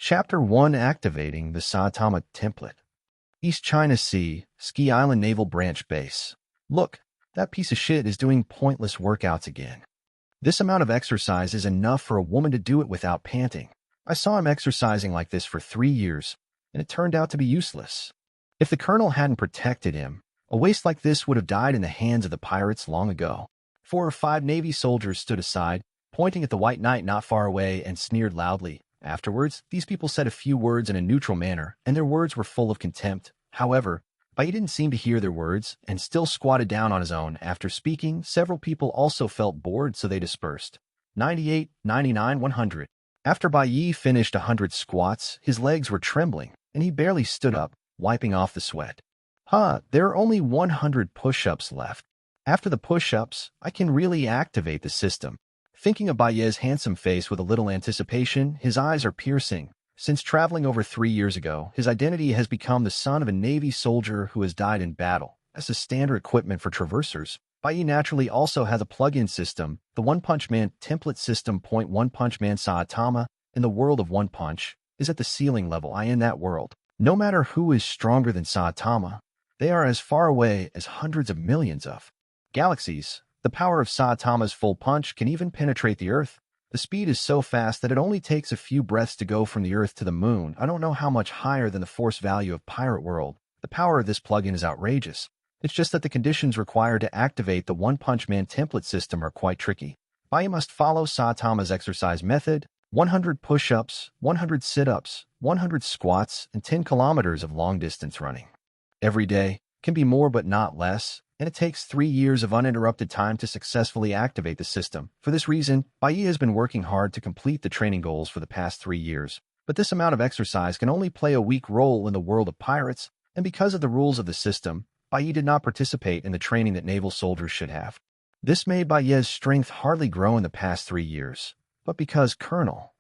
Chapter 1, Activating the Saitama Template. East China Sea, Ski Island Naval Branch Base. Look, that piece of shit is doing pointless workouts again. This amount of exercise is enough for a woman to do it without panting. I saw him exercising like this for 3 years, and it turned out to be useless. If the colonel hadn't protected him, a waste like this would have died in the hands of the pirates long ago. 4 or 5 Navy soldiers stood aside, pointing at the White Knight not far away, and sneered loudly. Afterwards, these people said a few words in a neutral manner, and their words were full of contempt. However, Bai Ye didn't seem to hear their words, and still squatted down on his own. After speaking, several people also felt bored, so they dispersed. 98, 99, 100. After Bai Ye finished 100 squats, his legs were trembling, and he barely stood up, wiping off the sweat. There are only 100 push-ups left. After the push-ups, I can really activate the system. Thinking of Bai Ye's handsome face with a little anticipation, his eyes are piercing. Since traveling over 3 years ago, his identity has become the son of a Navy soldier who has died in battle. As a standard equipment for traversers, Bai Ye naturally also has a plug-in system, the One Punch Man template system. One Punch Man Saitama, in the world of One Punch, is at the ceiling level. In that world, no matter who is stronger than Saitama, they are as far away as hundreds of millions of galaxies. The power of Saitama's full punch can even penetrate the Earth. The speed is so fast that it only takes a few breaths to go from the Earth to the Moon. I don't know how much higher than the force value of Pirate World. The power of this plugin is outrageous. It's just that the conditions required to activate the One Punch Man template system are quite tricky. Bai Ye must follow Saitama's exercise method: 100 push-ups, 100 sit-ups, 100 squats, and 10 kilometers of long-distance running. Every day can be more but not less, and it takes 3 years of uninterrupted time to successfully activate the system. For this reason, Bai Ye has been working hard to complete the training goals for the past 3 years. But this amount of exercise can only play a weak role in the world of pirates, and because of the rules of the system, Bai Ye did not participate in the training that naval soldiers should have. This made Bai Ye's strength hardly grow in the past 3 years. But because Colonel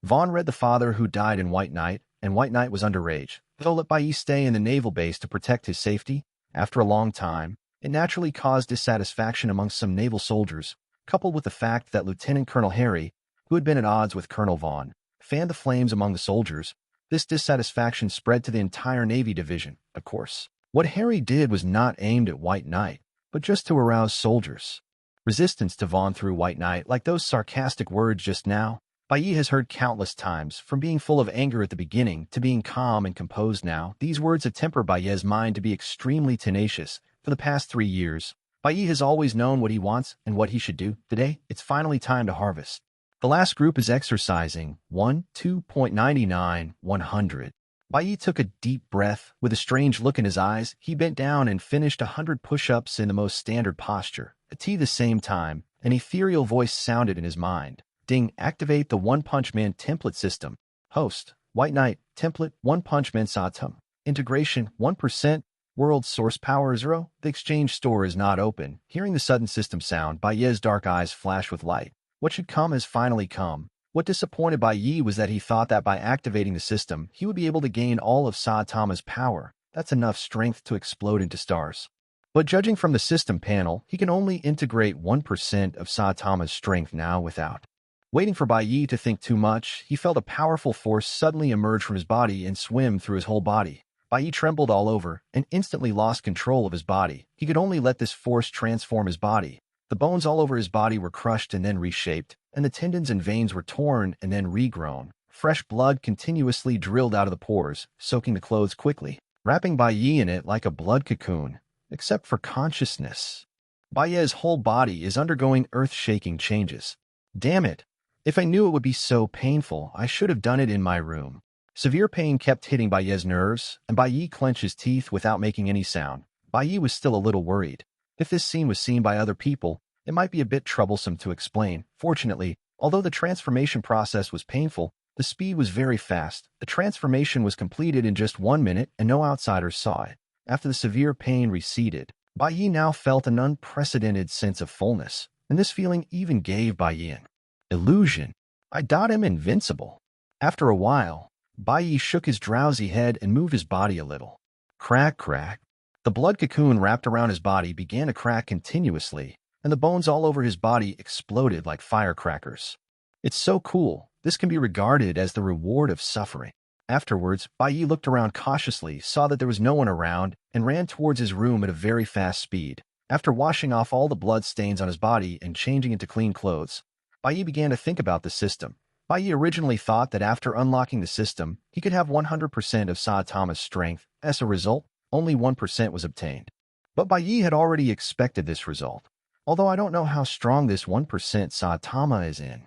Vaughn read the father who died in White Night, and White Night was underage, they'll let Bai Ye stay in the naval base to protect his safety. After a long time, it naturally caused dissatisfaction among some naval soldiers, coupled with the fact that Lieutenant Colonel Harry, who had been at odds with Colonel Vaughn, fanned the flames among the soldiers. This dissatisfaction spread to the entire Navy division, of course. What Harry did was not aimed at White Knight, but just to arouse soldiers' resistance to Vaughn through White Knight. Like those sarcastic words just now, Bai Ye has heard countless times, from being full of anger at the beginning to being calm and composed now. These words have tempered Bai Ye's mind to be extremely tenacious. For the past 3 years, Bai Ye has always known what he wants and what he should do. Today, it's finally time to harvest. The last group is exercising 2.99, 100. Bai Ye took a deep breath. With a strange look in his eyes, he bent down and finished 100 push-ups in the most standard posture. At the same time, an ethereal voice sounded in his mind. Ding! Activate the One Punch Man template system. Host: White Knight. Template: One Punch Man Saitama. Integration: 1%. World source power 0. The exchange store is not open. Hearing the sudden system sound, Bai Ye's dark eyes flashed with light. What should come has finally come. What disappointed Bai Ye was that he thought that by activating the system, he would be able to gain all of Saitama's power. That's enough strength to explode into stars. But judging from the system panel, he can only integrate 1% of Saitama's strength now. Without waiting for Bai Ye to think too much, he felt a powerful force suddenly emerge from his body and swim through his whole body. Bai Ye trembled all over and instantly lost control of his body. He could only let this force transform his body. The bones all over his body were crushed and then reshaped, and the tendons and veins were torn and then regrown. Fresh blood continuously drilled out of the pores, soaking the clothes quickly, wrapping Bai Ye in it like a blood cocoon. Except for consciousness, Bai Ye's whole body is undergoing earth-shaking changes. Damn it! If I knew it would be so painful, I should have done it in my room. Severe pain kept hitting Bai Ye's nerves, and Bai Ye clenched his teeth without making any sound. Bai Ye was still a little worried. If this scene was seen by other people, it might be a bit troublesome to explain. Fortunately, although the transformation process was painful, the speed was very fast. The transformation was completed in just 1 minute, and no outsiders saw it. After the severe pain receded, Bai Ye now felt an unprecedented sense of fullness, and this feeling even gave Bai Ye an illusion. I am invincible. After a while, Bai Ye shook his drowsy head and moved his body a little. Crack, crack. The blood cocoon wrapped around his body began to crack continuously, and the bones all over his body exploded like firecrackers. It's so cool. This can be regarded as the reward of suffering. Afterwards, Bai Ye looked around cautiously, saw that there was no one around, and ran towards his room at a very fast speed. After washing off all the blood stains on his body and changing into clean clothes, Bai Ye began to think about the system. Bai Ye originally thought that after unlocking the system, he could have 100% of Saitama's strength. As a result, only 1% was obtained. But Bai Ye had already expected this result. Although I don't know how strong this 1% Saitama is in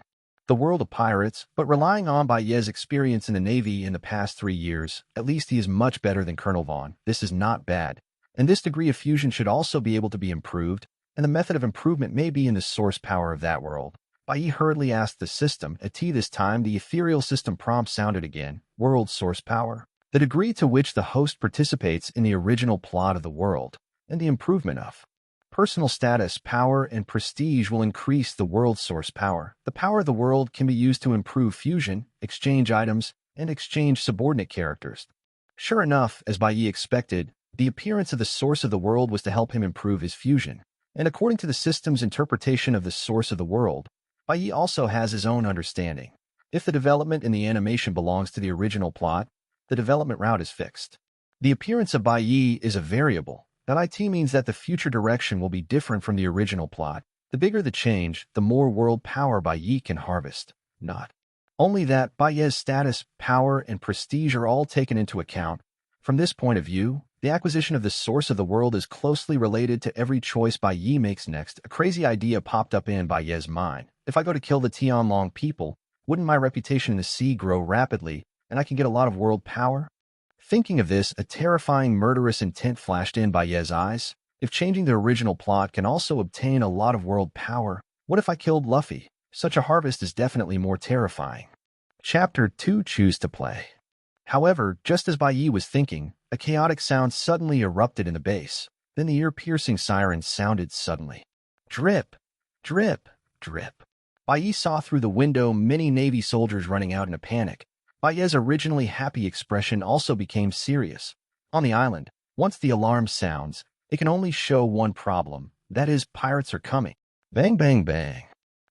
the world of pirates, but relying on Bai Ye's experience in the Navy in the past 3 years, at least he is much better than Colonel Vaughn. This is not bad. And this degree of fusion should also be able to be improved, and the method of improvement may be in the source power of that world. Bai Ye hurriedly asked the system. At this time, the ethereal system prompt sounded again. World source power. The degree to which the host participates in the original plot of the world, and the improvement of personal status, power, and prestige will increase the world source power. The power of the world can be used to improve fusion, exchange items, and exchange subordinate characters. Sure enough, as Bai Ye expected, the appearance of the source of the world was to help him improve his fusion. And according to the system's interpretation of the source of the world, Bai Ye also has his own understanding. If the development in the animation belongs to the original plot, the development route is fixed. The appearance of Bai Ye is a variable. That means that the future direction will be different from the original plot. The bigger the change, the more world power Bai Ye can harvest. Not only that, Bai Ye's status, power, and prestige are all taken into account. From this point of view, the acquisition of the source of the world is closely related to every choice Bai Ye makes next. A crazy idea popped up in Bai Ye's mind. If I go to kill the Tianlong people, wouldn't my reputation in the sea grow rapidly, and I can get a lot of world power? Thinking of this, a terrifying murderous intent flashed in Bai Ye's eyes. If changing the original plot can also obtain a lot of world power, what if I killed Luffy? Such a harvest is definitely more terrifying. Chapter 2: Choose to Play. However, just as Bai Ye was thinking, a chaotic sound suddenly erupted in the base. Then the ear-piercing siren sounded suddenly. Drip, drip, drip. Bai Ye saw through the window many Navy soldiers running out in a panic. Bai Ye's originally happy expression also became serious. On the island, once the alarm sounds, it can only show one problem. That is, pirates are coming. Bang, bang, bang.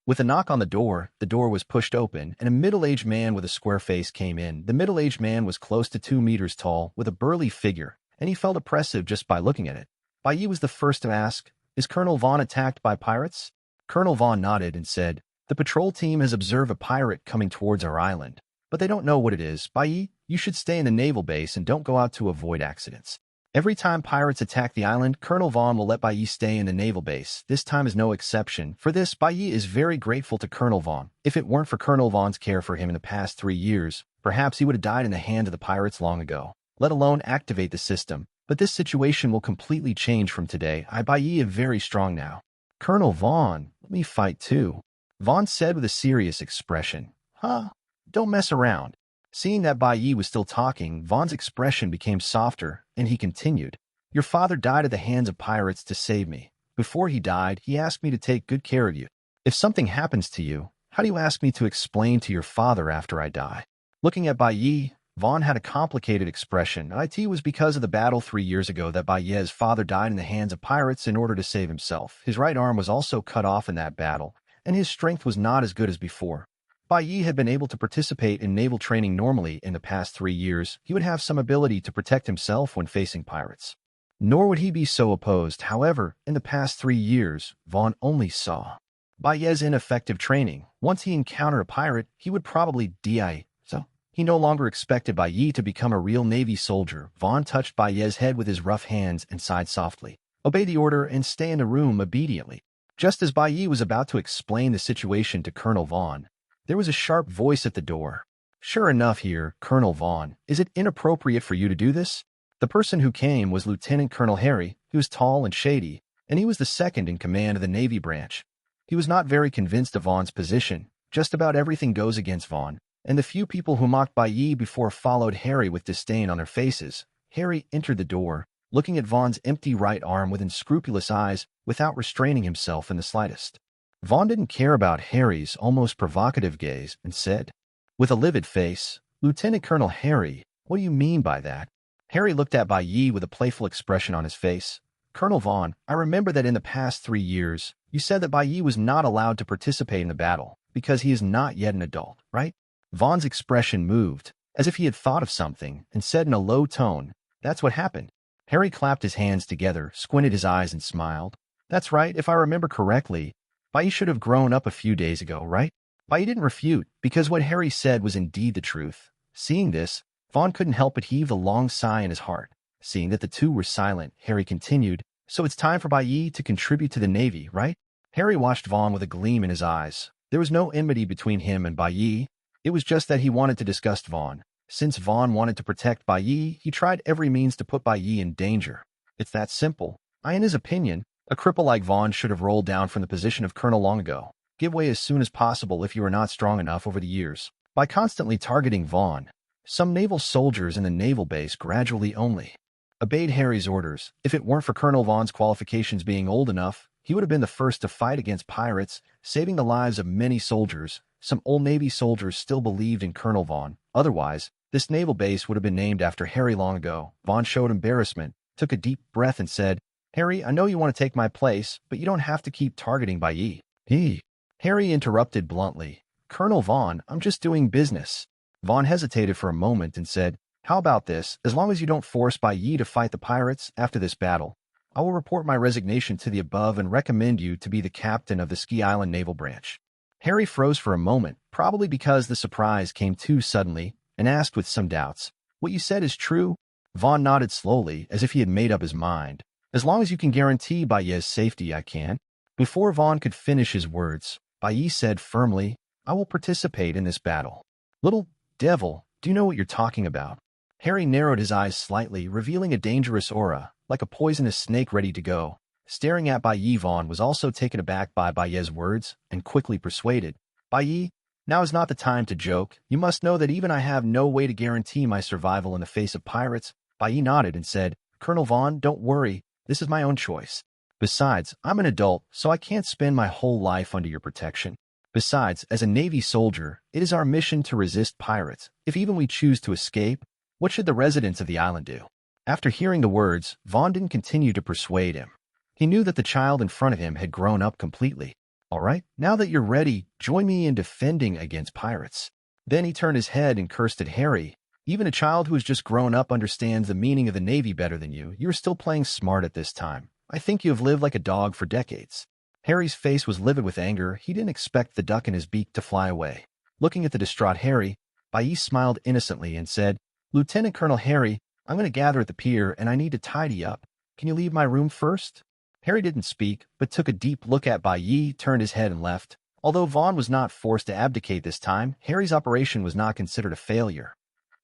With a knock on the door was pushed open, and a middle-aged man with a square face came in. The middle-aged man was close to 2 meters tall, with a burly figure, and he felt oppressive just by looking at it. Bai Ye was the first to ask, "Is Colonel Vaughn attacked by pirates?" Colonel Vaughn nodded and said, "The patrol team has observed a pirate coming towards our island, but they don't know what it is. Bai Ye, you should stay in the naval base and don't go out to avoid accidents. Every time pirates attack the island, Colonel Vaughn will let Bai Ye stay in the naval base. This time is no exception. For this, Bai Ye is very grateful to Colonel Vaughn. If it weren't for Colonel Vaughn's care for him in the past 3 years, perhaps he would have died in the hands of the pirates long ago, let alone activate the system. But this situation will completely change from today. Bai Ye is very strong now." "Colonel Vaughn, let me fight too," Vaughn said with a serious expression. "Huh? Don't mess around." Seeing that Bai Ye was still talking, Vaughn's expression became softer, and he continued, "Your father died at the hands of pirates to save me. Before he died, he asked me to take good care of you. If something happens to you, how do you ask me to explain to your father after I die?" Looking at Bai Ye, Vaughn had a complicated expression. It was because of the battle 3 years ago that Bai Ye's father died in the hands of pirates in order to save himself. His right arm was also cut off in that battle, and his strength was not as good as before. Bai Ye had been able to participate in naval training normally in the past 3 years. He would have some ability to protect himself when facing pirates. Nor would he be so opposed. However, in the past 3 years, Vaughn only saw Bai Ye's ineffective training. Once he encountered a pirate, he would probably die. So, he no longer expected Bai Ye to become a real Navy soldier. Vaughn touched Bai Ye's head with his rough hands and sighed softly. "Obey the order and stay in the room immediately." Just as Bai Ye was about to explain the situation to Colonel Vaughn, there was a sharp voice at the door. "Sure enough here, Colonel Vaughn. Is it inappropriate for you to do this?" The person who came was Lieutenant Colonel Harry. He was tall and shady, and he was the second in command of the Navy branch. He was not very convinced of Vaughn's position. Just about everything goes against Vaughn, and the few people who mocked Bai Ye before followed Harry with disdain on their faces. Harry entered the door, looking at Vaughn's empty right arm with unscrupulous eyes, without restraining himself in the slightest. Vaughn didn't care about Harry's almost provocative gaze and said, with a livid face, "Lieutenant Colonel Harry, what do you mean by that?" Harry looked at Bai Ye with a playful expression on his face. "Colonel Vaughn, I remember that in the past 3 years, you said that Bai Ye was not allowed to participate in the battle. because he is not yet an adult, right? Vaughn's expression moved, as if he had thought of something, and said in a low tone, "That's what happened." Harry clapped his hands together, squinted his eyes, and smiled. "That's right, if I remember correctly. Bai Ye should have grown up a few days ago, right?" Bai Ye didn't refute, because what Harry said was indeed the truth. Seeing this, Vaughn couldn't help but heave a long sigh in his heart. Seeing that the two were silent, Harry continued, "So it's time for Bai Ye to contribute to the Navy, right?" Harry watched Vaughn with a gleam in his eyes. There was no enmity between him and Bai Ye. It was just that he wanted to disgust Vaughn. Since Vaughn wanted to protect Bai Ye, he tried every means to put Bai Ye in danger. It's that simple. In his opinion, a cripple like Vaughn should have rolled down from the position of colonel long ago. Give way as soon as possible if you are not strong enough over the years. By constantly targeting Vaughn, some naval soldiers in the naval base gradually only obeyed Harry's orders. If it weren't for Colonel Vaughn's qualifications being old enough, he would have been the first to fight against pirates, saving the lives of many soldiers. Some old Navy soldiers still believed in Colonel Vaughn. Otherwise, this naval base would have been named after Harry long ago. Vaughn showed embarrassment, took a deep breath, and said, "Harry, I know you want to take my place, but you don't have to keep targeting Bai Ye." Harry interrupted bluntly, "Colonel Vaughn, I'm just doing business." Vaughn hesitated for a moment and said, "How about this? As long as you don't force Bai Ye to fight the pirates after this battle, I will report my resignation to the above and recommend you to be the captain of the Ski Island Naval Branch." Harry froze for a moment, probably because the surprise came too suddenly, and asked with some doubts, "What you said is true?" Vaughn nodded slowly, as if he had made up his mind. "As long as you can guarantee Bai Ye's safety, I can." Before Vaughn could finish his words, Bai Ye said firmly, "I will participate in this battle." "Little devil, do you know what you're talking about?" Harry narrowed his eyes slightly, revealing a dangerous aura, like a poisonous snake ready to go. Staring at Bai Ye, Vaughn was also taken aback by Bai Ye's words and quickly persuaded, "Bai Ye, now is not the time to joke. You must know that even I have no way to guarantee my survival in the face of pirates." Bai Ye nodded and said, "Colonel Vaughn, don't worry. This is my own choice. Besides, I'm an adult, so I can't spend my whole life under your protection. Besides, as a Navy soldier, it is our mission to resist pirates. If even we choose to escape, what should the residents of the island do?" After hearing the words, Vaughn didn't continue to persuade him. He knew that the child in front of him had grown up completely. "All right, now that you're ready, join me in defending against pirates." Then he turned his head and cursed at Harry. "Even a child who has just grown up understands the meaning of the Navy better than you. You're still playing smart at this time. I think you have lived like a dog for decades." Harry's face was livid with anger. He didn't expect the duck in his beak to fly away. Looking at the distraught Harry, Bai Ye smiled innocently and said, "Lieutenant Colonel Harry, I'm going to gather at the pier and I need to tidy up. Can you leave my room first?" Harry didn't speak, but took a deep look at Bai Ye, turned his head and left. Although Vaughn was not forced to abdicate this time, Harry's operation was not considered a failure.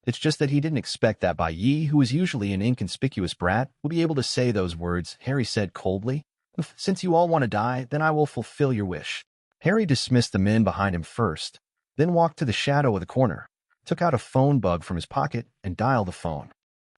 It's just that he didn't expect that Bai Ye, who was usually an inconspicuous brat, would be able to say those words. Harry said coldly, "Since you all want to die, then I will fulfill your wish." Harry dismissed the men behind him first, then walked to the shadow of the corner, took out a phone bug from his pocket, and dialed the phone.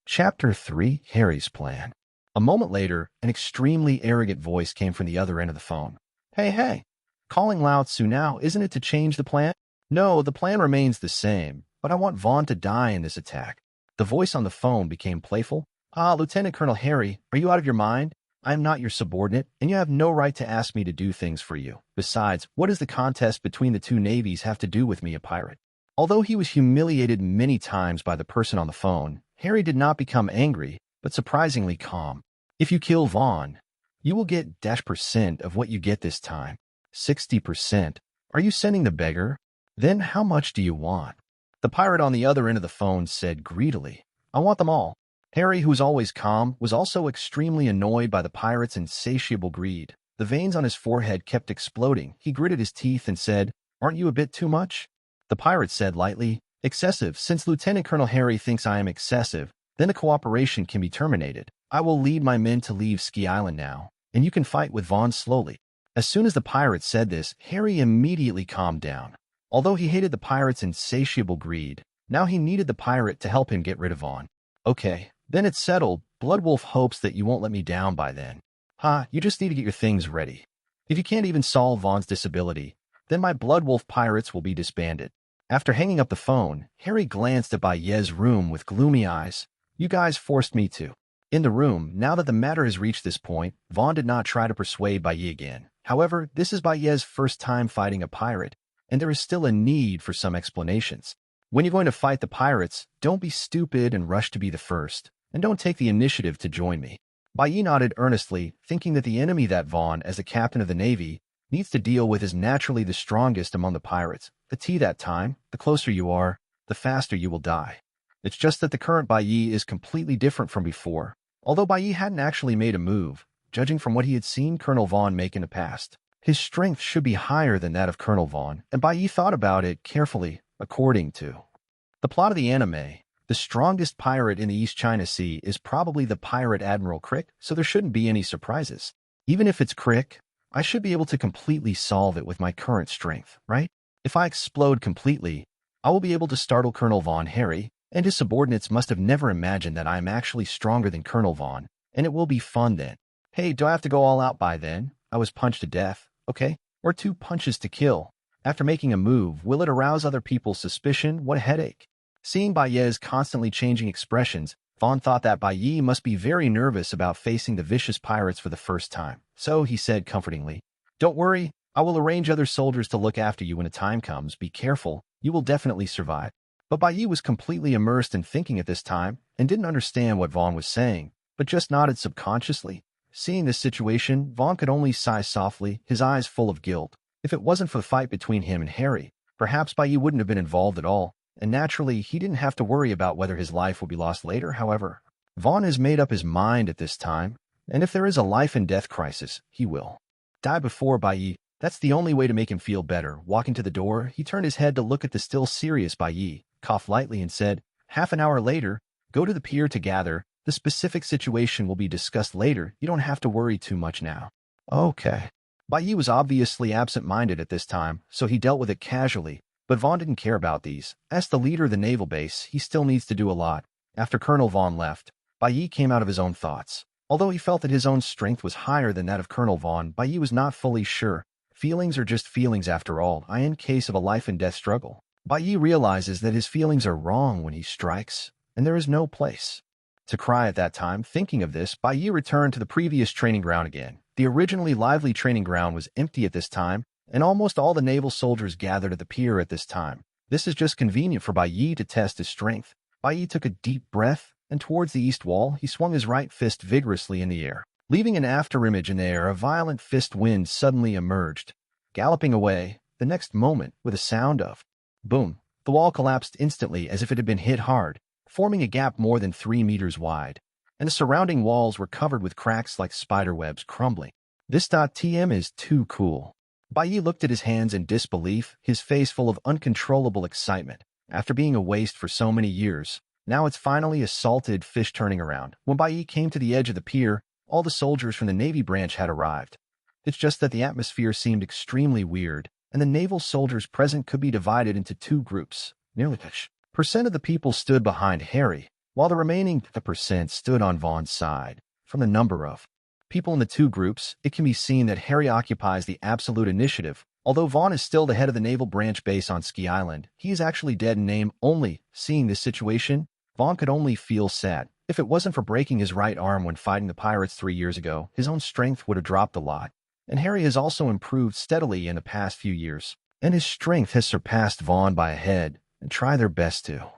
Chapter 3, Harry's Plan. A moment later, an extremely arrogant voice came from the other end of the phone. Hey, calling Lao Tzu now, isn't it to change the plan?" "No, the plan remains the same, but I want Vaughn to die in this attack." The voice on the phone became playful. Lieutenant Colonel Harry, are you out of your mind? I am not your subordinate, and you have no right to ask me to do things for you. Besides, what does the contest between the two navies have to do with me, a pirate?" Although he was humiliated many times by the person on the phone, Harry did not become angry, but surprisingly calm. "If you kill Vaughn, you will get -% of what you get this time. 60%. Are you sending the beggar? Then how much do you want?" The pirate on the other end of the phone said greedily, "I want them all." Harry, who was always calm, was also extremely annoyed by the pirate's insatiable greed. The veins on his forehead kept exploding. He gritted his teeth and said, "Aren't you a bit too much?" The pirate said lightly, "Excessive. Since Lieutenant Colonel Harry thinks I am excessive, then the cooperation can be terminated. I will lead my men to leave Ski Island now, and you can fight with Vaughn slowly." As soon as the pirate said this, Harry immediately calmed down. Although he hated the pirate's insatiable greed, now he needed the pirate to help him get rid of Vaughn. "Okay, then it's settled. Bloodwolf hopes that you won't let me down by then. You just need to get your things ready. If you can't even solve Vaughn's disability, then my Bloodwolf pirates will be disbanded." After hanging up the phone, Harry glanced at Bai Ye's room with gloomy eyes. "You guys forced me to." In the room, now that the matter has reached this point, Vaughn did not try to persuade Bai Ye again. However, this is Bai Ye's first time fighting a pirate, and there is still a need for some explanations. When you're going to fight the pirates, don't be stupid and rush to be the first, and don't take the initiative to join me. Bai Ye nodded earnestly, thinking that the enemy that Vaughn, as the captain of the Navy, needs to deal with is naturally the strongest among the pirates. The T that time, the closer you are, the faster you will die. It's just that the current Bai Ye is completely different from before. Although Bai Ye hadn't actually made a move, judging from what he had seen Colonel Vaughn make in the past, his strength should be higher than that of Colonel Vaughn, and Bai Ye thought about it carefully, according to the plot of the anime. The strongest pirate in the East China Sea is probably the pirate Admiral Crick, so there shouldn't be any surprises. Even if it's Crick, I should be able to completely solve it with my current strength, right? If I explode completely, I will be able to startle Colonel Vaughn. Harry and his subordinates must have never imagined that I am actually stronger than Colonel Vaughn, and it will be fun then. Hey, do I have to go all out by then? I was punched to death, okay? Or 2 punches to kill. After making a move, will it arouse other people's suspicion? What a headache. Seeing Bai Ye's constantly changing expressions, Vaughn thought that Bai Ye must be very nervous about facing the vicious pirates for the first time. So he said comfortingly, "Don't worry, I will arrange other soldiers to look after you when the time comes. Be careful, you will definitely survive." But Bai Ye was completely immersed in thinking at this time and didn't understand what Vaughn was saying, but just nodded subconsciously. Seeing this situation, Vaughn could only sigh softly, his eyes full of guilt. If it wasn't for the fight between him and Harry, perhaps Bai Ye wouldn't have been involved at all, and naturally, he didn't have to worry about whether his life would be lost later. However, Vaughn has made up his mind at this time, and if there is a life-and-death crisis, he will die before Bai Ye. That's the only way to make him feel better. Walking to the door, he turned his head to look at the still serious Bai Ye, coughed lightly and said, "Half an hour later, go to the pier to gather. The specific situation will be discussed later. You don't have to worry too much now." Okay. Bai Ye was obviously absent-minded at this time, so he dealt with it casually, but Vaughn didn't care about these. As the leader of the naval base, he still needs to do a lot. After Colonel Vaughn left, Bai Ye came out of his own thoughts. Although he felt that his own strength was higher than that of Colonel Vaughn, Bai Ye was not fully sure. Feelings are just feelings after all, in case of a life-and-death struggle. Bai Ye realizes that his feelings are wrong when he strikes, and there is no place to cry at that time. Thinking of this, Bai Ye returned to the previous training ground again. The originally lively training ground was empty at this time, and almost all the naval soldiers gathered at the pier at this time. This is just convenient for Bai Ye to test his strength. Bai Ye took a deep breath, and towards the east wall, he swung his right fist vigorously in the air. Leaving an afterimage in the air, a violent fist wind suddenly emerged, galloping away. The next moment, with a sound of boom, the wall collapsed instantly as if it had been hit hard, forming a gap more than 3 meters wide, and the surrounding walls were covered with cracks like spider webs crumbling. This .tm is too cool. Bai Ye looked at his hands in disbelief, his face full of uncontrollable excitement. After being a waste for so many years, now it's finally a salted fish turning around. When Bai Ye came to the edge of the pier, all the soldiers from the Navy branch had arrived. It's just that the atmosphere seemed extremely weird, and the naval soldiers present could be divided into 2 groups. Nearly 50% of the people stood behind Harry, while the remaining percent stood on Vaughn's side. From the number of people in the 2 groups, it can be seen that Harry occupies the absolute initiative. Although Vaughn is still the head of the naval branch base on Ski Island, he is actually dead in name only. Seeing this situation, Vaughn could only feel sad. If it wasn't for breaking his right arm when fighting the pirates 3 years ago, his own strength would have dropped a lot. And Harry has also improved steadily in the past few years, and his strength has surpassed Vaughn by a head, and try their best to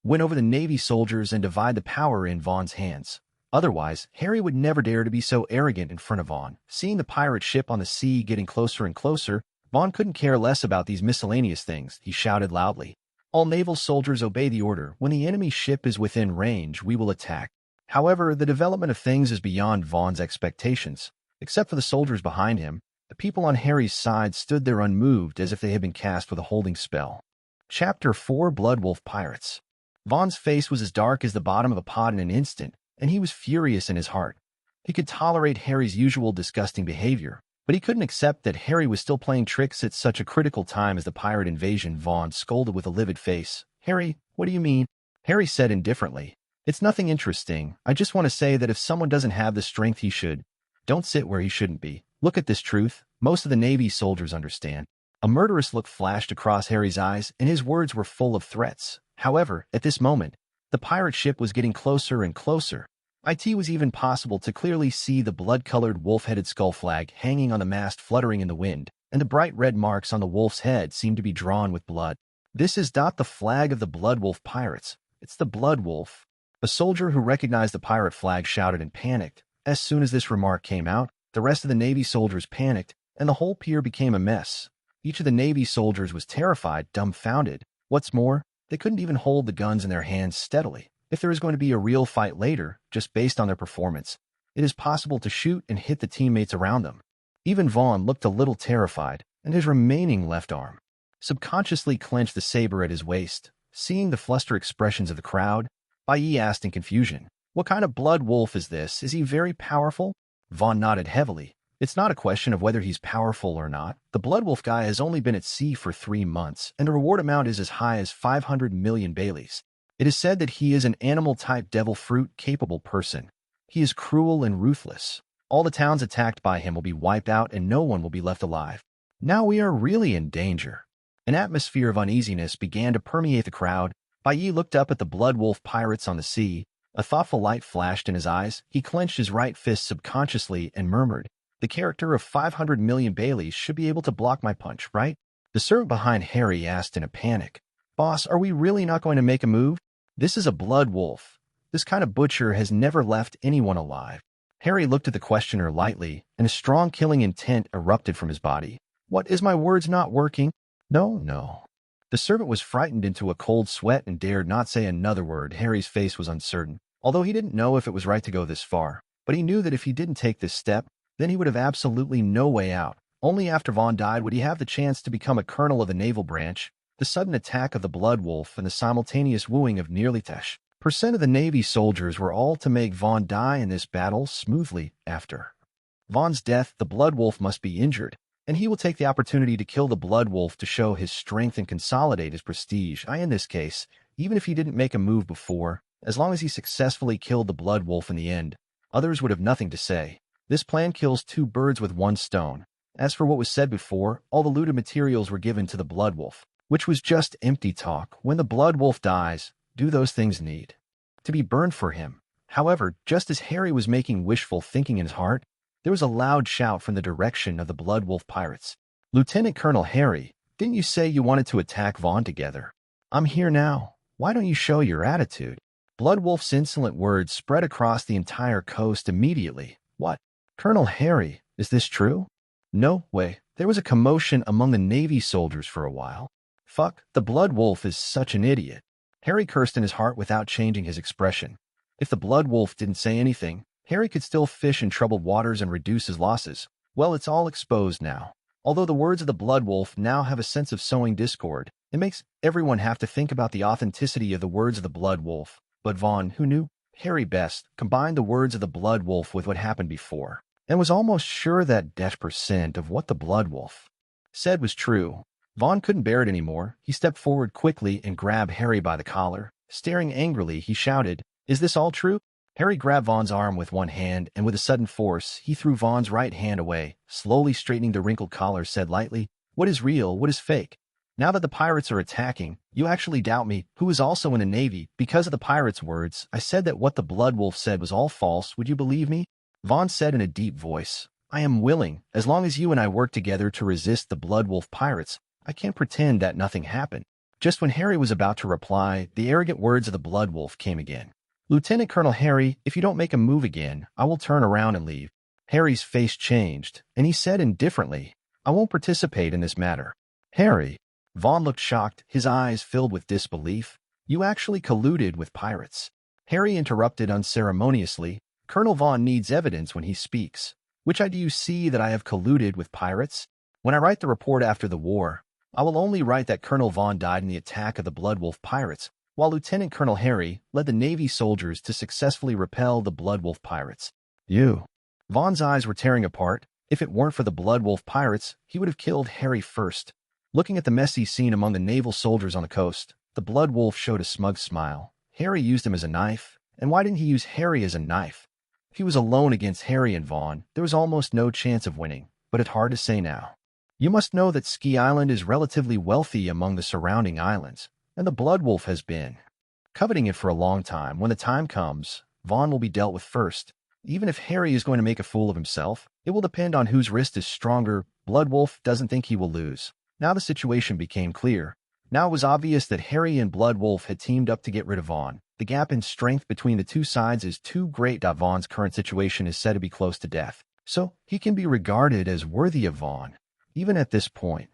win over the Navy soldiers and divide the power in Vaughn's hands. Otherwise, Harry would never dare to be so arrogant in front of Vaughn. Seeing the pirate ship on the sea getting closer and closer, Vaughn couldn't care less about these miscellaneous things. He shouted loudly, "All naval soldiers obey the order. When the enemy ship is within range, we will attack." However, the development of things is beyond Vaughn's expectations. Except for the soldiers behind him, the people on Harry's side stood there unmoved as if they had been cast with a holding spell. Chapter 4: Blood Wolf Pirates. Vaughn's face was as dark as the bottom of a pot in an instant, and he was furious in his heart. He could tolerate Harry's usual disgusting behavior, but he couldn't accept that Harry was still playing tricks at such a critical time as the pirate invasion. Vaughn scolded with a livid face. "Harry, what do you mean?" Harry said indifferently, "It's nothing interesting. I just want to say that if someone doesn't have the strength he should, don't sit where he shouldn't be. Look at this truth. Most of the Navy soldiers understand." A murderous look flashed across Harry's eyes, and his words were full of threats. However, at this moment, the pirate ship was getting closer and closer. It was even possible to clearly see the blood-colored wolf-headed skull flag hanging on the mast fluttering in the wind. and the bright red marks on the wolf's head seemed to be drawn with blood. This is the flag of the Blood Wolf pirates. It's the Blood Wolf. A soldier who recognized the pirate flag shouted and panicked. As soon as this remark came out, the rest of the Navy soldiers panicked, and the whole pier became a mess. Each of the Navy soldiers was terrified, dumbfounded. What's more, they couldn't even hold the guns in their hands steadily. If there is going to be a real fight later, just based on their performance, it is possible to shoot and hit the teammates around them. Even Vaughn looked a little terrified, and his remaining left arm subconsciously clenched the saber at his waist. Seeing the flustered expressions of the crowd, Bai Ye asked in confusion, "What kind of blood wolf is this? Is he very powerful?" Vaughn nodded heavily. "It's not a question of whether he's powerful or not. The blood wolf guy has only been at sea for 3 months, and the reward amount is as high as 500 million Baileys. It is said that he is an animal-type devil fruit-capable person. He is cruel and ruthless. All the towns attacked by him will be wiped out and no one will be left alive. Now we are really in danger." An atmosphere of uneasiness began to permeate the crowd. Bai Ye looked up at the Blood Wolf pirates on the sea. A thoughtful light flashed in his eyes. He clenched his right fist subconsciously and murmured, "The character of 500 million Baileys should be able to block my punch, right?" The servant behind Harry asked in a panic, "Boss, are we really not going to make a move? This is a blood wolf. This kind of butcher has never left anyone alive." Harry looked at the questioner lightly, and a strong killing intent erupted from his body. "What, is my words not working?" No. The servant was frightened into a cold sweat and dared not say another word. Harry's face was uncertain, although he didn't know if it was right to go this far. But he knew that if he didn't take this step, then he would have absolutely no way out. Only after Vaughn died would he have the chance to become a colonel of the naval branch. The sudden attack of the Blood Wolf and the simultaneous wooing of nearly 10% of the Navy soldiers were all to make Vaughn die in this battle smoothly. After Vaughn's death, the Blood Wolf must be injured, and he will take the opportunity to kill the Blood Wolf to show his strength and consolidate his prestige. In this case, even if he didn't make a move before, as long as he successfully killed the Blood Wolf in the end, others would have nothing to say. This plan kills 2 birds with 1 stone. As for what was said before, all the looted materials were given to the Blood Wolf, which was just empty talk. When the Blood Wolf dies, do those things need to be burned for him? However, just as Harry was making wishful thinking in his heart, there was a loud shout from the direction of the Blood Wolf pirates. "Lieutenant Colonel Harry, didn't you say you wanted to attack Vaughn together? I'm here now. Why don't you show your attitude?" Blood Wolf's insolent words spread across the entire coast immediately. "What? Colonel Harry, is this true?" "No way." There was a commotion among the Navy soldiers for a while. "Fuck, the Blood Wolf is such an idiot." Harry cursed in his heart without changing his expression. If the Blood Wolf didn't say anything, Harry could still fish in troubled waters and reduce his losses. Well, it's all exposed now. Although the words of the Blood Wolf now have a sense of sowing discord, it makes everyone have to think about the authenticity of the words of the Blood Wolf. But Vaughn, who knew Harry best, combined the words of the Blood Wolf with what happened before, and was almost sure that 10% of what the Blood Wolf said was true. Vaughn couldn't bear it anymore. He stepped forward quickly and grabbed Harry by the collar. Staring angrily, he shouted, "Is this all true?" Harry grabbed Vaughn's arm with one hand, and with a sudden force, he threw Vaughn's right hand away. Slowly straightening the wrinkled collar, said lightly, "What is real? What is fake? Now that the pirates are attacking, you actually doubt me, who is also in the Navy, because of the pirates' words. I said that what the Blood Wolf said was all false. Would you believe me?" Vaughn said in a deep voice, "I am willing. As long as you and I work together to resist the Blood Wolf pirates, I can't pretend that nothing happened." Just when Harry was about to reply, the arrogant words of the Blood Wolf came again. "Lieutenant Colonel Harry, if you don't make a move again, I will turn around and leave." Harry's face changed, and he said indifferently, "I won't participate in this matter." "Harry?" Vaughn looked shocked, his eyes filled with disbelief. "You actually colluded with pirates?" Harry interrupted unceremoniously. "Colonel Vaughn needs evidence when he speaks. Which eye do you see that I have colluded with pirates? When I write the report after the war, I will only write that Colonel Vaughn died in the attack of the Blood Wolf pirates, while Lieutenant Colonel Harry led the Navy soldiers to successfully repel the Blood Wolf pirates. You. Vaughn's eyes were tearing apart. If it weren't for the Blood Wolf pirates, he would have killed Harry first. Looking at the messy scene among the naval soldiers on the coast, the Blood Wolf showed a smug smile. Harry used him as a knife, and why didn't he use Harry as a knife? If he was alone against Harry and Vaughn, there was almost no chance of winning, but it's hard to say now. You must know that Ski Island is relatively wealthy among the surrounding islands, and the Blood Wolf has been coveting it for a long time. When the time comes, Vaughn will be dealt with first. Even if Harry is going to make a fool of himself, it will depend on whose wrist is stronger. Blood Wolf doesn't think he will lose. Now the situation became clear. Now it was obvious that Harry and Blood Wolf had teamed up to get rid of Vaughn. The gap in strength between the two sides is too great. Vaughn's current situation is said to be close to death, so he can be regarded as worthy of Vaughn. Even at this point,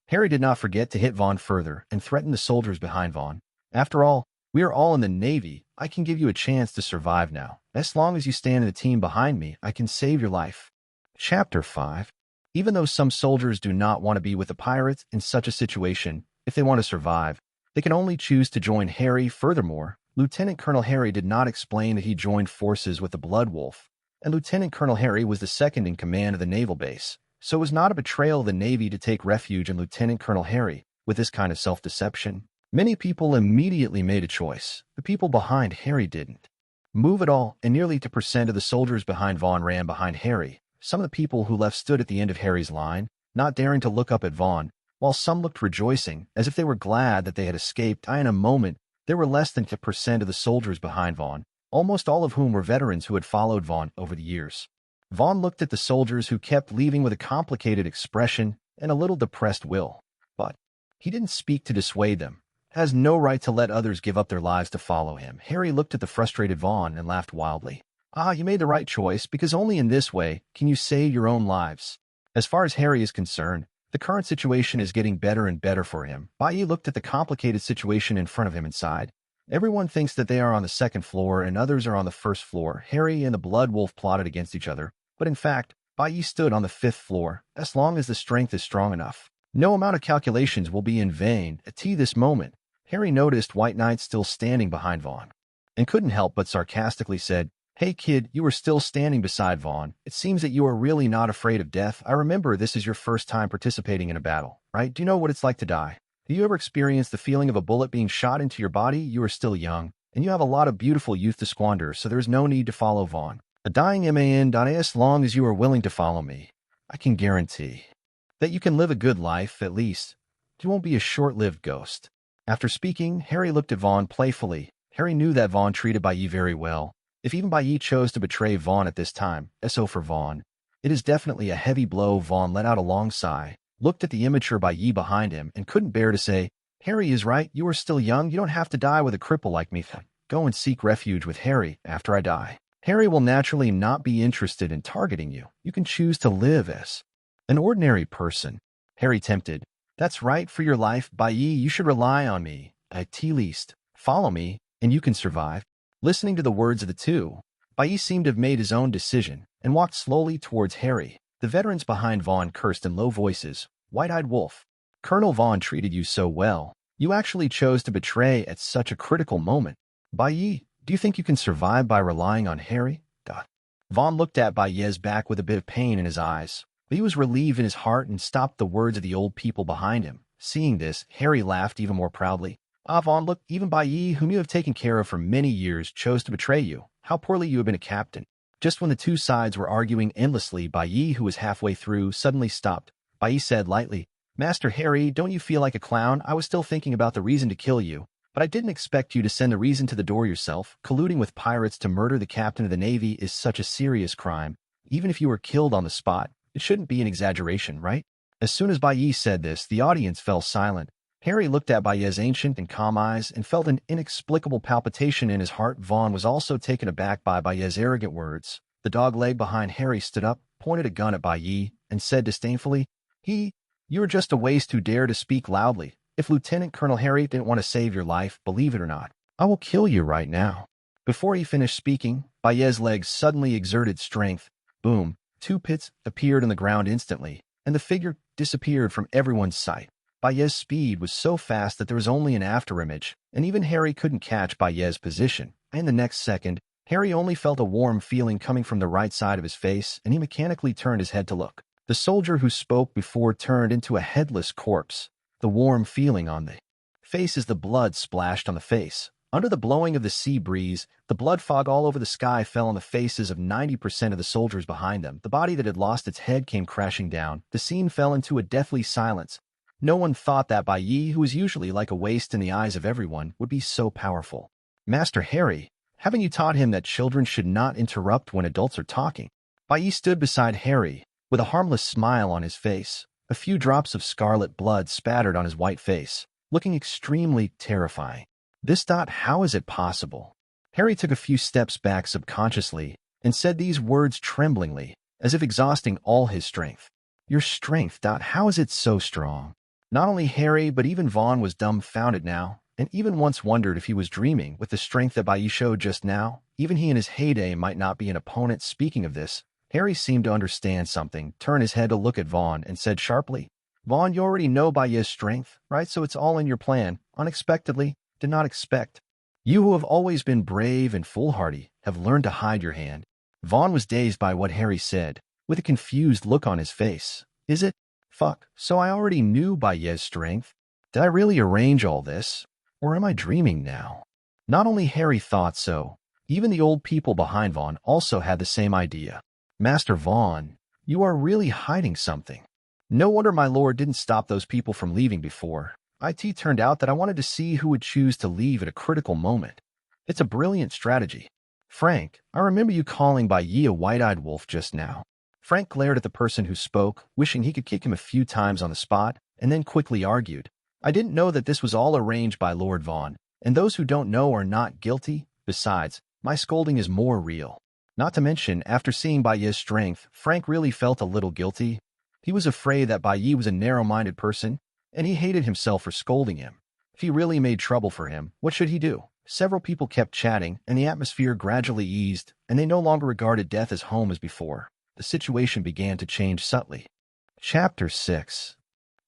Harry did not forget to hit Vaughn further and threaten the soldiers behind Vaughn. After all, we are all in the Navy. I can give you a chance to survive now. As long as you stand in the team behind me, I can save your life. Chapter 5. Even though some soldiers do not want to be with the pirates in such a situation, if they want to survive, they can only choose to join Harry. Furthermore, Lieutenant Colonel Harry did not explain that he joined forces with the Blood Wolf, and Lieutenant Colonel Harry was the second in command of the naval base, so it was not a betrayal of the Navy to take refuge in Lieutenant Colonel Harry with this kind of self-deception. Many people immediately made a choice. The people behind Harry didn't move at all, and nearly 2% of the soldiers behind Vaughn ran behind Harry. Some of the people who left stood at the end of Harry's line, not daring to look up at Vaughn, while some looked rejoicing, as if they were glad that they had escaped. In a moment, there were less than 2% of the soldiers behind Vaughn, almost all of whom were veterans who had followed Vaughn over the years. Vaughn looked at the soldiers who kept leaving with a complicated expression and a little depressed will, but he didn't speak to dissuade them. Has no right to let others give up their lives to follow him. Harry looked at the frustrated Vaughn and laughed wildly. You made the right choice, because only in this way can you save your own lives. As far as Harry is concerned, the current situation is getting better and better for him. Bai Ye looked at the complicated situation in front of him and sighed. Everyone thinks that they are on the second floor and others are on the first floor. Harry and the Blood Wolf plotted against each other, but in fact, Bai Ye stood on the 5th floor. As long as the strength is strong enough, no amount of calculations will be in vain. At this moment, Harry noticed White Knight still standing behind Vaughn, and couldn't help but sarcastically said, "Hey kid, you are still standing beside Vaughn. It seems that you are really not afraid of death. I remember this is your first time participating in a battle, right? Do you know what it's like to die? Do you ever experience the feeling of a bullet being shot into your body? You are still young, and you have a lot of beautiful youth to squander, so there's no need to follow Vaughn. A dying man. As long as you are willing to follow me, I can guarantee that you can live a good life, at least. You won't be a short-lived ghost." After speaking, Harry looked at Vaughn playfully. Harry knew that Vaughn treated Bai Ye very well. If even Bai Ye chose to betray Vaughn at this time, so for Vaughn, it is definitely a heavy blow. Vaughn let out a long sigh, looked at the immature Bai Ye behind him, and couldn't bear to say, "Harry is right. You are still young. You don't have to die with a cripple like me. Go and seek refuge with Harry after I die. Harry will naturally not be interested in targeting you. You can choose to live as an ordinary person." Harry tempted. "That's right, for your life, Bai Ye, you should rely on me. At least, follow me, and you can survive." Listening to the words of the two, Bai Ye seemed to have made his own decision and walked slowly towards Harry. The veterans behind Vaughn cursed in low voices. "White-eyed wolf. Colonel Vaughn treated you so well. You actually chose to betray at such a critical moment. Bai Ye, do you think you can survive by relying on Harry?" Vaughn looked at Bai Ye's back with a bit of pain in his eyes. But he was relieved in his heart and stopped the words of the old people behind him. Seeing this, Harry laughed even more proudly. Vaughn, look, even Bai Ye, whom you have taken care of for many years, chose to betray you. How poorly you have been a captain." Just when the two sides were arguing endlessly, Bai Ye, who was halfway through, suddenly stopped. Bai Ye said lightly, "Master Harry, don't you feel like a clown? I was still thinking about the reason to kill you, but I didn't expect you to send the reason to the door yourself. Colluding with pirates to murder the captain of the Navy is such a serious crime. Even if you were killed on the spot, it shouldn't be an exaggeration, right?" As soon as Bai Ye said this, the audience fell silent. Harry looked at Bai Ye's ancient and calm eyes and felt an inexplicable palpitation in his heart. Vaughn was also taken aback by Bai Ye's arrogant words. The dog leg behind Harry stood up, pointed a gun at Bai Ye, and said disdainfully, "You are just a waste who dare to speak loudly. If Lieutenant Colonel Harry didn't want to save your life, believe it or not, I will kill you right now." Before he finished speaking, Bai Ye's legs suddenly exerted strength. Boom! 2 pits appeared on the ground instantly, and the figure disappeared from everyone's sight. Bai Ye's speed was so fast that there was only an afterimage, and even Harry couldn't catch Bai Ye's position. In the next second, Harry only felt a warm feeling coming from the right side of his face, and he mechanically turned his head to look. The soldier who spoke before turned into a headless corpse. The warm feeling on the face as the blood splashed on the face. Under the blowing of the sea breeze, the blood fog all over the sky fell on the faces of 90% of the soldiers behind them. The body that had lost its head came crashing down. The scene fell into a deathly silence. No one thought that Bai Ye, who was usually like a waste in the eyes of everyone, would be so powerful. "Master Harry, haven't you taught him that children should not interrupt when adults are talking?" Bai Ye stood beside Harry. With a harmless smile on his face, a few drops of scarlet blood spattered on his white face, looking extremely terrifying. How is it possible? Harry took a few steps back subconsciously and said these words tremblingly, as if exhausting all his strength. Your strength. How is it so strong? Not only Harry, but even Vaughn was dumbfounded now, and even once wondered if he was dreaming with the strength that Bai Ye showed just now. Even he in his heyday might not be an opponent. Speaking of this, Harry seemed to understand something, turned his head to look at Vaughn, and said sharply, Vaughn, you already know Bai Ye's strength, right? So it's all in your plan. Unexpectedly, did not expect. You who have always been brave and foolhardy have learned to hide your hand. Vaughn was dazed by what Harry said, with a confused look on his face. Is it? Fuck, so I already knew Bai Ye's strength. Did I really arrange all this? Or am I dreaming now? Not only Harry thought so, even the old people behind Vaughn also had the same idea. Master Vaughn, you are really hiding something. No wonder my lord didn't stop those people from leaving before. It turned out that I wanted to see who would choose to leave at a critical moment. It's a brilliant strategy. Frank, I remember you calling Bai Ye a white-eyed wolf just now. Frank glared at the person who spoke, wishing he could kick him a few times on the spot, and then quickly argued. I didn't know that this was all arranged by Lord Vaughn, and those who don't know are not guilty. Besides, my scolding is more real. Not to mention, after seeing Bai Ye's strength, Frank really felt a little guilty. He was afraid that Bai Ye was a narrow-minded person, and he hated himself for scolding him. If he really made trouble for him, what should he do? Several people kept chatting, and the atmosphere gradually eased, and they no longer regarded death as home as before. The situation began to change subtly. Chapter 6.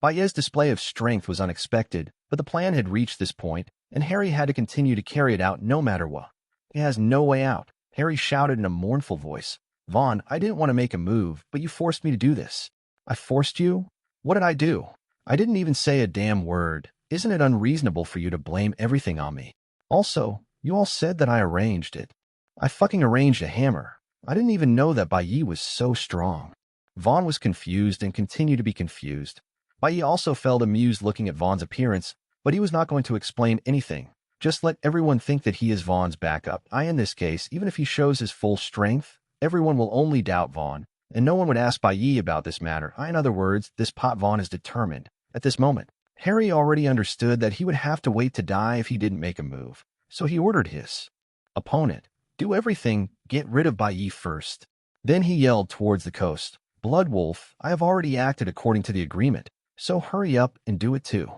Bai Ye's display of strength was unexpected, but the plan had reached this point, and Harry had to continue to carry it out no matter what. He has no way out. Harry shouted in a mournful voice. Vaughn, I didn't want to make a move, but you forced me to do this. I forced you? What did I do? I didn't even say a damn word. Isn't it unreasonable for you to blame everything on me? Also, you all said that I arranged it. I fucking arranged a hammer. I didn't even know that Bai Ye was so strong. Vaughn was confused and continued to be confused. Bai Ye also felt amused looking at Vaughn's appearance, but he was not going to explain anything. Just let everyone think that he is Vaughn's backup. In this case, even if he shows his full strength, everyone will only doubt Vaughn, and no one would ask Bai Ye about this matter. In other words, this pot Vaughn is determined. At this moment, Harry already understood that he would have to wait to die if he didn't make a move, so he ordered his opponent, do everything, get rid of Bai Ye first. Then he yelled towards the coast, Blood Wolf, I have already acted according to the agreement, so hurry up and do it too.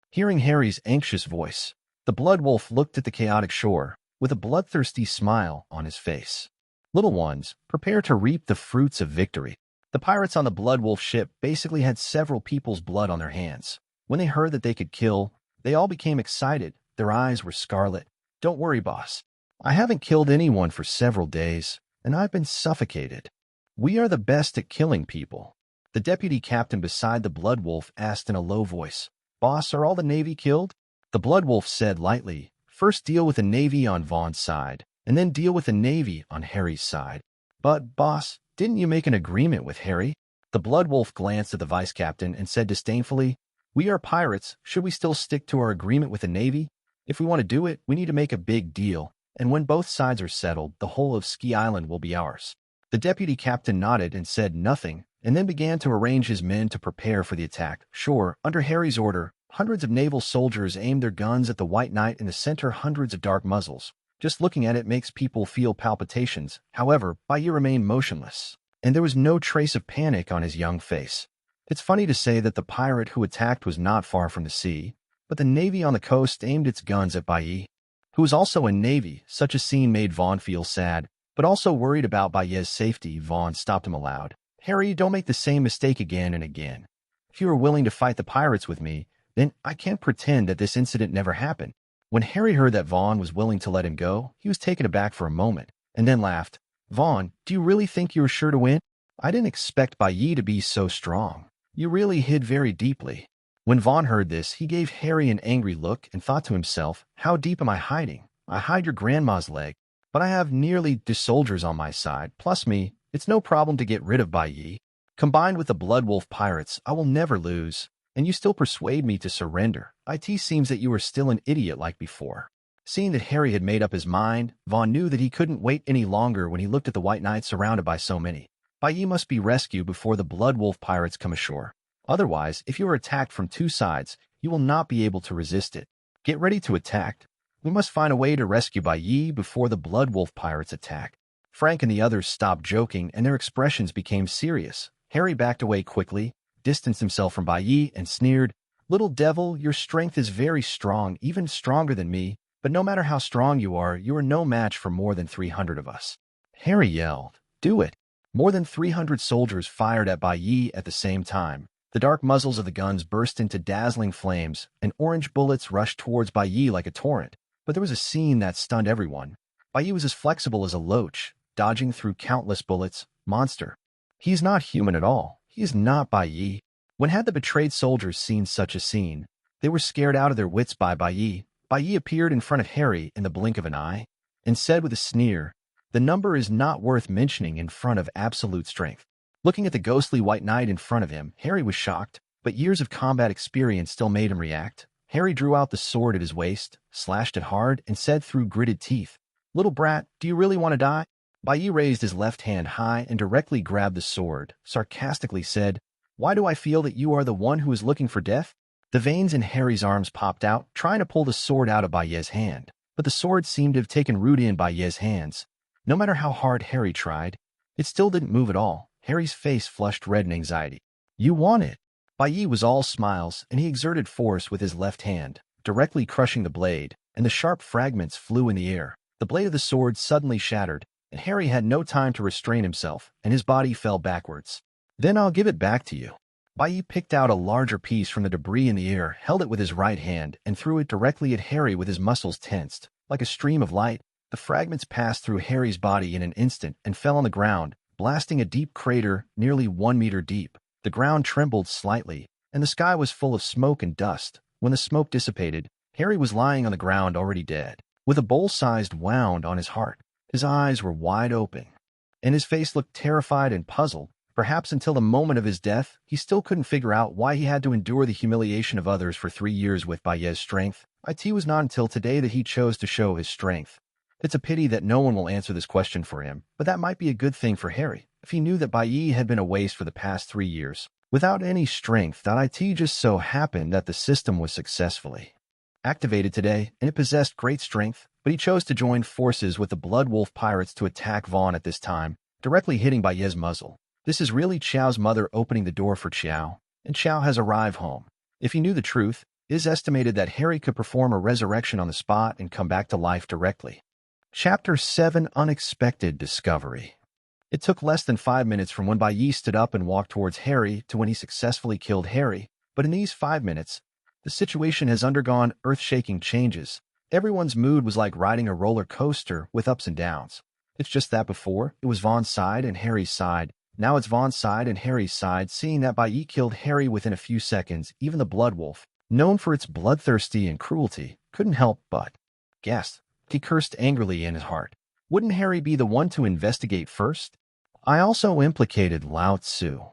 Hearing Harry's anxious voice, the Blood Wolf looked at the chaotic shore with a bloodthirsty smile on his face. Little ones, prepare to reap the fruits of victory. The pirates on the Blood Wolf ship basically had several people's blood on their hands. When they heard that they could kill, they all became excited. Their eyes were scarlet. Don't worry, boss. I haven't killed anyone for several days, and I've been suffocated. We are the best at killing people. The deputy captain beside the Blood Wolf asked in a low voice, Boss, are all the Navy killed? The Blood Wolf said lightly, First deal with the Navy on Vaughn's side, and then deal with the Navy on Harry's side. But, boss, didn't you make an agreement with Harry? The Blood Wolf glanced at the vice captain and said disdainfully, We are pirates. Should we still stick to our agreement with the Navy? If we want to do it, we need to make a big deal, and when both sides are settled, the whole of Ski Island will be ours. The deputy captain nodded and said nothing, and then began to arrange his men to prepare for the attack. Sure, under Harry's order, hundreds of naval soldiers aimed their guns at the White Knight in the center, hundreds of dark muzzles. Just looking at it makes people feel palpitations. However, Bai Ye remained motionless, and there was no trace of panic on his young face. It's funny to say that the pirate who attacked was not far from the sea, but the Navy on the coast aimed its guns at Bai Ye, who was also in Navy. Such a scene made Vaughn feel sad, but also worried about Bai Ye's safety. Vaughn stopped him aloud. Harry, don't make the same mistake again and again. If you are willing to fight the pirates with me, then I can't pretend that this incident never happened. When Harry heard that Vaughn was willing to let him go, he was taken aback for a moment, and then laughed. Vaughn, do you really think you are sure to win? I didn't expect Bai Ye to be so strong. You really hid very deeply. When Vaughn heard this, he gave Harry an angry look and thought to himself, How deep am I hiding? I hide your grandma's leg, but I have nearly the soldiers on my side, plus me. It's no problem to get rid of Bai Ye. Combined with the Blood Wolf pirates, I will never lose. And you still persuade me to surrender. It seems that you are still an idiot like before. Seeing that Harry had made up his mind, Vaughn knew that he couldn't wait any longer when he looked at the White Knight surrounded by so many. Bai Ye must be rescued before the Blood Wolf pirates come ashore. Otherwise, if you are attacked from two sides, you will not be able to resist it. Get ready to attack. We must find a way to rescue Bai Ye before the Blood Wolf pirates attack. Frank and the others stopped joking, and their expressions became serious. Harry backed away quickly, distanced himself from Bai Ye, and sneered, "Little devil, your strength is very strong, even stronger than me, but no matter how strong you are no match for more than 300 of us." Harry yelled, "Do it!" More than 300 soldiers fired at Bai Ye at the same time. The dark muzzles of the guns burst into dazzling flames, and orange bullets rushed towards Bai Ye like a torrent. But there was a scene that stunned everyone. Bai Ye was as flexible as a loach, dodging through countless bullets. Monster. He is not human at all. He is not Bai Ye. When had the betrayed soldiers seen such a scene? They were scared out of their wits by Bai Ye. Bai Ye appeared in front of Harry in the blink of an eye, and said with a sneer, "The number is not worth mentioning in front of absolute strength." Looking at the ghostly White Knight in front of him, Harry was shocked, but years of combat experience still made him react. Harry drew out the sword at his waist, slashed it hard, and said through gritted teeth, "Little brat, do you really want to die?" Bai Ye raised his left hand high and directly grabbed the sword, sarcastically said, "Why do I feel that you are the one who is looking for death?" The veins in Harry's arms popped out, trying to pull the sword out of Bai Ye's hand, but the sword seemed to have taken root in Bai Ye's hands. No matter how hard Harry tried, it still didn't move at all. Harry's face flushed red in anxiety. "You want it." Bai Ye was all smiles, and he exerted force with his left hand, directly crushing the blade, and the sharp fragments flew in the air. The blade of the sword suddenly shattered, and Harry had no time to restrain himself, and his body fell backwards. "Then I'll give it back to you." Bai Ye picked out a larger piece from the debris in the air, held it with his right hand, and threw it directly at Harry with his muscles tensed. Like a stream of light, the fragments passed through Harry's body in an instant and fell on the ground, blasting a deep crater nearly 1 meter deep. The ground trembled slightly, and the sky was full of smoke and dust. When the smoke dissipated, Harry was lying on the ground already dead, with a bowl-sized wound on his heart. His eyes were wide open, and his face looked terrified and puzzled. Perhaps until the moment of his death, he still couldn't figure out why he had to endure the humiliation of others for 3 years with Bai Ye's strength. It was not until today that he chose to show his strength. It's a pity that no one will answer this question for him, but that might be a good thing for Harry, if he knew that Bai Ye had been a waste for the past 3 years. Without any strength, it just so happened that the system was successfully activated today, and it possessed great strength, but he chose to join forces with the Blood Wolf pirates to attack Vaughn at this time, directly hitting Bai Ye's muzzle. This is really Qiao's mother opening the door for Qiao, and Qiao has arrived home. If he knew the truth, it is estimated that Harry could perform a resurrection on the spot and come back to life directly. Chapter 7: Unexpected Discovery. It took less than 5 minutes from when Bai Ye stood up and walked towards Harry to when he successfully killed Harry, but in these 5 minutes, the situation has undergone earth-shaking changes. Everyone's mood was like riding a roller coaster with ups and downs. It's just that before, it was Vaughn's side and Harry's side. Now it's Vaughn's side and Harry's side. Seeing that Bai Ye killed Harry within a few seconds, even the Blood Wolf, known for its bloodthirsty and cruelty, couldn't help but gasp. He cursed angrily in his heart. Wouldn't Harry be the one to investigate first? I also implicated Lao Tzu.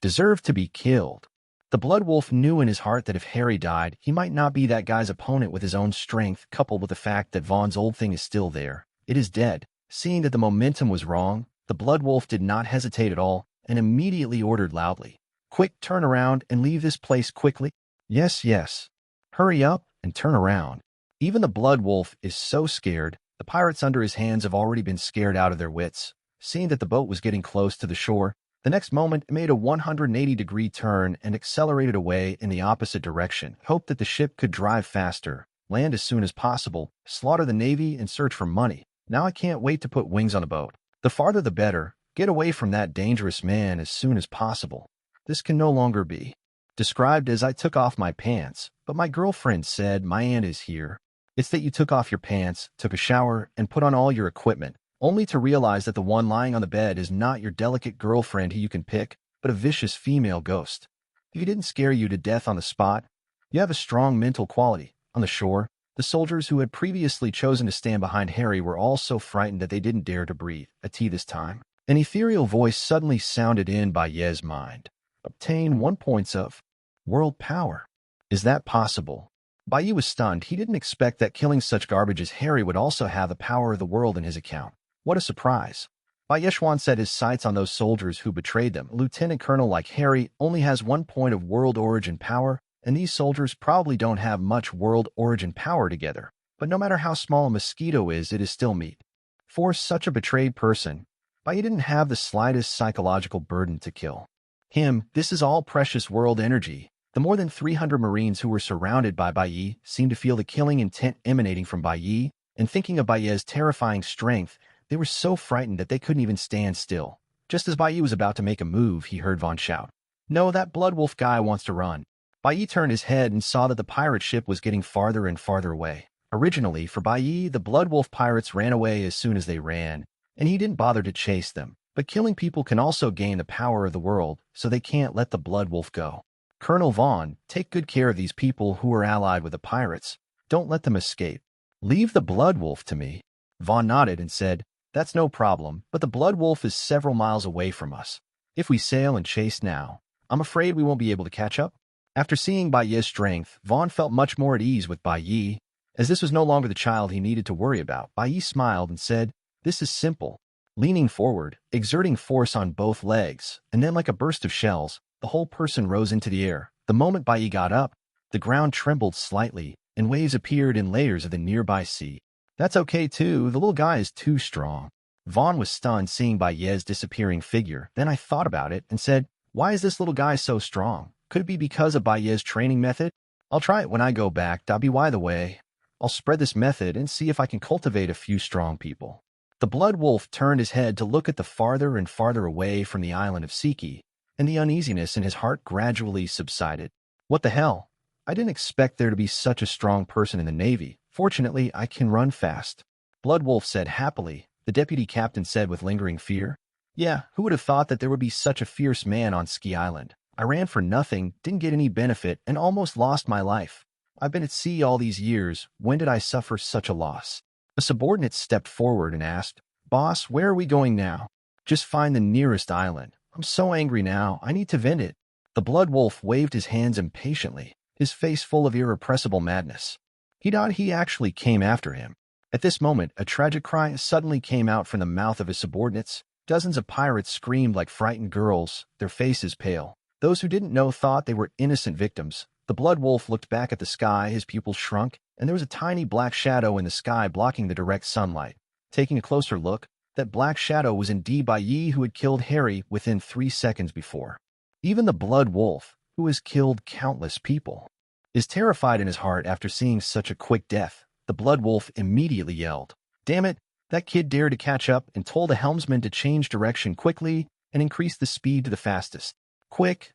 Deserved to be killed. The Blood Wolf knew in his heart that if Harry died, he might not be that guy's opponent with his own strength, coupled with the fact that Vaughn's old thing is still there. It is dead. Seeing that the momentum was wrong, the Blood Wolf did not hesitate at all and immediately ordered loudly, "Quick, turn around and leave this place quickly." Yes, yes. Hurry up and turn around. Even the Blood Wolf is so scared, the pirates under his hands have already been scared out of their wits. Seeing that the boat was getting close to the shore, the next moment it made a 180-degree turn and accelerated away in the opposite direction. Hoped that the ship could drive faster, land as soon as possible, slaughter the Navy, and search for money. Now I can't wait to put wings on the boat. The farther the better. Get away from that dangerous man as soon as possible. This can no longer be described as I took off my pants, but my girlfriend said my aunt is here. It's that you took off your pants, took a shower, and put on all your equipment, only to realize that the one lying on the bed is not your delicate girlfriend who you can pick, but a vicious female ghost. If he didn't scare you to death on the spot, you have a strong mental quality. On the shore, the soldiers who had previously chosen to stand behind Harry were all so frightened that they didn't dare to breathe. At tea this time, an ethereal voice suddenly sounded in Bai Ye's mind. Obtain 1 point of world power. Is that possible? Bai Ye was stunned. He didn't expect that killing such garbage as Harry would also have the power of the world in his account. What a surprise. Bai Ye set his sights on those soldiers who betrayed them. A lieutenant colonel like Harry only has 1 point of world origin power, and these soldiers probably don't have much world origin power together. But no matter how small a mosquito is, it is still meat. For such a betrayed person, Bai Ye didn't have the slightest psychological burden to kill him. This is all precious world energy. The more than 300 Marines who were surrounded by Bai Ye seemed to feel the killing intent emanating from Bai Ye, and thinking of Bai Ye's terrifying strength, they were so frightened that they couldn't even stand still. Just as Bai Ye was about to make a move, he heard Vaughn shout, "No, that Blood Wolf guy wants to run." Bai Ye turned his head and saw that the pirate ship was getting farther and farther away. Originally, for Bai Ye, the Blood Wolf pirates ran away as soon as they ran, and he didn't bother to chase them. But killing people can also gain the power of the world, so they can't let the Blood Wolf go. Colonel Vaughn, take good care of these people who are allied with the pirates. Don't let them escape. Leave the Blood Wolf to me. Vaughn nodded and said, "That's no problem, but the Blood Wolf is several miles away from us. If we sail and chase now, I'm afraid we won't be able to catch up." After seeing Bai Ye's strength, Vaughn felt much more at ease with Bai Ye, as this was no longer the child he needed to worry about. Bai Ye smiled and said, "This is simple." Leaning forward, exerting force on both legs, and then like a burst of shells, the whole person rose into the air. The moment Bai Ye got up, the ground trembled slightly, and waves appeared in layers of the nearby sea. "That's okay too, the little guy is too strong." Vaughn was stunned seeing Bai Ye's disappearing figure. Then I thought about it and said, "Why is this little guy so strong? Could it be because of Bai Ye's training method? I'll try it when I go back. By the way, I'll spread this method and see if I can cultivate a few strong people." The Blood Wolf turned his head to look at the farther and farther away from the island of Siki, and the uneasiness in his heart gradually subsided. "What the hell? I didn't expect there to be such a strong person in the Navy. Fortunately, I can run fast." Blood Wolf said happily. The deputy captain said with lingering fear, "Yeah, who would have thought that there would be such a fierce man on Ski Island? I ran for nothing, didn't get any benefit, and almost lost my life. I've been at sea all these years. When did I suffer such a loss?" A subordinate stepped forward and asked, "Boss, where are we going now?" "Just find the nearest island. I'm so angry now, I need to vent it." The Blood Wolf waved his hands impatiently, his face full of irrepressible madness. He actually came after him. At this moment, a tragic cry suddenly came out from the mouth of his subordinates. Dozens of pirates screamed like frightened girls, their faces pale. Those who didn't know thought they were innocent victims. The Blood Wolf looked back at the sky, his pupils shrunk, and there was a tiny black shadow in the sky blocking the direct sunlight. Taking a closer look, that black shadow was indeed Bai Ye, who had killed Harry within 3 seconds before. Even the Blood Wolf, who has killed countless people, is terrified in his heart after seeing such a quick death. The Blood Wolf immediately yelled, "Damn it, that kid dared to catch up," and told the helmsman to change direction quickly and increase the speed to the fastest. Quick,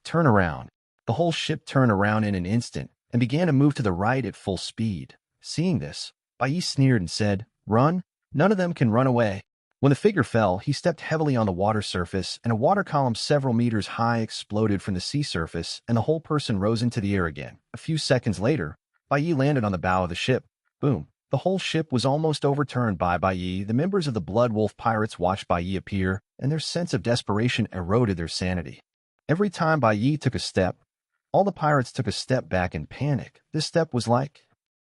turn around." The whole ship turned around in an instant and began to move to the right at full speed. Seeing this, Bai Ye sneered and said, "Run? None of them can run away." When the figure fell, he stepped heavily on the water surface, and a water column several meters high exploded from the sea surface, and the whole person rose into the air again. A few seconds later, Bai Ye landed on the bow of the ship. Boom. The whole ship was almost overturned by Bai Ye. The members of the Blood Wolf pirates watched Bai Ye appear, and their sense of desperation eroded their sanity. Every time Bai Ye took a step, all the pirates took a step back in panic. This step was like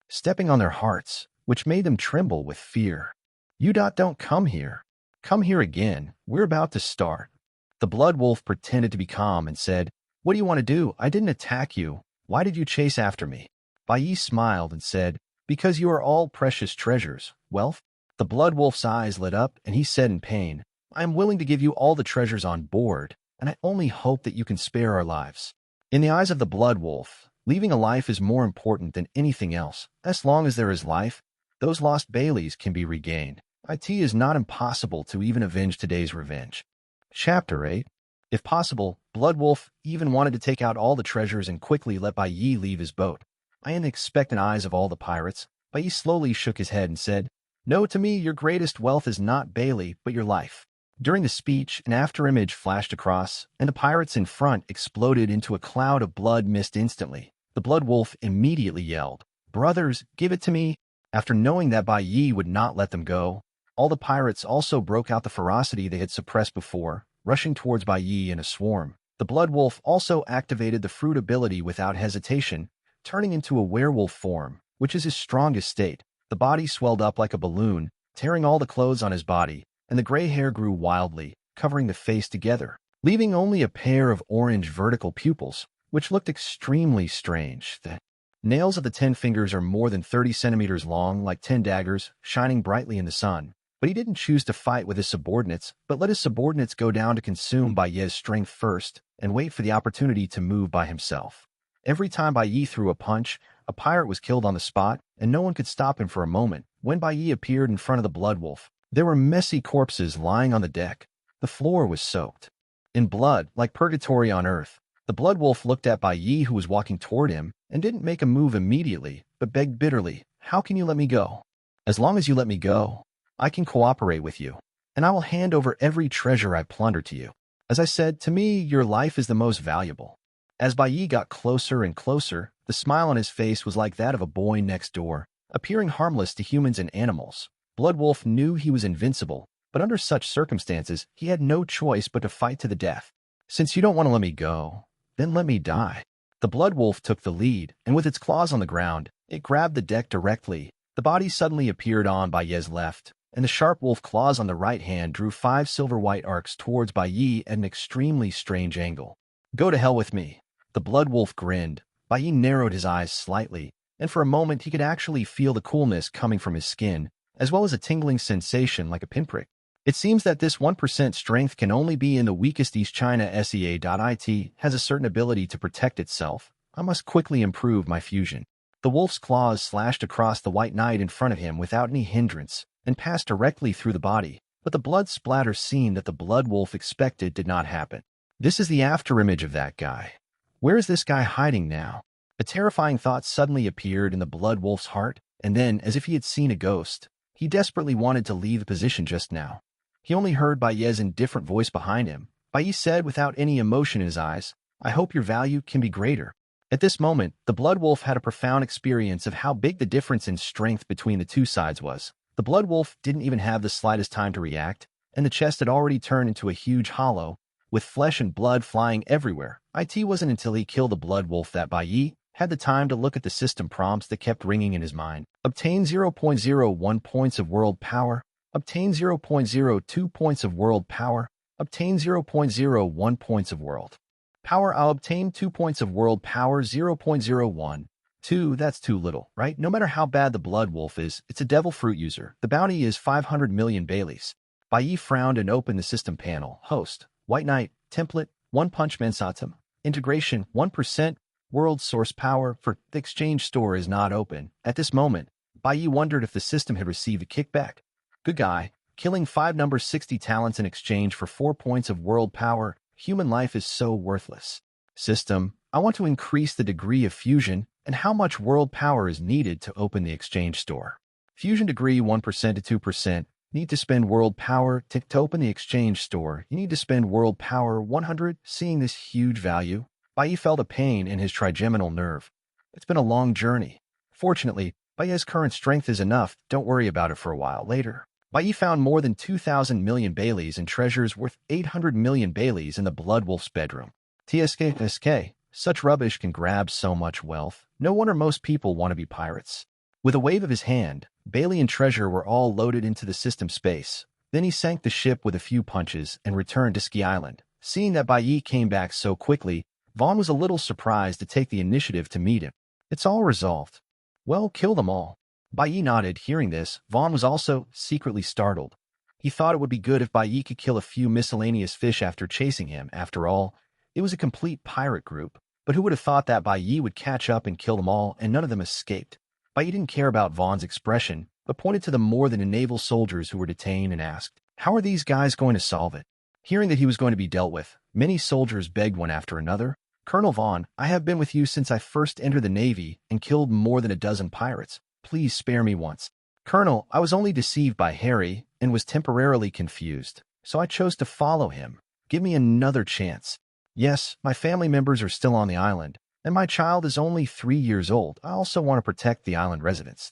stepping on their hearts, which made them tremble with fear. Don't come here. Come here again. We're about to start." The Blood Wolf pretended to be calm and said, "What do you want to do? I didn't attack you. Why did you chase after me?" Bai Ye smiled and said, "Because you are all precious treasures. Wealth." The Blood Wolf's eyes lit up, and he said in pain, "I am willing to give you all the treasures on board, and I only hope that you can spare our lives." In the eyes of the Blood Wolf, leaving a life is more important than anything else. As long as there is life, those lost Baileys can be regained. It is not impossible to even avenge today's revenge. Chapter 8. If possible, Blood Wolf even wanted to take out all the treasures and quickly let Bai Ye leave his boat. In the expectant eyes of all the pirates, Bai Ye slowly shook his head and said, "No, to me, your greatest wealth is not Bailey, but your life." During the speech, an afterimage flashed across, and the pirates in front exploded into a cloud of blood mist instantly. The Blood Wolf immediately yelled, "Brothers, give it to me!" After knowing that Bai Ye would not let them go, all the pirates also broke out the ferocity they had suppressed before, rushing towards Bai Ye in a swarm. The Blood Wolf also activated the fruit ability without hesitation, turning into a werewolf form, which is his strongest state. The body swelled up like a balloon, tearing all the clothes on his body. and the gray hair grew wildly, covering the face together, leaving only a pair of orange vertical pupils, which looked extremely strange. The nails of the 10 fingers are more than 30 centimeters long, like 10 daggers, shining brightly in the sun. But he didn't choose to fight with his subordinates, but let his subordinates go down to consume Bai Ye's strength first and wait for the opportunity to move by himself. Every time Bai Ye threw a punch, a pirate was killed on the spot, and no one could stop him for a moment. When Bai Ye appeared in front of the Blood Wolf, there were messy corpses lying on the deck. The floor was soaked in blood, like purgatory on earth. The Blood Wolf looked at Bai Ye, who was walking toward him, and didn't make a move immediately, but begged bitterly, "How can you let me go? As long as you let me go, I can cooperate with you, and I will hand over every treasure I plunder to you. As I said, to me, your life is the most valuable." As Bai Ye got closer and closer, the smile on his face was like that of a boy next door, appearing harmless to humans and animals. Blood Wolf knew he was invincible, but under such circumstances, he had no choice but to fight to the death. "Since you don't want to let me go, then let me die." The Blood Wolf took the lead, and with its claws on the ground, it grabbed the deck directly. The body suddenly appeared on Bai Ye's left, and the sharp wolf claws on the right hand drew 5 silver-white arcs towards Bai Ye at an extremely strange angle. "Go to hell with me." The Blood Wolf grinned. Bai Ye narrowed his eyes slightly, and for a moment he could actually feel the coolness coming from his skin, as well as a tingling sensation like a pinprick. It seems that this 1% strength can only be in the weakest. East China SEA.IT has a certain ability to protect itself. I must quickly improve my fusion. The wolf's claws slashed across the White Knight in front of him without any hindrance, and passed directly through the body, but the blood splatter scene that the Blood Wolf expected did not happen. This is the afterimage of that guy. Where is this guy hiding now? A terrifying thought suddenly appeared in the Blood Wolf's heart, and then, as if he had seen a ghost, he desperately wanted to leave the position just now. He only heard Bai Ye's indifferent voice behind him. Bai Ye said without any emotion in his eyes, "I hope your value can be greater." At this moment, the Blood Wolf had a profound experience of how big the difference in strength between the two sides was. The Blood Wolf didn't even have the slightest time to react, and the chest had already turned into a huge hollow, with flesh and blood flying everywhere. It wasn't until he killed the Blood Wolf that Bai Ye had the time to look at the system prompts that kept ringing in his mind. Obtain 0.01 points of world power. Obtain 0.02 points of world power. Obtain 0.01 points of world power. I'll obtain 2 points of world power. 0.01. 2, that's too little, right? No matter how bad the Blood Wolf is, it's a devil fruit user. The bounty is 500 million Baileys. Bai Ye frowned and opened the system panel. Host, White Knight, template, One Punch Man Saitama. Integration, 1%. World source power for the exchange store is not open. At this moment, Bai Ye wondered if the system had received a kickback. Good guy. Killing 5 number 60 talents in exchange for 4 points of world power. Human life is so worthless. System, I want to increase the degree of fusion and how much world power is needed to open the exchange store. Fusion degree 1% to 2%. Need to spend world power to open the exchange store. You need to spend world power 100. Seeing this huge value, Bai Ye felt a pain in his trigeminal nerve. It's been a long journey. Fortunately, Bai Ye's current strength is enough. Don't worry about it for a while later. Bai Ye found more than 2,000 million Baileys and treasures worth 800 million Baileys in the Blood Wolf's bedroom. TSK, such rubbish can grab so much wealth. No wonder most people want to be pirates. With a wave of his hand, Bailey and treasure were all loaded into the system space. Then he sank the ship with a few punches and returned to Ski Island. Seeing that Bai Ye came back so quickly, Vaughn was a little surprised to take the initiative to meet him. It's all resolved. Well, kill them all. Bai Ye nodded. Hearing this, Vaughn was also secretly startled. He thought it would be good if Bai Ye could kill a few miscellaneous fish after chasing him. After all, it was a complete pirate group. But who would have thought that Bai Ye would catch up and kill them all, and none of them escaped? Bai Ye didn't care about Vaughn's expression, but pointed to the more than naval soldiers who were detained and asked, "How are these guys going to solve it?" Hearing that he was going to be dealt with, many soldiers begged one after another, "Colonel Vaughn, I have been with you since I first entered the Navy and killed more than a dozen pirates. Please spare me once." "Colonel, I was only deceived by Harry and was temporarily confused, so I chose to follow him. Give me another chance. Yes, my family members are still on the island, and my child is only 3 years old. I also want to protect the island residents."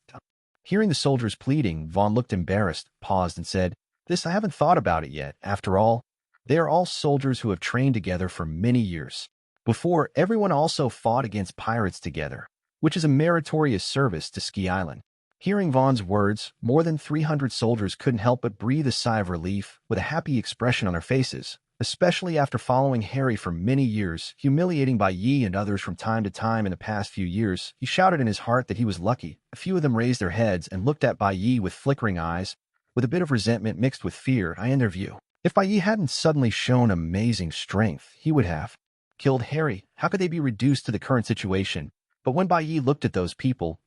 Hearing the soldiers pleading, Vaughn looked embarrassed, paused, and said, I haven't thought about it yet. After all, they are all soldiers who have trained together for many years. Before, everyone also fought against pirates together, which is a meritorious service to Ski Island. Hearing Vaughn's words, more than 300 soldiers couldn't help but breathe a sigh of relief with a happy expression on their faces, especially after following Harry for many years, humiliating Bai Ye and others from time to time in the past few years. He shouted in his heart that he was lucky. A few of them raised their heads and looked at Bai Ye with flickering eyes, with a bit of resentment mixed with fear in their view. If Bai Ye hadn't suddenly shown amazing strength, he would have killed Harry. How could they be reduced to the current situation? But when Bai Ye looked at those people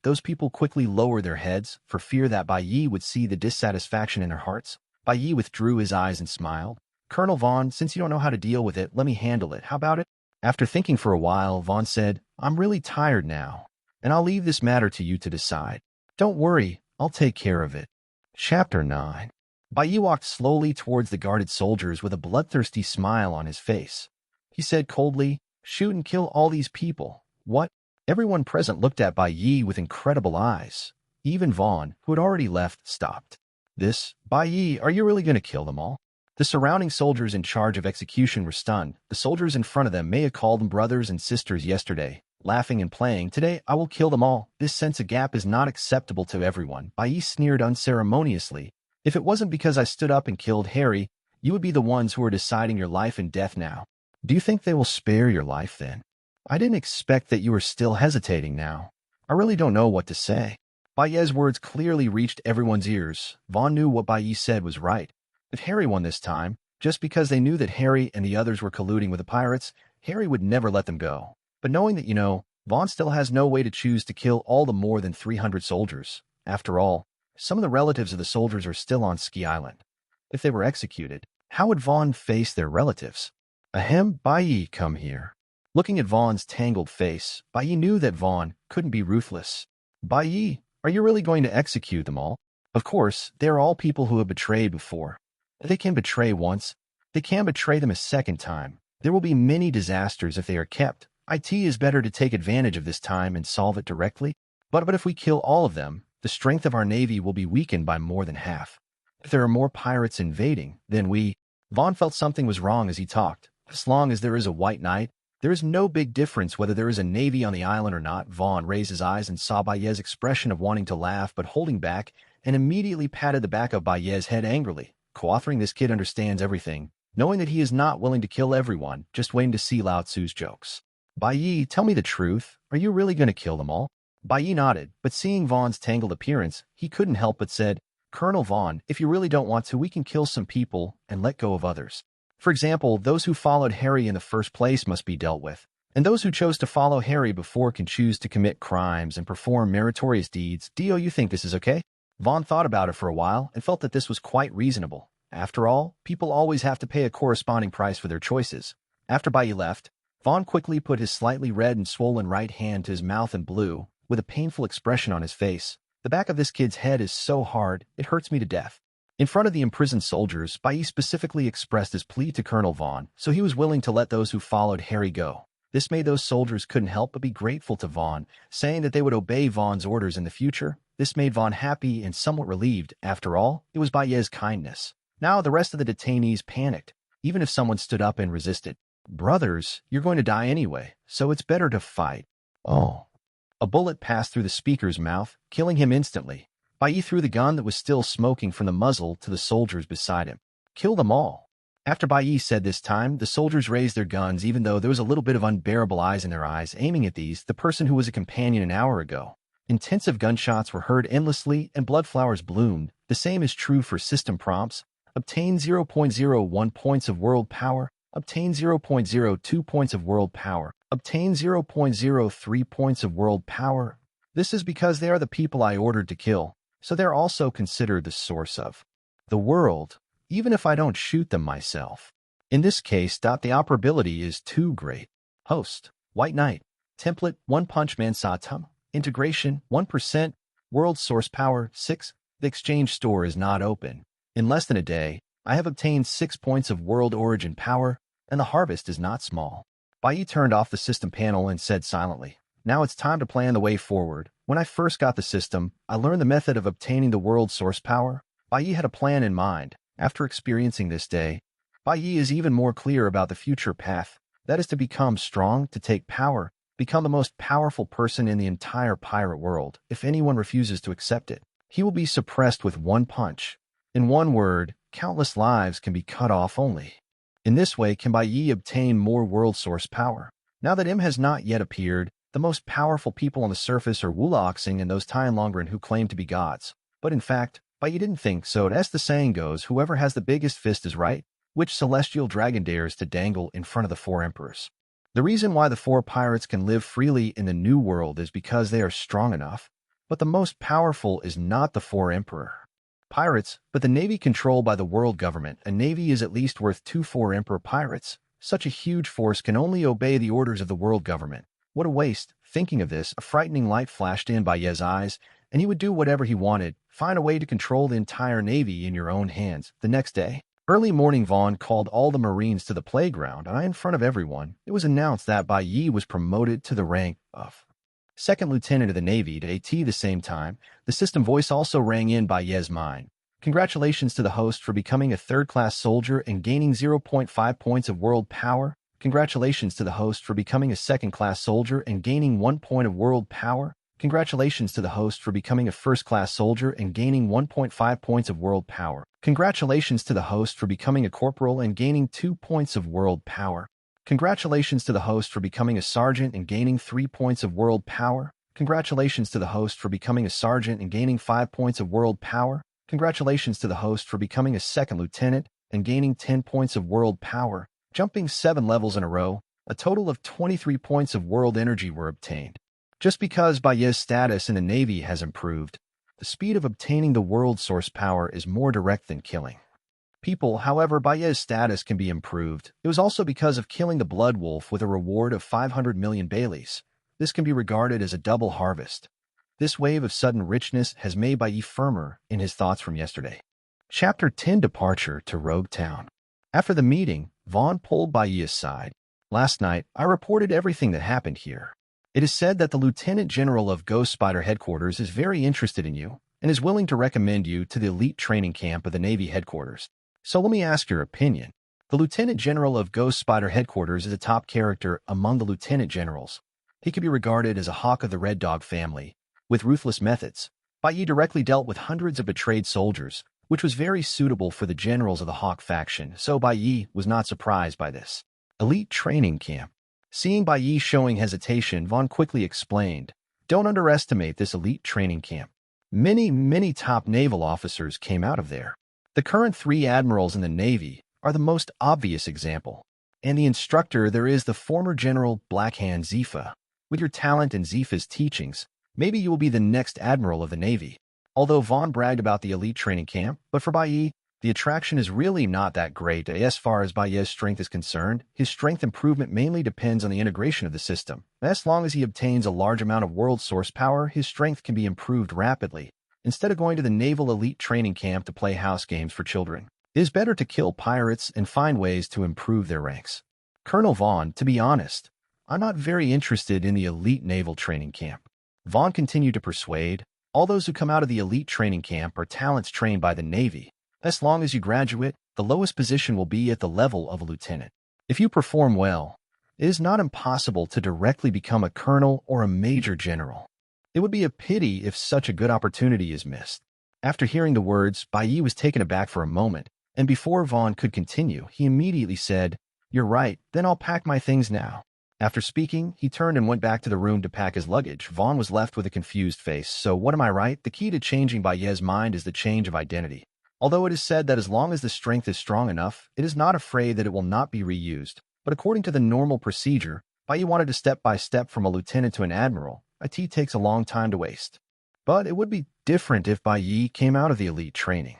quickly lowered their heads for fear that Bai Ye would see the dissatisfaction in their hearts. Bai Ye withdrew his eyes and smiled. Colonel Vaughn, since you don't know how to deal with it, let me handle it. How about it? After thinking for a while, Vaughn said, I'm really tired now, and I'll leave this matter to you to decide. Don't worry, I'll take care of it. Chapter 9. Bai Ye walked slowly towards the guarded soldiers with a bloodthirsty smile on his face. He said coldly, shoot and kill all these people. What? Everyone present looked at Bai Ye with incredible eyes. Even Vaughn, who had already left, stopped. Bai Ye, are you really going to kill them all? The surrounding soldiers in charge of execution were stunned. The soldiers in front of them may have called them brothers and sisters yesterday, laughing and playing. Today, I will kill them all. This sense of gap is not acceptable to everyone. Bai Ye sneered unceremoniously. If it wasn't because I stood up and killed Harry, you would be the ones who are deciding your life and death now. Do you think they will spare your life then? I didn't expect that you were still hesitating now. I really don't know what to say. Bai Ye's words clearly reached everyone's ears. Vaughn knew what Bai Ye said was right. If Harry won this time, just because they knew that Harry and the others were colluding with the pirates, Harry would never let them go. But knowing that, Vaughn still has no way to choose to kill all the more than 300 soldiers. After all, some of the relatives of the soldiers are still on Ski Island. If they were executed, how would Vaughn face their relatives? Ahem, Bai Ye, come here. Looking at Vaughn's tangled face, Bai Ye knew that Vaughn couldn't be ruthless. Bai Ye, are you really going to execute them all? Of course, they are all people who have betrayed before. If they can betray once, they can betray them a second time. There will be many disasters if they are kept. It is better to take advantage of this time and solve it directly. But if we kill all of them, the strength of our navy will be weakened by more than half. If there are more pirates invading, then Vaughn felt something was wrong as he talked. As long as there is a White Knight, there is no big difference whether there is a navy on the island or not. Vaughn raised his eyes and saw Bai Ye's expression of wanting to laugh but holding back, and immediately patted the back of Bai Ye's head angrily. Co-authoring this kid understands everything, knowing that he is not willing to kill everyone, just waiting to see Lao Tzu's jokes. Bai Ye, tell me the truth. Are you really going to kill them all? Bai Ye nodded, but seeing Vaughn's tangled appearance, he couldn't help but said, Colonel Vaughn, if you really don't want to, we can kill some people and let go of others. For example, those who followed Harry in the first place must be dealt with, and those who chose to follow Harry before can choose to commit crimes and perform meritorious deeds. Do you think this is okay? Vaughn thought about it for a while and felt that this was quite reasonable. After all, people always have to pay a corresponding price for their choices. After Bai Ye left, Vaughn quickly put his slightly red and swollen right hand to his mouth and blew, with a painful expression on his face. The back of this kid's head is so hard, it hurts me to death. In front of the imprisoned soldiers, Bai Ye specifically expressed his plea to Colonel Vaughn, so he was willing to let those who followed Harry go. This made those soldiers couldn't help but be grateful to Vaughn, saying that they would obey Vaughn's orders in the future. This made Vaughn happy and somewhat relieved. After all, it was Bai Ye's kindness. Now the rest of the detainees panicked, even if someone stood up and resisted. Brothers, you're going to die anyway, so it's better to fight. Oh. A bullet passed through the speaker's mouth, killing him instantly. Bai Ye threw the gun that was still smoking from the muzzle to the soldiers beside him. Kill them all. After Bai Ye said this time, the soldiers raised their guns even though there was a little bit of unbearable eyes in their eyes aiming at the person who was a companion an hour ago. Intensive gunshots were heard endlessly and blood flowers bloomed. The same is true for system prompts. Obtain 0.01 points of world power. Obtain 0.02 points of world power. Obtain 0.03 points of world power. This is because they are the people I ordered to kill, so they're also considered the source of the world, even if I don't shoot them myself. In this case, the operability is too great. Host, White Knight. Template, One Punch Man Saitama. Integration, 1%. World source power, 6. The exchange store is not open. In less than a day, I have obtained 6 points of world origin power, and the harvest is not small. Bai Ye turned off the system panel and said silently, now it's time to plan the way forward. When I first got the system, I learned the method of obtaining the world source power. Bai Ye had a plan in mind. After experiencing this day, Bai Ye is even more clear about the future path. That is to become strong, to take power, become the most powerful person in the entire pirate world if anyone refuses to accept it. He will be suppressed with one punch. In one word, countless lives can be cut off only. In this way can Bai Ye obtain more world source power. Now that M has not yet appeared, the most powerful people on the surface are Wulaoxing and those Tianlongren who claim to be gods. But in fact, Bai Ye didn't think so. As the saying goes, whoever has the biggest fist is right. Which celestial dragon dares to dangle in front of the four emperors? The reason why the four pirates can live freely in the new world is because they are strong enough. But the most powerful is not the four emperor pirates, but the navy controlled by the world government. A navy is at least worth 2 four emperor pirates. Such a huge force can only obey the orders of the world government. What a waste. Thinking of this, a frightening light flashed in Bai Ye's eyes, and he would do whatever he wanted, find a way to control the entire navy in your own hands. The next day, early morning, Vaughn called all the Marines to the playground, and in front of everyone, it was announced that Bai Ye was promoted to the rank of Second Lieutenant of the Navy. At the same time, the system voice also rang in Bai Ye's mind. Congratulations to the host for becoming a third-class soldier and gaining 0.5 points of world power. Congratulations to the host for becoming a second-class soldier and gaining 1 point of world power. Congratulations to the host for becoming a first-class soldier and gaining 1.5 points of world power. Congratulations to the host for becoming a corporal and gaining 2 points of world power. Congratulations to the host for becoming a sergeant and gaining 3 points of world power. Congratulations to the host for becoming a sergeant and gaining 5 points of world power. Congratulations to the host for becoming a second lieutenant and gaining 10 points of world power. Jumping 7 levels in a row, a total of 23 points of world energy were obtained. Just because Bai Ye's status in the Navy has improved, the speed of obtaining the world source power is more direct than killing people. However, Bai Ye's status can be improved. It was also because of killing the Blood Wolf with a reward of 500 million Baileys. This can be regarded as a double harvest. This wave of sudden richness has made Bai Ye firmer in his thoughts from yesterday. Chapter 10: Departure to Rogue Town. After the meeting, Vaughn pulled Bai Ye aside. Last night, I reported everything that happened here. It is said that the Lieutenant General of Ghost Spider Headquarters is very interested in you and is willing to recommend you to the elite training camp of the Navy headquarters. So let me ask your opinion. The Lieutenant General of Ghost Spider Headquarters is a top character among the Lieutenant Generals. He could be regarded as a hawk of the Red Dog family, with ruthless methods. Bai Ye directly dealt with hundreds of betrayed soldiers, which was very suitable for the generals of the Hawk faction, so Bai Ye was not surprised by this. Elite training camp. Seeing Bai Ye showing hesitation, Vaughn quickly explained, "Don't underestimate this elite training camp. Many top naval officers came out of there. The current 3 admirals in the Navy are the most obvious example. And the instructor there is the former General Blackhand Zifa. With your talent and Zifa's teachings, maybe you will be the next admiral of the Navy." Although Vaughn bragged about the elite training camp, but for Bai Ye, the attraction is really not that great. As far as Bai Ye's strength is concerned, his strength improvement mainly depends on the integration of the system. As long as he obtains a large amount of world source power, his strength can be improved rapidly. Instead of going to the naval elite training camp to play house games for children, it is better to kill pirates and find ways to improve their ranks. Colonel Vaughn, to be honest, I'm not very interested in the elite naval training camp. Vaughn continued to persuade, all those who come out of the elite training camp are talents trained by the Navy. As long as you graduate, the lowest position will be at the level of a lieutenant. If you perform well, it is not impossible to directly become a colonel or a major general. It would be a pity if such a good opportunity is missed. After hearing the words, Bai Ye was taken aback for a moment, and before Vaughn could continue, he immediately said, "You're right, then I'll pack my things now." After speaking, he turned and went back to the room to pack his luggage. Vaughn was left with a confused face. So what am I right? The key to changing Bai Ye's mind is the change of identity. Although it is said that as long as the strength is strong enough, it is not afraid that it will not be reused. But according to the normal procedure, Bai Ye wanted to step by step from a lieutenant to an admiral. It takes a long time to waste. But it would be different if Bai Ye came out of the elite training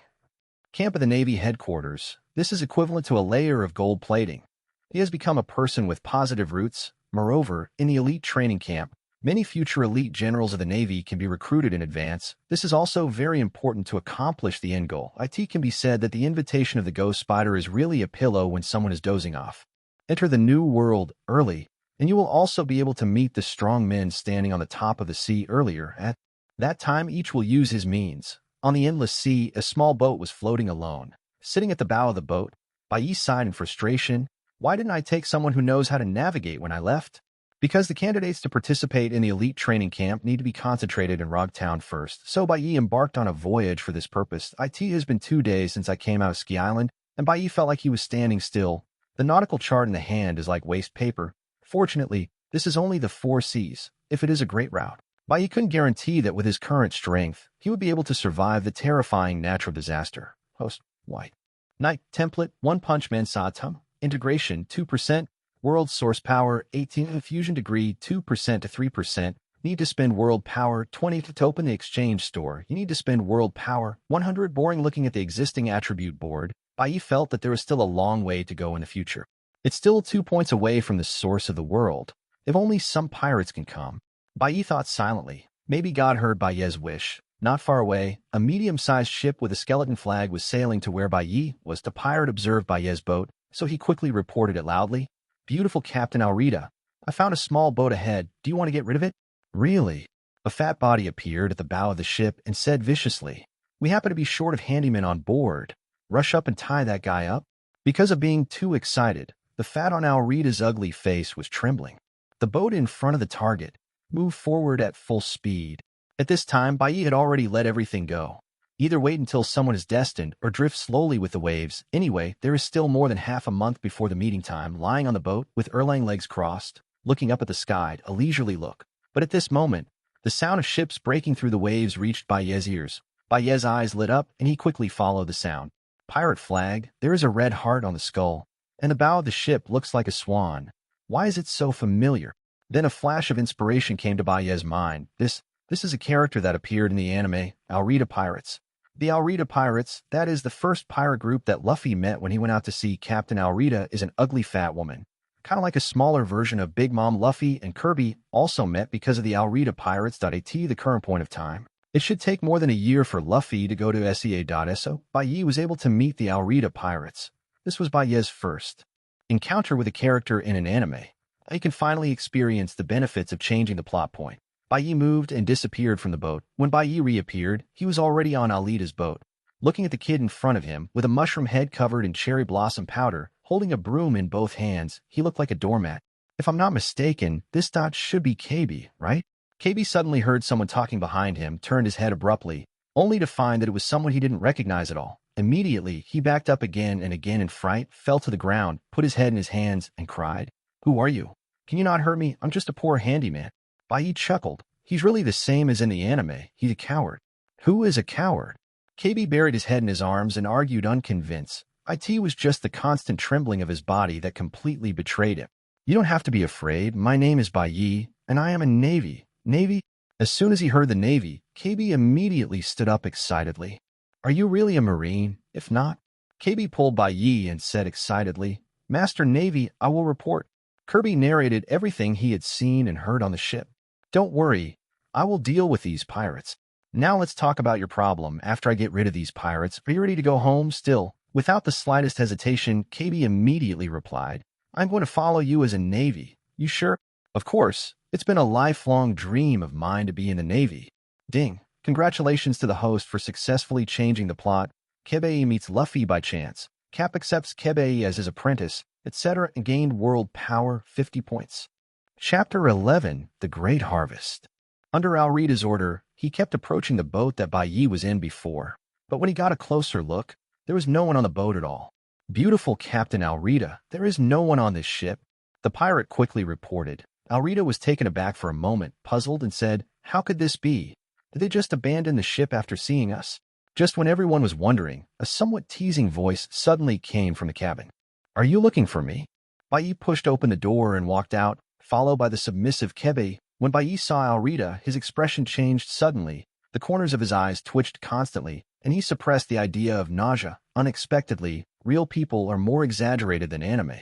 camp of the Navy headquarters. This is equivalent to a layer of gold plating. He has become a person with positive roots. Moreover, in the elite training camp, many future elite generals of the Navy can be recruited in advance. This is also very important to accomplish the end goal. It can be said that the invitation of the Ghost Spider is really a pillow when someone is dozing off. Enter the new world early, and you will also be able to meet the strong men standing on the top of the sea earlier. At that time, each will use his means. On the endless sea, a small boat was floating alone. Sitting at the bow of the boat, Bai Ye sighed in frustration. Why didn't I take someone who knows how to navigate when I left? Because the candidates to participate in the elite training camp need to be concentrated in Rogtown first, so Bai Ye embarked on a voyage for this purpose. It has been 2 days since I came out of Ski Island, and Bai Ye felt like he was standing still. The nautical chart in the hand is like waste paper. Fortunately, this is only the 4 seas, if it is a great route. Bai Ye couldn't guarantee that with his current strength, he would be able to survive the terrifying natural disaster. Host, White Night template, One Punch Man Saitama, integration 2%, world source power 18, infusion degree 2% to 3%, need to spend world power 20 to open the exchange store. You need to spend world power 100. Boring. Looking at the existing attribute board, Bai Ye felt that there was still a long way to go in the future. It's still 2 points away from the source of the world. If only some pirates can come. Bai Ye thought silently. Maybe God heard Bai Ye's wish. Not far away, a medium-sized ship with a skeleton flag was sailing to where Bai Ye was. The pirate observed Bai Ye's boat, so he quickly reported it loudly. Beautiful Captain Alrita, I found a small boat ahead. Do you want to get rid of it? Really? A fat body appeared at the bow of the ship and said viciously, we happen to be short of handymen on board. Rush up and tie that guy up. Because of being too excited, the fat on Alrita's ugly face was trembling. The boat in front of the target moved forward at full speed. At this time, Bai Ye had already let everything go. Either wait until someone is destined or drift slowly with the waves. Anyway, there is still more than half a month before the meeting time. Lying on the boat with Erlang legs crossed, looking up at the sky, a leisurely look. But at this moment, the sound of ships breaking through the waves reached Bai Ye's ears. Bai Ye's eyes lit up, and he quickly followed the sound. Pirate flag, there is a red heart on the skull, and the bow of the ship looks like a swan. Why is it so familiar? Then a flash of inspiration came to Bai Ye's mind. This is a character that appeared in the anime, Alrita Pirates. The Alrita Pirates, that is the first pirate group that Luffy met when he went out to sea. Captain Alrita is an ugly fat woman. Kind of like a smaller version of Big Mom. Luffy and Kirby also met because of the Alrita Pirates. At the current point of time, it should take more than a year for Luffy to go to SEA.so. Bai Ye was able to meet the Alrita Pirates. This was Bai Ye's first encounter with a character in an anime. He can finally experience the benefits of changing the plot point. Bai Ye moved and disappeared from the boat. When Bai Ye reappeared, he was already on Alrita's boat. Looking at the kid in front of him, with a mushroom head covered in cherry blossom powder, holding a broom in both hands, he looked like a doormat. If I'm not mistaken, this dot should be KB, right? KB suddenly heard someone talking behind him, turned his head abruptly, only to find that it was someone he didn't recognize at all. Immediately, he backed up again and again in fright, fell to the ground, put his head in his hands, and cried, "Who are you? Can you not hurt me? I'm just a poor handyman." Bai Ye chuckled. He's really the same as in the anime. He's a coward. Who is a coward? KB buried his head in his arms and argued unconvinced. It was just the constant trembling of his body that completely betrayed him. You don't have to be afraid. My name is Bai Ye, and I am a Navy. Navy? As soon as he heard the Navy, KB immediately stood up excitedly. Are you really a Marine? If not, KB pulled Bai Ye and said excitedly, Master Navy, I will report. Kirby narrated everything he had seen and heard on the ship. Don't worry, I will deal with these pirates. Now let's talk about your problem after I get rid of these pirates. Are you ready to go home still? Without the slightest hesitation, KB immediately replied, I'm going to follow you as a Navy. You sure? Of course. It's been a lifelong dream of mine to be in the Navy. Ding. Congratulations to the host for successfully changing the plot. Kebe meets Luffy by chance. Cap accepts Kebe as his apprentice, etc. and gained world power 50 points. Chapter 11, The Great Harvest. Under Alrita's order, he kept approaching the boat that Bai Ye was in before. But when he got a closer look, there was no one on the boat at all. Beautiful Captain Alrita, there is no one on this ship. The pirate quickly reported. Alrita was taken aback for a moment, puzzled, and said, How could this be? Did they just abandon the ship after seeing us? Just when everyone was wondering, a somewhat teasing voice suddenly came from the cabin. Are you looking for me? Bai Ye pushed open the door and walked out, followed by the submissive Kebe. When Bai Ye saw Alrita, his expression changed suddenly. The corners of his eyes twitched constantly, and he suppressed the idea of nausea. Unexpectedly, real people are more exaggerated than anime.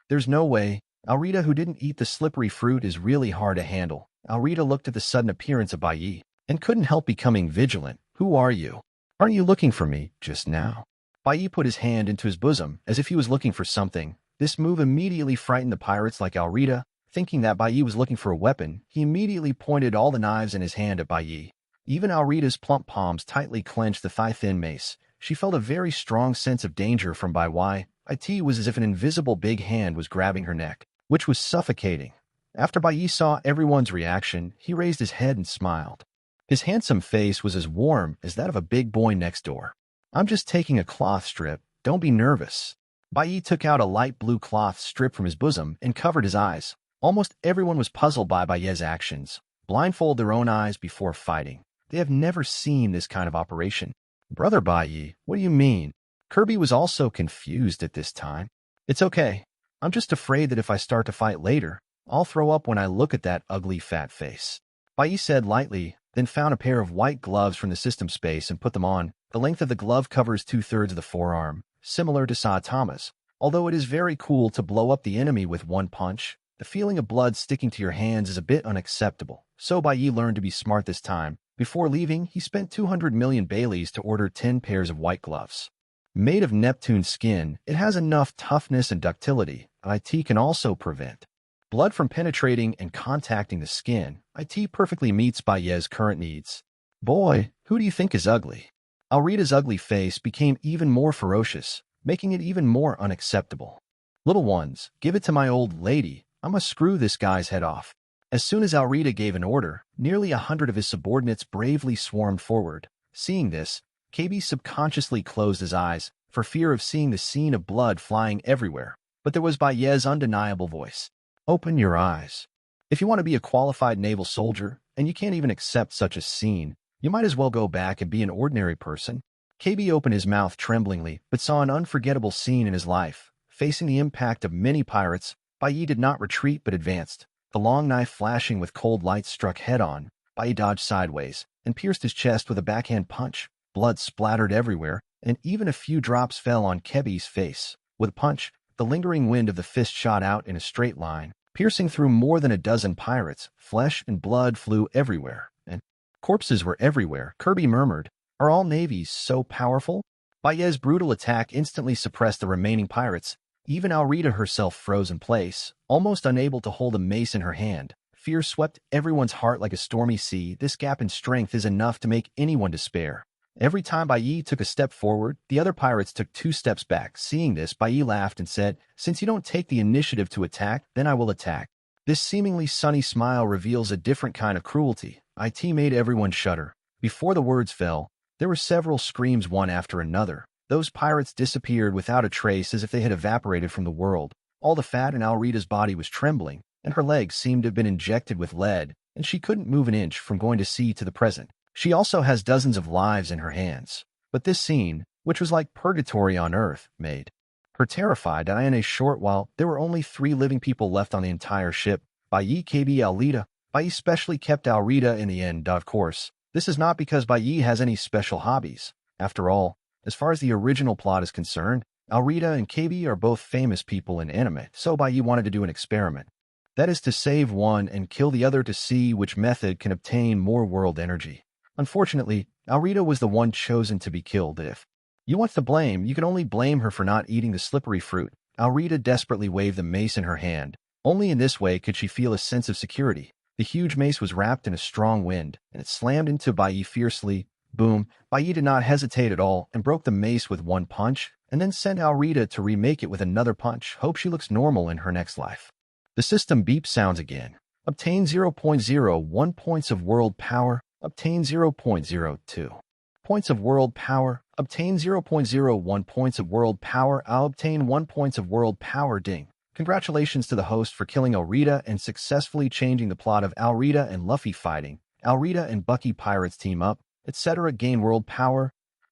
There's no way. Alrita, who didn't eat the slippery fruit, is really hard to handle. Alrita looked at the sudden appearance of Bai Ye and couldn't help becoming vigilant. Who are you? Aren't you looking for me just now? Bai Ye put his hand into his bosom as if he was looking for something. This move immediately frightened the pirates like Alrita. Thinking that Bai Ye was looking for a weapon, he immediately pointed all the knives in his hand at Bai Ye. Even Alrita's plump palms tightly clenched the thigh-thin mace. She felt a very strong sense of danger from Bai Ye. It was as if an invisible big hand was grabbing her neck, which was suffocating. After Bai Ye saw everyone's reaction, he raised his head and smiled. His handsome face was as warm as that of a big boy next door. I'm just taking a cloth strip. Don't be nervous. Bai Ye took out a light blue cloth strip from his bosom and covered his eyes. Almost everyone was puzzled by Bai Ye's actions. Blindfold their own eyes before fighting. They have never seen this kind of operation. Brother Bai Ye, what do you mean? Kirby was also confused at this time. It's okay. I'm just afraid that if I start to fight later, I'll throw up when I look at that ugly fat face. Bai Ye said lightly, then found a pair of white gloves from the system space and put them on. The length of the glove covers 2/3 of the forearm, similar to Saitama's. Although it is very cool to blow up the enemy with one punch, the feeling of blood sticking to your hands is a bit unacceptable. So Bai Ye learned to be smart this time. Before leaving, he spent 200 million Baileys to order 10 pairs of white gloves. Made of Neptune's skin, it has enough toughness and ductility. IT can also prevent blood from penetrating and contacting the skin. IT perfectly meets Bai Ye's current needs. Boy, who do you think is ugly? Alrida's ugly face became even more ferocious, making it even more unacceptable. Little ones, give it to my old lady. I must screw this guy's head off. As soon as Alrida gave an order, nearly 100 of his subordinates bravely swarmed forward. Seeing this, KB subconsciously closed his eyes for fear of seeing the scene of blood flying everywhere. But there was Bai Ye's undeniable voice. Open your eyes. If you want to be a qualified naval soldier, and you can't even accept such a scene, you might as well go back and be an ordinary person. KB opened his mouth tremblingly, but saw an unforgettable scene in his life. Facing the impact of many pirates, Bai Ye did not retreat but advanced. The long knife flashing with cold light struck head-on. Bai Ye dodged sideways and pierced his chest with a backhand punch. Blood splattered everywhere, and even a few drops fell on Kebi's face. With a punch, the lingering wind of the fist shot out in a straight line, piercing through more than a dozen pirates. Flesh and blood flew everywhere, and corpses were everywhere. Kirby murmured, "Are all navies so powerful?" Bai Ye's brutal attack instantly suppressed the remaining pirates. Even Alrida herself froze in place, almost unable to hold a mace in her hand. Fear swept everyone's heart like a stormy sea. This gap in strength is enough to make anyone despair. Every time Bai Ye took a step forward, the other pirates took 2 steps back. Seeing this, Bai Ye laughed and said, "Since you don't take the initiative to attack, then I will attack." This seemingly sunny smile reveals a different kind of cruelty. IT made everyone shudder. Before the words fell, there were several screams one after another. Those pirates disappeared without a trace as if they had evaporated from the world. All the fat in Alrida's body was trembling, and her legs seemed to have been injected with lead, and she couldn't move an inch from going to sea to the present. She also has dozens of lives in her hands. But this scene, which was like purgatory on Earth, made her terrified, and in a short while, there were only 3 living people left on the entire ship. Bai Ye, KB, Alrida. Bai Ye specially kept Alrida in the end, of course. This is not because Bai Ye has any special hobbies. After all, as far as the original plot is concerned, Alrida and KB are both famous people in anime, so Bai Ye wanted to do an experiment. That is to save one and kill the other to see which method can obtain more world energy. Unfortunately, Alrida was the one chosen to be killed. If you want to blame, you can only blame her for not eating the slippery fruit. Alrida desperately waved the mace in her hand. Only in this way could she feel a sense of security. The huge mace was wrapped in a strong wind, and it slammed into Bai Ye fiercely. Boom! Bai Ye did not hesitate at all and broke the mace with one punch, and then sent Alrida to remake it with another punch. Hope she looks normal in her next life. The system beep sounds again. Obtain 0.01 points of world power. Obtain 0.02 points of world power. Obtain 0.01 points of world power. I'll obtain 1 points of world power. Ding. Congratulations to the host for killing Alrida and successfully changing the plot of Alrida and Luffy fighting. Alrida and Bucky pirates team up, etc. Gain world power.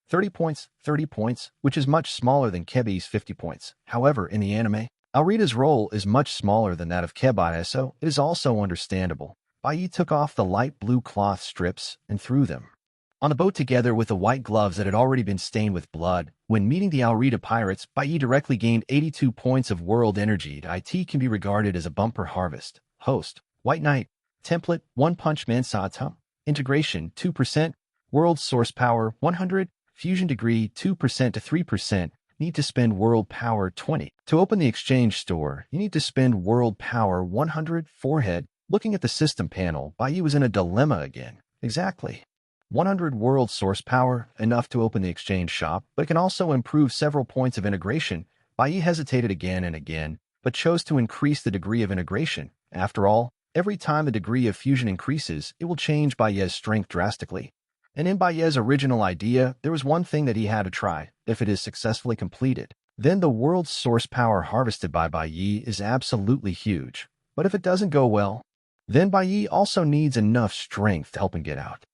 30 points, which is much smaller than Kebi's 50 points. However, in the anime, Alrida's role is much smaller than that of Kebi, so it is also understandable. Bai Ye took off the light blue cloth strips and threw them on the boat together with the white gloves that had already been stained with blood. When meeting the Alrida pirates, Bai Ye directly gained 82 points of world energy. IT can be regarded as a bumper harvest. Host, White Knight, template, One Punch Man Saitama, integration, 2%, world source power, 100, fusion degree, 2% to 3%, need to spend world power, 20. To open the exchange store, you need to spend world power, 100, forehead. Looking at the system panel, Bai Ye was in a dilemma again. Exactly. 100 world source power, enough to open the exchange shop, but it can also improve several points of integration. Bai Ye hesitated again and again, but chose to increase the degree of integration. After all, every time the degree of fusion increases, it will change Bai Ye's strength drastically. And in Bai Ye's original idea, there was one thing that he had to try. If it is successfully completed, then the world's source power harvested by Bai Ye is absolutely huge. But if it doesn't go well, then Bai Ye also needs enough strength to help him get out.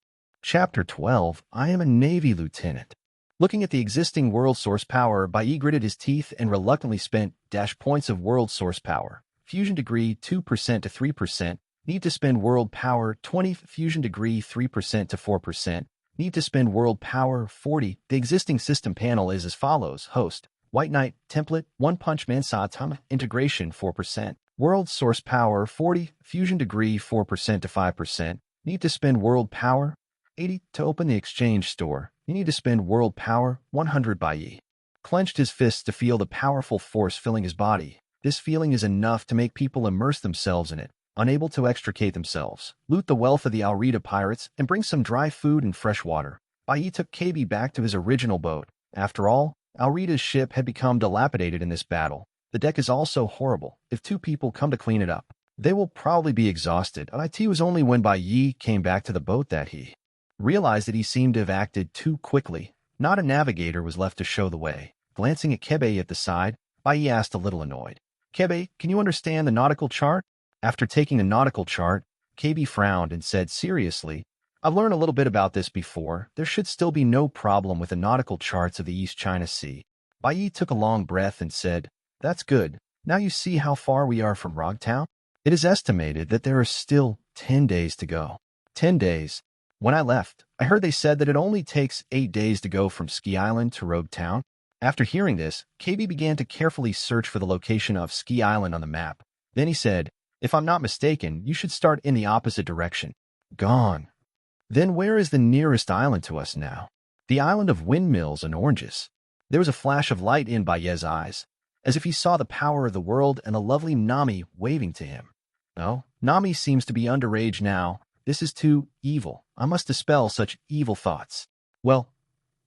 Chapter 12, I am a Navy Lieutenant. Looking at the existing world source power, Bai Ye gritted his teeth and reluctantly spent -points of world source power. Fusion degree 2% to 3%. Need to spend world power 20. Fusion degree 3% to 4%. Need to spend world power 40. The existing system panel is as follows. Host, White Knight, Template, One Punch Man Saitama, Integration 4%. World source power 40. Fusion degree 4% to 5%. Need to spend world power 80. To open the exchange store, you need to spend world power 100. Bai Ye clenched his fists to feel the powerful force filling his body. This feeling is enough to make people immerse themselves in it, unable to extricate themselves. Loot the wealth of the Alrita pirates and bring some dry food and fresh water. Bai Ye took KB back to his original boat. After all, Alrita's ship had become dilapidated in this battle. The deck is also horrible. If 2 people come to clean it up, they will probably be exhausted. And it was only when Bai Ye came back to the boat that he realized that he seemed to have acted too quickly. Not a navigator was left to show the way. Glancing at Kebe at the side, Bai Ye asked, a little annoyed, Kebe, can you understand the nautical chart? After taking the nautical chart, Kebe frowned and said seriously, I've learned a little bit about this before. There should still be no problem with the nautical charts of the East China Sea. Bai Ye took a long breath and said, that's good. Now you see how far we are from Rogue Town? It is estimated that there are still 10 days to go. 10 days. When I left, I heard they said that it only takes 8 days to go from Ski Island to Rogue Town. After hearing this, KB began to carefully search for the location of Ski Island on the map. Then he said, if I'm not mistaken, you should start in the opposite direction. Gone. Then where is the nearest island to us now? The island of windmills and oranges. There was a flash of light in Bai Ye's eyes, as if he saw the power of the world and a lovely Nami waving to him. No, Nami seems to be underage now. This is too evil. I must dispel such evil thoughts. Well,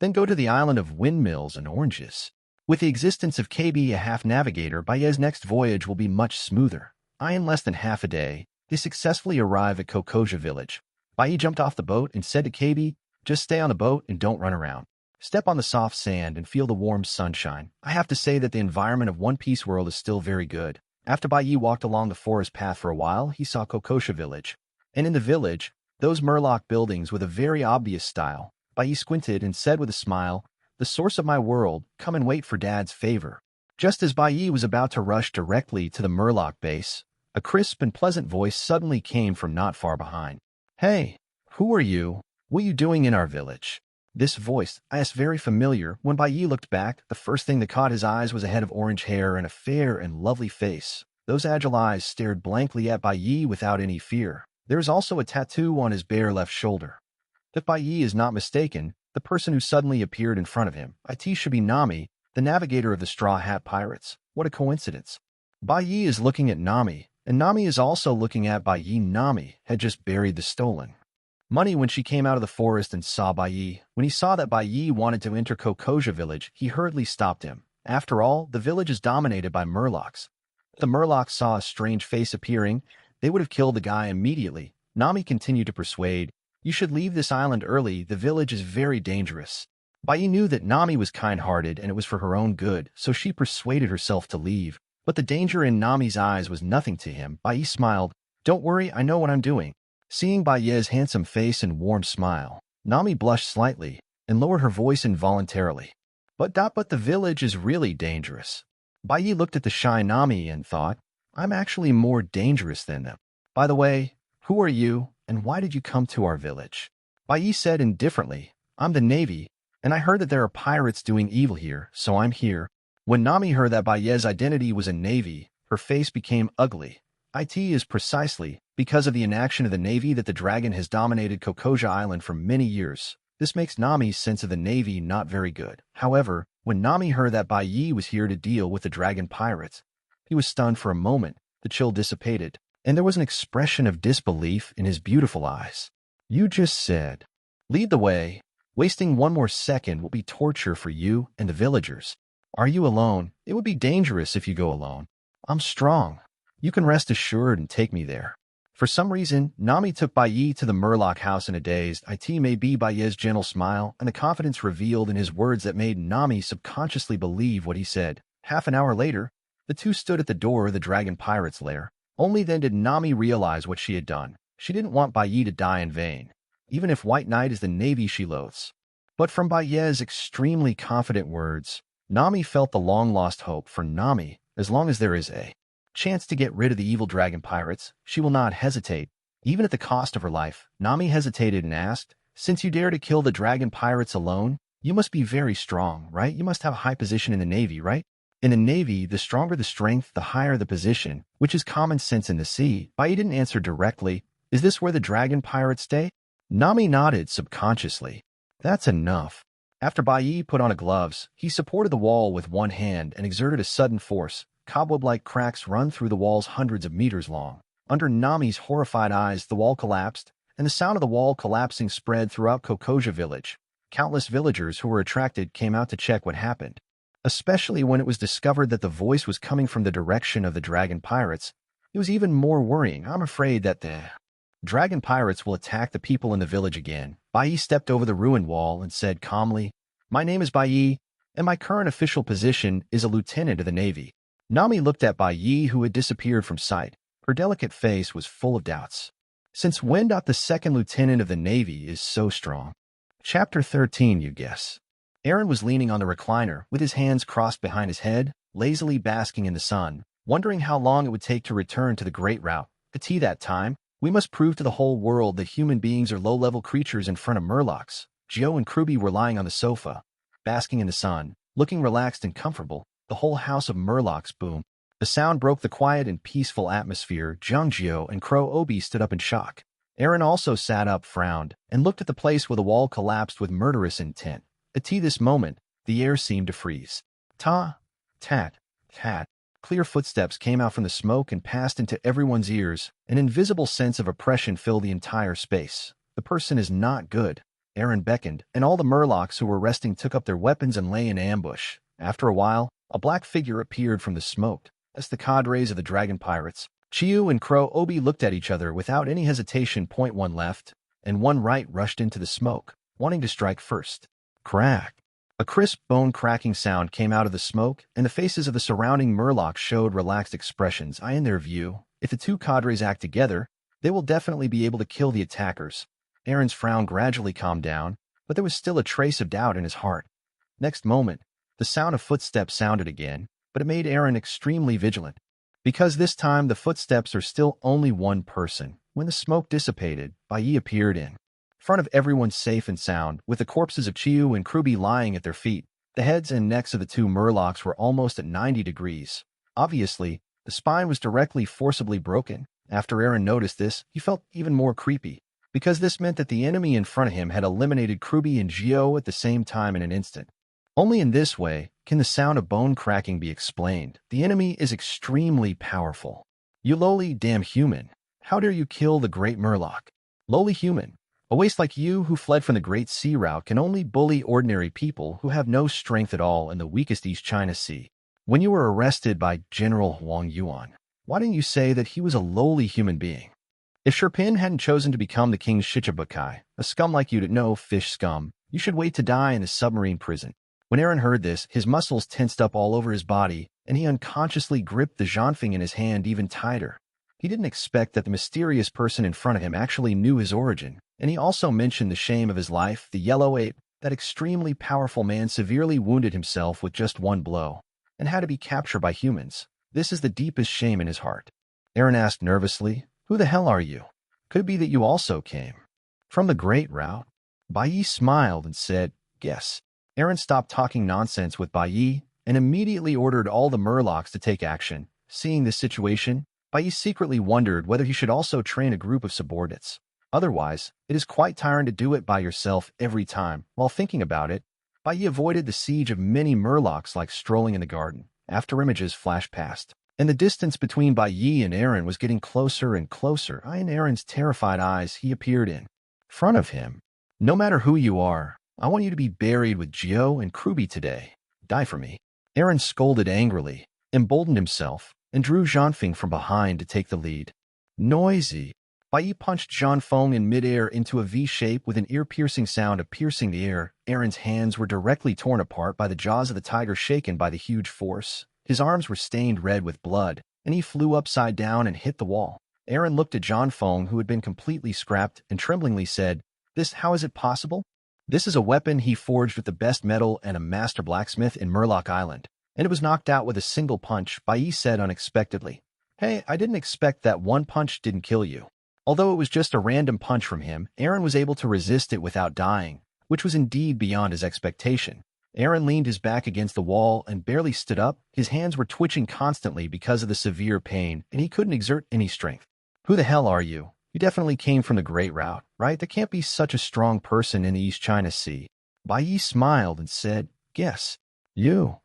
then go to the island of windmills and oranges. With the existence of KB, a half-navigator, Bai Ye's next voyage will be much smoother. In less than half a day, they successfully arrive at Kokoja village. Bai Ye jumped off the boat and said to KB, just stay on the boat and don't run around. Step on the soft sand and feel the warm sunshine. I have to say that the environment of One Piece world is still very good. After Bai Ye walked along the forest path for a while, he saw Kokoja village. And in the village, those Murloc buildings with a very obvious style. Bai Ye squinted and said with a smile, the source of my world, come and wait for Dad's favor. Just as Bai Ye was about to rush directly to the Murloc base, a crisp and pleasant voice suddenly came from not far behind. Hey, who are you? What are you doing in our village? This voice, asked, very familiar. When Bai Ye looked back, the first thing that caught his eyes was a head of orange hair and a fair and lovely face. Those agile eyes stared blankly at Bai Ye without any fear. There is also a tattoo on his bare left shoulder. If Bai Ye is not mistaken, the person who suddenly appeared in front of him, it should be Nami, the navigator of the Straw Hat Pirates. What a coincidence. Bai Ye is looking at Nami, and Nami is also looking at Bai Ye. Nami had just buried the stolen money when she came out of the forest and saw Bai Ye. When he saw that Bai Ye wanted to enter Kokoja village, he hurriedly stopped him. After all, the village is dominated by Murlocs. If the Murlocs saw a strange face appearing, they would have killed the guy immediately. Nami continued to persuade, you should leave this island early, the village is very dangerous. Bai Ye knew that Nami was kind-hearted and it was for her own good, so she persuaded herself to leave. But the danger in Nami's eyes was nothing to him. Bai Ye smiled, don't worry, I know what I'm doing. Seeing Bai Ye's handsome face and warm smile, Nami blushed slightly and lowered her voice involuntarily. But the village is really dangerous. Bai Ye looked at the shy Nami and thought, I'm actually more dangerous than them. By the way, who are you, and why did you come to our village? Bai Ye said indifferently, I'm the Navy, and I heard that there are pirates doing evil here, so I'm here. When Nami heard that Bai Ye's identity was a Navy, her face became ugly. It is precisely because of the inaction of the Navy that the dragon has dominated Kokoja Island for many years. This makes Nami's sense of the Navy not very good. However, when Nami heard that Bai Ye was here to deal with the dragon pirates, he was stunned for a moment. The chill dissipated, and there was an expression of disbelief in his beautiful eyes. You just said, lead the way. Wasting one more second will be torture for you and the villagers. Are you alone? It would be dangerous if you go alone. I'm strong. You can rest assured and take me there. For some reason, Nami took Bai Ye to the Murloc house in a dazed it may be Bai Ye's gentle smile and the confidence revealed in his words that made Nami subconsciously believe what he said. Half an hour later, the two stood at the door of the dragon pirate's lair. Only then did Nami realize what she had done. She didn't want Bai Ye to die in vain, even if White Night is the navy she loathes. But from Bai Ye's extremely confident words, Nami felt the long-lost hope for Nami. As long as there is a chance to get rid of the evil dragon pirates, she will not hesitate, even at the cost of her life. Nami hesitated and asked, "Since you dare to kill the dragon pirates alone, you must be very strong, right? You must have a high position in the navy, right?" In the navy, the stronger the strength, the higher the position, which is common sense in the sea. Bai Ye didn't answer directly. "Is this where the dragon pirates stay?" Nami nodded subconsciously. "That's enough." After Bai Ye put on his gloves, he supported the wall with one hand and exerted a sudden force. Cobweb-like cracks run through the walls hundreds of meters long. Under Nami's horrified eyes, the wall collapsed, and the sound of the wall collapsing spread throughout Kokoja village. Countless villagers who were attracted came out to check what happened, especially when it was discovered that the voice was coming from the direction of the dragon pirates. It was even more worrying. "I'm afraid that the dragon pirates will attack the people in the village again." Bai Ye stepped over the ruined wall and said calmly, "My name is Bai Ye, and my current official position is a lieutenant of the navy." Nami looked at Bai Ye, who had disappeared from sight. Her delicate face was full of doubts. "Since when the second lieutenant of the navy is so strong?" Chapter 13, you guess. Eren was leaning on the recliner, with his hands crossed behind his head, lazily basking in the sun, wondering how long it would take to return to the Great Route. "At that time, we must prove to the whole world that human beings are low-level creatures in front of Murlocs." Gio and Kruby were lying on the sofa, basking in the sun, looking relaxed and comfortable. The whole house of Murlocs boomed. The sound broke the quiet and peaceful atmosphere. Gio and Crow Obi stood up in shock. Eren also sat up, frowned, and looked at the place where the wall collapsed with murderous intent. At this moment, the air seemed to freeze. Ta, tat, tat. Clear footsteps came out from the smoke and passed into everyone's ears. An invisible sense of oppression filled the entire space. "The person is not good." Eren beckoned, and all the Murlocs who were resting took up their weapons and lay in ambush. After a while, a black figure appeared from the smoke. As the cadres of the dragon pirates, Chiyu and Crow Obi looked at each other without any hesitation. One left, and one right rushed into the smoke, wanting to strike first. Crack! A crisp bone-cracking sound came out of the smoke, and the faces of the surrounding Murlocs showed relaxed expressions. In their view, if the two cadres act together, they will definitely be able to kill the attackers. Eren's frown gradually calmed down, but there was still a trace of doubt in his heart. Next moment, the sound of footsteps sounded again, but it made Eren extremely vigilant, because this time the footsteps are still only one person. When the smoke dissipated, Bai Ye appeared in front of everyone safe and sound, with the corpses of Chiyu and Kruby lying at their feet. The heads and necks of the two Murlocs were almost at 90 degrees. Obviously, the spine was directly forcibly broken. After Eren noticed this, he felt even more creepy, because this meant that the enemy in front of him had eliminated Kruby and Gio at the same time in an instant. Only in this way can the sound of bone cracking be explained. The enemy is extremely powerful. "You lowly damn human. How dare you kill the great Murloc?" Lowly human. A waste like you who fled from the Great Sea Route can only bully ordinary people who have no strength at all in the weakest East China Sea. When you were arrested by General Huang Yuan, why didn't you say that he was a lowly human being? If Sherpin hadn't chosen to become the king's Shichibukai, a scum like you to know fish scum, you should wait to die in a submarine prison. When Eren heard this, his muscles tensed up all over his body, and he unconsciously gripped the Zhanfeng in his hand even tighter. He didn't expect that the mysterious person in front of him actually knew his origin, and he also mentioned the shame of his life. The yellow ape, that extremely powerful man, severely wounded himself with just one blow, and had to be captured by humans. This is the deepest shame in his heart. Eren asked nervously, "Who the hell are you? Could it be that you also came from the Great Route?" Bai Ye smiled and said, "Yes." Eren stopped talking nonsense with Bai Ye and immediately ordered all the Murlocs to take action. Seeing this situation, Bai Ye secretly wondered whether he should also train a group of subordinates. Otherwise, it is quite tiring to do it by yourself every time. While thinking about it, Bai Ye avoided the siege of many Murlocs like strolling in the garden. After images flashed past, and the distance between Bai Ye and Eren was getting closer and closer. In Eren's terrified eyes, he appeared in front of him. "No matter who you are, I want you to be buried with Gio and Kruby today. Die for me." Eren scolded angrily, emboldened himself, and drew Zhanfeng from behind to take the lead. Noisy. Bai Ye punched Zhanfeng in midair into a V shape with an ear-piercing sound of piercing the air. Aaron's hands were directly torn apart by the jaws of the tiger shaken by the huge force. His arms were stained red with blood, and he flew upside down and hit the wall. Aaron looked at Zhanfeng, who had been completely scrapped, and tremblingly said, How is it possible? This is a weapon he forged with the best metal and a master blacksmith in Murloc Island, and it was knocked out with a single punch. Bai Ye said unexpectedly. Hey, I didn't expect that one punch didn't kill you. Although it was just a random punch from him, Aaron was able to resist it without dying, which was indeed beyond his expectation. Aaron leaned his back against the wall and barely stood up. His hands were twitching constantly because of the severe pain, and he couldn't exert any strength. Who the hell are you? You definitely came from the Great Route, right? There can't be such a strong person in the East China Sea. Bai Ye smiled and said, Guess. You.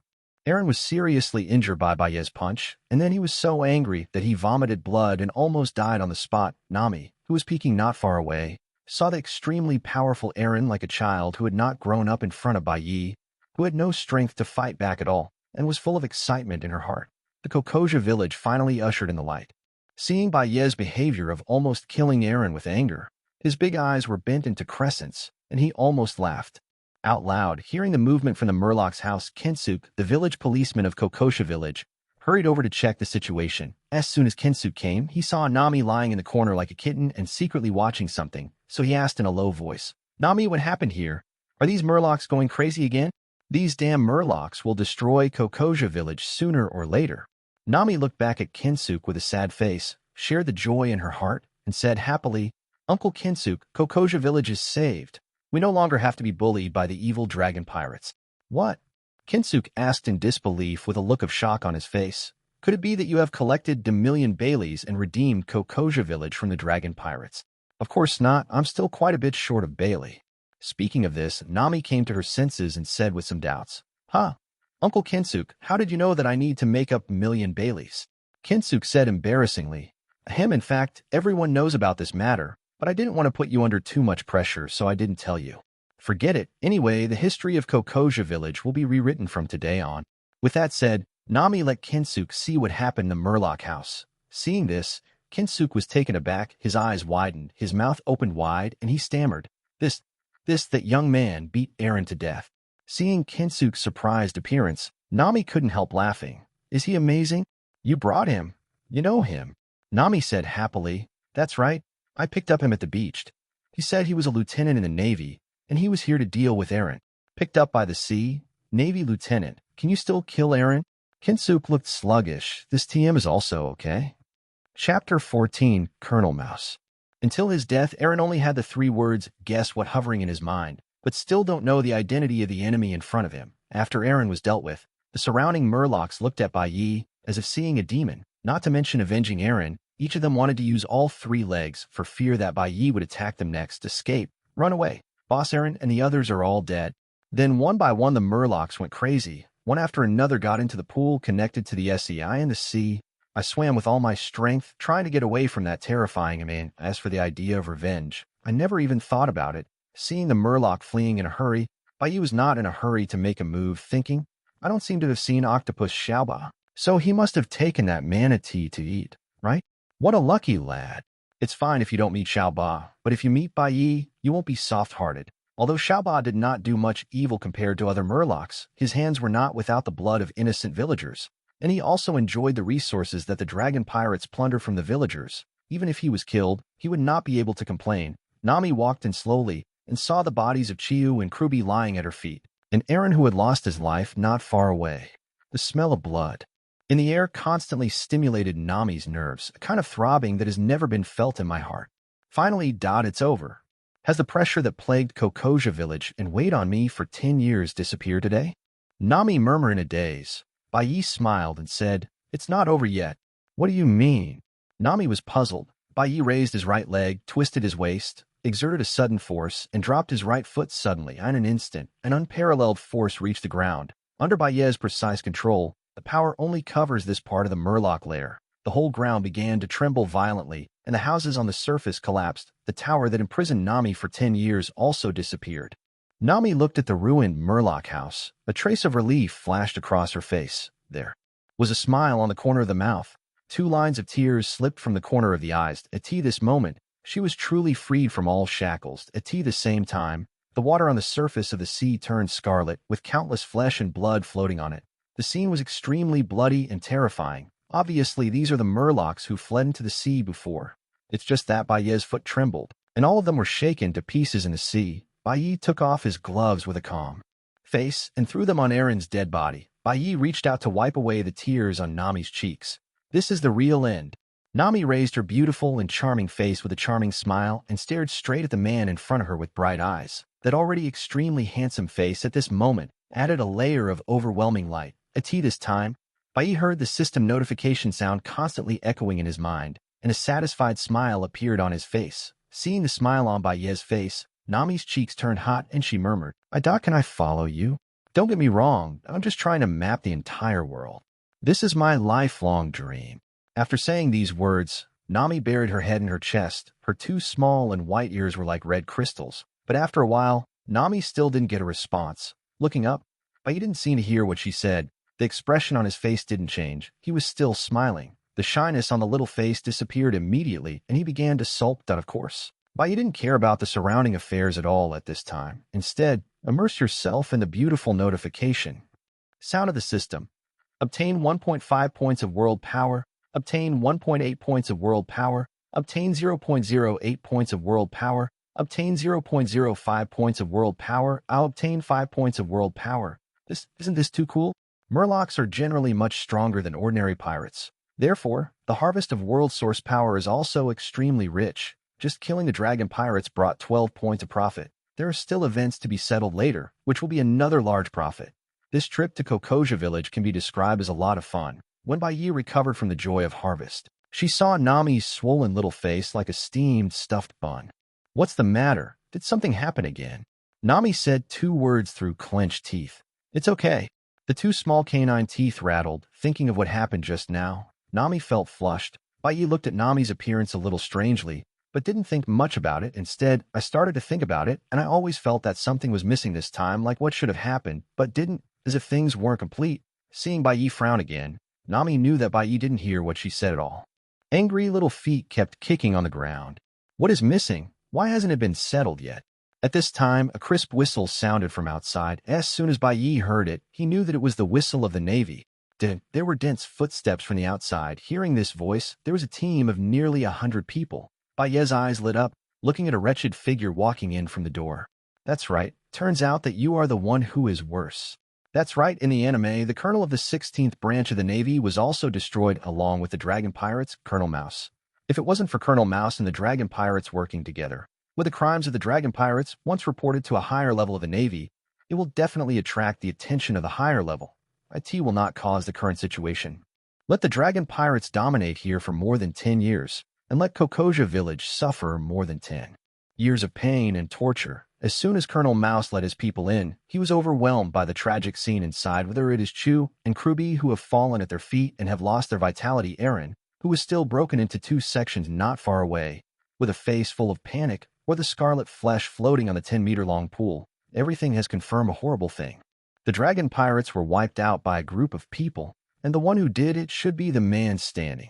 Aaron was seriously injured by Bai Ye's punch, and then he was so angry that he vomited blood and almost died on the spot. Nami, who was peeking not far away, saw the extremely powerful Aaron like a child who had not grown up in front of Bai Ye, who had no strength to fight back at all, and was full of excitement in her heart. The Kokoja village finally ushered in the light. Seeing Bai Ye's behavior of almost killing Aaron with anger, his big eyes were bent into crescents, and he almost laughed. Out loud, hearing the movement from the Murloc's house, Kensuk, the village policeman of Kokosha village, hurried over to check the situation. As soon as Kensuk came, he saw Nami lying in the corner like a kitten and secretly watching something, so he asked in a low voice, Nami, what happened here? Are these Murlocs going crazy again? These damn Murlocs will destroy Kokosha village sooner or later. Nami looked back at Kensuk with a sad face, shared the joy in her heart, and said happily, Uncle Kensuk, Kokosha village is saved. We no longer have to be bullied by the evil dragon pirates. What? Kensuk asked in disbelief with a look of shock on his face. Could it be that you have collected the million Baileys and redeemed Kokosha village from the dragon pirates? Of course not. I'm still quite a bit short of Bailey. Speaking of this, Nami came to her senses and said with some doubts, Uncle Kensuk, how did you know that I need to make up million Baileys? Kensuk said embarrassingly, in fact, everyone knows about this matter, but I didn't want to put you under too much pressure, so I didn't tell you. Forget it. Anyway, the history of Kokosha village will be rewritten from today on. With that said, Nami let Kensuk see what happened in the Murloc house. Seeing this, Kensuk was taken aback, his eyes widened, his mouth opened wide, and he stammered, that young man beat Aaron to death. Seeing Kensuk's surprised appearance, Nami couldn't help laughing. Is he amazing? You brought him. You know him. Nami said happily, That's right. I picked up him at the beach. He said he was a lieutenant in the Navy, and he was here to deal with Aaron. Picked up by the sea? Navy lieutenant. Can you still kill Aaron? Kensuk looked sluggish. This TM is also okay. Chapter 14, Colonel Mouse. Until his death, Aaron only had the 3 words, guess what, hovering in his mind, but still don't know the identity of the enemy in front of him. After Aaron was dealt with, the surrounding Murlocs looked at Bai Ye as if seeing a demon, not to mention avenging Aaron. Each of them wanted to use all 3 legs for fear that Bai Ye would attack them next, escape, run away. Boss Aaron and the others are all dead. Then one by one the Murlocs went crazy. One after another got into the pool connected to the SEI and the sea. I swam with all my strength, trying to get away from that terrifying man. As for the idea of revenge, I never even thought about it. Seeing the Murloc fleeing in a hurry, Bai Ye was not in a hurry to make a move, thinking, I don't seem to have seen Octopus Xiaoba, so he must have taken that manatee to eat, right? What a lucky lad. It's fine if you don't meet Xiaoba, but if you meet Bai Ye, you won't be soft-hearted. Although Xiaoba did not do much evil compared to other Murlocs, his hands were not without the blood of innocent villagers, and he also enjoyed the resources that the dragon pirates plunder from the villagers. Even if he was killed, he would not be able to complain. Nami walked in slowly and saw the bodies of Chiyu and Krubi lying at her feet, and Aaron who had lost his life not far away. The smell of blood in the air constantly stimulated Nami's nerves, a kind of throbbing that has never been felt in my heart. Finally, it's over. Has the pressure that plagued Kokosha village and weighed on me for 10 years disappeared today? Nami murmured in a daze. Bai Ye smiled and said, It's not over yet. What do you mean? Nami was puzzled. Bai Ye raised his right leg, twisted his waist, exerted a sudden force, and dropped his right foot suddenly. In an instant, an unparalleled force reached the ground. Under Bai Ye's precise control, the power only covers this part of the Murloc lair. The whole ground began to tremble violently, and the houses on the surface collapsed. The tower that imprisoned Nami for 10 years also disappeared. Nami looked at the ruined Murloc house. A trace of relief flashed across her face. There. was a smile on the corner of the mouth. Two lines of tears slipped from the corner of the eyes. At this moment, she was truly freed from all shackles. At the same time, the water on the surface of the sea turned scarlet, with countless flesh and blood floating on it. The scene was extremely bloody and terrifying. Obviously, these are the Murlocs who fled into the sea before. It's just that Bai Ye's foot trembled, and all of them were shaken to pieces in the sea. Bai Ye took off his gloves with a calm face and threw them on Aaron's dead body. Bai Ye reached out to wipe away the tears on Nami's cheeks. This is the real end. Nami raised her beautiful and charming face with a charming smile and stared straight at the man in front of her with bright eyes. That already extremely handsome face at this moment added a layer of overwhelming light. At this time, Bai Ye heard the system notification sound constantly echoing in his mind, and a satisfied smile appeared on his face. Seeing the smile on Bai Ye's face, Nami's cheeks turned hot and she murmured, Can I follow you? Don't get me wrong, I'm just trying to map the entire world. This is my lifelong dream. After saying these words, Nami buried her head in her chest. Her two small and white ears were like red crystals. But after a while, Nami still didn't get a response. Looking up, Bai Ye didn't seem to hear what she said. The expression on his face didn't change. He was still smiling. The shyness on the little face disappeared immediately, and he began to sulk that, of course. Bai Ye didn't care about the surrounding affairs at all at this time. Instead, immerse yourself in the beautiful notification. Sound of the system. Obtain 1.5 points of world power. Obtain 1.8 points of world power. Obtain 0.08 points of world power. Obtain 0.05 points of world power. I'll obtain 5 points of world power. Isn't this too cool? Murlocs are generally much stronger than ordinary pirates. Therefore, the harvest of world source power is also extremely rich. Just killing the dragon pirates brought 12 points of profit. There are still events to be settled later, which will be another large profit. This trip to Kokoja village can be described as a lot of fun. When Bai Ye recovered from the joy of harvest, she saw Nami's swollen little face like a steamed stuffed bun. What's the matter? Did something happen again? Nami said two words through clenched teeth. It's okay. The two small canine teeth rattled, thinking of what happened just now. Nami felt flushed. Bai Ye looked at Nami's appearance a little strangely, but didn't think much about it. Instead, I started to think about it, and I always felt that something was missing this time, like what should have happened, but didn't, as if things weren't complete. Seeing Bai Ye frown again, Nami knew that Bai Ye didn't hear what she said at all. Angry little feet kept kicking on the ground. What is missing? Why hasn't it been settled yet? At this time, a crisp whistle sounded from outside. As soon as Bai Ye heard it, he knew that it was the whistle of the Navy. There were dense footsteps from the outside. Hearing this voice, there was a team of nearly 100 people. Bai Ye's eyes lit up, looking at a wretched figure walking in from the door. That's right. Turns out that you are the one who is worse. That's right. In the anime, the colonel of the 16th branch of the Navy was also destroyed along with the dragon pirates, Colonel Mouse. If it wasn't for Colonel Mouse and the dragon pirates working together, with the crimes of the dragon pirates once reported to a higher level of the Navy, it will definitely attract the attention of the higher level. IT will not cause the current situation. Let the dragon pirates dominate here for more than 10 years, and let Kokoja village suffer more than 10 years of pain and torture. As soon as Colonel Mouse let his people in, he was overwhelmed by the tragic scene inside, whether it is Chu and Kruby who have fallen at their feet and have lost their vitality, Aaron, who is still broken into two sections not far away, with a face full of panic, or the scarlet flesh floating on the 10-meter-long pool. Everything has confirmed a horrible thing. The dragon pirates were wiped out by a group of people, and the one who did it should be the man standing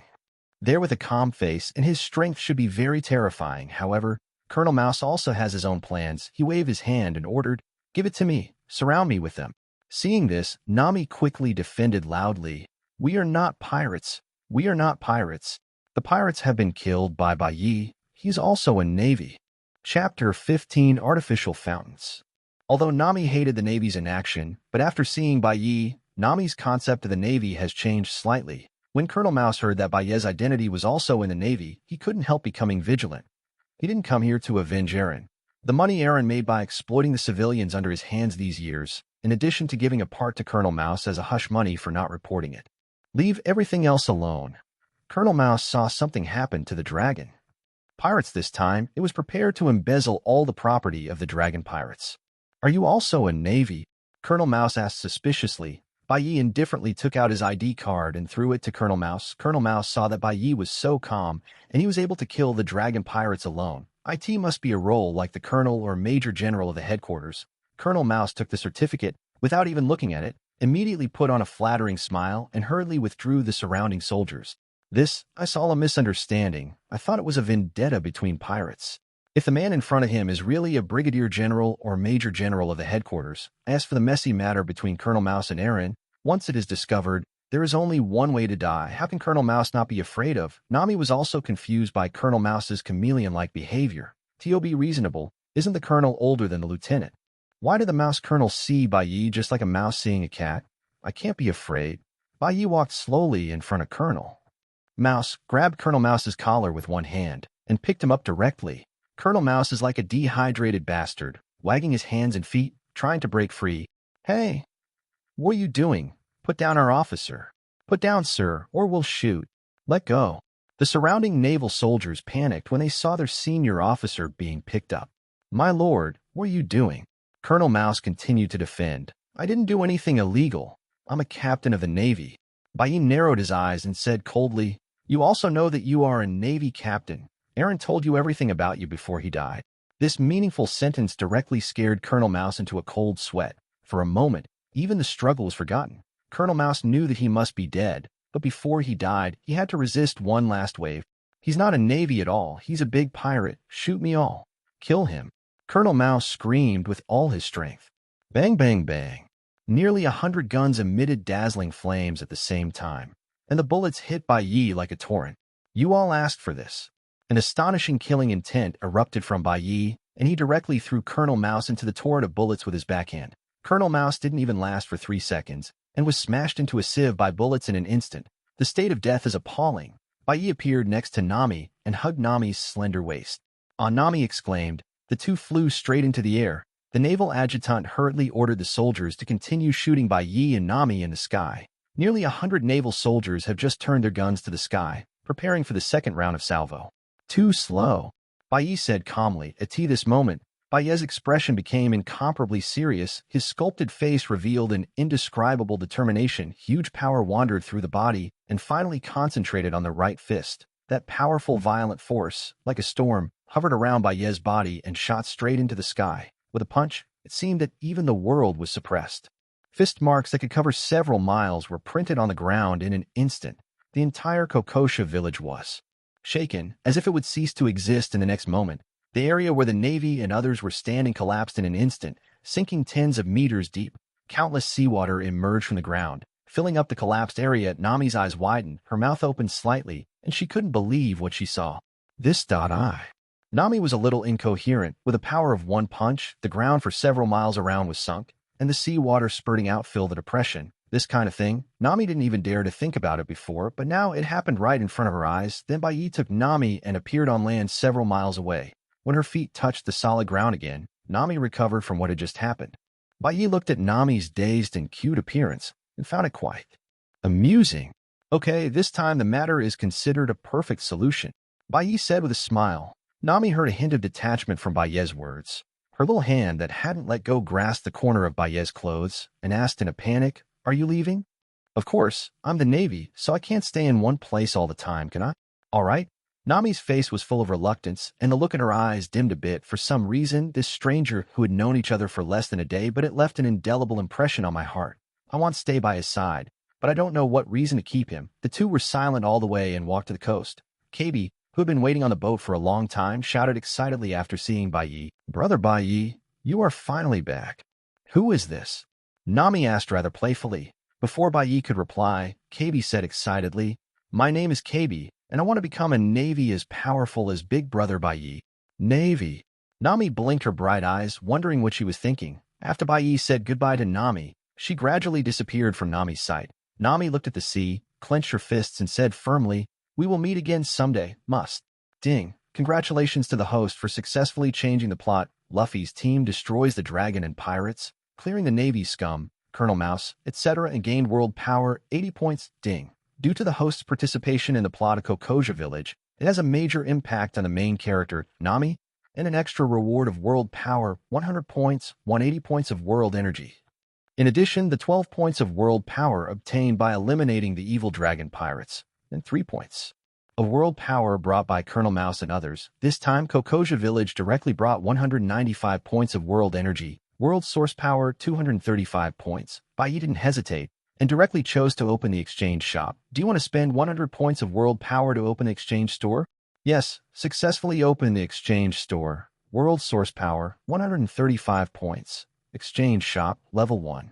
there with a calm face, and his strength should be very terrifying. However, Colonel Mouse also has his own plans. He waved his hand and ordered, "Give it to me. Surround me with them." Seeing this, Nami quickly defended loudly, "We are not pirates. We are not pirates. The pirates have been killed by Bai Ye. He's also a Navy." Chapter 15 Artificial Fountains. Although Nami hated the Navy's inaction, but after seeing Bai Ye, Nami's concept of the Navy has changed slightly. When Colonel Mouse heard that Bai Ye's identity was also in the Navy, he couldn't help becoming vigilant. He didn't come here to avenge Aaron. The money Aaron made by exploiting the civilians under his hands these years, in addition to giving a part to Colonel Mouse as a hush money for not reporting it. Leave everything else alone. Colonel Mouse saw something happen to the dragon pirates this time. It was prepared to embezzle all the property of the dragon pirates. "Are you also a Navy?" Colonel Mouse asked suspiciously. Bai Ye indifferently took out his ID card and threw it to Colonel Mouse. Colonel Mouse saw that Bai Ye was so calm, and he was able to kill the dragon pirates alone. IT must be a role like the colonel or major general of the headquarters. Colonel Mouse took the certificate without even looking at it. immediately put on a flattering smile and hurriedly withdrew the surrounding soldiers. This, I saw a misunderstanding. I thought it was a vendetta between pirates. If the man in front of him is really a brigadier general or major general of the headquarters, as for the messy matter between Colonel Mouse and Aaron, once it is discovered, there is only one way to die. How can Colonel Mouse not be afraid of? Nami was also confused by Colonel Mouse's chameleon-like behavior. To be reasonable, isn't the colonel older than the lieutenant? Why did the mouse colonel see Bai Ye just like a mouse seeing a cat? I can't be afraid. Bai Ye walked slowly in front of Colonel Mouse, grabbed Colonel Mouse's collar with one hand, and picked him up directly. Colonel Mouse is like a dehydrated bastard, wagging his hands and feet, trying to break free. Hey, what are you doing? Put down our officer. Put down, sir, or we'll shoot. Let go. The surrounding naval soldiers panicked when they saw their senior officer being picked up. My lord, what are you doing? Colonel Mouse continued to defend. I didn't do anything illegal. I'm a captain of the Navy. Bai Ye narrowed his eyes and said coldly, You also know that you are a Navy captain. Aaron told you everything about you before he died. This meaningful sentence directly scared Colonel Mouse into a cold sweat. For a moment, even the struggle was forgotten. Colonel Mouse knew that he must be dead, but before he died, he had to resist one last wave. He's not a Navy at all. He's a big pirate. Shoot me all. Kill him. Colonel Mouse screamed with all his strength. Bang, bang, bang. Nearly 100 guns emitted dazzling flames at the same time, and the bullets hit Bai Ye like a torrent. You all asked for this. An astonishing killing intent erupted from Bai Ye, and he directly threw Colonel Mouse into the torrent of bullets with his backhand. Colonel Mouse didn't even last for 3 seconds, and was smashed into a sieve by bullets in an instant. The state of death is appalling. Bai Ye appeared next to Nami and hugged Nami's slender waist. Nami exclaimed. The two flew straight into the air. The naval adjutant hurriedly ordered the soldiers to continue shooting Bai Ye and Nami in the sky. Nearly 100 naval soldiers have just turned their guns to the sky, preparing for the second round of salvo. Too slow, Bai Ye said calmly. At this moment, Bai Ye's expression became incomparably serious. His sculpted face revealed an indescribable determination. Huge power wandered through the body and finally concentrated on the right fist. That powerful, violent force, like a storm, hovered around Bai Ye's body and shot straight into the sky. With a punch, it seemed that even the world was suppressed. Fist marks that could cover several miles were printed on the ground in an instant. The entire Kokosha village was shaken, as if it would cease to exist in the next moment. The area where the Navy and others were standing collapsed in an instant, sinking tens of meters deep. Countless seawater emerged from the ground, filling up the collapsed area. Nami's eyes widened, her mouth opened slightly, and she couldn't believe what she saw. Nami was a little incoherent. With the power of one punch, the ground for several miles around was sunk, and the seawater spurting out filled the depression. This kind of thing, Nami didn't even dare to think about it before, but now it happened right in front of her eyes. Then Bai Ye took Nami and appeared on land several miles away. When her feet touched the solid ground again, Nami recovered from what had just happened. Bai Ye looked at Nami's dazed and cute appearance and found it quite amusing. Okay, this time the matter is considered a perfect solution, Bai Ye said with a smile. Nami heard a hint of detachment from Bai Ye's words. Her little hand that hadn't let go grasped the corner of Bai Ye's clothes and asked in a panic, Are you leaving? Of course, I'm the Navy, so I can't stay in one place all the time, can I? All right. Nami's face was full of reluctance, and the look in her eyes dimmed a bit. For some reason, this stranger who had known each other for less than a day, but it left an indelible impression on my heart. I want to stay by his side, but I don't know what reason to keep him. The two were silent all the way and walked to the coast. Kaido, who had been waiting on the boat for a long time, shouted excitedly after seeing Bai Ye. Brother Bai Ye, you are finally back. Who is this? Nami asked rather playfully. Before Bai Ye could reply, Kaido said excitedly, My name is Kaido, and I want to become a Navy as powerful as Big Brother Bai Ye. Navy. Nami blinked her bright eyes, wondering what she was thinking. After Bai Ye said goodbye to Nami, she gradually disappeared from Nami's sight. Nami looked at the sea, clenched her fists, and said firmly, We will meet again someday, must. Ding. Congratulations to the host for successfully changing the plot. Luffy's team destroys the dragon and pirates, clearing the Navy scum, Colonel Mouse, etc., and gained world power 80 points. Ding. Due to the host's participation in the plot of Kokosha Village, it has a major impact on the main character, Nami, and an extra reward of world power 100 points, 180 points of world energy. In addition, the 12 points of world power obtained by eliminating the evil dragon pirates, and 3 points of world power brought by Colonel Mouse and others. This time, Kokosha Village directly brought 195 points of world energy, world source power 235 points, Bai Ye didn't hesitate and directly chose to open the exchange shop. Do you want to spend 100 points of world power to open the exchange store? Yes, successfully open the exchange store. World source power, 135 points. Exchange shop, level 1.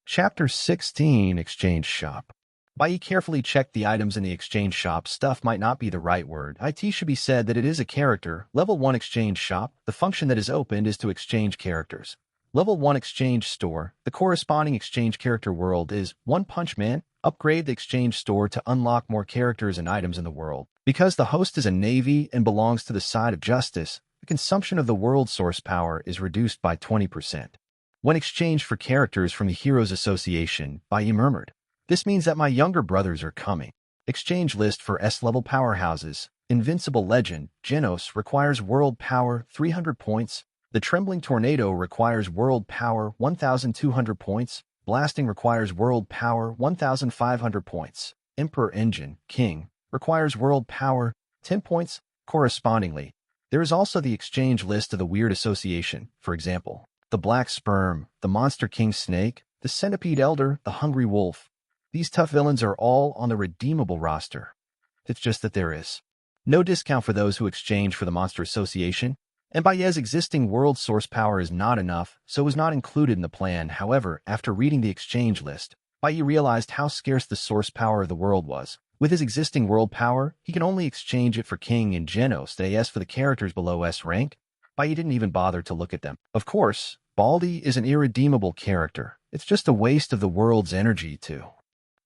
Chapter 16, Exchange Shop. Bai Ye carefully checked the items in the exchange shop. Stuff might not be the right word. It should be said that it is a character. Level 1 exchange shop. The function that is opened is to exchange characters. Level 1 exchange store. The corresponding exchange character world is One Punch Man. Upgrade the exchange store to unlock more characters and items in the world. Because the host is a navy and belongs to the side of justice, the consumption of the world source power is reduced by 20%. When exchanged for characters from the Heroes Association, Bai Ye murmured, "This means that my younger brothers are coming." Exchange list for S-level powerhouses. Invincible Legend, Genos requires world power 300 points. The Trembling Tornado requires world power 1,200 points. Blasting requires world power 1,500 points. Emperor Engine, King, requires world power 10 points. Correspondingly, there is also the exchange list of the Weird Association, for example, the Black Sperm, the Monster King Snake, the Centipede Elder, the Hungry Wolf. These tough villains are all on the redeemable roster. It's just that there is no discount for those who exchange for the Monster Association, and Bai Ye's existing world source power is not enough, so was not included in the plan. However, after reading the exchange list, Bai Ye realized how scarce the source power of the world was. With his existing world power, he can only exchange it for King and Genos. As for the characters below S rank, Bai Ye didn't even bother to look at them. Of course, Baldy is an irredeemable character. It's just a waste of the world's energy to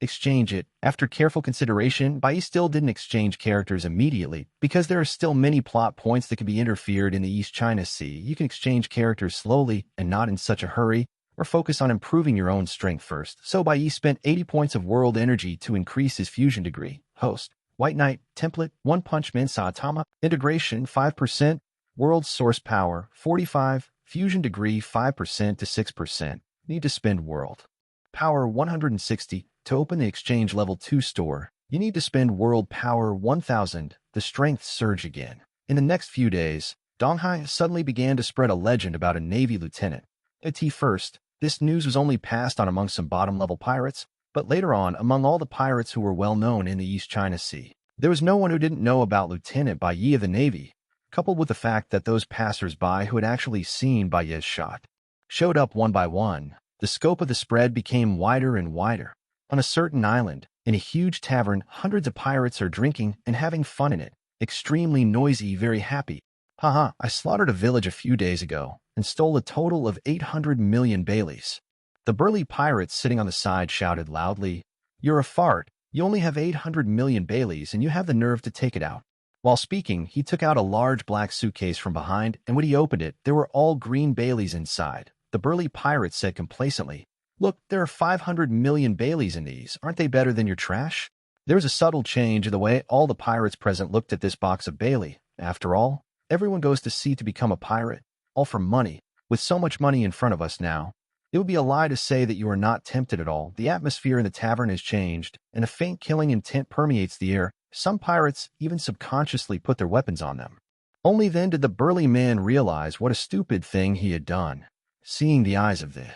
exchange it. After careful consideration, Bai Ye still didn't exchange characters immediately because there are still many plot points that can be interfered in the East China Sea. You can exchange characters slowly and not in such a hurry, or focus on improving your own strength first. So Bai Ye spent 80 points of world energy to increase his fusion degree. Host, White Knight, template, One Punch Man Saitama, integration 5%, world source power 45, fusion degree 5% to 6%. Need to spend world power 160. To open the exchange level 2 store, you need to spend world power 1000. The strength surge again. In the next few days, Donghai suddenly began to spread a legend about a Navy lieutenant. At first, this news was only passed on among some bottom-level pirates, but later on among all the pirates who were well known in the East China Sea. There was no one who didn't know about Lieutenant Bai Ye of the Navy, coupled with the fact that those passers-by who had actually seen Bai Ye's shot showed up one by one. The scope of the spread became wider and wider. On a certain island, in a huge tavern, hundreds of pirates are drinking and having fun in it. Extremely noisy, very happy. Haha, I slaughtered a village a few days ago and stole a total of 800 million Baileys. The burly pirates sitting on the side shouted loudly, "You're a fart. You only have 800 million Baileys and you have the nerve to take it out." While speaking, he took out a large black suitcase from behind, and when he opened it, there were all green Baileys inside. The burly pirate said complacently, "Look, there are 500 million Baileys in these. Aren't they better than your trash?" There was a subtle change in the way all the pirates present looked at this box of Bailey. After all, everyone goes to sea to become a pirate, all for money. With so much money in front of us now, it would be a lie to say that you are not tempted at all. The atmosphere in the tavern has changed, and a faint killing intent permeates the air. Some pirates even subconsciously put their weapons on them. Only then did the burly man realize what a stupid thing he had done. Seeing the eyes of the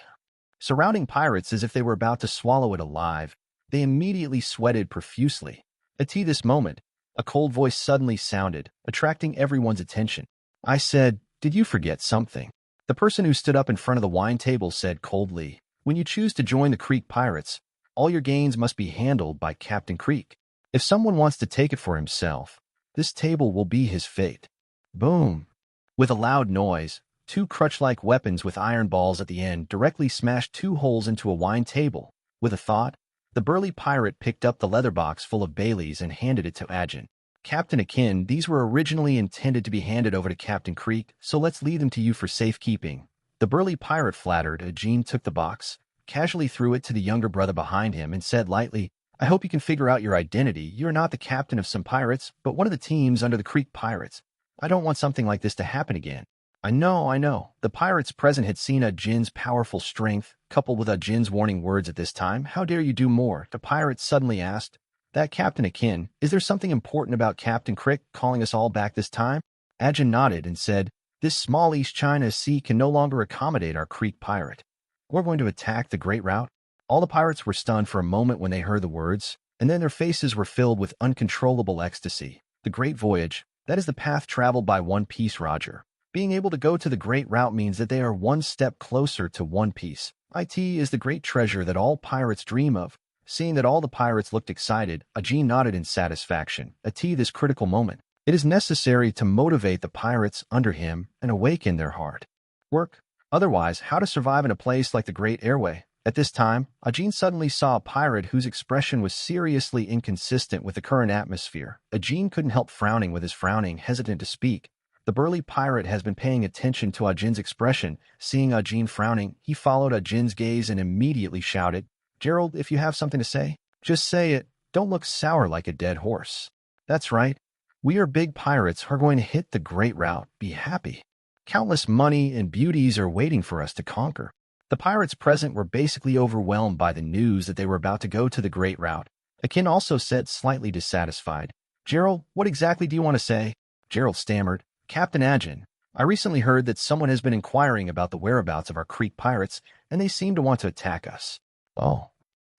surrounding pirates as if they were about to swallow it alive, they immediately sweated profusely. At this moment, a cold voice suddenly sounded, attracting everyone's attention. I said, "Did you forget something?" The person who stood up in front of the wine table said coldly, "When you choose to join the Creek Pirates, all your gains must be handled by Captain Creek. If someone wants to take it for himself, this table will be his fate." Boom! With a loud noise, two crutch-like weapons with iron balls at the end directly smashed two holes into a wine table. With a thought, the burly pirate picked up the leather box full of Baileys and handed it to Ajin. "Captain Akin, these were originally intended to be handed over to Captain Creek, so let's leave them to you for safekeeping." The burly pirate flattered. Ajin took the box, casually threw it to the younger brother behind him, and said lightly, "I hope you can figure out your identity. You're not the captain of some pirates, but one of the teams under the Creek Pirates. I don't want something like this to happen again." I know. The pirates present had seen Ajin's powerful strength, coupled with Ajin's warning words at this time. "How dare you do more?" The pirate suddenly asked. "That Captain Akin, is there something important about Captain Crick calling us all back this time?" Ajin nodded and said, "This small East China Sea can no longer accommodate our Creek pirate. We're going to attack the Great Route." All the pirates were stunned for a moment when they heard the words, and then their faces were filled with uncontrollable ecstasy. The Great Voyage, that is the path traveled by One Piece, Roger. Being able to go to the Great Route means that they are one step closer to One Piece. It is the great treasure that all pirates dream of. Seeing that all the pirates looked excited, Ajin nodded in satisfaction. This critical moment. It is necessary to motivate the pirates under him and awaken their hard work. Otherwise, how to survive in a place like the Great Airway? At this time, Ajin suddenly saw a pirate whose expression was seriously inconsistent with the current atmosphere. Ajin couldn't help frowning with his frowning, hesitant to speak. The burly pirate has been paying attention to Ajin's expression. Seeing Ajin frowning, he followed Ajin's gaze and immediately shouted, "Gerald, if you have something to say, just say it. Don't look sour like a dead horse." "That's right. We are big pirates are going to hit the Great Route. Be happy. Countless money and beauties are waiting for us to conquer." The pirates present were basically overwhelmed by the news that they were about to go to the Great Route. Akin also said, slightly dissatisfied, "Gerald, what exactly do you want to say?" Gerald stammered, "Captain Ajin, I recently heard that someone has been inquiring about the whereabouts of our Creek pirates, and they seem to want to attack us." "Oh."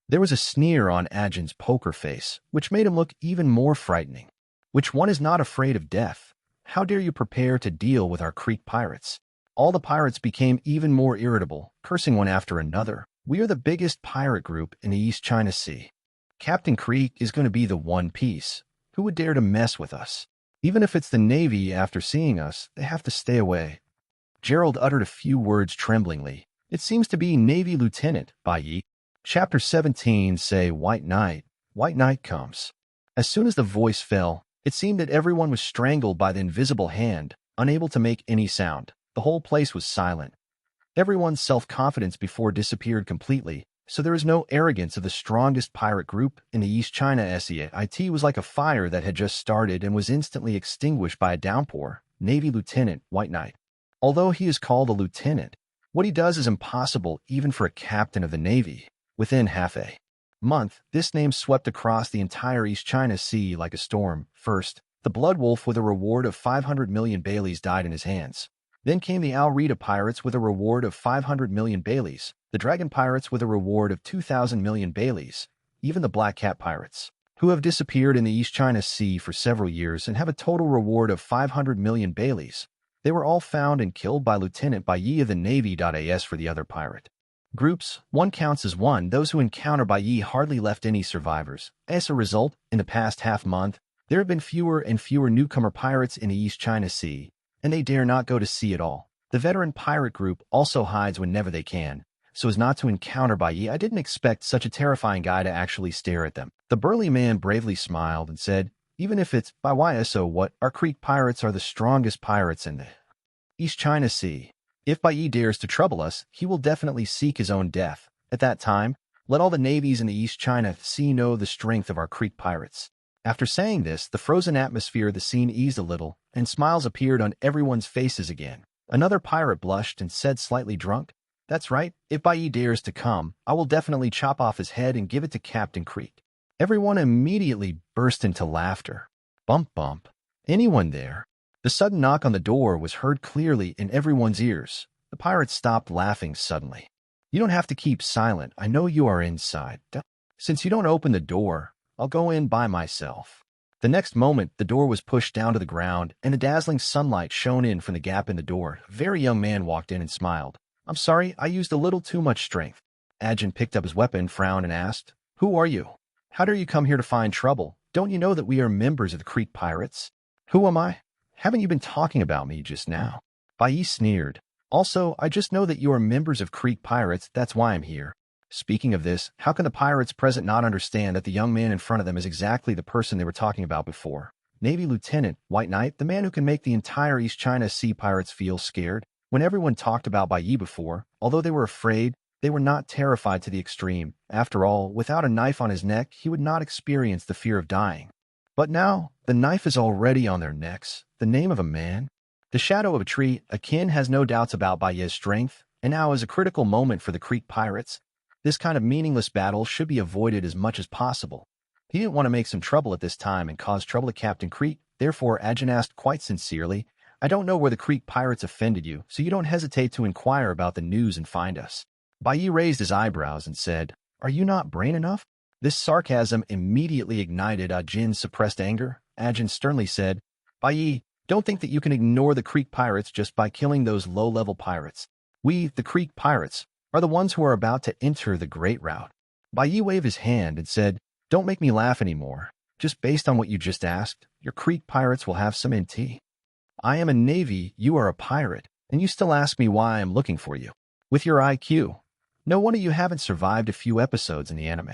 There was a sneer on Ajin's poker face, which made him look even more frightening. "Which one is not afraid of death? How dare you prepare to deal with our Creek pirates?" All the pirates became even more irritable, cursing one after another. "We are the biggest pirate group in the East China Sea. Captain Creek is going to be the One Piece. Who would dare to mess with us? Even if it's the Navy, after seeing us, they have to stay away." Gerald uttered a few words tremblingly. "It seems to be Navy Lieutenant Bai Ye." Chapter 17 say White Night. White Night comes. As soon as the voice fell, it seemed that everyone was strangled by the invisible hand, unable to make any sound. The whole place was silent. Everyone's self-confidence before disappeared completely, so there is no arrogance of the strongest pirate group in the East China Sea. It was like a fire that had just started and was instantly extinguished by a downpour. Navy Lieutenant White Night. Although he is called a lieutenant, what he does is impossible even for a captain of the Navy. Within half a month, this name swept across the entire East China Sea like a storm. First, the Blood Wolf with a reward of 500 million Baileys died in his hands. Then came the Alrita Pirates with a reward of 500 million Baileys, the Dragon Pirates with a reward of 2,000 million Baileys, even the Black Cat Pirates, who have disappeared in the East China Sea for several years and have a total reward of 500 million Baileys. They were all found and killed by Lieutenant Bai Ye of the Navy. As for the other pirate groups, one counts as one. Those who encounter Bai Ye hardly left any survivors. As a result, in the past half-month, there have been fewer and fewer newcomer pirates in the East China Sea, and they dare not go to sea at all. The veteran pirate group also hides whenever they can, so as not to encounter Bai Ye. I didn't expect such a terrifying guy to actually stare at them. The burly man bravely smiled and said, "Even if it's Bai Ye, so what? Our Creek pirates are the strongest pirates in the East China Sea. If Bai Ye dares to trouble us, he will definitely seek his own death. At that time, let all the navies in the East China Sea know the strength of our Creek pirates." After saying this, the frozen atmosphere of the scene eased a little, and smiles appeared on everyone's faces again. Another pirate blushed and said, slightly drunk, "That's right, if Bai Ye dares to come, I will definitely chop off his head and give it to Captain Creek." Everyone immediately burst into laughter. Bump bump. Anyone there? The sudden knock on the door was heard clearly in everyone's ears. The pirates stopped laughing suddenly. "You don't have to keep silent. I know you are inside. Since you don't open the door, I'll go in by myself." The next moment, the door was pushed down to the ground, and a dazzling sunlight shone in from the gap in the door. A very young man walked in and smiled. "I'm sorry, I used a little too much strength." Ajin picked up his weapon, frowned, and asked, "Who are you? How dare you come here to find trouble? Don't you know that we are members of the Creek Pirates?" "Who am I? Haven't you been talking about me just now?" Bai Ye sneered. "Also, I just know that you are members of Creek Pirates, that's why I'm here." Speaking of this, how can the pirates present not understand that the young man in front of them is exactly the person they were talking about before? Navy Lieutenant White Night, the man who can make the entire East China Sea pirates feel scared. When everyone talked about Bai Ye before, although they were afraid, they were not terrified to the extreme. After all, without a knife on his neck, he would not experience the fear of dying. But now, the knife is already on their necks. The name of a man? The shadow of a tree. Akin has no doubts about Bai Ye's strength, and now is a critical moment for the Creek pirates. This kind of meaningless battle should be avoided as much as possible. He didn't want to make some trouble at this time and cause trouble to Captain Creek. Therefore, Ajin asked quite sincerely, "I don't know where the Creek pirates offended you, so you don't hesitate to inquire about the news and find us." Bai Ye raised his eyebrows and said, Are you not brain enough? This sarcasm immediately ignited Ajin's suppressed anger. Ajin sternly said, Bai Ye, don't think that you can ignore the Creek pirates just by killing those low-level pirates. We, the Creek pirates, are the ones who are about to enter the Great Route. Bai Ye waved his hand and said, Don't make me laugh anymore. Just based on what you just asked, your Creek pirates will have some NT. I am a Navy, you are a pirate, and you still ask me why I am looking for you. With your IQ, no wonder you haven't survived a few episodes in the anime.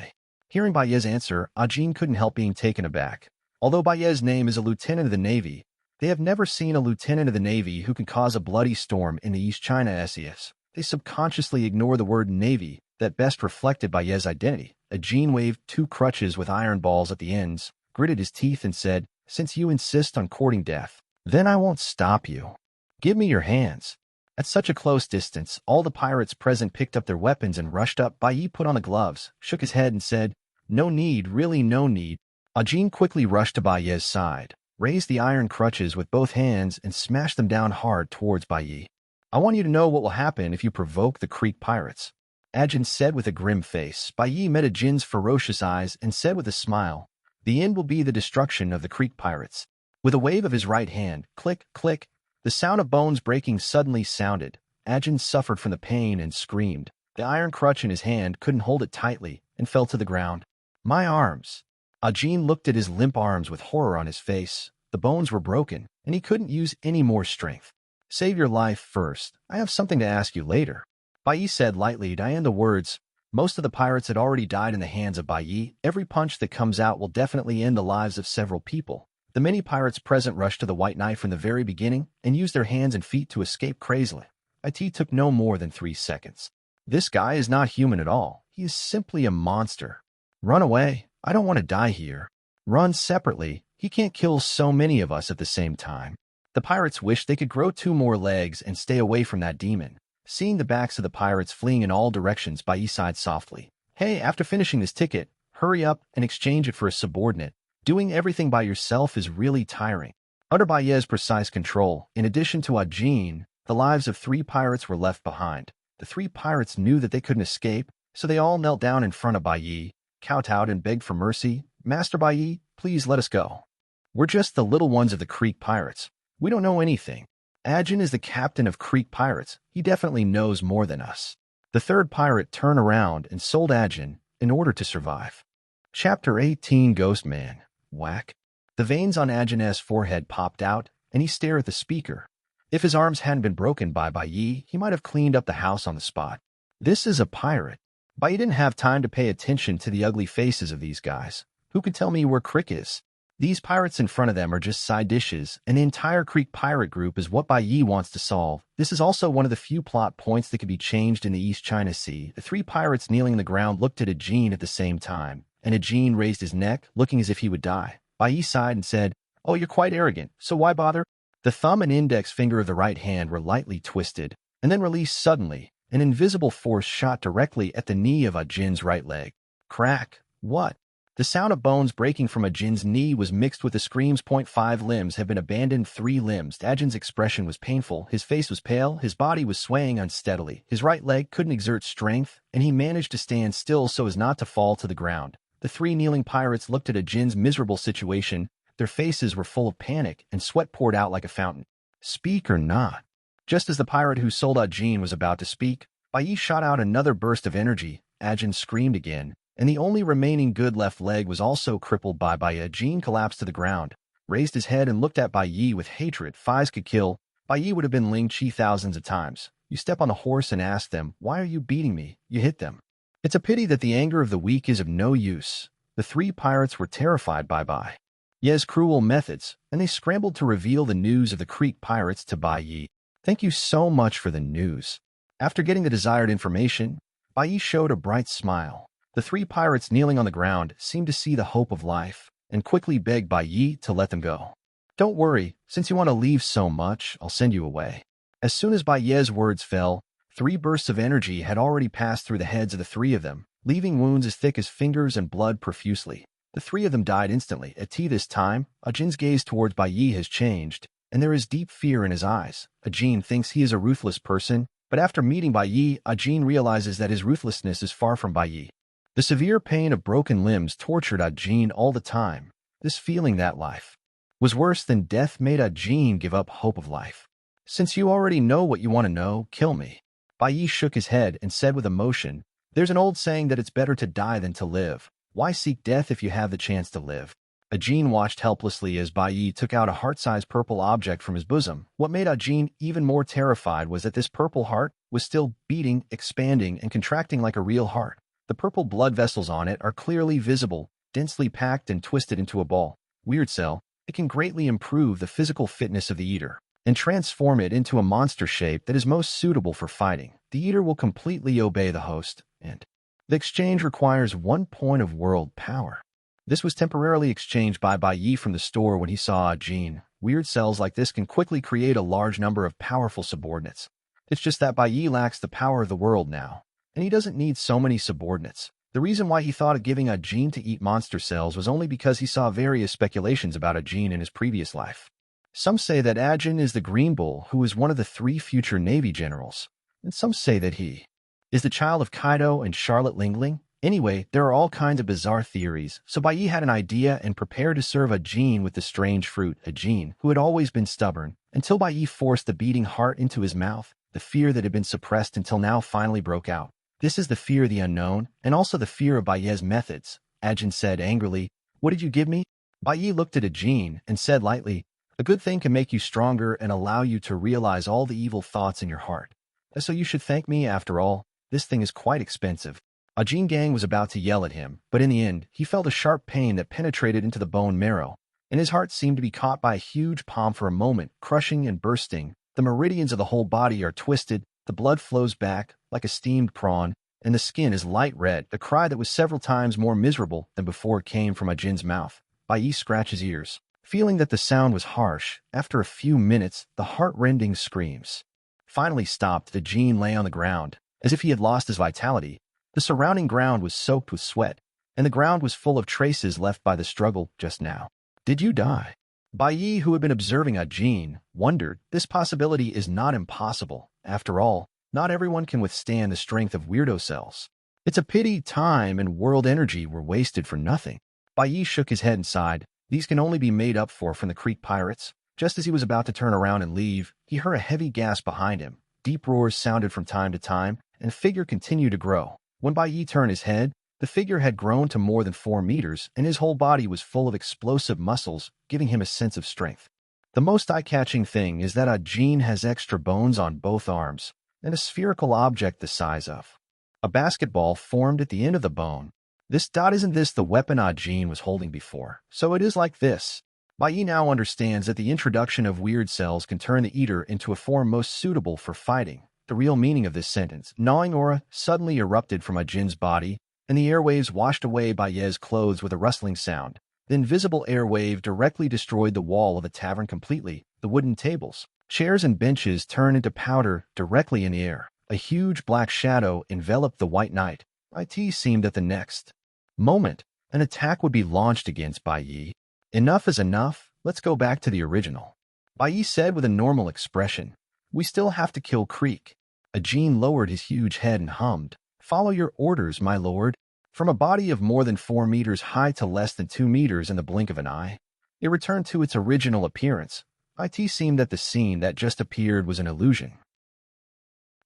Hearing Bai Ye's answer, Ajin couldn't help being taken aback. Although Bai Ye's name is a lieutenant of the Navy, they have never seen a lieutenant of the Navy who can cause a bloody storm in the East China SES. They subconsciously ignore the word Navy that best reflected Bai Ye's identity. Ajin waved two crutches with iron balls at the ends, gritted his teeth and said, Since you insist on courting death, then I won't stop you. Give me your hands. At such a close distance, all the pirates present picked up their weapons and rushed up. Bai Ye put on the gloves, shook his head and said, No need, really no need. Ajin quickly rushed to Bai Ye's side, raised the iron crutches with both hands and smashed them down hard towards Bai Ye. I want you to know what will happen if you provoke the Creek pirates. Ajin said with a grim face. Bai Ye met Ajin's ferocious eyes and said with a smile, The end will be the destruction of the Creek pirates. With a wave of his right hand, click, click, the sound of bones breaking suddenly sounded. Ajin suffered from the pain and screamed. The iron crutch in his hand couldn't hold it tightly and fell to the ground. My arms. Ajin looked at his limp arms with horror on his face. The bones were broken, and he couldn't use any more strength. Save your life first. I have something to ask you later. Bai Ye said lightly to end the words. Most of the pirates had already died in the hands of Bai Ye. Every punch that comes out will definitely end the lives of several people. The many pirates present rushed to the White Knight from the very beginning and used their hands and feet to escape crazily. It took no more than 3 seconds. This guy is not human at all. He is simply a monster. Run away. I don't want to die here. Run separately. He can't kill so many of us at the same time. The pirates wished they could grow 2 more legs and stay away from that demon. Seeing the backs of the pirates fleeing in all directions, Bai Ye sighed softly. Hey, after finishing this ticket, hurry up and exchange it for a subordinate. Doing everything by yourself is really tiring. Under Bai Ye's precise control, in addition to Ajin, the lives of 3 pirates were left behind. The 3 pirates knew that they couldn't escape, so they all knelt down in front of Bai Ye, kowtowed and begged for mercy. Master Bai Ye, please let us go. We're just the little ones of the Creek pirates. We don't know anything. Ajin is the captain of Creek pirates. He definitely knows more than us. The 3rd pirate turned around and sold Ajin in order to survive. Chapter 18 Ghost Man. Whack. The veins on Ajin's forehead popped out, and he stared at the speaker. If his arms hadn't been broken by Bai Ye, he might have cleaned up the house on the spot. This is a pirate. Bai Ye didn't have time to pay attention to the ugly faces of these guys. Who could tell me where Crick is? These pirates in front of them are just side dishes, and the entire Creek pirate group is what Bai Ye wants to solve. This is also one of the few plot points that could be changed in the East China Sea. The 3 pirates kneeling on the ground looked at Ajin at the same time, and Ajin raised his neck, looking as if he would die. Bai Ye sighed and said, Oh, you're quite arrogant, so why bother? The thumb and index finger of the right hand were lightly twisted, and then released suddenly. An invisible force shot directly at the knee of Ajin's right leg. Crack. What? The sound of bones breaking from Ajin's knee was mixed with the screams. 5 limbs have been abandoned. 3 limbs. Ajin's expression was painful. His face was pale. His body was swaying unsteadily. His right leg couldn't exert strength, and he managed to stand still so as not to fall to the ground. The 3 kneeling pirates looked at Ajin's miserable situation. Their faces were full of panic, and sweat poured out like a fountain. Speak or not? Just as the pirate who sold Ajin was about to speak, Bai Ye shot out another burst of energy. Ajin screamed again, and the only remaining good left leg was also crippled by Bai Ye. Ajin collapsed to the ground, raised his head and looked at Bai Ye with hatred. If eyes could kill, Bai Ye would have been Ling Chi thousands of times. You step on a horse and ask them, Why are you beating me? You hit them. It's a pity that the anger of the weak is of no use. The 3 pirates were terrified by Bai Ye's cruel methods, and they scrambled to reveal the news of the Creek pirates to Bai Ye. Thank you so much for the news. After getting the desired information, Bai Ye showed a bright smile. The 3 pirates kneeling on the ground seemed to see the hope of life, and quickly begged Bai Ye to let them go. Don't worry, since you want to leave so much, I'll send you away. As soon as Bai Ye's words fell, 3 bursts of energy had already passed through the heads of the 3 of them, leaving wounds as thick as fingers and blood profusely. The 3 of them died instantly. At this time, Ajin's gaze towards Bai Ye has changed, and there is deep fear in his eyes. Ajin thinks he is a ruthless person, but after meeting Bai Ye, Ajin realizes that his ruthlessness is far from Bai Ye. The severe pain of broken limbs tortured Ajin all the time. This feeling that life was worse than death made Ajin give up hope of life. Since you already know what you want to know, kill me. Bai Ye shook his head and said with emotion, there's an old saying that it's better to die than to live. Why seek death if you have the chance to live? Ajin watched helplessly as Bai Ye took out a heart-sized purple object from his bosom. What made Ajin even more terrified was that this purple heart was still beating, expanding, and contracting like a real heart. The purple blood vessels on it are clearly visible, densely packed and twisted into a ball. Weird cell, it can greatly improve the physical fitness of the eater and transform it into a monster shape that is most suitable for fighting. The eater will completely obey the host, and the exchange requires 1 point of world power. This was temporarily exchanged by Bai Ye from the store when he saw Ajin. Weird cells like this can quickly create a large number of powerful subordinates. It's just that Bai Ye lacks the power of the world now, and he doesn't need so many subordinates. The reason why he thought of giving Ajin to eat monster cells was only because he saw various speculations about Ajin in his previous life. Some say that Ajin is the Green Bull who is one of the 3 future Navy generals, and some say that he is the child of Kaido and Charlotte Lingling. Anyway, there are all kinds of bizarre theories, so Bai Ye had an idea and prepared to serve Ajin with the strange fruit. Ajin, who had always been stubborn, until Bai Ye forced the beating heart into his mouth. The fear that had been suppressed until now finally broke out. This is the fear of the unknown, and also the fear of Bai Ye's methods. Ajin said angrily, what did you give me? Bai Ye looked at Ajin and said lightly, a good thing can make you stronger and allow you to realize all the evil thoughts in your heart. So you should thank me after all. This thing is quite expensive. Ajin Gang was about to yell at him, but in the end, he felt a sharp pain that penetrated into the bone marrow, and his heart seemed to be caught by a huge palm for a moment, crushing and bursting. The meridians of the whole body are twisted, the blood flows back like a steamed prawn, and the skin is light red. The cry that was several times more miserable than before came from Ajin's mouth. Bai Ye scratched his ears, feeling that the sound was harsh. After a few minutes, the heart-rending screams finally stopped. Ajin lay on the ground, as if he had lost his vitality. The surrounding ground was soaked with sweat, and the ground was full of traces left by the struggle just now. Did you die? Bai Ye, who had been observing Ajin, wondered. This possibility is not impossible. After all, not everyone can withstand the strength of weirdo cells. It's a pity time and world energy were wasted for nothing. Bai Ye shook his head and sighed. These can only be made up for from the Creek pirates. Just as he was about to turn around and leave, he heard a heavy gasp behind him. Deep roars sounded from time to time, and the figure continued to grow. When Bai Ye turned his head, the figure had grown to more than 4 meters, and his whole body was full of explosive muscles, giving him a sense of strength. The most eye-catching thing is that Ajin has extra bones on both arms, and a spherical object the size of a basketball formed at the end of the bone. Isn't this the weapon Ajin was holding before? So it is like this. Bai Ye now understands that the introduction of weird cells can turn the eater into a form most suitable for fighting. The real meaning of this sentence. Gnawing aura suddenly erupted from Ajin's body, and the airwaves washed away Bai Ye's clothes with a rustling sound. The invisible airwave directly destroyed the wall of the tavern completely. The wooden tables, chairs, and benches turned into powder directly in the air. A huge black shadow enveloped the White Knight. It seemed at the next moment, an attack would be launched against Bai Ye. Enough is enough. Let's go back to the original. Bai Ye said with a normal expression. We still have to kill Creek. Ajin lowered his huge head and hummed. Follow your orders, my lord. From a body of more than 4 meters high to less than 2 meters in the blink of an eye, it returned to its original appearance. It seemed that the scene that just appeared was an illusion.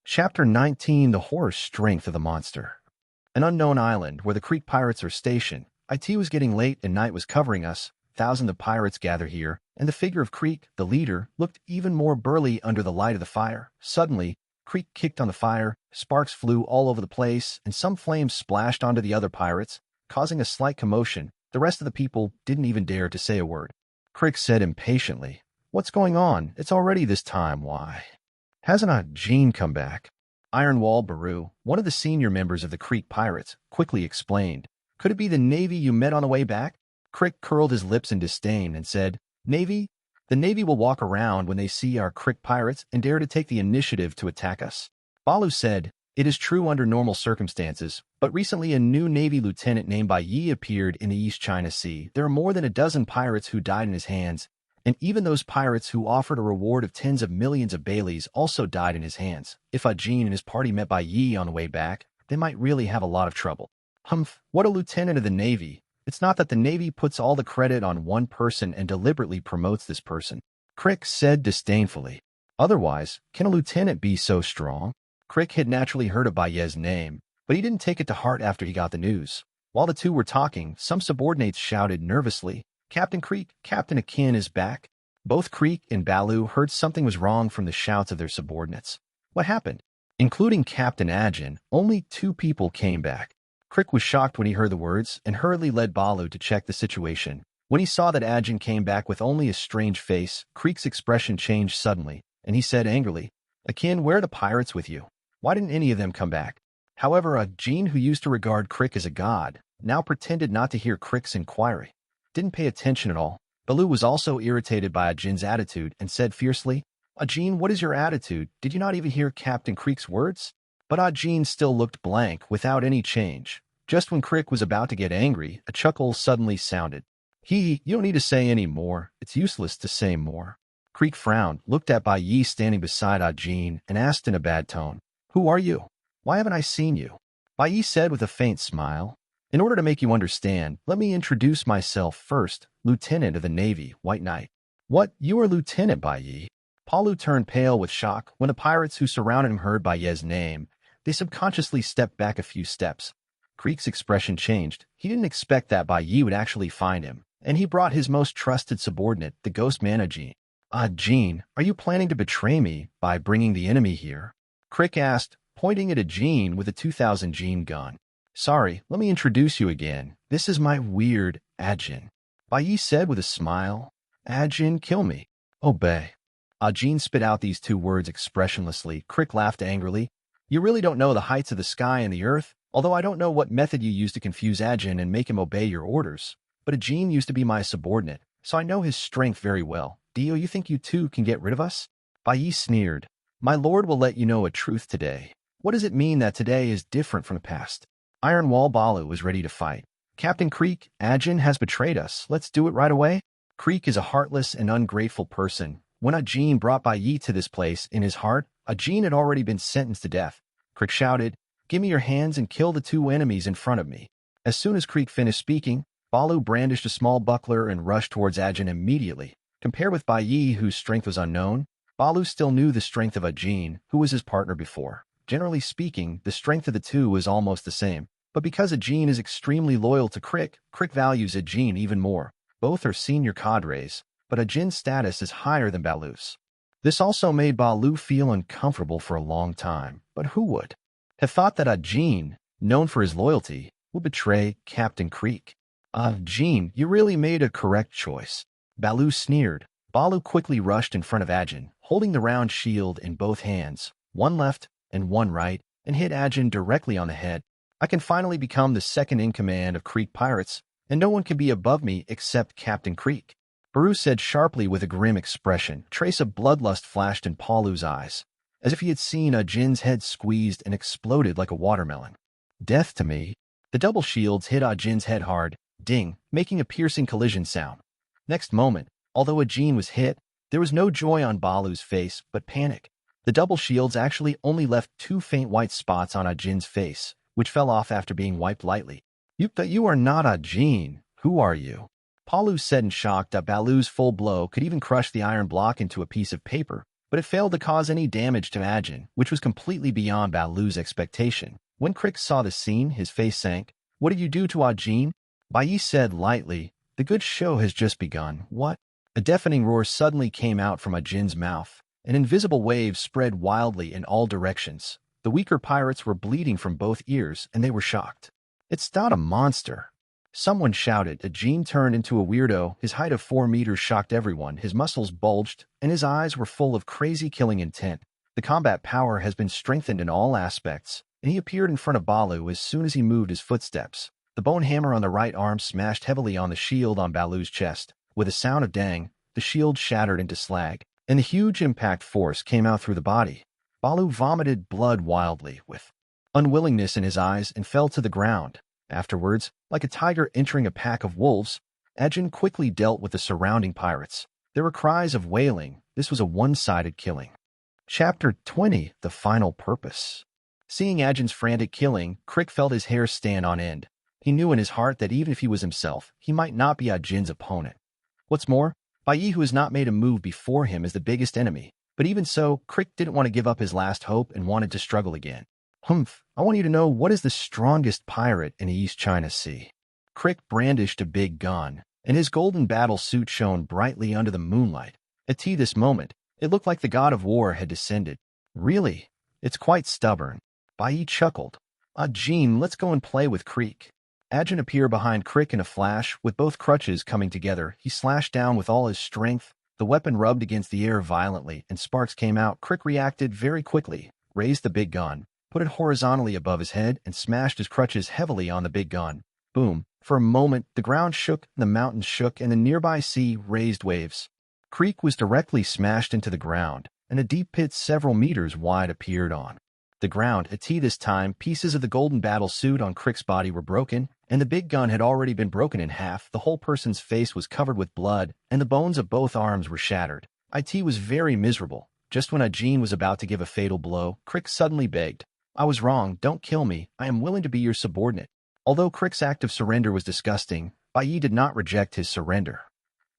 Chapter 19. The Horror Strength of the Monster. An unknown island where the Creek pirates are stationed. It was getting late and night was covering us. Thousands of pirates gathered here, and the figure of Creek, the leader, looked even more burly under the light of the fire. Suddenly, Creek kicked on the fire, sparks flew all over the place, and some flames splashed onto the other pirates, causing a slight commotion. The rest of the people didn't even dare to say a word. Creek said impatiently, What's going on? It's already this time. Why hasn't Ajin come back? Ironwall Baru, one of the senior members of the Creek pirates, quickly explained. Could it be the Navy you met on the way back? Crick curled his lips in disdain and said, Navy? The Navy will walk around when they see our Crick pirates and dare to take the initiative to attack us. Balu said, It is true under normal circumstances, but recently a new Navy lieutenant named Bai Ye appeared in the East China Sea. There are more than a dozen pirates who died in his hands, and even those pirates who offered a reward of tens of millions of Baileys also died in his hands. If Ajin and his party met Bai Ye on the way back, they might really have a lot of trouble. Humph, what a lieutenant of the Navy. It's not that the Navy puts all the credit on one person and deliberately promotes this person. Crick said disdainfully. Otherwise, can a lieutenant be so strong? Crick had naturally heard of Bai Ye's name, but he didn't take it to heart after he got the news. While the two were talking, some subordinates shouted nervously, "Captain Creek, Captain Akin is back." Both Creek and Baloo heard something was wrong from the shouts of their subordinates. What happened? Including Captain Ajin, only 2 people came back. Crick was shocked when he heard the words and hurriedly led Baloo to check the situation. When he saw that Ajin came back with only a strange face, Creek's expression changed suddenly, and he said angrily, "Akin, where are the pirates with you? Why didn't any of them come back?" However, Ajin, who used to regard Crick as a god, now pretended not to hear Crick's inquiry. Didn't pay attention at all. Baloo was also irritated by Ajin's attitude and said fiercely, "Ajin, what is your attitude? Did you not even hear Captain Creek's words?" But Ajin still looked blank, without any change. Just when Crick was about to get angry, a chuckle suddenly sounded. You don't need to say any more. It's useless to say more." Creek frowned, looked at Bai Ye standing beside Ajin, and asked in a bad tone, "Who are you? Why haven't I seen you?" Bai Ye said with a faint smile, "In order to make you understand, let me introduce myself first, Lieutenant of the Navy, White Knight." "What? You are Lieutenant Bai Ye?" Palu turned pale with shock when the pirates who surrounded him heard Bai Ye's name. They subconsciously stepped back a few steps. Creek's expression changed. He didn't expect that Bai Ye would actually find him, and he brought his most trusted subordinate, the ghost man Ajin. "Ajin, are you planning to betray me by bringing the enemy here?" Crick asked, pointing at Ajin with a 2000 gene gun. "Sorry, let me introduce you again. This is my weird Ajin." Bai Ye said with a smile, "Ajin, kill me." "Obey." Ajin spit out these 2 words expressionlessly. Crick laughed angrily. "You really don't know the heights of the sky and the earth? Although I don't know what method you used to confuse Ajin and make him obey your orders. But Ajin used to be my subordinate, so I know his strength very well. Dio, you think you 2 can get rid of us?" Bai Ye sneered. "My lord will let you know a truth today. What does it mean that today is different from the past?" Iron Wall Baloo was ready to fight. "Captain Creek, Ajin has betrayed us. Let's do it right away." Creek is a heartless and ungrateful person. When Ajin brought Bai Ye to this place, in his heart, Ajin had already been sentenced to death. Creek shouted, "Give me your hands and kill the 2 enemies in front of me." As soon as Creek finished speaking, Baloo brandished a small buckler and rushed towards Ajin immediately. Compared with Bai Ye, whose strength was unknown, Baloo still knew the strength of Ajin, who was his partner before. Generally speaking, the strength of the 2 was almost the same. But because Ajin is extremely loyal to Crick, Crick values Ajin even more. Both are senior cadres, but Ajin's status is higher than Baloo's. This also made Baloo feel uncomfortable for a long time. But who would have thought that Ajin, known for his loyalty, would betray Captain Creek? "Ajin, you really made a correct choice." Baloo sneered. Baloo quickly rushed in front of Ajin, holding the round shield in both hands, one left and one right, and hit Ajin directly on the head. "I can finally become the second in command of Creek pirates, and no one can be above me except Captain Creek." Baru said sharply with a grim expression. A trace of bloodlust flashed in Palu's eyes, as if he had seen Ajin's head squeezed and exploded like a watermelon. "Death to me." The double shields hit Ajin's head hard, ding, making a piercing collision sound. Next moment, although Ajin was hit, there was no joy on Balu's face, but panic. The double shields actually only left 2 faint white spots on Ajin's face, which fell off after being wiped lightly. You are not Ajin. Who are you?" Palu said in shock that Balu's full blow could even crush the iron block into a piece of paper, but it failed to cause any damage to Ajin, which was completely beyond Balu's expectation. When Crick saw the scene, his face sank. "What did you do to Ajin?" Bai Ye said lightly, "The good show has just begun." "What?" A deafening roar suddenly came out from Ajin's mouth. An invisible wave spread wildly in all directions. The weaker pirates were bleeding from both ears, and they were shocked. "It's not a monster." Someone shouted. Ajin turned into a weirdo. His height of 4 meters shocked everyone. His muscles bulged, and his eyes were full of crazy killing intent. The combat power has been strengthened in all aspects, and he appeared in front of Baloo as soon as he moved his footsteps. The bone hammer on the right arm smashed heavily on the shield on Baloo's chest. With a sound of dang, the shield shattered into slag, and the huge impact force came out through the body. Baloo vomited blood wildly, with unwillingness in his eyes, and fell to the ground. Afterwards, like a tiger entering a pack of wolves, Ajin quickly dealt with the surrounding pirates. There were cries of wailing. This was a one-sided killing. Chapter 20, The Final Purpose. Seeing Ajin's frantic killing, Crick felt his hair stand on end. He knew in his heart that even if he was himself, he might not be Jin's opponent. What's more, Bai Ye, who has not made a move before him, is the biggest enemy. But even so, Crick didn't want to give up his last hope and wanted to struggle again. Humph, I want you to know what is the strongest pirate in the East China Sea. Crick brandished a big gun, and his golden battle suit shone brightly under the moonlight. At this moment, it looked like the god of war had descended. Really? It's quite stubborn. Bai Ye chuckled. Jin, let's go and play with Crick. Jin appeared behind Crick in a flash, with both crutches coming together. He slashed down with all his strength. The weapon rubbed against the air violently, and sparks came out. Crick reacted very quickly, raised the big gun, put it horizontally above his head, and smashed his crutches heavily on the big gun. Boom. For a moment, the ground shook, the mountains shook, and the nearby sea raised waves. Crick was directly smashed into the ground, and a deep pit several meters wide appeared on the ground. At this time, pieces of the golden battle suit on Crick's body were broken, and the big gun had already been broken in half. The whole person's face was covered with blood, and the bones of both arms were shattered. It was very miserable. Just when Jin was about to give a fatal blow, Crick suddenly begged, I was wrong, don't kill me, I am willing to be your subordinate. Although Crick's act of surrender was disgusting, Bai Ye did not reject his surrender.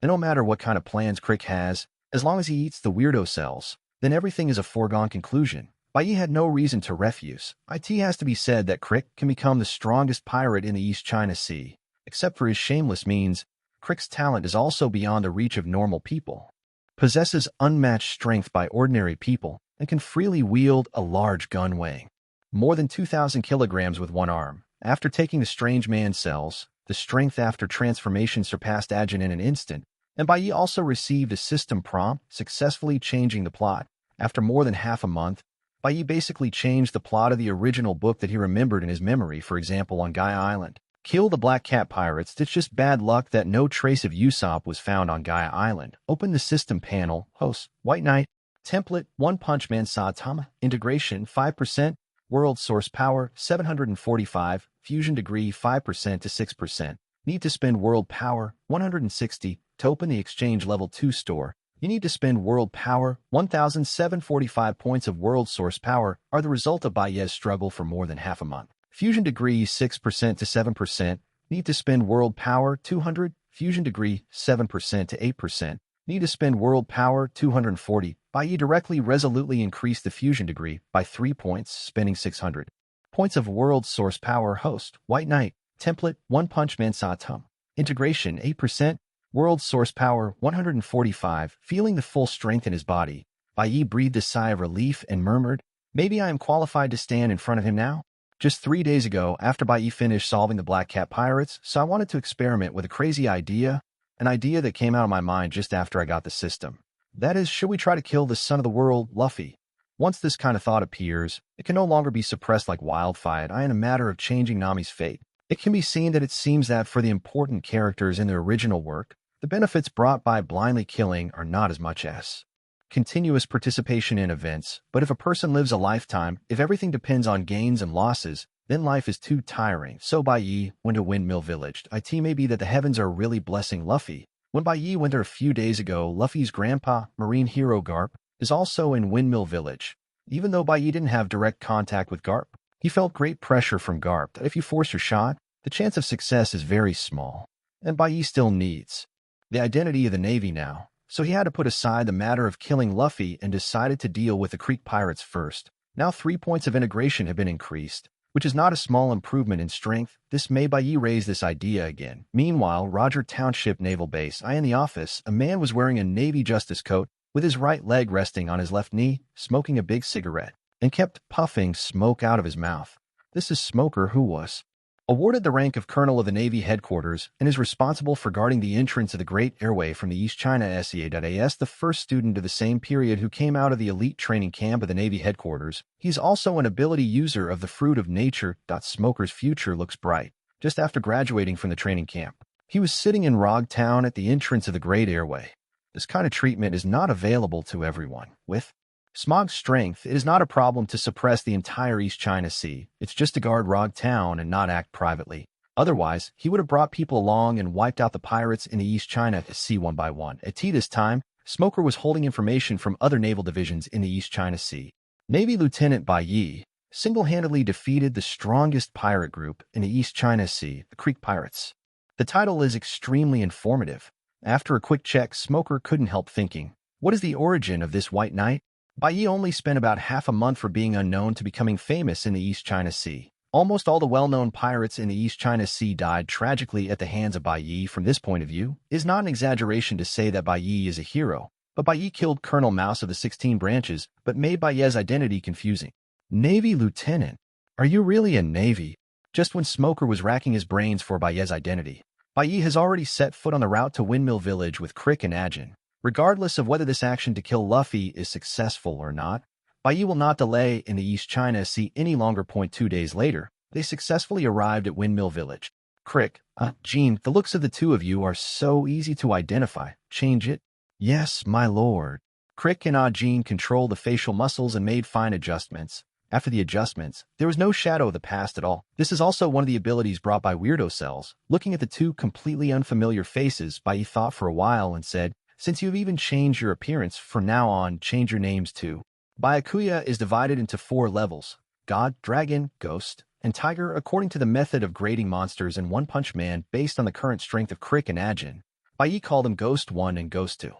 And no matter what kind of plans Crick has, as long as he eats the weirdo cells, then everything is a foregone conclusion. Bai Ye had no reason to refuse. It has to be said that Crick can become the strongest pirate in the East China Sea. Except for his shameless means, Crick's talent is also beyond the reach of normal people. Possesses unmatched strength by ordinary people, and can freely wield a large gun weighing more than 2,000 kilograms with one arm. After taking the strange man cells, the strength after transformation surpassed Jin in an instant, and Bai Ye also received a system prompt, successfully changing the plot. After more than half a month, Bai Ye basically changed the plot of the original book that he remembered in his memory. For example, on Gaia Island, kill the Black Cat pirates. It's just bad luck that no trace of Usopp was found on Gaia Island. Open the system panel. Host, White Knight. Template, One Punch Man Saitama. Integration, 5%. World source power, 745. Fusion degree, 5% to 6%. Need to spend world power, 160. To open the exchange level 2 store, you need to spend world power. 1,745 points of world source power are the result of Bai Ye's struggle for more than half a month. Fusion degree, 6% to 7%. Need to spend world power, 200. Fusion degree, 7% to 8%. Need to spend world power, 240. Bai Ye directly resolutely increased the fusion degree by 3 points, spending 600 points of world source power. Host, White Knight. Template, One Punch Man Saitama. Integration, 8%. World source power, 145. Feeling the full strength in his body, Bai Ye breathed a sigh of relief and murmured, maybe I am qualified to stand in front of him now? Just 3 days ago, after Bai Ye finished solving the Black Cat pirates, so I wanted to experiment with a crazy idea, an idea that came out of my mind just after I got the system. That is, should we try to kill the son of the world, Luffy? Once this kind of thought appears, it can no longer be suppressed like wildfire. In a matter of changing Nami's fate. It can be seen that it seems that for the important characters in the original work, the benefits brought by blindly killing are not as much as continuous participation in events. But if a person lives a lifetime, if everything depends on gains and losses, then life is too tiring. So Bai Ye went to Windmill Village. It may be that the heavens are really blessing Luffy. When Bai Ye went there a few days ago, Luffy's grandpa, marine hero Garp, is also in Windmill Village. Even though Bai Ye didn't have direct contact with Garp, he felt great pressure from Garp that if you force your shot, the chance of success is very small. And Bai Ye still needs the identity of the Navy now, so he had to put aside the matter of killing Luffy and decided to deal with the Creek Pirates first. Now 3 points of integration have been increased, which is not a small improvement in strength. This made Bai Ye raise this idea again. Meanwhile, Roger Township Naval Base, in the office, a man was wearing a Navy justice coat, with his right leg resting on his left knee, smoking a big cigarette, and kept puffing smoke out of his mouth. This is Smoker, who was awarded the rank of Colonel of the Navy Headquarters and is responsible for guarding the entrance of the Great Airway from the East China SEA.AS, the first student of the same period who came out of the elite training camp of the Navy Headquarters. He's also an ability user of the Fruit of Nature. Smoker's future looks bright. Just after graduating from the training camp, he was sitting in Rog Town at the entrance of the Great Airway. This kind of treatment is not available to everyone. With Smog's strength, it is not a problem to suppress the entire East China Sea. It's just to guard Rog Town and not act privately. Otherwise, he would have brought people along and wiped out the pirates in the East China Sea one by one. At this time, Smoker was holding information from other naval divisions in the East China Sea. Navy Lieutenant Bai Ye, single-handedly defeated the strongest pirate group in the East China Sea, the Creek Pirates. The title is extremely informative. After a quick check, Smoker couldn't help thinking, what is the origin of this White Knight? Bai Ye only spent about half a month from being unknown to becoming famous in the East China Sea. Almost all the well-known pirates in the East China Sea died tragically at the hands of Bai Ye. From this point of view, it is not an exaggeration to say that Bai Ye is a hero, but Bai Ye killed Colonel Mouse of the 16 branches, but made Bai Ye's identity confusing. Navy Lieutenant? Are you really a Navy? Just when Smoker was racking his brains for Bai Ye's identity, Bai Ye has already set foot on the route to Windmill Village with Crick and Ajin. Regardless of whether this action to kill Luffy is successful or not, Bai Ye will not delay in the East China Sea any longer. 2 days later, they successfully arrived at Windmill Village. Crick, Jean, the looks of the two of you are so easy to identify. Change it? Yes, my lord. Crick and Jean controlled the facial muscles and made fine adjustments. After the adjustments, there was no shadow of the past at all. This is also one of the abilities brought by Weirdo Cells. Looking at the two completely unfamiliar faces, Bai Ye thought for a while and said, since you've even changed your appearance, from now on, change your names too. Byakuya is divided into 4 levels: God, Dragon, Ghost, and Tiger according to the method of grading monsters in One Punch Man based on the current strength of Crick and Ajin. Bai Ye called them Ghost 1 and Ghost 2.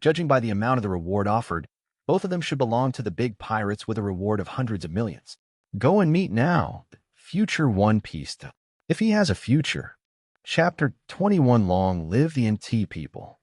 Judging by the amount of the reward offered, both of them should belong to the big pirates with a reward of hundreds of millions. Go and meet now, future One Piece. If he has a future. Chapter 21. Long live the NT people.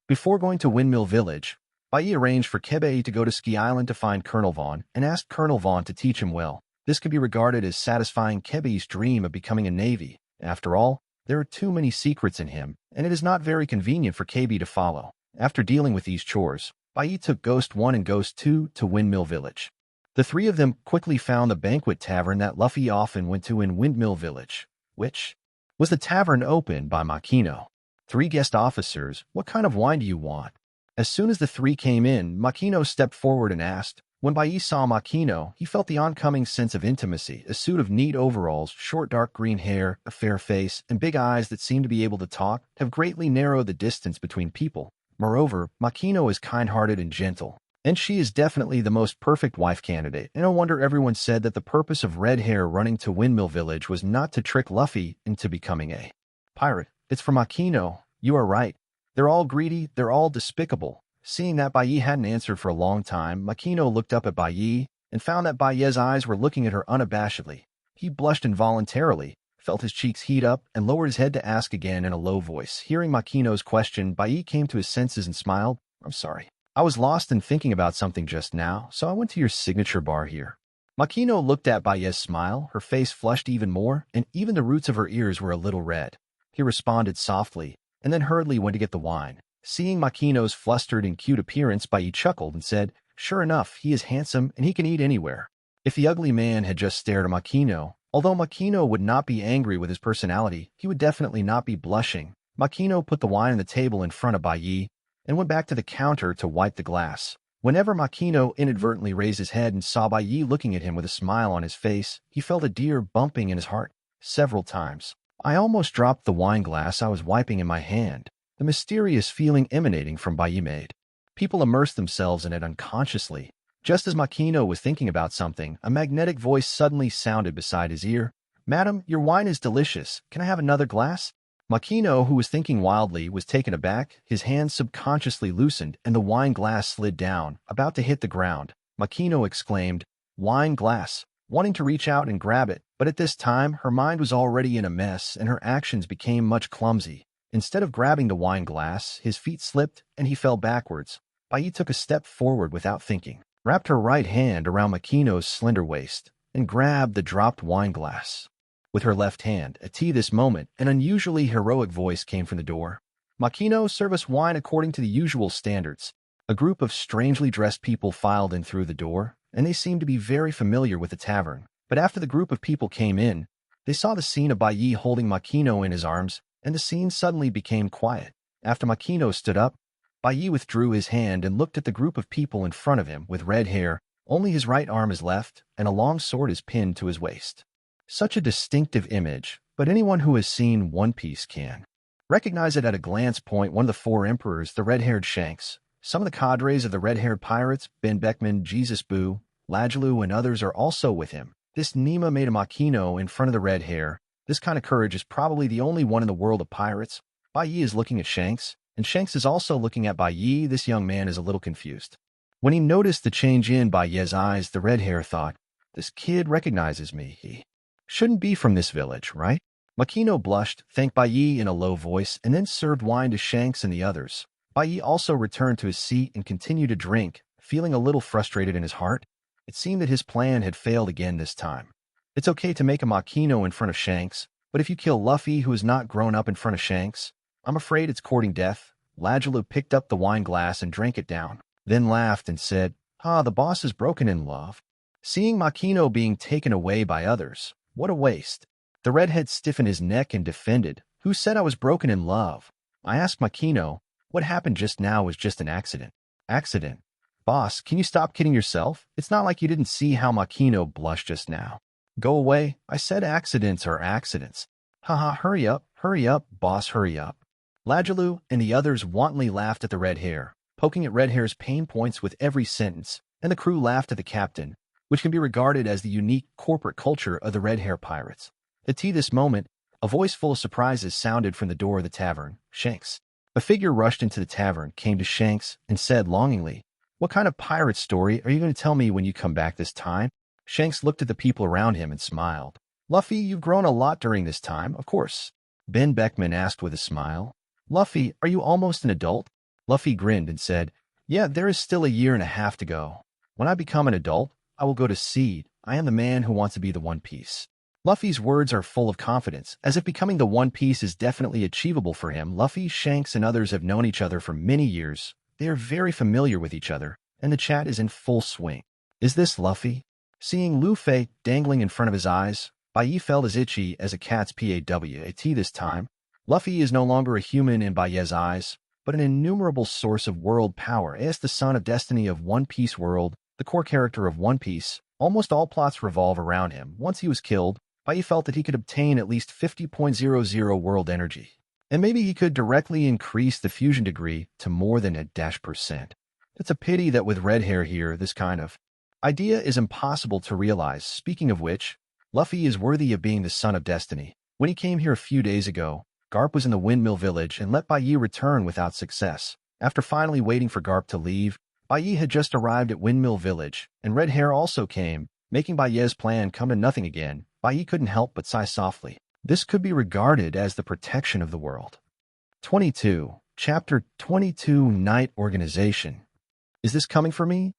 Before going to Windmill Village, Bai Ye arranged for Kaido to go to Ski Island to find Colonel Vaughn and asked Colonel Vaughn to teach him well. This could be regarded as satisfying Kaido's dream of becoming a Navy. After all, there are too many secrets in him, and it is not very convenient for Kaido to follow. After dealing with these chores, Bai Ye took Ghost 1 and Ghost 2 to Windmill Village. The 3 of them quickly found the banquet tavern that Luffy often went to in Windmill Village, which was the tavern opened by Makino. 3 guest officers, what kind of wine do you want? As soon as the 3 came in, Makino stepped forward and asked. When Bai Ye saw Makino, he felt the oncoming sense of intimacy. A suit of neat overalls, short dark green hair, a fair face, and big eyes that seem to be able to talk have greatly narrowed the distance between people. Moreover, Makino is kind-hearted and gentle, and she is definitely the most perfect wife candidate. And no wonder everyone said that the purpose of Red Hair running to Windmill Village was not to trick Luffy into becoming a pirate. It's for Makino. You are right. They're all greedy, they're all despicable. Seeing that Bai Ye hadn't answered for a long time, Makino looked up at Bai Ye and found that Bai Ye's eyes were looking at her unabashedly. He blushed involuntarily, felt his cheeks heat up, and lowered his head to ask again in a low voice. Hearing Makino's question, Bai Ye came to his senses and smiled. I'm sorry. I was lost in thinking about something just now, so I went to your signature bar here. Makino looked at Bai Ye's smile, her face flushed even more, and even the roots of her ears were a little red. He responded softly, and then hurriedly went to get the wine. Seeing Makino's flustered and cute appearance, Bai Ye chuckled and said, sure enough, he is handsome and he can eat anywhere. If the ugly man had just stared at Makino, although Makino would not be angry with his personality, he would definitely not be blushing. Makino put the wine on the table in front of Bai Ye and went back to the counter to wipe the glass. Whenever Makino inadvertently raised his head and saw Bai Ye looking at him with a smile on his face, he felt a deer bumping in his heart. Several times. I almost dropped the wine glass I was wiping in my hand. The mysterious feeling emanating from Bai Ye made people immerse themselves in it unconsciously. Just as Makino was thinking about something, a magnetic voice suddenly sounded beside his ear. Madam, your wine is delicious. Can I have another glass? Makino, who was thinking wildly, was taken aback. His hand subconsciously loosened, and the wine glass slid down, about to hit the ground. Makino exclaimed, wine glass, wanting to reach out and grab it, but at this time, her mind was already in a mess, and her actions became much clumsy. Instead of grabbing the wine glass, his feet slipped, and he fell backwards. Bai Ye took a step forward without thinking, wrapped her right hand around Makino's slender waist, and grabbed the dropped wine glass. With her left hand, at this moment, an unusually heroic voice came from the door. Makino, serve us wine according to the usual standards. A group of strangely dressed people filed in through the door, and they seemed to be very familiar with the tavern. But after the group of people came in, they saw the scene of Bai Ye holding Makino in his arms, and the scene suddenly became quiet. After Makino stood up, Bai Ye withdrew his hand and looked at the group of people in front of him with red hair. Only his right arm is left, and a long sword is pinned to his waist. Such a distinctive image, but anyone who has seen One Piece can recognize it at a glance. One of the 4 emperors, the red-haired Shanks, some of the cadres of the red-haired pirates, Ben Beckman, Jesus Boo, Lajalu and others are also with him. This Nima made a Makino in front of the red hair. This kind of courage is probably the only one in the world of pirates. Bai Ye is looking at Shanks, and Shanks is also looking at Bai Ye. This young man is a little confused. When he noticed the change in Bai Ye's eyes, the red hair thought, "This kid recognizes me. He shouldn't be from this village, right?" Makino blushed, thanked Bai Ye in a low voice, and then served wine to Shanks and the others. Bai Ye also returned to his seat and continued to drink, feeling a little frustrated in his heart. It seemed that his plan had failed again this time. It's okay to make a Makino in front of Shanks, but if you kill Luffy, who has not grown up in front of Shanks, I'm afraid it's courting death. Lajalu picked up the wine glass and drank it down, then laughed and said, the boss is broken in love. Seeing Makino being taken away by others, what a waste. The redhead stiffened his neck and defended, "Who said I was broken in love? I asked Makino. What happened just now was just an accident." Accident? Boss, can you stop kidding yourself? It's not like you didn't see how Makino blushed just now. Go away. I said accidents are accidents. Haha, hurry up, boss, hurry up. Lajalu and the others wantonly laughed at the red hair, poking at red hair's pain points with every sentence, and the crew laughed at the captain, which can be regarded as the unique corporate culture of the red hair pirates. At this moment, a voice full of surprises sounded from the door of the tavern. Shanks. A figure rushed into the tavern, came to Shanks, and said longingly, "What kind of pirate story are you going to tell me when you come back this time?" Shanks looked at the people around him and smiled. "Luffy, you've grown a lot during this time, of course." Ben Beckman asked with a smile. "Luffy, are you almost an adult?" Luffy grinned and said, "Yeah, there is still a year and a half to go. When I become an adult, I will go to sea. I am the man who wants to be the One Piece." Luffy's words are full of confidence, as if becoming the One Piece is definitely achievable for him. Luffy, Shanks, and others have known each other for many years. They are very familiar with each other, and the chat is in full swing. Is this Luffy? Seeing Luffy dangling in front of his eyes, Bai Ye felt as itchy as a cat's PAWAT this time. Luffy is no longer a human in Bai Ye's eyes, but an innumerable source of world power as the son of destiny of One Piece world, the core character of One Piece. Almost all plots revolve around him. Once he was killed, Bai Ye felt that he could obtain at least 50.00 world energy, and maybe he could directly increase the fusion degree to more than a %. It's a pity that with red hair here, this kind of idea is impossible to realize. Speaking of which, Luffy is worthy of being the son of destiny. When he came here a few days ago, Garp was in the Windmill Village and let Bai Ye return without success. After finally waiting for Garp to leave, Bai Ye had just arrived at Windmill Village, and red hair also came, making Bai Ye's plan come to nothing again. Bai Ye couldn't help but sigh softly. This could be regarded as the protection of the world. 22. Chapter 22 Night Organization. Is this coming for me?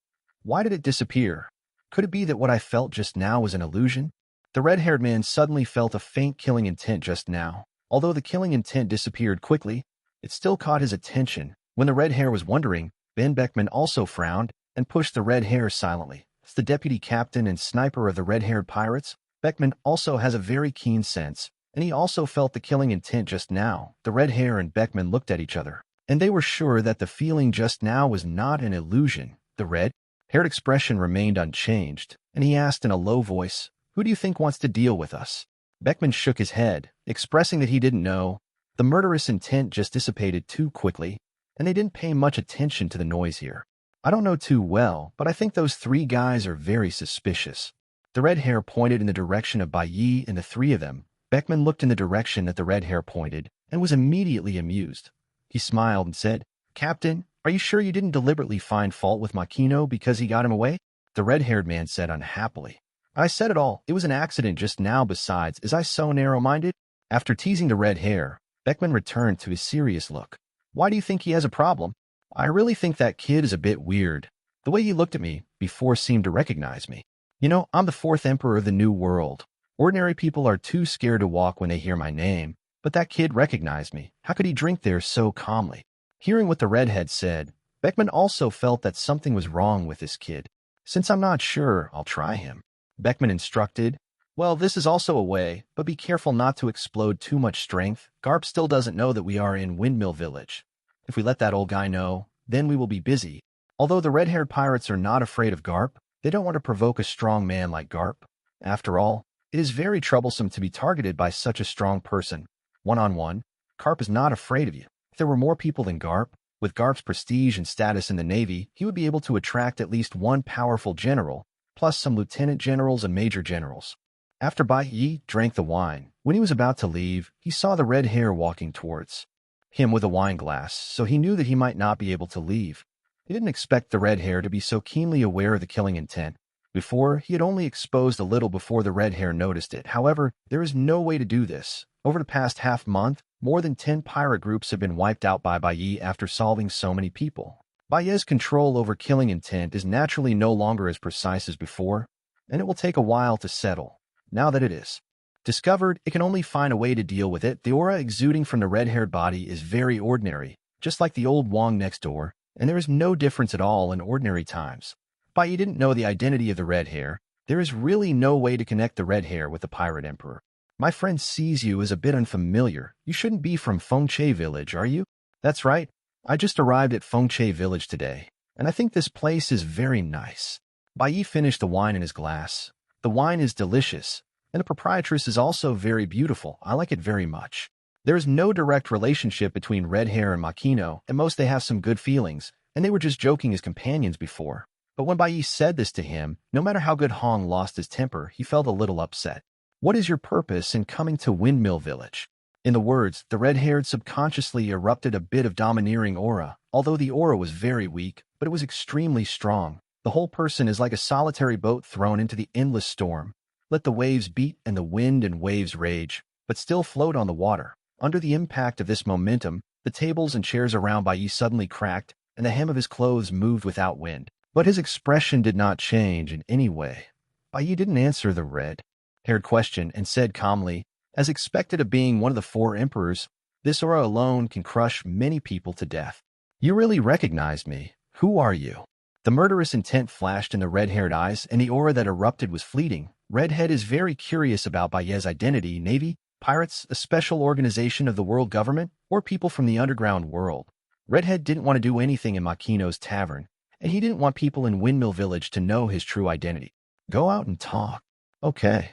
Why did it disappear? Could it be that what I felt just now was an illusion? The red-haired man suddenly felt a faint killing intent just now. Although the killing intent disappeared quickly, it still caught his attention. When the red hair was wondering, Ben Beckman also frowned and pushed the red hair silently. As the deputy captain and sniper of the red-haired pirates, Beckman also has a very keen sense, and he also felt the killing intent just now. The red hair and Beckman looked at each other, and they were sure that the feeling just now was not an illusion. The red-haired expression remained unchanged, and he asked in a low voice, "Who do you think wants to deal with us?" Beckman shook his head, expressing that he didn't know. The murderous intent just dissipated too quickly, and they didn't pay much attention to the noise here. "I don't know too well, but I think those three guys are very suspicious." The red hair pointed in the direction of Bai Ye and the three of them. Beckman looked in the direction that the red hair pointed and was immediately amused. He smiled and said, "Captain, are you sure you didn't deliberately find fault with Makino because he got him away?" The red-haired man said unhappily, "I said it all. It was an accident just now. Besides, is I so narrow-minded?" After teasing the red hair, Beckman returned to his serious look. "Why do you think he has a problem?" "I really think that kid is a bit weird. The way he looked at me before seemed to recognize me. You know, I'm the fourth emperor of the New World. Ordinary people are too scared to walk when they hear my name, but that kid recognized me. How could he drink there so calmly?" Hearing what the redhead said, Beckman also felt that something was wrong with this kid. "Since I'm not sure, I'll try him," Beckman instructed. "Well, this is also a way, but be careful not to explode too much strength. Garp still doesn't know that we are in Windmill Village. If we let that old guy know, then we will be busy." Although the red-haired pirates are not afraid of Garp, they don't want to provoke a strong man like Garp. After all, it is very troublesome to be targeted by such a strong person. One-on-one, Garp is not afraid of you. If there were more people than Garp, with Garp's prestige and status in the Navy, he would be able to attract at least one powerful general, plus some lieutenant generals and major generals. After Bai Ye drank the wine, when he was about to leave, he saw the red hair walking towards him with a wine glass, so he knew that he might not be able to leave. He didn't expect the red hair to be so keenly aware of the killing intent. Before, he had only exposed a little before the red hair noticed it. However, there is no way to do this. Over the past half-month, more than 10 pirate groups have been wiped out by Bai Ye after solving so many people. Bai Ye's control over killing intent is naturally no longer as precise as before, and it will take a while to settle. Now that it is discovered, it can only find a way to deal with it. The aura exuding from the red-haired body is very ordinary, just like the old Wong next door, and there is no difference at all in ordinary times. Bai Ye didn't know the identity of the red hair. There is really no way to connect the red hair with the pirate emperor. My friend sees you as a bit unfamiliar. You shouldn't be from Fengche village, are you? That's right. I just arrived at Fengche village today, and I think this place is very nice. Bai Ye finished the wine in his glass. The wine is delicious, and the proprietress is also very beautiful. I like it very much. There is no direct relationship between red hair and Makino. At most they have some good feelings, and they were just joking as companions before. But when Bai Ye said this to him, no matter how good Hong lost his temper, he felt a little upset. What is your purpose in coming to Windmill Village? In the words, the red-haired subconsciously erupted a bit of domineering aura. Although the aura was very weak, but it was extremely strong. The whole person is like a solitary boat thrown into the endless storm. Let the waves beat and the wind and waves rage, but still float on the water. Under the impact of this momentum, the tables and chairs around Bai Ye suddenly cracked, and the hem of his clothes moved without wind. But his expression did not change in any way. Bai Ye didn't answer the red-haired question and said calmly, as expected of being one of the 4 emperors, this aura alone can crush many people to death. You really recognized me. Who are you? The murderous intent flashed in the red-haired eyes, and the aura that erupted was fleeting. Redhead is very curious about Bai Ye's identity. Navy, pirates, a special organization of the world government, or people from the underground world. Redhead didn't want to do anything in Makino's tavern, and he didn't want people in Windmill Village to know his true identity. Go out and talk. Okay.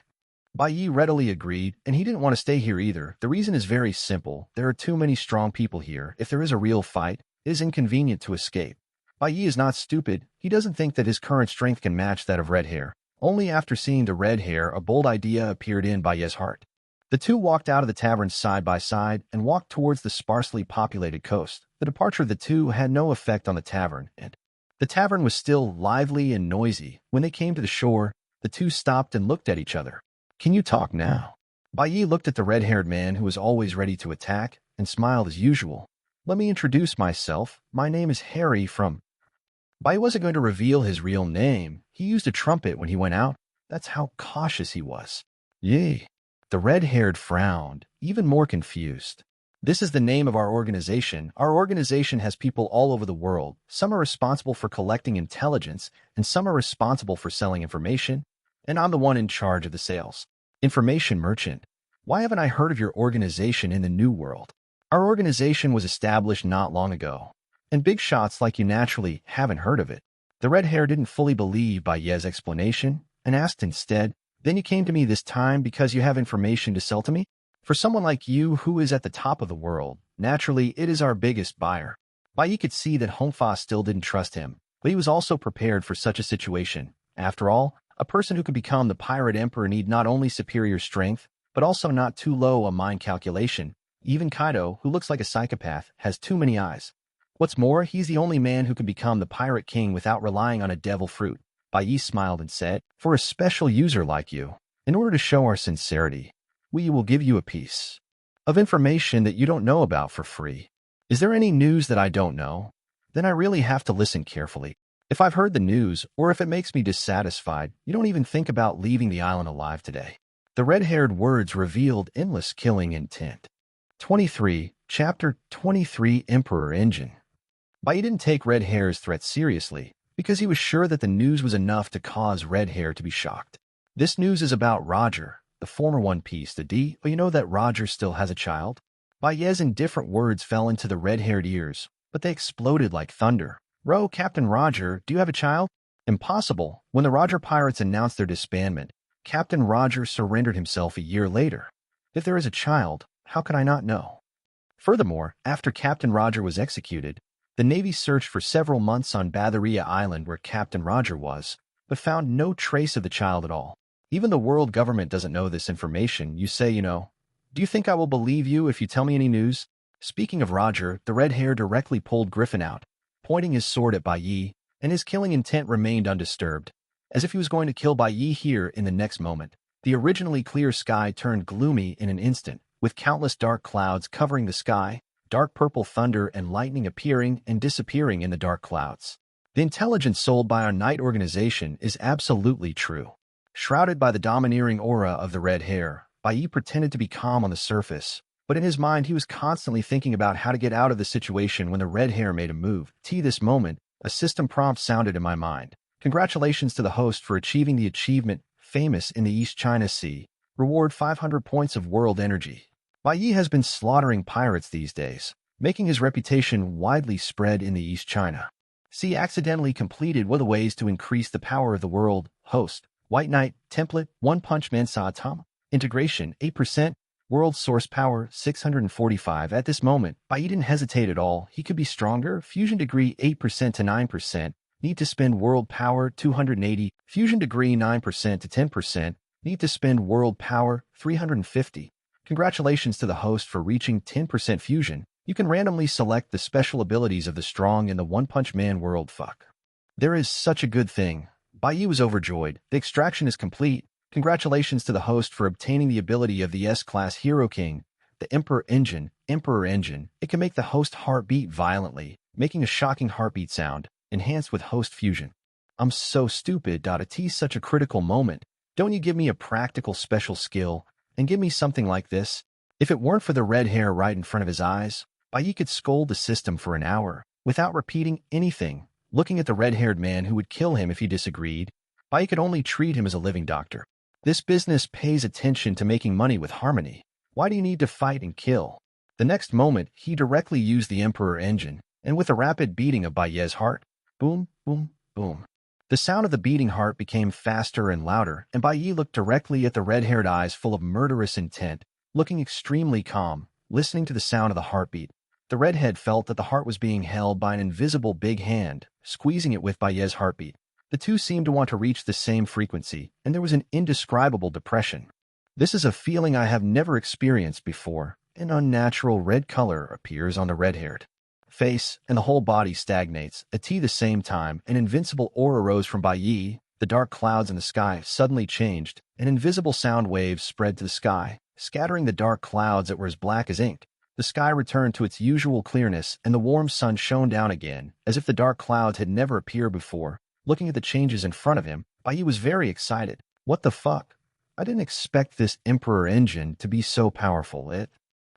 Bai Ye readily agreed, and he didn't want to stay here either. The reason is very simple. There are too many strong people here. If there is a real fight, it is inconvenient to escape. Bai Ye is not stupid. He doesn't think that his current strength can match that of red hair. Only after seeing the red hair, a bold idea appeared in Bai Ye's heart. The two walked out of the tavern side by side and walked towards the sparsely populated coast. The departure of the two had no effect on the tavern, and the tavern was still lively and noisy. When they came to the shore, the two stopped and looked at each other. Can you talk now? Bai Ye looked at the red-haired man who was always ready to attack and smiled as usual. Let me introduce myself. My name is Harry from... Bai Ye wasn't going to reveal his real name. He used a trumpet when he went out. That's how cautious he was. Yee. The red-haired frowned, even more confused. This is the name of our organization. Our organization has people all over the world. Some are responsible for collecting intelligence, and some are responsible for selling information, and I'm the one in charge of the sales. Information merchant. Why haven't I heard of your organization in the New World? Our organization was established not long ago, and big shots like you naturally haven't heard of it. The red hair didn't fully believe Bai Ye's explanation and asked instead, then you came to me this time because you have information to sell to me? For someone like you who is at the top of the world, naturally it is our biggest buyer. Bai Ye could see that Hongfa still didn't trust him, but he was also prepared for such a situation. After all, a person who could become the pirate emperor need not only superior strength, but also not too low a mind calculation. Even Kaido, who looks like a psychopath, has too many eyes. What's more, he's the only man who can become the pirate king without relying on a devil fruit. Bai Ye smiled and said, for a special user like you, in order to show our sincerity, we will give you a piece of information that you don't know about for free. Is there any news that I don't know? Then I really have to listen carefully. If I've heard the news, or if it makes me dissatisfied, you don't even think about leaving the island alive today. The red-haired words revealed endless killing intent. 23, Chapter 23, Emperor Engine. Bai Ye didn't take Red Hair's threat seriously, because he was sure that the news was enough to cause Red Hair to be shocked. This news is about Roger, the former One Piece, the D, but you know that Roger still has a child? Bai Ye's indifferent words fell into the red-haired ears, but they exploded like thunder. Row, Captain Roger, do you have a child? Impossible. When the Roger Pirates announced their disbandment, Captain Roger surrendered himself a year later. If there is a child, how could I not know? Furthermore, after Captain Roger was executed, the Navy searched for several months on Batharia Island where Captain Roger was, but found no trace of the child at all. Even the world government doesn't know this information. You say, do you think I will believe you if you tell me any news? Speaking of Roger, the red hair directly pulled Griffin out, pointing his sword at Bai Ye, and his killing intent remained undisturbed, as if he was going to kill Bai Ye here in the next moment. The originally clear sky turned gloomy in an instant, with countless dark clouds covering the sky, dark purple thunder and lightning appearing and disappearing in the dark clouds. The intelligence sold by our night organization is absolutely true. Shrouded by the domineering aura of the red hair, Bai Ye pretended to be calm on the surface, but in his mind he was constantly thinking about how to get out of the situation when the red hair made a move. This moment, a system prompt sounded in my mind. Congratulations to the host for achieving the achievement Famous in the East China Sea. Reward 500 points of world energy. Bai Ye has been slaughtering pirates these days, making his reputation widely spread in the East China Sea. Accidentally completed one of the ways to increase the power of the world. Host. White Knight. Template. One Punch Man Saitama. Integration. 8%. World source power. 645. At this moment, Bai Ye didn't hesitate at all. He could be stronger. Fusion degree 8% to 9%. Need to spend world power 280. Fusion degree 9% to 10%. Need to spend world power 350. Congratulations to the host for reaching 10% fusion. You can randomly select the special abilities of the strong in the One Punch Man world. Fuck. There is such a good thing. Bai Ye was overjoyed. The extraction is complete. Congratulations to the host for obtaining the ability of the S-Class Hero King, the Emperor Engine. Emperor Engine. It can make the host heart beat violently, making a shocking heartbeat sound, enhanced with host fusion. I'm so stupid. It's such a critical moment. Don't you give me a practical special skill and give me something like this? If it weren't for the red hair right in front of his eyes, Bai Ye could scold the system for an hour without repeating anything. Looking at the red-haired man who would kill him if he disagreed, Bai Ye could only treat him as a living doctor. This business pays attention to making money with harmony. Why do you need to fight and kill? The next moment, he directly used the Emperor Engine, and with a rapid beating of Bai Ye's heart, boom, boom, boom. The sound of the beating heart became faster and louder, and Bai Ye looked directly at the red-haired eyes full of murderous intent, looking extremely calm, listening to the sound of the heartbeat. The redhead felt that the heart was being held by an invisible big hand, squeezing it with Bai Ye's heartbeat. The two seemed to want to reach the same frequency, and there was an indescribable depression. This is a feeling I have never experienced before. An unnatural red color appears on the red-haired face, and the whole body stagnates. At the same time, an invincible aura rose from Bai Ye. The dark clouds in the sky suddenly changed, and invisible sound waves spread to the sky, scattering the dark clouds that were as black as ink. The sky returned to its usual clearness, and the warm sun shone down again, as if the dark clouds had never appeared before. Looking at the changes in front of him, Bai Ye was very excited. What the fuck? I didn't expect this Emperor Engine to be so powerful. It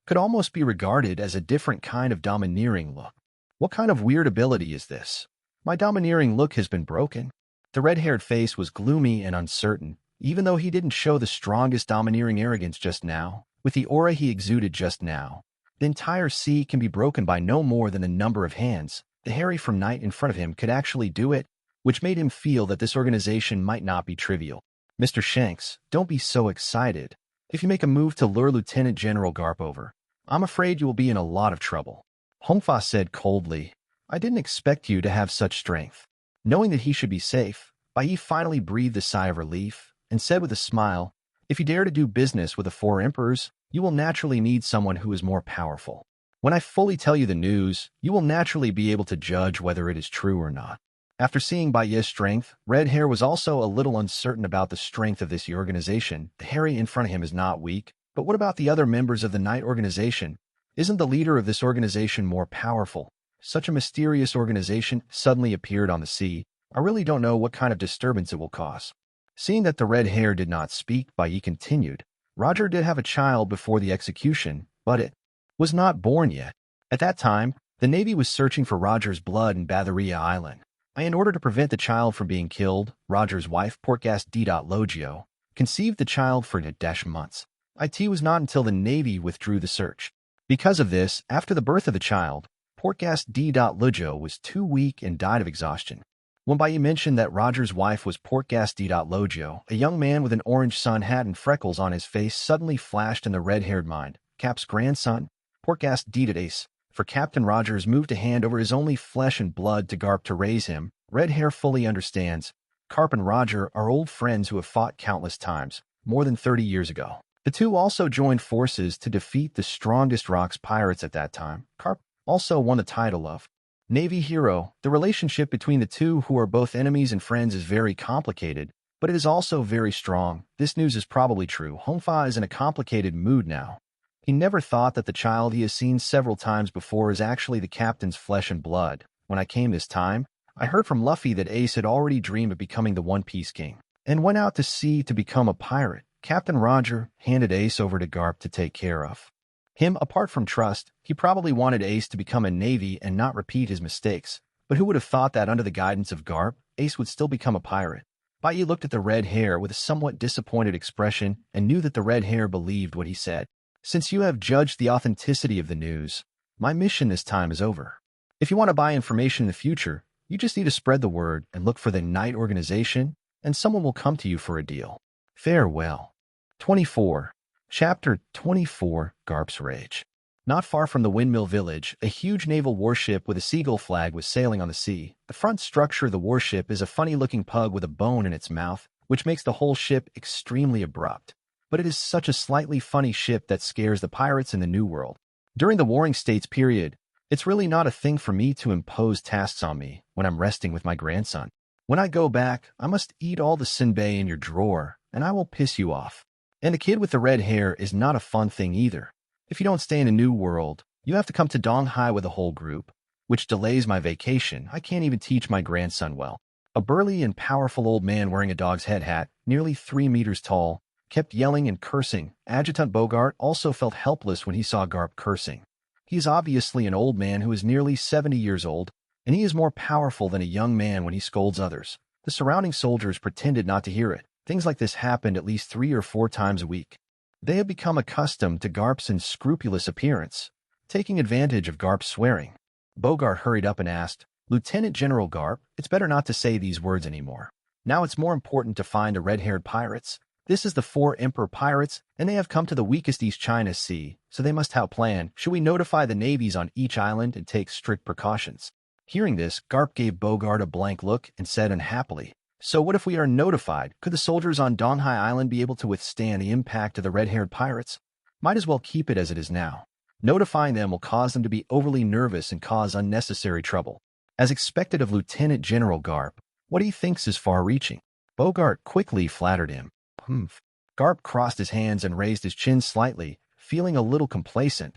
could almost be regarded as a different kind of domineering look. What kind of weird ability is this? My domineering look has been broken. The red-haired face was gloomy and uncertain, even though he didn't show the strongest domineering arrogance just now. With the aura he exuded just now, the entire sea can be broken by no more than a number of hands. The Harry from Night in front of him could actually do it, which made him feel that this organization might not be trivial. Mr. Shanks, don't be so excited. If you make a move to lure Lieutenant General Garp over, I'm afraid you will be in a lot of trouble. Hongfa said coldly, I didn't expect you to have such strength. Knowing that he should be safe, Bai Ye finally breathed a sigh of relief and said with a smile, if you dare to do business with the four emperors, you will naturally need someone who is more powerful. When I fully tell you the news, you will naturally be able to judge whether it is true or not. After seeing Bai Ye's strength, Red Hair was also a little uncertain about the strength of this organization. The Harry in front of him is not weak, but what about the other members of the Night organization? Isn't the leader of this organization more powerful? Such a mysterious organization suddenly appeared on the sea. I really don't know what kind of disturbance it will cause. Seeing that the red hair did not speak, Bai Ye continued. Roger did have a child before the execution, but it was not born yet. At that time, the Navy was searching for Roger's blood in Batharia Island. In order to prevent the child from being killed, Roger's wife, Portgas D. Logio, conceived the child for months. It was not until the Navy withdrew the search. Because of this, after the birth of the child, Portgas D. Logio was too weak and died of exhaustion. When Bai Ye mentioned that Roger's wife was Portgas D. Logio, a young man with an orange sun hat and freckles on his face suddenly flashed in the red-haired mind. Cap's grandson, Portgas D. Ace. For Captain Rogers moved a hand over his only flesh and blood to Garp to raise him. Red Hair fully understands. Garp and Roger are old friends who have fought countless times, more than 30 years ago. The two also joined forces to defeat the strongest rocks pirates at that time. Garp also won the title of Navy Hero. The relationship between the two, who are both enemies and friends, is very complicated, but it is also very strong. This news is probably true. Hongfa is in a complicated mood now. He never thought that the child he has seen several times before is actually the captain's flesh and blood. When I came this time, I heard from Luffy that Ace had already dreamed of becoming the One Piece King and went out to sea to become a pirate. Captain Roger handed Ace over to Garp to take care of him. Apart from trust, he probably wanted Ace to become a Navy and not repeat his mistakes. But who would have thought that under the guidance of Garp, Ace would still become a pirate? Bai Ye looked at the red hair with a somewhat disappointed expression and knew that the red hair believed what he said. Since you have judged the authenticity of the news, my mission this time is over. If you want to buy information in the future, you just need to spread the word and look for the Knight organization, and someone will come to you for a deal. Farewell. 24. Chapter 24, Garp's Rage. Not far from the windmill village, a huge naval warship with a seagull flag was sailing on the sea. The front structure of the warship is a funny-looking pug with a bone in its mouth, which makes the whole ship extremely abrupt. But it is such a slightly funny ship that scares the pirates in the New World. During the Warring States period, it's really not a thing for me to impose tasks on me when I'm resting with my grandson. When I go back, I must eat all the senbei in your drawer, and I will piss you off. And the kid with the red hair is not a fun thing either. If you don't stay in a New World, you have to come to Donghai with a whole group, which delays my vacation. I can't even teach my grandson well. A burly and powerful old man wearing a dog's head hat, nearly 3 meters tall, kept yelling and cursing. Adjutant Bogart also felt helpless when he saw Garp cursing. He is obviously an old man who is nearly 70 years old, and he is more powerful than a young man when he scolds others. The surrounding soldiers pretended not to hear it. Things like this happened at least 3 or 4 times a week. They have become accustomed to Garp's unscrupulous appearance, taking advantage of Garp's swearing. Bogart hurried up and asked, "Lieutenant General Garp, it's better not to say these words anymore. Now it's more important to find the red-haired pirates. This is the 4 Emperor pirates, and they have come to the weakest East China Sea, so they must have a plan. Should we notify the navies on each island and take strict precautions?" Hearing this, Garp gave Bogart a blank look and said unhappily, "So what if we are notified? Could the soldiers on Donghai Island be able to withstand the impact of the red-haired pirates? Might as well keep it as it is now. Notifying them will cause them to be overly nervous and cause unnecessary trouble." As expected of Lieutenant General Garp, what he thinks is far-reaching. Bogart quickly flattered him. Humph. Garp crossed his hands and raised his chin slightly, feeling a little complacent.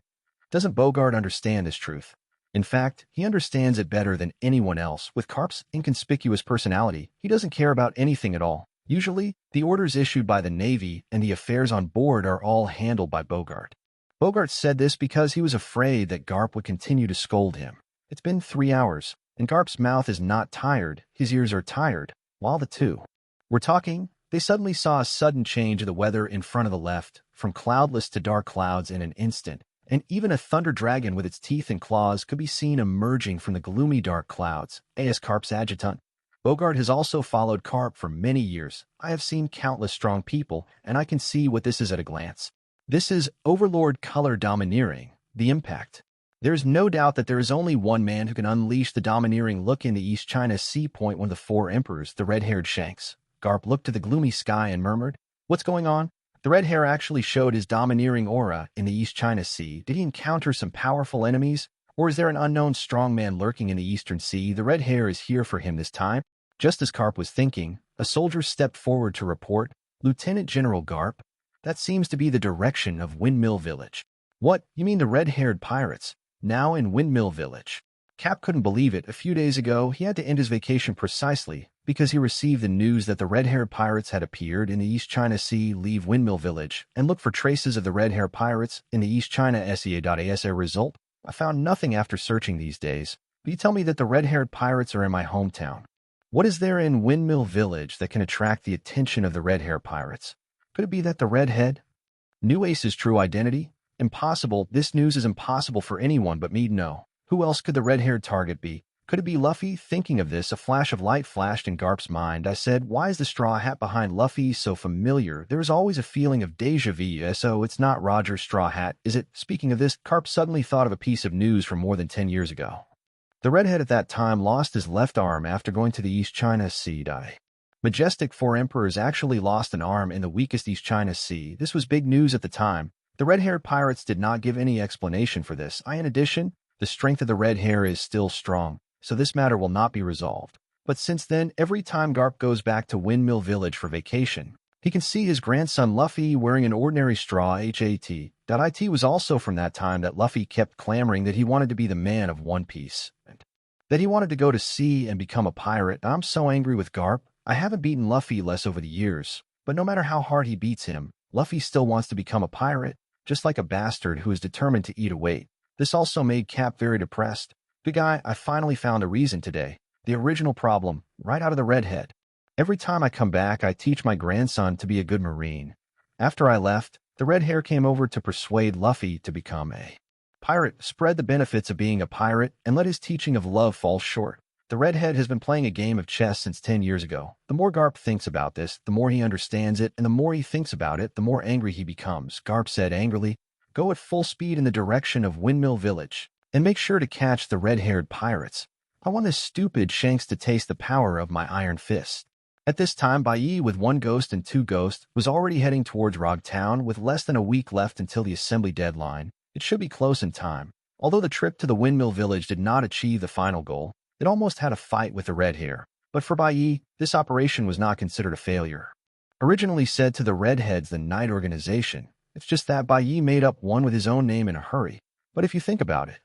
Doesn't Bogart understand this truth? In fact, he understands it better than anyone else. With Garp's inconspicuous personality, he doesn't care about anything at all. Usually, the orders issued by the Navy and the affairs on board are all handled by Bogart. Bogart said this because he was afraid that Garp would continue to scold him. It's been 3 hours, and Garp's mouth is not tired. His ears are tired. While the two were talking, they suddenly saw a sudden change of the weather in front of the left, from cloudless to dark clouds in an instant, and even a thunder dragon with its teeth and claws could be seen emerging from the gloomy dark clouds. As Garp's adjutant, Bogart has also followed Garp for many years. I have seen countless strong people, and I can see what this is at a glance. This is Overlord Color Domineering, the impact. There is no doubt that there is only one man who can unleash the domineering look in the East China Sea. One of the 4 emperors, the red-haired Shanks. Garp looked to the gloomy sky and murmured, "What's going on?" The red hair actually showed his domineering aura in the East China Sea. Did he encounter some powerful enemies? Or is there an unknown strong man lurking in the Eastern Sea? The red hair is here for him this time. Just as Garp was thinking, a soldier stepped forward to report, "Lieutenant General Garp, that seems to be the direction of Windmill Village." "What? You mean the red-haired pirates? Now in Windmill Village?" Cap couldn't believe it. A few days ago, he had to end his vacation precisely because he received the news that the red-haired pirates had appeared in the East China Sea. Leave Windmill Village and look for traces of the red-haired pirates in the East China Sea. Result: I found nothing after searching these days. But you tell me that the red-haired pirates are in my hometown. What is there in Windmill Village that can attract the attention of the red-haired pirates? Could it be that the redhead knew Ace's true identity? Impossible. This news is impossible for anyone but me to know. Who else could the red-haired target be? Could it be Luffy? Thinking of this, a flash of light flashed in Garp's mind. I said, "Why is the straw hat behind Luffy so familiar? There is always a feeling of déjà vu. So it's not Roger's straw hat, is it?" Speaking of this, Garp suddenly thought of a piece of news from more than 10 years ago. The redhead at that time lost his left arm after going to the East China Sea. Majestic four emperors actually lost an arm in the weakest East China Sea. This was big news at the time. The red-haired pirates did not give any explanation for this. In addition, the strength of the red hair is still strong, so this matter will not be resolved. But since then, every time Garp goes back to Windmill Village for vacation, he can see his grandson Luffy wearing an ordinary straw hat. It was also from that time that Luffy kept clamoring that he wanted to be the man of One Piece, and that he wanted to go to sea and become a pirate. I'm so angry with Garp. I haven't beaten Luffy less over the years, but no matter how hard he beats him, Luffy still wants to become a pirate, just like a bastard who is determined to eat a weight. This also made Cap very depressed. Big guy, I finally found a reason today. The original problem, right out of the redhead. Every time I come back, I teach my grandson to be a good Marine. After I left, the red hair came over to persuade Luffy to become a pirate, spread the benefits of being a pirate, and let his teaching of love fall short. The redhead has been playing a game of chess since 10 years ago. The more Garp thinks about this, the more he understands it, and the more he thinks about it, the more angry he becomes. Garp said angrily, "Go at full speed in the direction of Windmill Village, and make sure to catch the red-haired pirates. I want this stupid Shanks to taste the power of my iron fist." At this time, Bai Ye, with one ghost and two ghosts, was already heading towards Rog Town with less than a week left until the assembly deadline. It should be close in time. Although the trip to the Windmill Village did not achieve the final goal, it almost had a fight with the red hair. But for Bai Ye, this operation was not considered a failure. Originally said to the Redheads, the Night Organization, it's just that Bai Ye made up one with his own name in a hurry. But if you think about it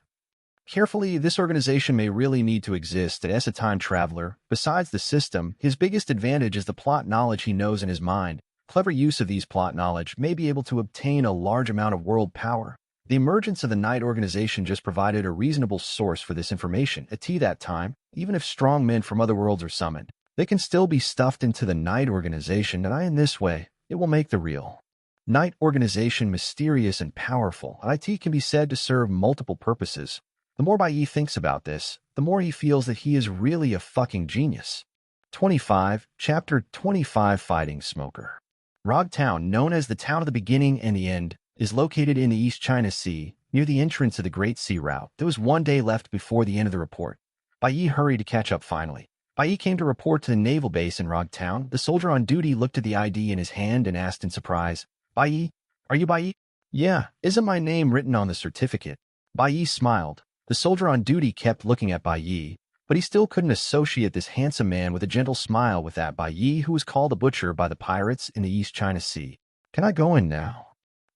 carefully, this organization may really need to exist as a time traveler. Besides the system, his biggest advantage is the plot knowledge he knows in his mind. Clever use of these plot knowledge may be able to obtain a large amount of world power. The emergence of the Night Organization just provided a reasonable source for this information. At that time, even if strong men from other worlds are summoned, they can still be stuffed into the Night Organization, and in this way, it will make the real Night Organization mysterious and powerful. IT can be said to serve multiple purposes. The more Bai Ye thinks about this, the more he feels that he is really a fucking genius. 25, Chapter 25, Fighting Smoker. Rog Town, known as the Town of the Beginning and the End, is located in the East China Sea, near the entrance of the Great Sea Route. There was one day left before the end of the report. Bai Ye hurried to catch up finally. Bai Ye came to report to the naval base in Rog Town. The soldier on duty looked at the ID in his hand and asked in surprise, "Bai Ye? Are you Bai Ye?" "Yeah, isn't my name written on the certificate?" Bai Ye smiled. The soldier on duty kept looking at Bai Ye, but he still couldn't associate this handsome man with a gentle smile with that Bai Ye who was called a butcher by the pirates in the East China Sea. "Can I go in now?"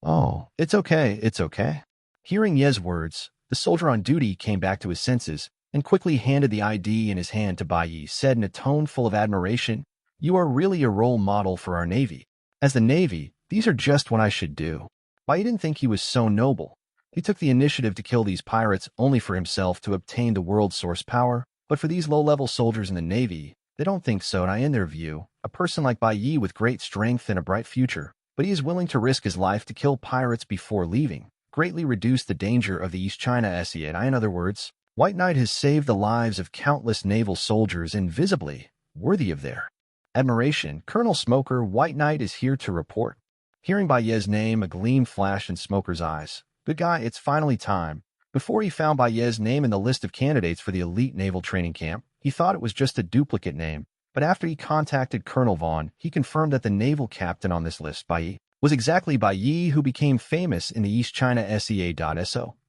"Oh, it's okay, it's okay." Hearing Ye's words, the soldier on duty came back to his senses and quickly handed the ID in his hand to Bai Ye, said in a tone full of admiration, "You are really a role model for our Navy. As the Navy, these are just what I should do." Bai Ye didn't think he was so noble. He took the initiative to kill these pirates only for himself to obtain the world's source power, but for these low-level soldiers in the Navy, they don't think so. And in their view, a person like Bai Ye with great strength and a bright future, but he is willing to risk his life to kill pirates before leaving, greatly reduce the danger of the East China Sea. In other words, White Knight has saved the lives of countless naval soldiers invisibly, worthy of their admiration. Colonel Smoker, White Knight is here to report. Hearing Bai Ye's name, a gleam flashed in Smoker's eyes. Good guy, it's finally time. Before he found Bai Ye's name in the list of candidates for the elite naval training camp, he thought it was just a duplicate name. But after he contacted Colonel Vaughn, he confirmed that the naval captain on this list, Bai Ye, was exactly Bai Ye who became famous in the East China Sea.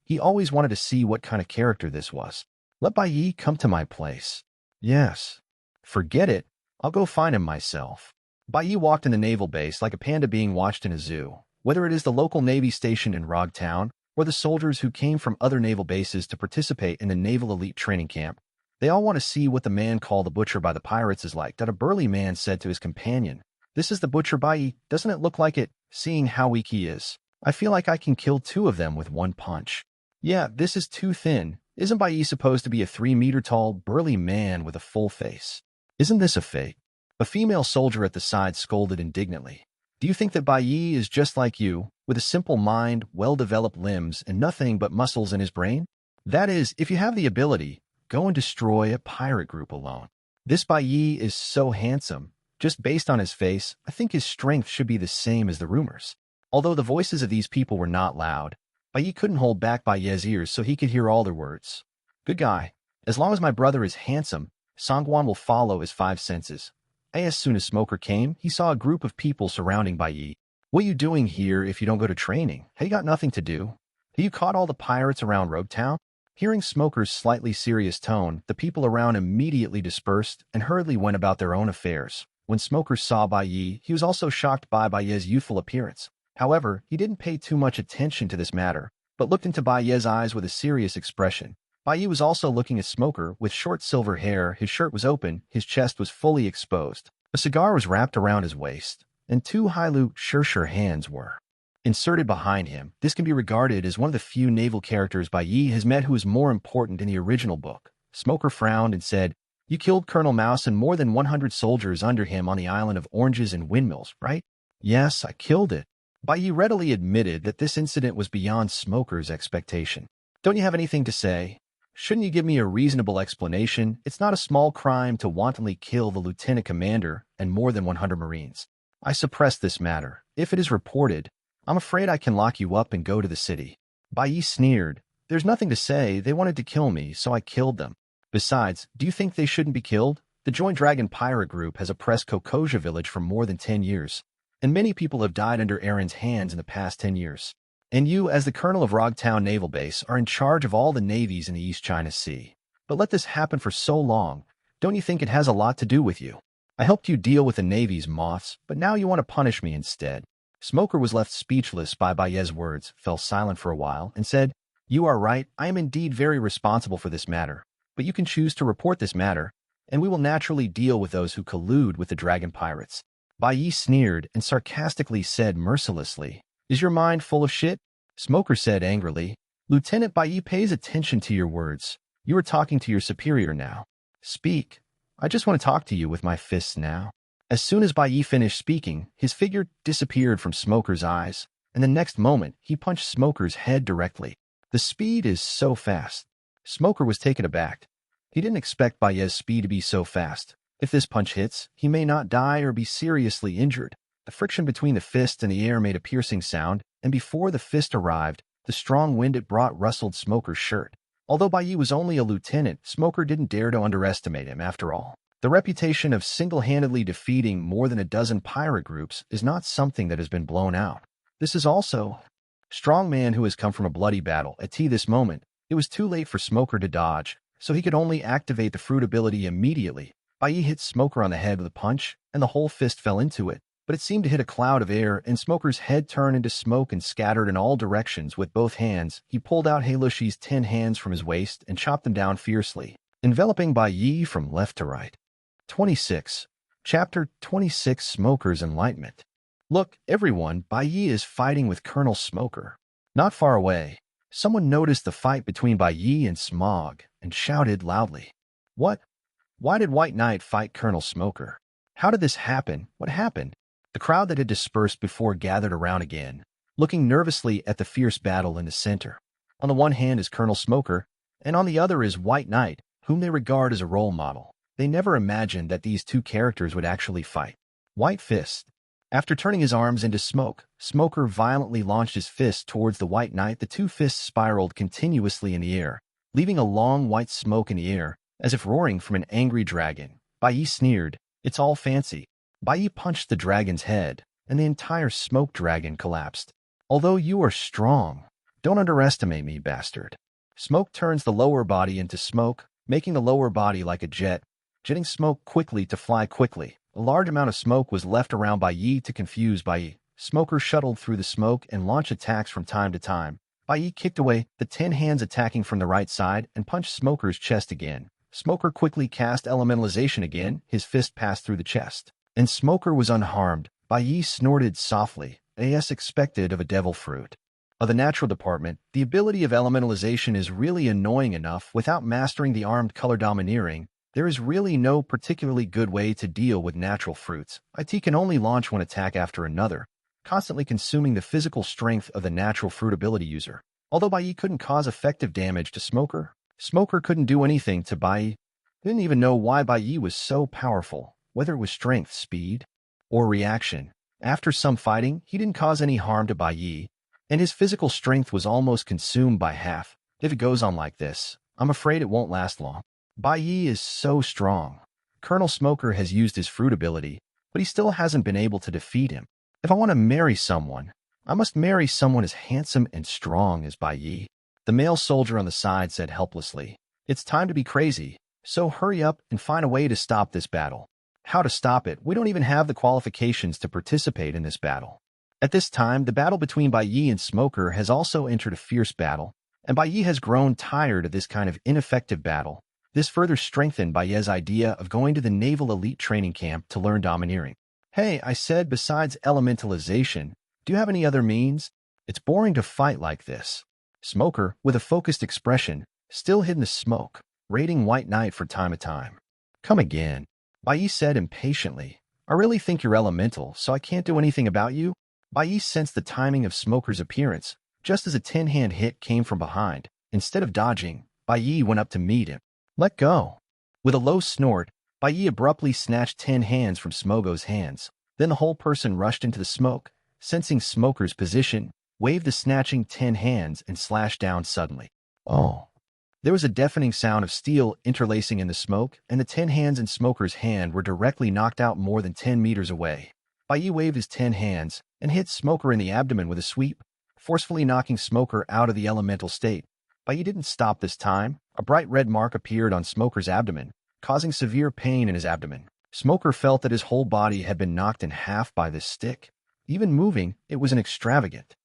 He always wanted to see what kind of character this was. "Let Bai Ye come to my place." "Yes." "Forget it. I'll go find him myself." Bai Ye walked in the naval base like a panda being watched in a zoo. Whether it is the local Navy station in Rog Town or the soldiers who came from other naval bases to participate in the naval elite training camp, they all want to see what the man called the butcher by the pirates is like. That a burly man said to his companion, "This is the butcher Bai Ye. Doesn't it look like it, seeing how weak he is? I feel like I can kill two of them with one punch." "Yeah, this is too thin. Isn't Bai Ye supposed to be a 3-meter-tall, burly man with a full face? Isn't this a fake?" A female soldier at the side scolded indignantly. "Do you think that Bai Ye is just like you, with a simple mind, well-developed limbs, and nothing but muscles in his brain? That is, if you have the ability, go and destroy a pirate group alone. This Bai Ye is so handsome. Just based on his face, I think his strength should be the same as the rumors." Although the voices of these people were not loud, Bai Ye couldn't hold back Bai Ye's ears so he could hear all their words. "Good guy. As long as my brother is handsome, Songwan will follow his 5 senses. As soon as Smoker came, he saw a group of people surrounding Bai Ye. What are you doing here if you don't go to training? Have you got nothing to do? Have you caught all the pirates around Rogue Town? Hearing Smoker's slightly serious tone, the people around immediately dispersed and hurriedly went about their own affairs. When Smoker saw Bai Ye, he was also shocked by Bai Ye's youthful appearance. However, he didn't pay too much attention to this matter, but looked into Bai Ye's eyes with a serious expression. Bai Ye was also looking at Smoker with short silver hair. His shirt was open, his chest was fully exposed. A cigar was wrapped around his waist, and two Hailu Shirshir hands were inserted behind him. This can be regarded as one of the few naval characters Bai Ye has met who is more important in the original book. Smoker frowned and said, "You killed Colonel Mouse and more than 100 soldiers under him on the island of Oranges and Windmills, right?" "Yes, I killed it." Bai Ye readily admitted that this incident was beyond Smoker's expectation. "Don't you have anything to say? Shouldn't you give me a reasonable explanation? It's not a small crime to wantonly kill the lieutenant commander and more than 100 Marines. I suppress this matter. If it is reported, I'm afraid I can lock you up and go to the city." Bai Ye sneered. "There's nothing to say. They wanted to kill me, so I killed them. Besides, do you think they shouldn't be killed? The Joint Dragon Pirate Group has oppressed Kokoja village for more than 10 years, and many people have died under Aaron's hands in the past 10 years. And you, as the colonel of Rogtown Naval Base, are in charge of all the navies in the East China Sea. But let this happen for so long. Don't you think it has a lot to do with you? I helped you deal with the Navy's moths, but now you want to punish me instead." Smoker was left speechless by Bai Ye's words, fell silent for a while, and said, "You are right. I am indeed very responsible for this matter. But you can choose to report this matter, and we will naturally deal with those who collude with the dragon pirates." Bai Ye sneered and sarcastically said mercilessly, "Is your mind full of shit?" Smoker said angrily, "Lieutenant Bai Ye pays attention to your words. You are talking to your superior now. Speak. I just want to talk to you with my fists now." As soon as Bai Ye finished speaking, his figure disappeared from Smoker's eyes, and the next moment he punched Smoker's head directly. The speed is so fast. Smoker was taken aback. He didn't expect Bai Ye's speed to be so fast. If this punch hits, he may not die or be seriously injured. The friction between the fist and the air made a piercing sound, and before the fist arrived, the strong wind it brought rustled Smoker's shirt. Although Bai Ye was only a lieutenant, Smoker didn't dare to underestimate him after all. The reputation of single-handedly defeating more than a dozen pirate groups is not something that has been blown out. This is also a strong man who has come from a bloody battle. At this moment, it was too late for Smoker to dodge, so he could only activate the fruit ability immediately. Bai Ye hit Smoker on the head with a punch, and the whole fist fell into it, but it seemed to hit a cloud of air, and Smoker's head turned into smoke and scattered in all directions. With both hands, he pulled out Halushi's 10 hands from his waist and chopped them down fiercely, enveloping Bai Ye from left to right. 26. Chapter 26 Smoker's Enlightenment. "Look, everyone, Bai Ye is fighting with Colonel Smoker." Not far away, someone noticed the fight between Bai Ye and Smog and shouted loudly, "What? Why did White Knight fight Colonel Smoker? How did this happen? What happened?" The crowd that had dispersed before gathered around again, looking nervously at the fierce battle in the center. On the one hand is Colonel Smoker, and on the other is White Knight, whom they regard as a role model. They never imagined that these two characters would actually fight. White Fist. After turning his arms into smoke, Smoker violently launched his fist towards the White Knight. The two fists spiraled continuously in the air, leaving a long white smoke in the air, as if roaring from an angry dragon. Bai Ye sneered, "It's all fancy." Bai Ye punched the dragon's head, and the entire smoke dragon collapsed. "Although you are strong, don't underestimate me, bastard." Smoke turns the lower body into smoke, making the lower body like a jet, jetting smoke quickly to fly quickly. A large amount of smoke was left around Bai Ye to confuse Bai Ye. Smoker shuttled through the smoke and launched attacks from time to time. Bai Ye kicked away the 10 hands attacking from the right side and punched Smoker's chest again. Smoker quickly cast elementalization again. His fist passed through the chest, and Smoker was unharmed. Bai Ye snorted softly, as expected of a devil fruit. Of the natural department, the ability of elementalization is really annoying enough. Without mastering the armed color domineering, there is really no particularly good way to deal with natural fruits. IT can only launch one attack after another, constantly consuming the physical strength of the natural fruit ability user. Although Bai Ye couldn't cause effective damage to Smoker, Smoker couldn't do anything to Bai Ye. Didn't even know why Bai Ye was so powerful, whether it was strength, speed, or reaction. After some fighting, he didn't cause any harm to Bai Ye, and his physical strength was almost consumed by half. If it goes on like this, I'm afraid it won't last long. Bai Ye is so strong. Colonel Smoker has used his fruit ability, but he still hasn't been able to defeat him. If I want to marry someone, I must marry someone as handsome and strong as Bai Ye. The male soldier on the side said helplessly. It's time to be crazy, so hurry up and find a way to stop this battle. How to stop it? We don't even have the qualifications to participate in this battle. At this time, the battle between Bai Ye and Smoker has also entered a fierce battle, and Bai Ye has grown tired of this kind of ineffective battle. This further strengthened Bai Ye's idea of going to the naval elite training camp to learn domineering. Hey, I said, besides elementalization, do you have any other means? It's boring to fight like this. Smoker, with a focused expression, still hid in the smoke, raiding White Night for time to time. Come again, Bai Ye said impatiently. I really think you're elemental, so I can't do anything about you? Bai Ye sensed the timing of Smoker's appearance, just as a 10-hand hit came from behind. Instead of dodging, Bai Ye went up to meet him. Let go. With a low snort, Bai Ye abruptly snatched 10 hands from Smogo's hands. Then the whole person rushed into the smoke, sensing Smoker's position, waved the snatching 10 hands and slashed down suddenly. Oh. There was a deafening sound of steel interlacing in the smoke, and the 10 hands in Smoker's hand were directly knocked out more than 10 meters away. Bai Ye waved his 10 hands and hit Smoker in the abdomen with a sweep, forcefully knocking Smoker out of the elemental state. Bai Ye didn't stop this time. A bright red mark appeared on Smoker's abdomen, causing severe pain in his abdomen. Smoker felt that his whole body had been knocked in half by this stick. Even moving, it was an extravagant.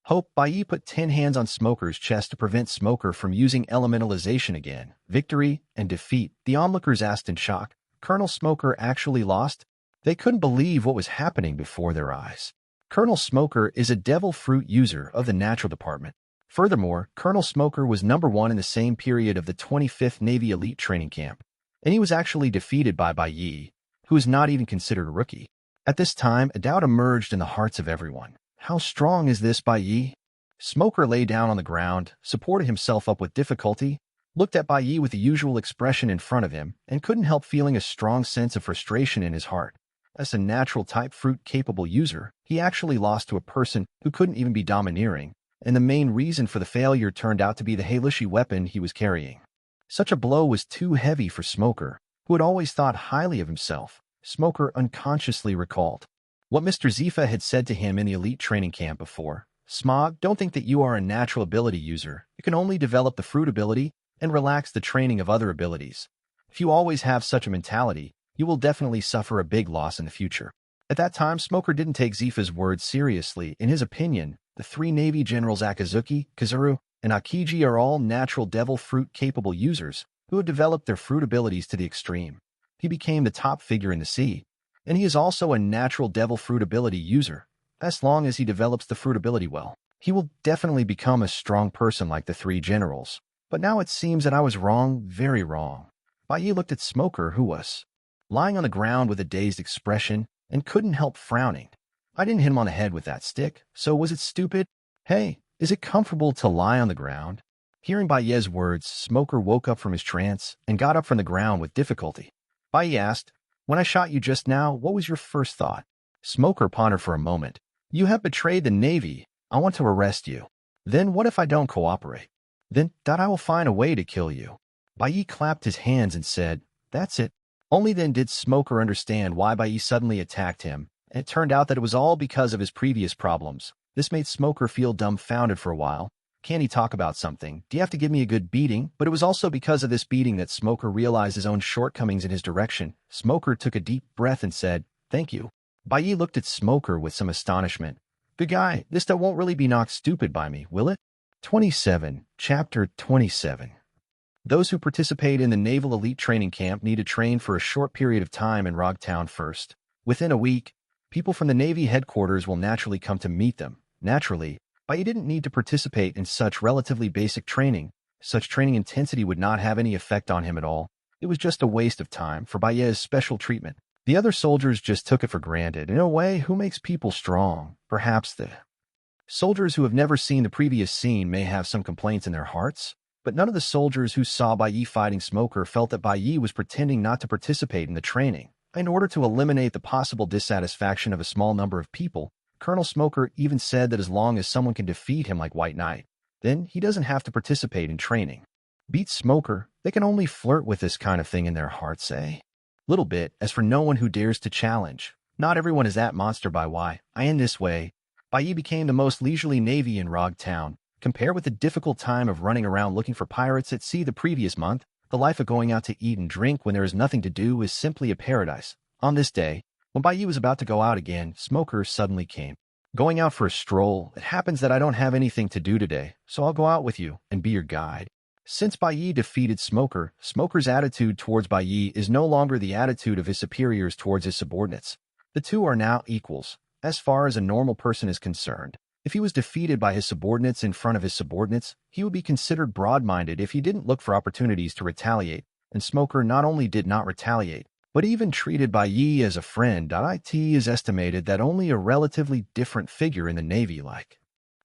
Hope. Bai Ye put 10 hands on Smoker's chest to prevent Smoker from using elementalization again. Victory and defeat, the onlookers asked in shock. Colonel Smoker actually lost? They couldn't believe what was happening before their eyes. Colonel Smoker is a devil fruit user of the natural department. Furthermore, Colonel Smoker was #1 in the same period of the 25th Navy Elite Training Camp, and he was actually defeated by Bai Ye, who is not even considered a rookie. At this time, a doubt emerged in the hearts of everyone. How strong is this Bai Ye? Smoker lay down on the ground, supported himself up with difficulty, looked at Bai Ye with the usual expression in front of him, and couldn't help feeling a strong sense of frustration in his heart. As a natural-type fruit-capable user, he actually lost to a person who couldn't even be domineering, and the main reason for the failure turned out to be the Heilushi weapon he was carrying. Such a blow was too heavy for Smoker, who had always thought highly of himself. Smoker unconsciously recalled what Mr. Zifa had said to him in the elite training camp before. Smog, don't think that you are a natural ability user. You can only develop the fruit ability and relax the training of other abilities. If you always have such a mentality, you will definitely suffer a big loss in the future. At that time, Smoker didn't take Zifa's words seriously. In his opinion, the 3 Navy Generals Akazuki, Kazuru, and Akiji are all natural devil fruit-capable users who have developed their fruit abilities to the extreme. He became the top figure in the sea, and he is also a natural devil fruit ability user. As long as he develops the fruit ability well, he will definitely become a strong person like the 3 generals. But now it seems that I was wrong, very wrong. Bai Ye looked at Smoker, who was lying on the ground with a dazed expression, and couldn't help frowning. I didn't hit him on the head with that stick, so was it stupid? Hey, is it comfortable to lie on the ground? Hearing Bai Ye's words, Smoker woke up from his trance and got up from the ground with difficulty. Bai Ye asked, when I shot you just now, what was your first thought? Smoker pondered for a moment. You have betrayed the Navy. I want to arrest you. Then what if I don't cooperate? Then that I will find a way to kill you. Bai Ye clapped his hands and said, that's it. Only then did Smoker understand why Bai Ye suddenly attacked him, and it turned out that it was all because of his previous problems. This made Smoker feel dumbfounded for a while. Can he talk about something? Do you have to give me a good beating? But it was also because of this beating that Smoker realized his own shortcomings in his direction. Smoker took a deep breath and said, thank you. Bai Ye looked at Smoker with some astonishment. Big guy, this stuff won't really be knocked stupid by me, will it? 27. Chapter 27. Those who participate in the Naval Elite Training Camp need to train for a short period of time in Rogtown first. Within a week, people from the Navy headquarters will naturally come to meet them. Naturally, Bai Ye didn't need to participate in such relatively basic training. Such training intensity would not have any effect on him at all. It was just a waste of time for Bai Ye's special treatment. The other soldiers just took it for granted. In a way, who makes people strong? Perhaps the soldiers who have never seen the previous scene may have some complaints in their hearts, but none of the soldiers who saw Bai Ye fighting Smoker felt that Bai Ye was pretending not to participate in the training. In order to eliminate the possible dissatisfaction of a small number of people, Colonel Smoker even said that as long as someone can defeat him like White Night, then he doesn't have to participate in training. Beat Smoker, they can only flirt with this kind of thing in their hearts, eh? Little bit, as for no one who dares to challenge. Not everyone is that monster by why. I end this way. Bai Ye became the most leisurely navy in Rog Town. Compared with the difficult time of running around looking for pirates at sea the previous month, the life of going out to eat and drink when there is nothing to do is simply a paradise. On this day, when Bai Ye was about to go out again, Smoker suddenly came. Going out for a stroll, it happens that I don't have anything to do today, so I'll go out with you and be your guide. Since Bai Ye defeated Smoker, Smoker's attitude towards Bai Ye is no longer the attitude of his superiors towards his subordinates. The two are now equals, as far as a normal person is concerned. If he was defeated by his subordinates in front of his subordinates, he would be considered broad-minded if he didn't look for opportunities to retaliate, and Smoker not only did not retaliate, but even treated Bai Ye as a friend. It is estimated that only a relatively different figure in the Navy like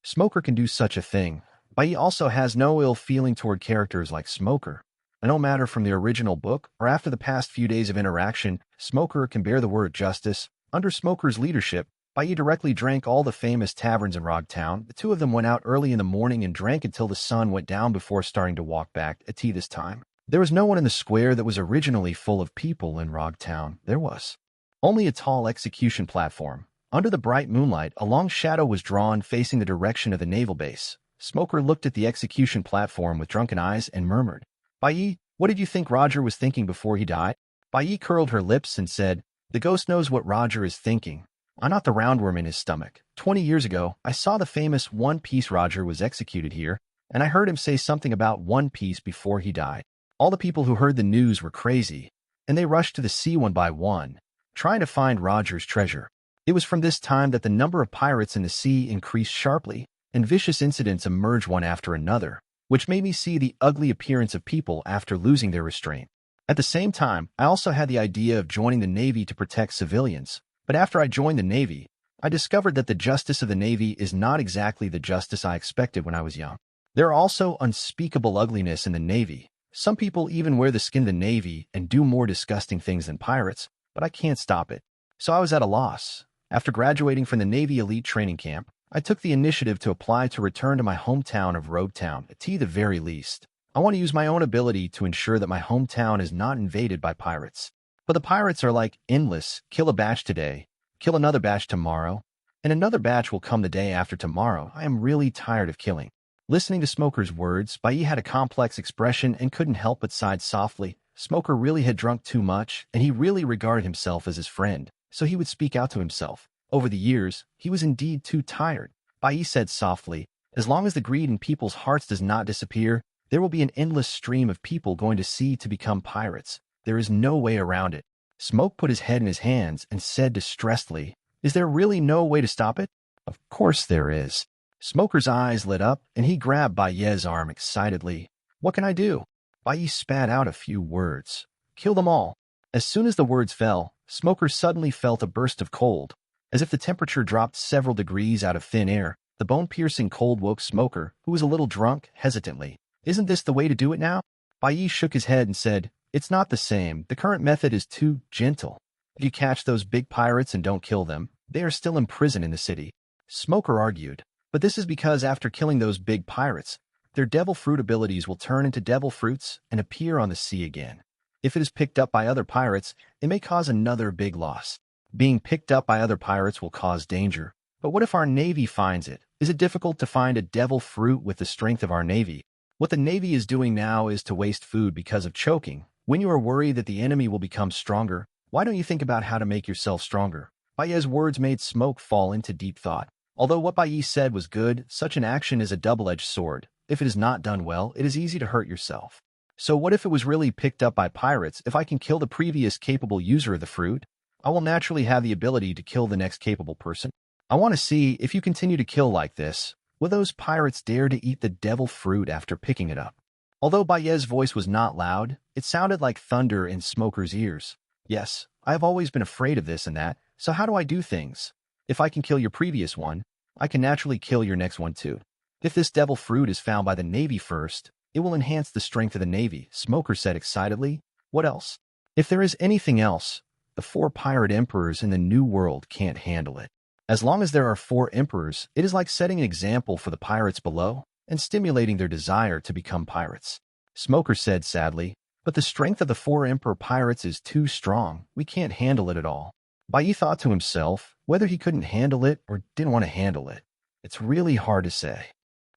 Smoker can do such a thing. Bai Ye also has no ill feeling toward characters like Smoker. No matter from the original book or after the past few days of interaction, Smoker can bear the word justice. Under Smoker's leadership, Bai Ye directly drank all the famous taverns in Rog Town. The two of them went out early in the morning and drank until the sun went down before starting to walk back at tea this time. There was no one in the square that was originally full of people in Rog Town. There was only a tall execution platform. Under the bright moonlight, a long shadow was drawn facing the direction of the naval base. Smoker looked at the execution platform with drunken eyes and murmured, "Bai Ye, what did you think Roger was thinking before he died?" Bai Ye curled her lips and said, "The ghost knows what Roger is thinking. I'm not the roundworm in his stomach. 20 years ago, I saw the famous One Piece Roger was executed here, and I heard him say something about One Piece before he died. All the people who heard the news were crazy, and they rushed to the sea one by one, trying to find Roger's treasure. It was from this time that the number of pirates in the sea increased sharply, and vicious incidents emerged one after another, which made me see the ugly appearance of people after losing their restraint. At the same time, I also had the idea of joining the Navy to protect civilians, but after I joined the Navy, I discovered that the justice of the Navy is not exactly the justice I expected when I was young. There are also unspeakable ugliness in the Navy. Some people even wear the skin of the Navy and do more disgusting things than pirates, but I can't stop it. So I was at a loss. After graduating from the Navy Elite Training Camp, I took the initiative to apply to return to my hometown of Rogue Town, at the very least. I want to use my own ability to ensure that my hometown is not invaded by pirates. But the pirates are like endless. Kill a batch today, kill another batch tomorrow, and another batch will come the day after tomorrow. I am really tired of killing." Listening to Smoker's words, Bai Ye had a complex expression and couldn't help but sigh softly. Smoker really had drunk too much, and he really regarded himself as his friend, so he would speak out to himself. Over the years, he was indeed too tired. Bai Ye said softly, "As long as the greed in people's hearts does not disappear, there will be an endless stream of people going to sea to become pirates. There is no way around it." Smoke put his head in his hands and said distressedly, "Is there really no way to stop it?" "Of course there is." Smoker's eyes lit up, and he grabbed Bai Ye's arm excitedly. "What can I do?" Bai Ye spat out a few words. "Kill them all." As soon as the words fell, Smoker suddenly felt a burst of cold. As if the temperature dropped several degrees out of thin air, the bone-piercing cold woke Smoker, who was a little drunk, hesitantly. "Isn't this the way to do it now?" Bai Ye shook his head and said, "It's not the same. The current method is too gentle. If you catch those big pirates and don't kill them, they are still in prison in the city." Smoker argued, "But this is because after killing those big pirates, their devil fruit abilities will turn into devil fruits and appear on the sea again. If it is picked up by other pirates, it may cause another big loss. Being picked up by other pirates will cause danger. But what if our Navy finds it? Is it difficult to find a devil fruit with the strength of our Navy? What the Navy is doing now is to waste food because of choking. When you are worried that the enemy will become stronger, why don't you think about how to make yourself stronger?" Bai Ye's words made Smoke fall into deep thought. Although what Bai Ye said was good, such an action is a double-edged sword. If it is not done well, it is easy to hurt yourself. So what if it was really picked up by pirates? If I can kill the previous capable user of the fruit, I will naturally have the ability to kill the next capable person. I want to see, if you continue to kill like this, will those pirates dare to eat the devil fruit after picking it up? Although Bai Ye's voice was not loud, it sounded like thunder in Smoker's ears. "Yes, I have always been afraid of this and that, so how do I do things? If I can kill your previous one, I can naturally kill your next one too. If this devil fruit is found by the Navy first, it will enhance the strength of the Navy," Smoker said excitedly. "What else? If there is anything else, the 4 pirate emperors in the New World can't handle it. As long as there are 4 emperors, it is like setting an example for the pirates below and stimulating their desire to become pirates." Smoker said sadly, But the strength of the four Emperor pirates is too strong. We can't handle it at all. Bai Ye thought to himself whether he couldn't handle it or didn't want to handle it. It's really hard to say.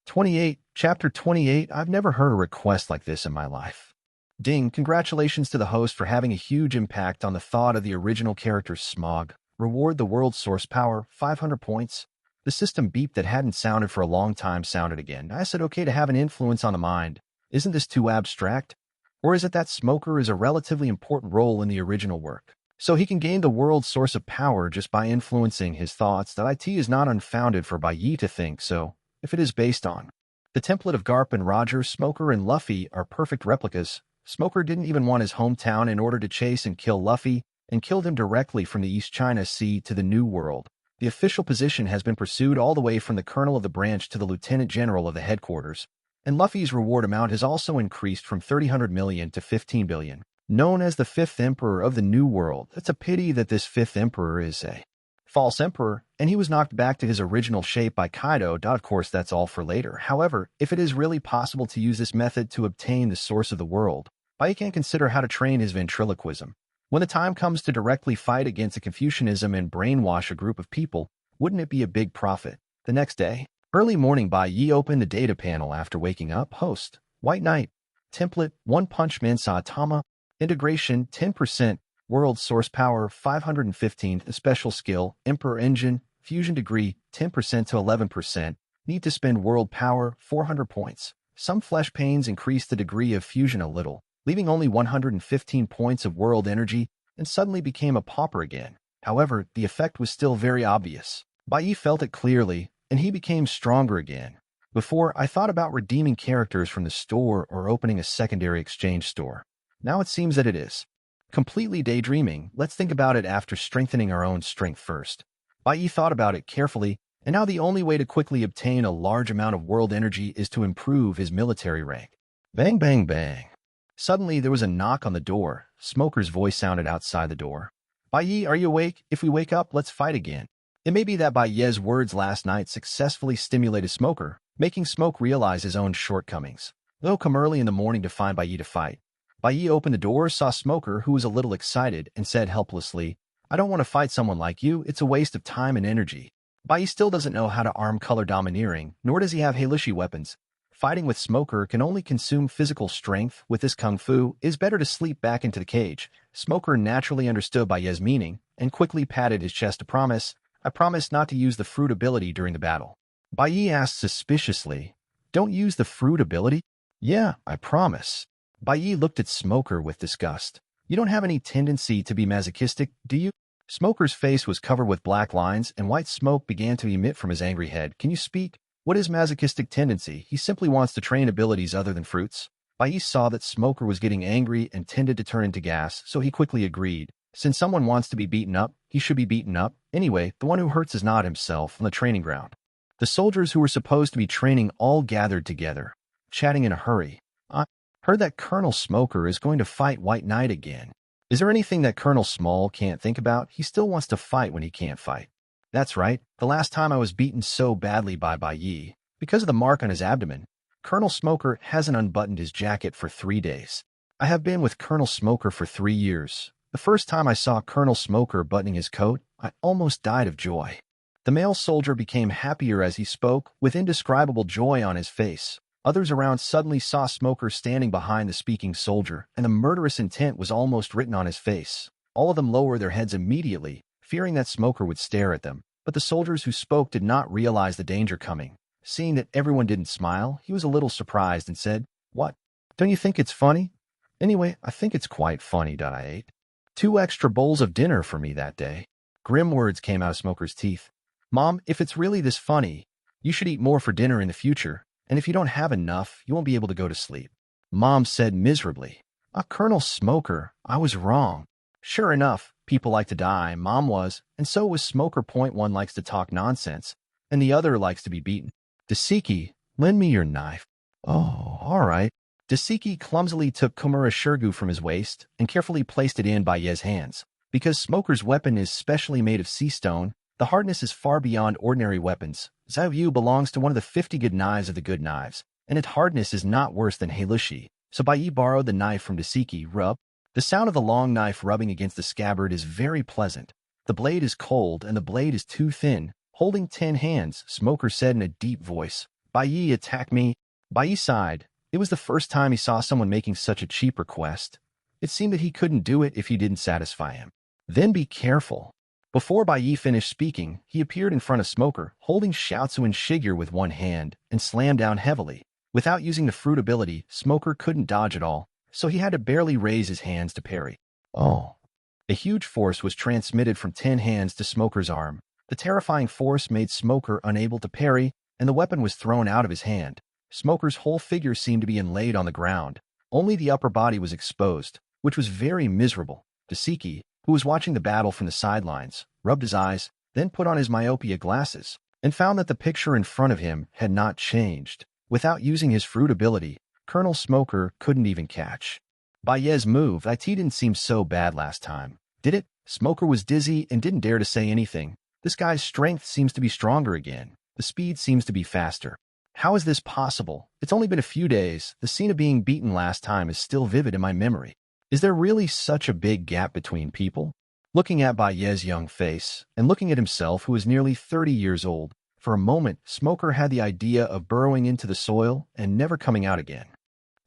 28, Chapter 28. I've never heard a request like this in my life. Ding, congratulations to the host for having a huge impact on the thought of the original character Smog. Reward the world's source power, 500 points. The system beep that hadn't sounded for a long time sounded again. I said okay to have an influence on the mind. Isn't this too abstract? Or is it that Smoker is a relatively important role in the original work? So he can gain the world's source of power just by influencing his thoughts. That IT is not unfounded for Bai Ye to think so, if it is based on. The template of Garp and Roger, Smoker and Luffy are perfect replicas. Smoker didn't even want his hometown in order to chase and kill Luffy, and killed him directly from the East China Sea to the New World. The official position has been pursued all the way from the colonel of the branch to the lieutenant general of the headquarters, and Luffy's reward amount has also increased from 300 million to 15 billion. Known as the fifth emperor of the New World, it's a pity that this fifth emperor is a false emperor, and he was knocked back to his original shape by Kaido. Of course, that's all for later. However, if it is really possible to use this method to obtain the source of the world, Bai can consider how to train his ventriloquism. When the time comes to directly fight against a Confucianism and brainwash a group of people, wouldn't it be a big profit? The next day, early morning, Bai Ye opened the data panel after waking up. Host, White Night. Template, One Punch Man Saitama. Integration, 10%. World source power, 515. The special skill, Emperor Engine. Fusion degree, 10% to 11%. Need to spend world power, 400 points. Some flesh pains increase the degree of fusion a little, leaving only 115 points of world energy, and suddenly became a pauper again. However, the effect was still very obvious. Bai Ye felt it clearly, and he became stronger again. Before, I thought about redeeming characters from the store or opening a secondary exchange store. Now it seems that it is. Completely daydreaming, let's think about it after strengthening our own strength first. Bai Ye thought about it carefully, and now the only way to quickly obtain a large amount of world energy is to improve his military rank. Bang, bang, bang. Suddenly, there was a knock on the door. Smoker's voice sounded outside the door. Bai Ye, are you awake? If we wake up, let's fight again. It may be that Bai Ye's words last night successfully stimulated Smoker, making Smoke realize his own shortcomings. Though come early in the morning to find Bai Ye to fight. Bai Ye opened the door, saw Smoker, who was a little excited, and said helplessly, I don't want to fight someone like you. It's a waste of time and energy. Bai Ye still doesn't know how to arm color domineering, nor does he have Heilushi weapons. Fighting with Smoker can only consume physical strength. With this kung fu, it is better to sleep back into the cage. Smoker naturally understood Bai Ye's meaning, and quickly patted his chest to promise, I promise not to use the fruit ability during the battle. Bai Ye asked suspiciously, Don't use the fruit ability? Yeah, I promise. Bai Ye looked at Smoker with disgust. You don't have any tendency to be masochistic, do you? Smoker's face was covered with black lines, and white smoke began to emit from his angry head. Can you speak? What is masochistic tendency? He simply wants to train abilities other than fruits. Bai Ye saw that Smoker was getting angry and tended to turn into gas, so he quickly agreed. Since someone wants to be beaten up, he should be beaten up. Anyway, the one who hurts is not himself on the training ground. The soldiers who were supposed to be training all gathered together, chatting in a hurry. I heard that Colonel Smoker is going to fight White Night again. Is there anything that Colonel Small can't think about? He still wants to fight when he can't fight. That's right. The last time I was beaten so badly by Bai Ye, because of the mark on his abdomen, Colonel Smoker hasn't unbuttoned his jacket for 3 days. I have been with Colonel Smoker for 3 years. The first time I saw Colonel Smoker buttoning his coat, I almost died of joy. The male soldier became happier as he spoke, with indescribable joy on his face. Others around suddenly saw Smoker standing behind the speaking soldier, and the murderous intent was almost written on his face. All of them lowered their heads immediately, fearing that Smoker would stare at them. But the soldiers who spoke did not realize the danger coming. Seeing that everyone didn't smile, he was a little surprised and said, What? Don't you think it's funny? Anyway, I think it's quite funny. I ate 2 extra bowls of dinner for me that day. Grim words came out of Smoker's teeth. Mom, if it's really this funny, you should eat more for dinner in the future, and if you don't have enough, you won't be able to go to sleep. Mom said miserably, Colonel Smoker, I was wrong. Sure enough, people like to die, Mom was, and so was Smoker. One likes to talk nonsense, and the other likes to be beaten. Dasiki, lend me your knife. Oh, all right. Dasiki clumsily took Komura's shirgu from his waist and carefully placed it in Bai Ye's hands. Because Smoker's weapon is specially made of sea stone, the hardness is far beyond ordinary weapons. Xiaoyu belongs to one of the 50 good knives of the good knives, and its hardness is not worse than Heilushi. So Bai Ye borrowed the knife from Dasiki, rub. The sound of the long knife rubbing against the scabbard is very pleasant. The blade is cold and the blade is too thin. Holding 10 hands, Smoker said in a deep voice. Bai Ye, attack me. Bai Ye sighed. It was the first time he saw someone making such a cheap request. It seemed that he couldn't do it if he didn't satisfy him. Then be careful. Before Bai Ye finished speaking, he appeared in front of Smoker, holding Shiatsu and Shigeru with one hand, and slammed down heavily. Without using the fruit ability, Smoker couldn't dodge at all, so he had to barely raise his hands to parry. Oh. A huge force was transmitted from 10 hands to Smoker's arm. The terrifying force made Smoker unable to parry, and the weapon was thrown out of his hand. Smoker's whole figure seemed to be inlaid on the ground. Only the upper body was exposed, which was very miserable. Dasiki, who was watching the battle from the sidelines, rubbed his eyes, then put on his myopia glasses, and found that the picture in front of him had not changed. Without using his fruit ability, Colonel Smoker couldn't even catch Bai Ye's move. It didn't seem so bad last time, did it? Smoker was dizzy and didn't dare to say anything. This guy's strength seems to be stronger again. The speed seems to be faster. How is this possible? It's only been a few days. The scene of being beaten last time is still vivid in my memory. Is there really such a big gap between people? Looking at Bai Ye's young face, and looking at himself who is nearly 30 years old, for a moment, Smoker had the idea of burrowing into the soil and never coming out again.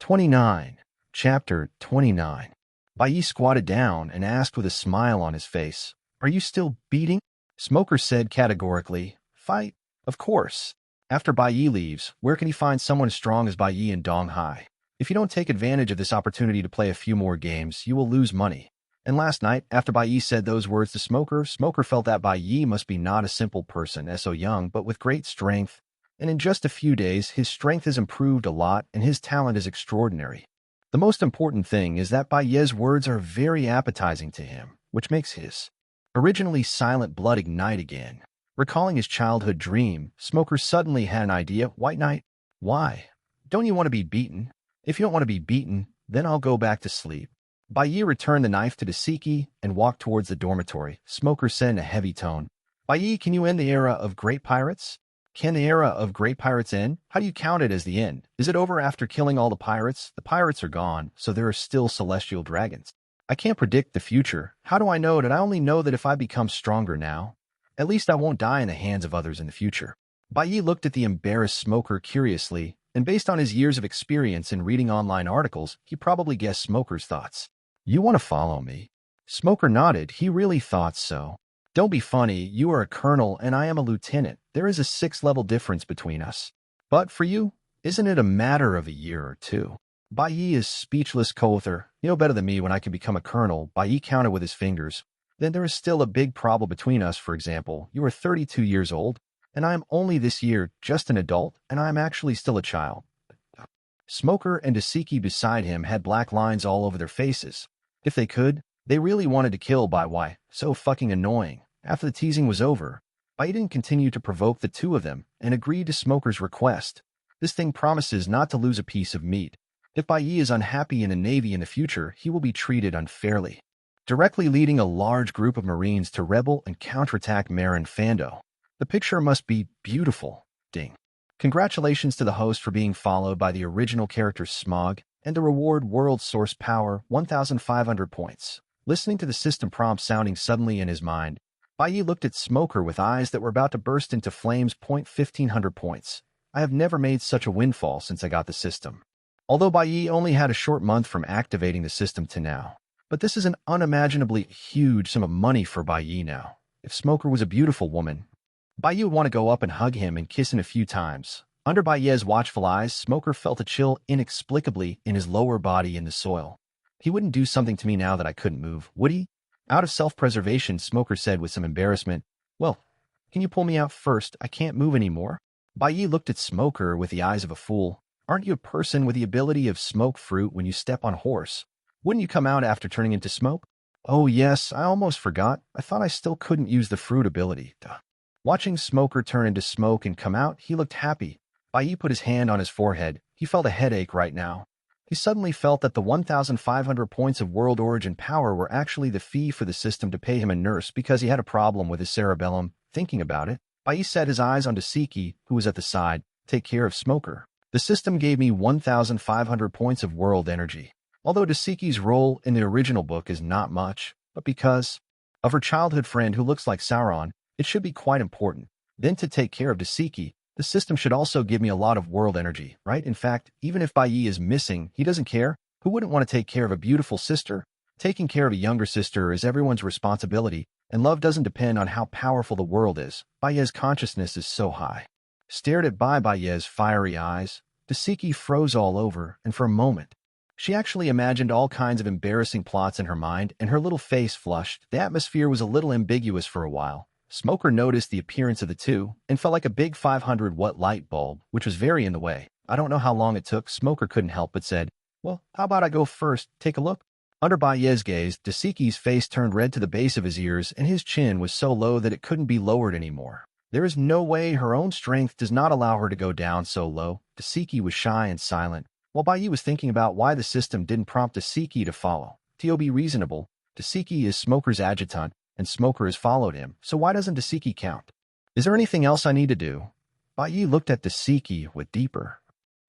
29. Chapter 29. Bai Ye squatted down and asked with a smile on his face, "Are you still beating?" Smoker said categorically, "Fight, of course." After Bai Ye leaves, where can he find someone as strong as Bai Ye in Donghai? If you don't take advantage of this opportunity to play a few more games, you will lose money. And last night, after Bai Ye said those words to Smoker, Smoker felt that Bai Ye must be not a simple person, as so young, but with great strength. And in just a few days, his strength has improved a lot and his talent is extraordinary. The most important thing is that Bai Ye's words are very appetizing to him, which makes his originally silent blood ignite again. Recalling his childhood dream, Smoker suddenly had an idea. White Night, why? Don't you want to be beaten? If you don't want to be beaten, then I'll go back to sleep. Bai Ye returned the knife to Dasiki and walked towards the dormitory. Smoker said in a heavy tone, "Bai Ye, can you end the era of great pirates?" Can the era of great pirates end? How do you count it as the end? Is it over after killing all the pirates? The pirates are gone, so there are still celestial dragons. I can't predict the future. How do I know it? I only know that if I become stronger now, at least I won't die in the hands of others in the future. Bai Ye looked at the embarrassed Smoker curiously, and based on his years of experience in reading online articles, he probably guessed Smoker's thoughts. "You want to follow me?" Smoker nodded. He really thought so. "Don't be funny. You are a colonel and I am a lieutenant. There is a 6-level difference between us. But for you, isn't it a matter of a year or two?" Bai Ye is speechless. Kother, you know better than me when I can become a colonel. Bai Ye counted with his fingers. Then there is still a big problem between us. For example, you are 32 years old, and I am only this year just an adult, and I am actually still a child. Smoker and Dasiki beside him had black lines all over their faces. If they could, they really wanted to kill Bai Ye. So fucking annoying. After the teasing was over, Bai Ye didn't continue to provoke the two of them and agreed to Smoker's request. This thing promises not to lose a piece of meat. If Bai Ye is unhappy in the Navy in the future, he will be treated unfairly. Directly leading a large group of Marines to rebel and counterattack Marin Fando. The picture must be beautiful. Ding. Congratulations to the host for being followed by the original character Smog, and the reward World Source Power 1,500 points. Listening to the system prompt sounding suddenly in his mind, Bai Ye looked at Smoker with eyes that were about to burst into flames. 1,500 points. I have never made such a windfall since I got the system. Although Bai Ye only had a short month from activating the system to now. But this is an unimaginably huge sum of money for Bai Ye now. If Smoker was a beautiful woman, Bai Ye would want to go up and hug him and kiss him a few times. Under Bai Ye's watchful eyes, Smoker felt a chill inexplicably in his lower body in the soil. He wouldn't do something to me now that I couldn't move, would he? Out of self-preservation, Smoker said with some embarrassment, "Well, can you pull me out first? I can't move anymore." Bai Ye looked at Smoker with the eyes of a fool. Aren't you a person with the ability of smoke fruit when you step on a horse? Wouldn't you come out after turning into smoke? Oh yes, I almost forgot. I thought I still couldn't use the fruit ability. Duh. Watching Smoker turn into smoke and come out, he looked happy. Bai Ye put his hand on his forehead. He felt a headache right now. He suddenly felt that the 1,500 points of world origin power were actually the fee for the system to pay him a nurse because he had a problem with his cerebellum. Thinking about it, Bai Ye set his eyes on Dasiki, who was at the side. Take care of Smoker. The system gave me 1,500 points of world energy. Although Dasiki's role in the original book is not much, but because of her childhood friend who looks like Sauron, it should be quite important. Then to take care of Dasiki, the system should also give me a lot of world energy, right? In fact, even if Bai Ye is missing, he doesn't care. Who wouldn't want to take care of a beautiful sister? Taking care of a younger sister is everyone's responsibility, and love doesn't depend on how powerful the world is. Bai Ye's consciousness is so high. Stared at Bai Ye's fiery eyes, Dasiki froze all over, and for a moment, she actually imagined all kinds of embarrassing plots in her mind, and her little face flushed. The atmosphere was a little ambiguous for a while. Smoker noticed the appearance of the two and felt like a big 500-watt light bulb, which was very in the way. I don't know how long it took. Smoker couldn't help but said, "Well, how about I go first? Take a look?" Under Bai Ye's gaze, Dasiki's face turned red to the base of his ears, and his chin was so low that it couldn't be lowered anymore. There is no way. Her own strength does not allow her to go down so low. Dasiki was shy and silent, while Bai Ye was thinking about why the system didn't prompt Dasiki to follow. To be reasonable, Dasiki is Smoker's adjutant, and Smoker has followed him, so why doesn't Dasiki count? Is there anything else I need to do? Bai Ye looked at Dasiki with deeper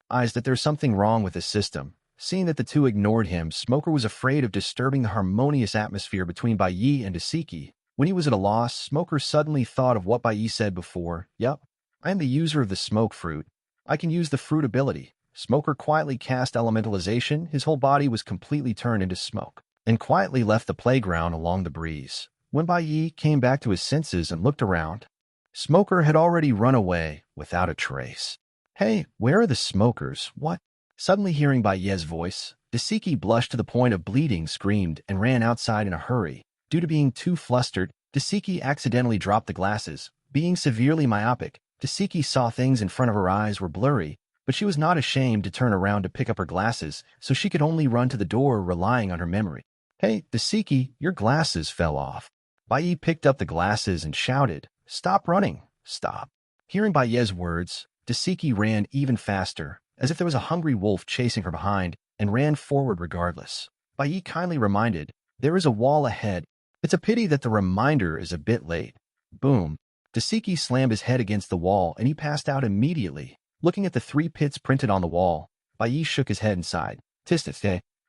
eyes that there's something wrong with the system. Seeing that the two ignored him, Smoker was afraid of disturbing the harmonious atmosphere between Bai Ye and Dasiki. When he was at a loss, Smoker suddenly thought of what Bai Ye said before. Yup, I am the user of the smoke fruit. I can use the fruit ability. Smoker quietly cast elementalization. His whole body was completely turned into smoke, and quietly left the playground along the breeze. When Bai Ye came back to his senses and looked around, Smoker had already run away without a trace. Hey, where are the smokers? What? Suddenly hearing Bai Ye's voice, Dasiki blushed to the point of bleeding, screamed, and ran outside in a hurry. Due to being too flustered, Dasiki accidentally dropped the glasses. Being severely myopic, Dasiki saw things in front of her eyes were blurry, but she was not ashamed to turn around to pick up her glasses, so she could only run to the door relying on her memory. Hey, Dasiki, your glasses fell off. Bai Ye picked up the glasses and shouted, "Stop running! Stop!" Hearing Bai Ye's words, Dasiki ran even faster, as if there was a hungry wolf chasing her behind, and ran forward regardless. Bai Ye kindly reminded, "There is a wall ahead. It's a pity that the reminder is a bit late." Boom. Dasiki slammed his head against the wall, and he passed out immediately. Looking at the 3 pits printed on the wall, Bai Ye shook his head and sighed. "Tistis,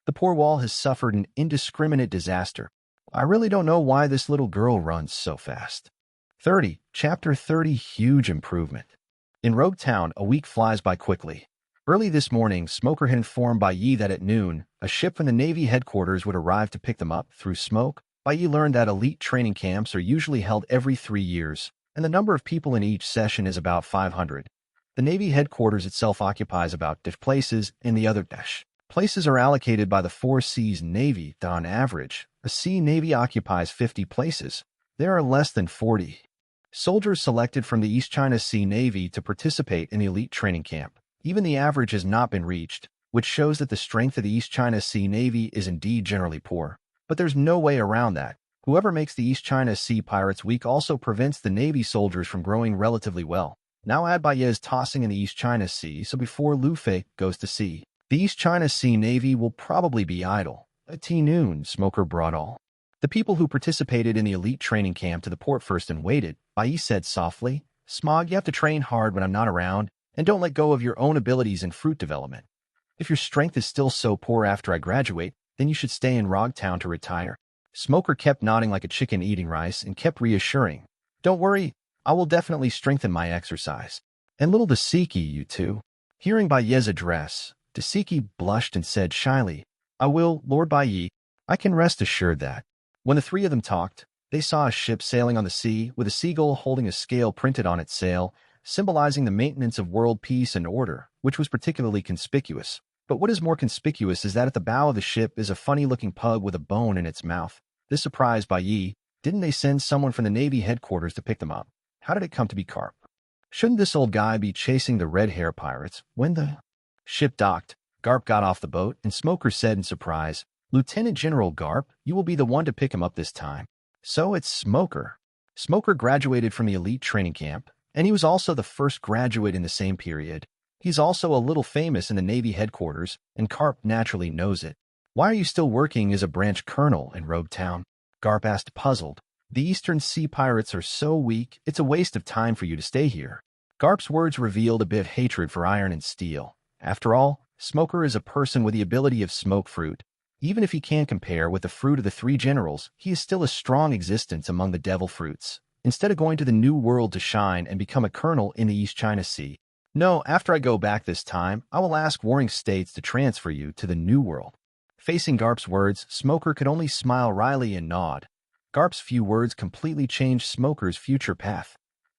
the poor wall has suffered an indiscriminate disaster. I really don't know why this little girl runs so fast." 30. Chapter 30. Huge improvement. In Rogue Town, a week flies by quickly. Early this morning, Smoker had informed Bai Ye that at noon, a ship from the Navy headquarters would arrive to pick them up. Through smoke, Bai Ye learned that elite training camps are usually held every 3 years, and the number of people in each session is about 500. The Navy headquarters itself occupies about 10 places, and the other places are allocated by the 4 Seas Navy. On average, a Sea Navy occupies 50 places. There are less than 40 soldiers selected from the East China Sea Navy to participate in the elite training camp. Even the average has not been reached, which shows that the strength of the East China Sea Navy is indeed generally poor. But there's no way around that. Whoever makes the East China Sea Pirates weak also prevents the Navy soldiers from growing relatively well. Now add Bai Ye's tossing in the East China Sea, so before Lu Fei goes to sea, the East China Sea Navy will probably be idle. At noon, Smoker brought all the people who participated in the elite training camp to the port first and waited. Bai Ye said softly, "Smog, you have to train hard when I'm not around, and don't let go of your own abilities in fruit development. If your strength is still so poor after I graduate, then you should stay in Rogue Town to retire." Smoker kept nodding like a chicken eating rice and kept reassuring, "Don't worry, I will definitely strengthen my exercise. And little Dasiki, you too." Hearing Bai Ye's address, Dasiki blushed and said shyly, "I will, Lord Bai Ye. I can rest assured that." When the 3 of them talked, they saw a ship sailing on the sea with a seagull holding a scale printed on its sail, symbolizing the maintenance of world peace and order, which was particularly conspicuous. But what is more conspicuous is that at the bow of the ship is a funny-looking pug with a bone in its mouth. This surprised Bai Ye. Didn't they send someone from the Navy headquarters to pick them up? How did it come to be Garp? Shouldn't this old guy be chasing the red-hair pirates? When the ship docked, Garp got off the boat, and Smoker said in surprise, "Lieutenant General Garp, you will be the one to pick him up this time." So it's Smoker. Smoker graduated from the elite training camp, and he was also the first graduate in the same period. He's also a little famous in the Navy headquarters, and Garp naturally knows it. "Why are you still working as a branch colonel in Rogue Town?" Garp asked, puzzled. "The Eastern Sea Pirates are so weak, it's a waste of time for you to stay here." Garp's words revealed a bit of hatred for iron and steel. After all, Smoker is a person with the ability of smoke fruit. Even if he can't compare with the fruit of the three generals, he is still a strong existence among the devil fruits. Instead of going to the New World to shine and become a colonel in the East China Sea. No, after I go back this time, I will ask warring states to transfer you to the New World. Facing Garp's words, Smoker could only smile wryly and nod. Garp's few words completely changed Smoker's future path.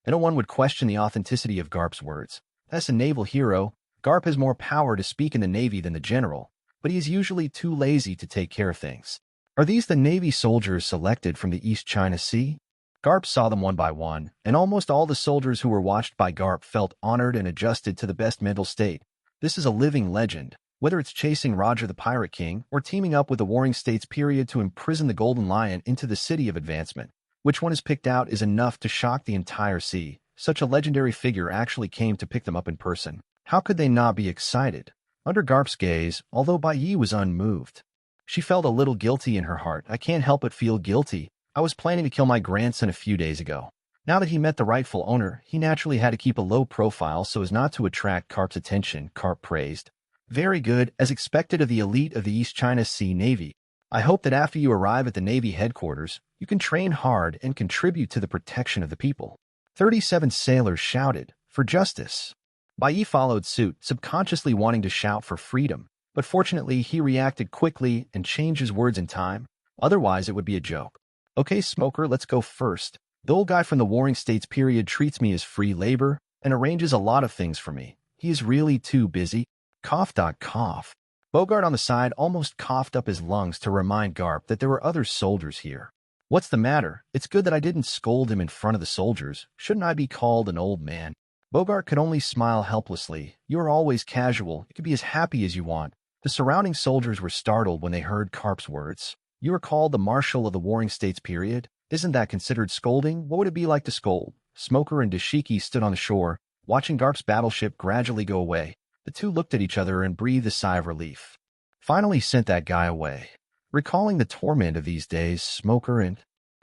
No one would question the authenticity of Garp's words. As a naval hero, Garp has more power to speak in the Navy than the general, but he is usually too lazy to take care of things. Are these the Navy soldiers selected from the East China Sea? Garp saw them one by one, and almost all the soldiers who were watched by Garp felt honored and adjusted to the best mental state. This is a living legend. Whether it's chasing Roger the Pirate King or teaming up with the Warring States period to imprison the Golden Lion into the City of Advancement, which one is picked out is enough to shock the entire sea. Such a legendary figure actually came to pick them up in person. How could they not be excited? Under Garp's gaze, although Bai Ye was unmoved, she felt a little guilty in her heart. I can't help but feel guilty. I was planning to kill my grandson a few days ago. Now that he met the rightful owner, he naturally had to keep a low profile so as not to attract Garp's attention, Garp praised. Very good, as expected of the elite of the East China Sea Navy. I hope that after you arrive at the Navy headquarters, you can train hard and contribute to the protection of the people. 37 sailors shouted, for justice. Bai Ye followed suit, subconsciously wanting to shout for freedom, but fortunately he reacted quickly and changed his words in time. Otherwise it would be a joke. Okay, Smoker, let's go first. The old guy from the Warring States period treats me as free labor and arranges a lot of things for me. He is really too busy. Cough. Cough. Bogart on the side almost coughed up his lungs to remind Garp that there were other soldiers here. What's the matter? It's good that I didn't scold him in front of the soldiers. Shouldn't I be called an old man? Bogart could only smile helplessly. You are always casual. You can be as happy as you want. The surrounding soldiers were startled when they heard Garp's words. You are called the Marshal of the Warring States period? Isn't that considered scolding? What would it be like to scold? Smoker and Dashiki stood on the shore, watching Garp's battleship gradually go away. The two looked at each other and breathed a sigh of relief. Finally sent that guy away. Recalling the torment of these days, Smoker and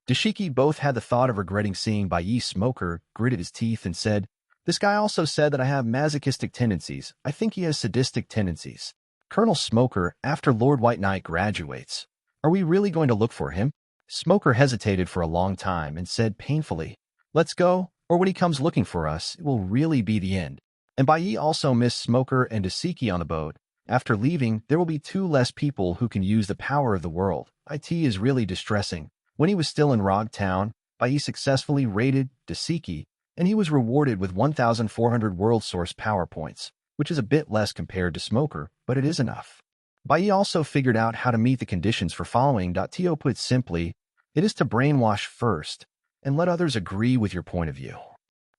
Dashiki both had the thought of regretting seeing Bai Ye. Smoker gritted his teeth and said, this guy also said that I have masochistic tendencies. I think he has sadistic tendencies. Colonel Smoker, after Lord White Knight graduates, are we really going to look for him? Smoker hesitated for a long time and said painfully, let's go, or when he comes looking for us, it will really be the end. And Bai Ye also missed Smoker and Dashiki on the boat. After leaving, there will be 2 less people who can use the power of the world. It is really distressing. When he was still in Rog Town, Bai Ye successfully raided Dashiki, and he was rewarded with 1,400 world source power points, which is a bit less compared to Smoker, but it is enough. Bai Ye also figured out how to meet the conditions for following. To put it simply, it is to brainwash first, and let others agree with your point of view,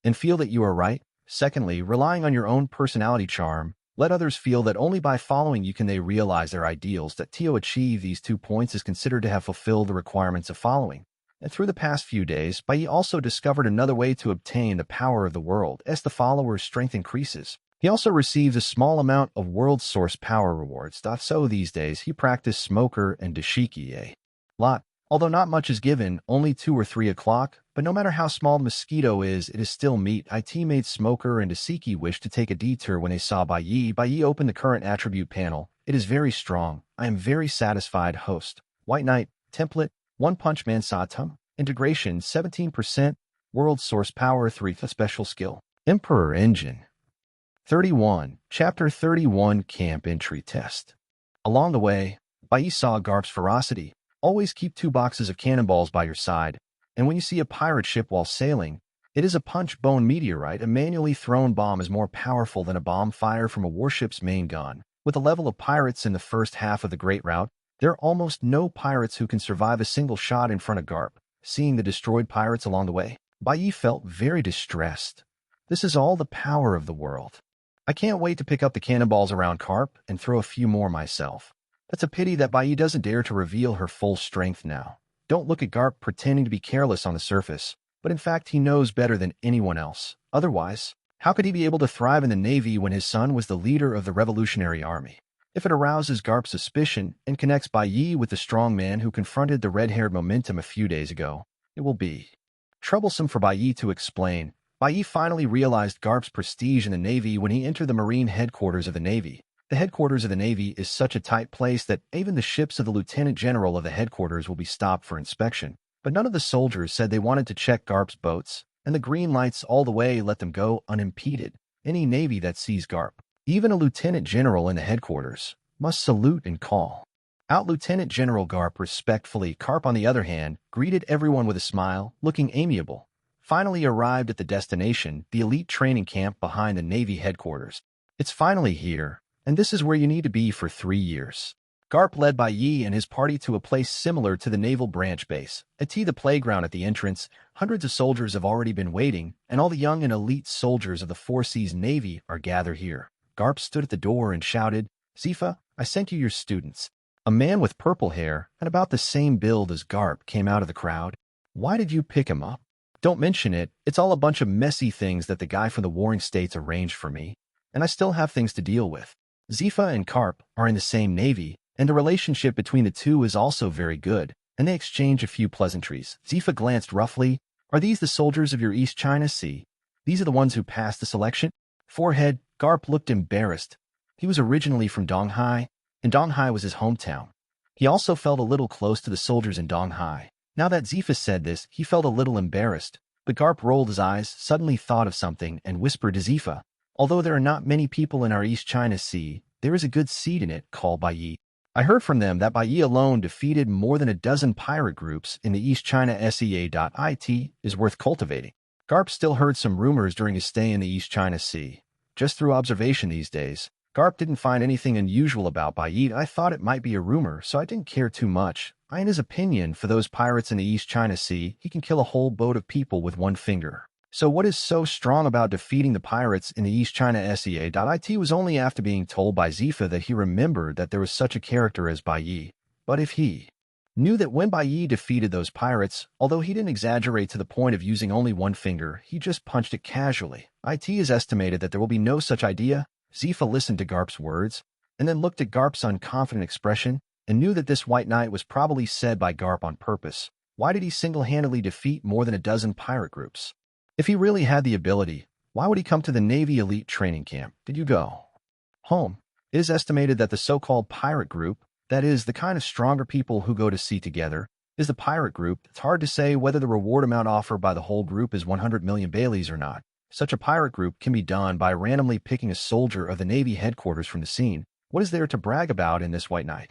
and feel that you are right. Secondly, relying on your own personality charm, let others feel that only by following you can they realize their ideals. To achieve these 2 points is considered to have fulfilled the requirements of following. And through the past few days, Bai Ye also discovered another way to obtain the power of the world. As the follower's strength increases, he also receives a small amount of world source power rewards. So these days, he practiced Smoker and Dashiki a lot. Although not much is given, only 2 or 3 o'clock, but no matter how small the mosquito is, it is still meat. Made Smoker and Dashiki wish to take a detour when they saw Bai Ye. Bai Ye opened the current attribute panel. It is very strong. I am very satisfied. Host. White Knight. Template. One Punch Man Saitama. Integration 17%. World Source Power 3. Special Skill. Emperor Engine. 31. Chapter 31 Camp Entry Test. Along the way, Bai Ye saw Garp's ferocity. Always keep 2 boxes of cannonballs by your side, and when you see a pirate ship while sailing, it is a punch-bone meteorite. A manually thrown bomb is more powerful than a bomb fired from a warship's main gun. With the level of pirates in the first half of the Great Route, there are almost no pirates who can survive a single shot in front of Garp. Seeing the destroyed pirates along the way, Bai Ye felt very distressed. This is all the power of the world. I can't wait to pick up the cannonballs around Garp and throw a few more myself. That's a pity that Bai Ye doesn't dare to reveal her full strength now. Don't look at Garp pretending to be careless on the surface, but in fact he knows better than anyone else. Otherwise, how could he be able to thrive in the Navy when his son was the leader of the Revolutionary Army? If it arouses Garp's suspicion and connects Bai Ye with the strong man who confronted the red-haired Momentum a few days ago, it will be troublesome for Bai Ye to explain. Bai Ye finally realized Garp's prestige in the Navy when he entered the Marine headquarters of the Navy. The headquarters of the Navy is such a tight place that even the ships of the Lieutenant General of the headquarters will be stopped for inspection. But none of the soldiers said they wanted to check Garp's boats, and the green lights all the way let them go unimpeded. Any Navy that sees Garp, even a Lieutenant General in the headquarters, must salute and call out Lieutenant General Garp respectfully. Garp, on the other hand, greeted everyone with a smile, looking amiable. Finally arrived at the destination, the elite training camp behind the Navy headquarters. It's finally here, and this is where you need to be for 3 years. Garp led Bai Ye and his party to a place similar to the Naval Branch Base, the playground at the entrance. Hundreds of soldiers have already been waiting, and all the young and elite soldiers of the Four Seas Navy are gathered here. Garp stood at the door and shouted, "Zifa, I sent you your students." A man with purple hair and about the same build as Garp came out of the crowd. "Why did you pick him up?" "Don't mention it. It's all a bunch of messy things that the guy from the Warring States arranged for me, and I still have things to deal with." Zifa and Garp are in the same Navy, and the relationship between the two is also very good, and they exchange a few pleasantries. Zifa glanced roughly. "Are these the soldiers of your East China Sea? These are the ones who passed the selection?" Forehead, Garp looked embarrassed. He was originally from Donghai, and Donghai was his hometown. He also felt a little close to the soldiers in Donghai. Now that Zifa said this, he felt a little embarrassed, but Garp rolled his eyes, suddenly thought of something, and whispered to Zifa, "Although there are not many people in our East China Sea, there is a good seed in it called Bai Ye. I heard from them that Bai Ye alone defeated more than a dozen pirate groups in the East China Sea. Is worth cultivating." Garp still heard some rumors during his stay in the East China Sea. Just through observation these days, Garp didn't find anything unusual about Bai Ye. "I thought it might be a rumor, so I didn't care too much. In his opinion, for those pirates in the East China Sea, he can kill a whole boat of people with one finger. So what is so strong about defeating the pirates in the East China Sea? It was only after being told by Zifa that he remembered that there was such a character as Bai Ye. But if he knew that when Bai Ye defeated those pirates, although he didn't exaggerate to the point of using only one finger, he just punched it casually. It is estimated that there will be no such idea. Zifa listened to Garp's words, and then looked at Garp's unconfident expression, and knew that this White Night was probably said by Garp on purpose. Why did he single-handedly defeat more than a dozen pirate groups? If he really had the ability, why would he come to the Navy elite training camp? Did you go home? It is estimated that the so-called pirate group, that is, the kind of stronger people who go to sea together, is the pirate group. It's hard to say whether the reward amount offered by the whole group is 100 million Baileys or not. Such a pirate group can be done by randomly picking a soldier of the Navy headquarters from the scene. What is there to brag about in this White Night?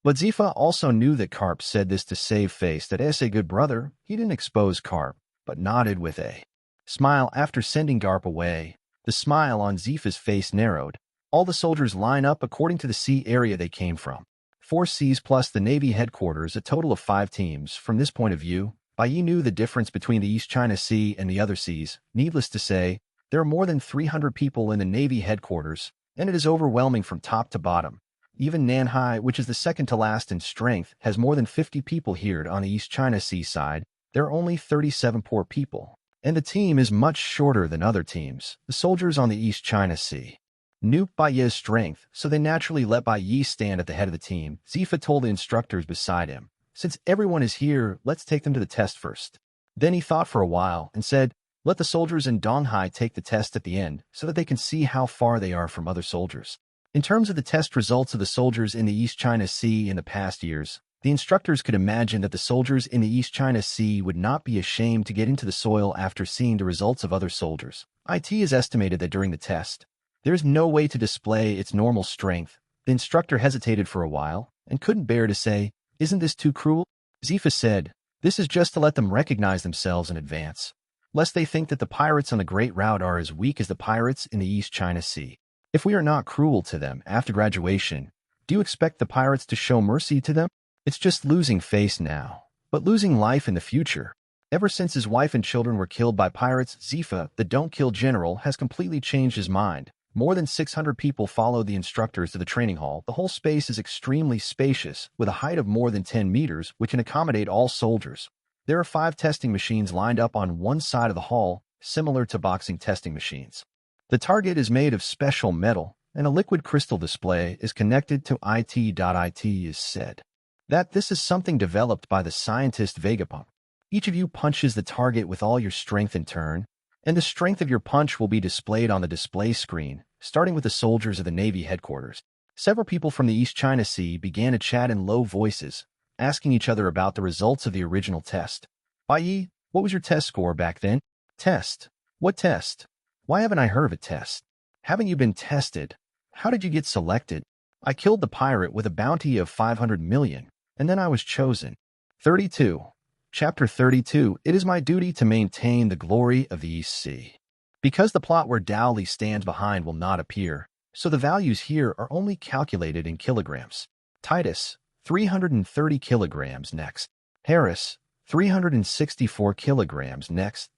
But Zifa also knew that Garp said this to save face. That as a good brother, he didn't expose Garp, but nodded with a smile after sending Garp away. The smile on Zifa's face narrowed. All the soldiers line up according to the sea area they came from. 4 seas plus the Navy headquarters, a total of 5 teams. From this point of view, Bai Ye knew the difference between the East China Sea and the other seas. Needless to say, there are more than 300 people in the Navy headquarters, and it is overwhelming from top to bottom. Even Nanhai, which is the second to last in strength, has more than 50 people here. On the East China Sea side, there are only 37 poor people, and the team is much shorter than other teams. The soldiers on the East China Sea knew Bai Ye's strength, so they naturally let Bai Ye stand at the head of the team. Zifa told the instructors beside him, "Since everyone is here, let's take them to the test first." Then he thought for a while and said, "Let the soldiers in Donghai take the test at the end so that they can see how far they are from other soldiers." In terms of the test results of the soldiers in the East China Sea in the past years, the instructors could imagine that the soldiers in the East China Sea would not be ashamed to get into the soil after seeing the results of other soldiers. It is estimated that during the test, there is no way to display its normal strength. The instructor hesitated for a while and couldn't bear to say, "Isn't this too cruel?" Zifa said, "This is just to let them recognize themselves in advance, lest they think that the pirates on the Great Route are as weak as the pirates in the East China Sea. If we are not cruel to them after graduation, do you expect the pirates to show mercy to them? It's just losing face now, but losing life in the future." Ever since his wife and children were killed by pirates, Zifa, the don't-kill general, has completely changed his mind. More than 600 people followed the instructors to the training hall. The whole space is extremely spacious, with a height of more than 10 meters, which can accommodate all soldiers. There are 5 testing machines lined up on one side of the hall, similar to boxing testing machines. The target is made of special metal, and a liquid crystal display is connected to it. It is said that this is something developed by the scientist Vegapunk. Each of you punches the target with all your strength in turn, And the strength of your punch will be displayed on the display screen, starting with the soldiers of the Navy headquarters. Several people from the East China Sea began to chat in low voices, asking each other about the results of the original test. Bai Ye, what was your test score back then? Test? What test? Why haven't I heard of a test? Haven't you been tested? How did you get selected? I killed the pirate with a bounty of 500 million, and then I was chosen. 32. Chapter 32. It is my duty to maintain the glory of the East Sea. Because the plot where Dowley stands behind will not appear, so the values here are only calculated in kilograms. Titus, 330 kilograms next. Harris, 364 kilograms next.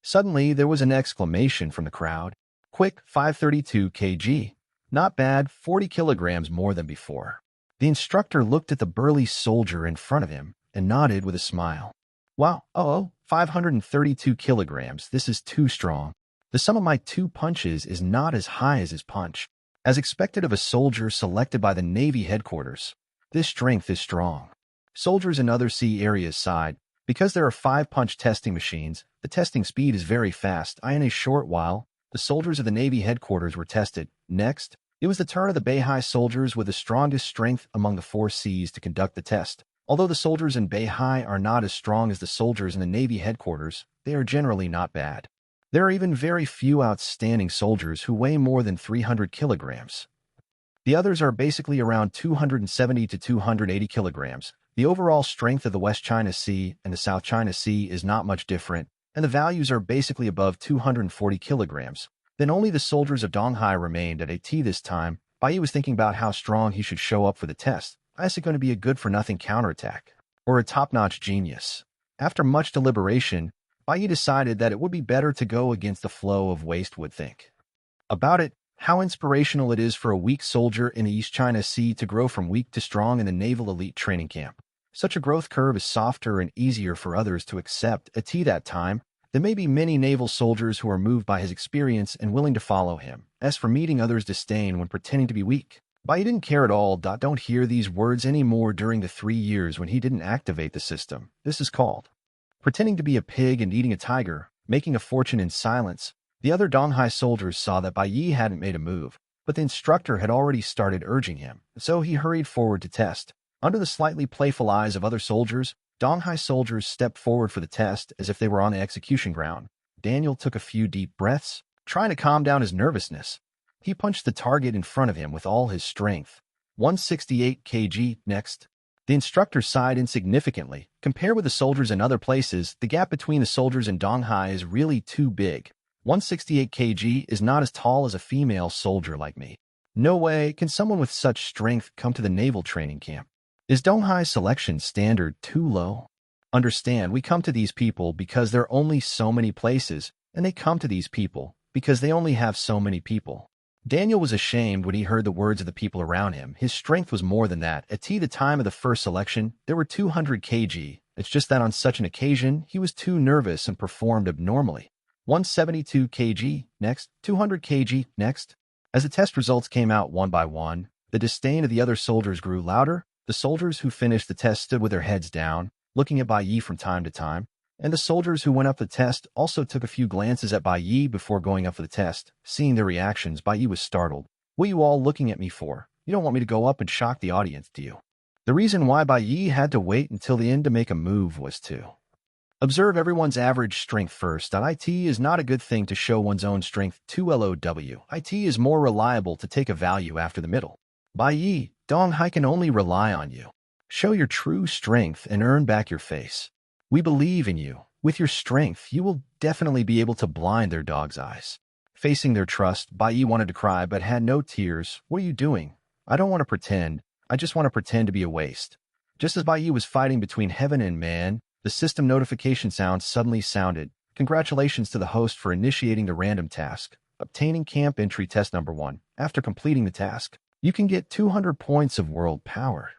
Suddenly, there was an exclamation from the crowd. Quick, 532 kg. Not bad, 40 kilograms more than before. The instructor looked at the burly soldier in front of him and nodded with a smile. Wow, 532 kilograms, this is too strong. The sum of my 2 punches is not as high as his punch. As expected of a soldier selected by the Navy headquarters, this strength is strong. Soldiers in other sea areas sighed. Because there are 5 punch testing machines, the testing speed is very fast. In a short while, the soldiers of the Navy headquarters were tested. Next, it was the turn of the Beihai soldiers with the strongest strength among the 4 seas to conduct the test. Although the soldiers in Beihai are not as strong as the soldiers in the Navy headquarters, they are generally not bad. There are even very few outstanding soldiers who weigh more than 300 kilograms. The others are basically around 270 to 280 kilograms. The overall strength of the West China Sea and the South China Sea is not much different, and the values are basically above 240 kilograms. Then only the soldiers of Donghai remained at AT this time. Bai Ye was thinking about how strong he should show up for the test. Is it going to be a good-for-nothing counterattack, or a top-notch genius? After much deliberation, Bai Ye decided that it would be better to go against the flow of waste would think. About it, how inspirational it is for a weak soldier in the East China Sea to grow from weak to strong in the naval elite training camp. Such a growth curve is softer and easier for others to accept. At that time, there may be many naval soldiers who are moved by his experience and willing to follow him. As for meeting others' disdain when pretending to be weak, Bai Ye didn't care at all. Don't hear these words anymore during the 3 years when he didn't activate the system. This is called pretending to be a pig and eating a tiger, making a fortune in silence. The other Donghai soldiers saw that Bai Ye hadn't made a move, but the instructor had already started urging him, so he hurried forward to test. Under the slightly playful eyes of other soldiers, Donghai soldiers stepped forward for the test as if they were on the execution ground. Daniel took a few deep breaths, trying to calm down his nervousness. He punched the target in front of him with all his strength. 168 kg next. The instructor sighed insignificantly. Compared with the soldiers in other places, the gap between the soldiers in Donghai is really too big. 168 kg is not as tall as a female soldier like me. No way can someone with such strength come to the naval training camp. Is Donghai's selection standard too low? Understand, we come to these people because there are only so many places, and they come to these people because they only have so many people. Daniel was ashamed when he heard the words of the people around him. His strength was more than that. At the time of the first selection, there were 200 kg. It's just that on such an occasion, he was too nervous and performed abnormally. 172 kg next, 200 kg next. As the test results came out one by one, the disdain of the other soldiers grew louder. The soldiers who finished the test stood with their heads down, looking at Bai Ye from time to time, and the soldiers who went up the test also took a few glances at Bai Ye before going up for the test. Seeing their reactions, Bai Ye was startled. What are you all looking at me for? You don't want me to go up and shock the audience, do you? The reason why Bai Ye had to wait until the end to make a move was to observe everyone's average strength first. It is not a good thing to show one's own strength to LOW. It is more reliable to take a value after the middle. Bai Ye, Donghai can only rely on you. Show your true strength and earn back your face. We believe in you. With your strength, you will definitely be able to blind their dog's eyes. Facing their trust, Bai Ye wanted to cry but had no tears. What are you doing? I don't want to pretend. I just want to pretend to be a waste. Just as Bai Ye was fighting between heaven and man, the system notification sound suddenly sounded. Congratulations to the host for initiating the random task. Obtaining camp entry test number 1. After completing the task, you can get 200 points of world power.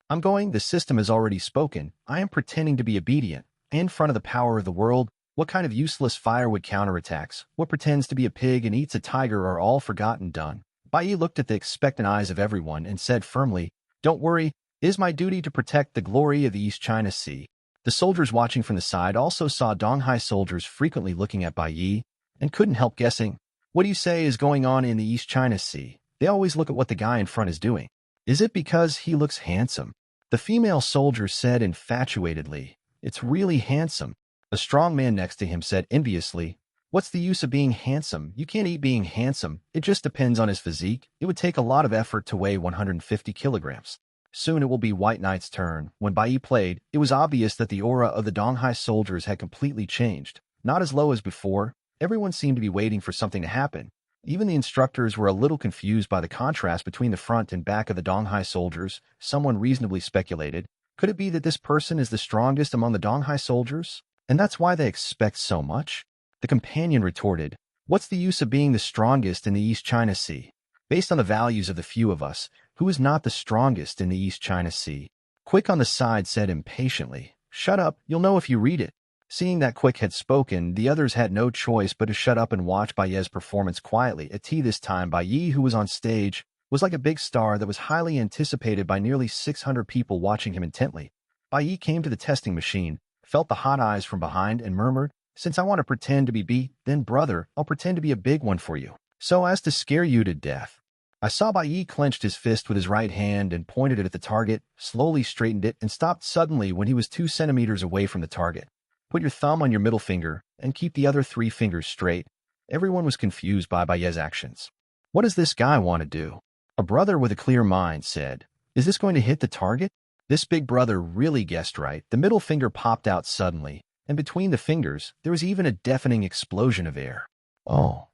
The system has already spoken. I am pretending to be obedient. In front of the power of the world, what kind of useless firewood counterattacks, what pretends to be a pig and eats a tiger are all forgotten done. Bai Ye looked at the expectant eyes of everyone and said firmly, Don't worry, it is my duty to protect the glory of the East China Sea. The soldiers watching from the side also saw Donghai soldiers frequently looking at Bai Ye. and couldn't help guessing. What do you say is going on in the East China Sea? They always look at what the guy in front is doing. Is it because he looks handsome? The female soldier said infatuatedly. It's really handsome. A strong man next to him said enviously, what's the use of being handsome? You can't eat being handsome. It just depends on his physique. It would take a lot of effort to weigh 150 kilograms. Soon it will be White Knight's turn. When Bai Ye played, it was obvious that the aura of the Donghai soldiers had completely changed. Not as low as before. Everyone seemed to be waiting for something to happen. Even the instructors were a little confused by the contrast between the front and back of the Donghai soldiers. Someone reasonably speculated, could it be that this person is the strongest among the Donghai soldiers? And that's why they expect so much? The companion retorted, what's the use of being the strongest in the East China Sea? Based on the values of the few of us, who is not the strongest in the East China Sea? Quick on the side said impatiently, shut up, you'll know if you read it. Seeing that Quick had spoken, the others had no choice but to shut up and watch Bai Ye's performance quietly. At tea this time, Bai Ye, who was on stage, was like a big star that was highly anticipated by nearly 600 people watching him intently. Bai Ye came to the testing machine, felt the hot eyes from behind, and murmured, since I want to pretend to be beat, then brother, I'll pretend to be a big one for you, so as to scare you to death. I saw Bai Ye clenched his fist with his right hand and pointed it at the target, slowly straightened it, and stopped suddenly when he was 2 centimeters away from the target. Put your thumb on your middle finger and keep the other 3 fingers straight. Everyone was confused by Bai Ye's actions. What does this guy want to do? A brother with a clear mind said, is this going to hit the target? This big brother really guessed right. The middle finger popped out suddenly, and between the fingers, there was even a deafening explosion of air. Oh.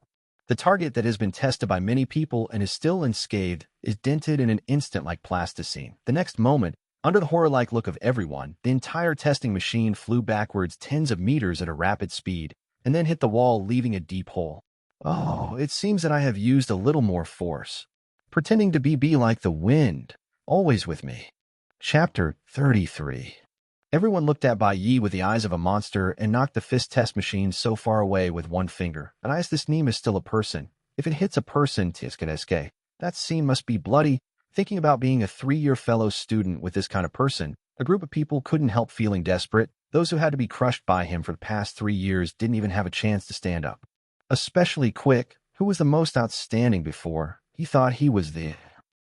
The target that has been tested by many people and is still unscathed is dented in an instant like plasticine. The next moment, under the horror-like look of everyone, the entire testing machine flew backwards tens of meters at a rapid speed, and then hit the wall, leaving a deep hole. Oh, it seems that I have used a little more force. Pretending to be like the wind, always with me. Chapter 33. Everyone looked at Bai Ye with the eyes of a monster and knocked the fist test machine so far away with one finger. And as this Neem is still a person. If it hits a person, that scene must be bloody. Thinking about being a 3-year fellow student with this kind of person, a group of people couldn't help feeling desperate. Those who had to be crushed by him for the past 3 years didn't even have a chance to stand up. Especially Quick, who was the most outstanding before. He thought he was the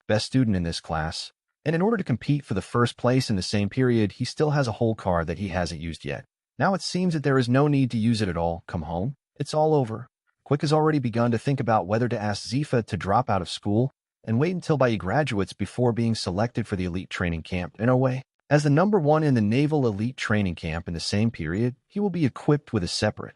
best student in this class. And in order to compete for the first place in the same period, he still has a whole card that he hasn't used yet. Now it seems that there is no need to use it at all. Come home. It's all over. Quick has already begun to think about whether to ask Zifa to drop out of school and wait until Bai Ye graduates before being selected for the elite training camp. In a way, as the number 1 in the naval elite training camp in the same period, he will be equipped with a separate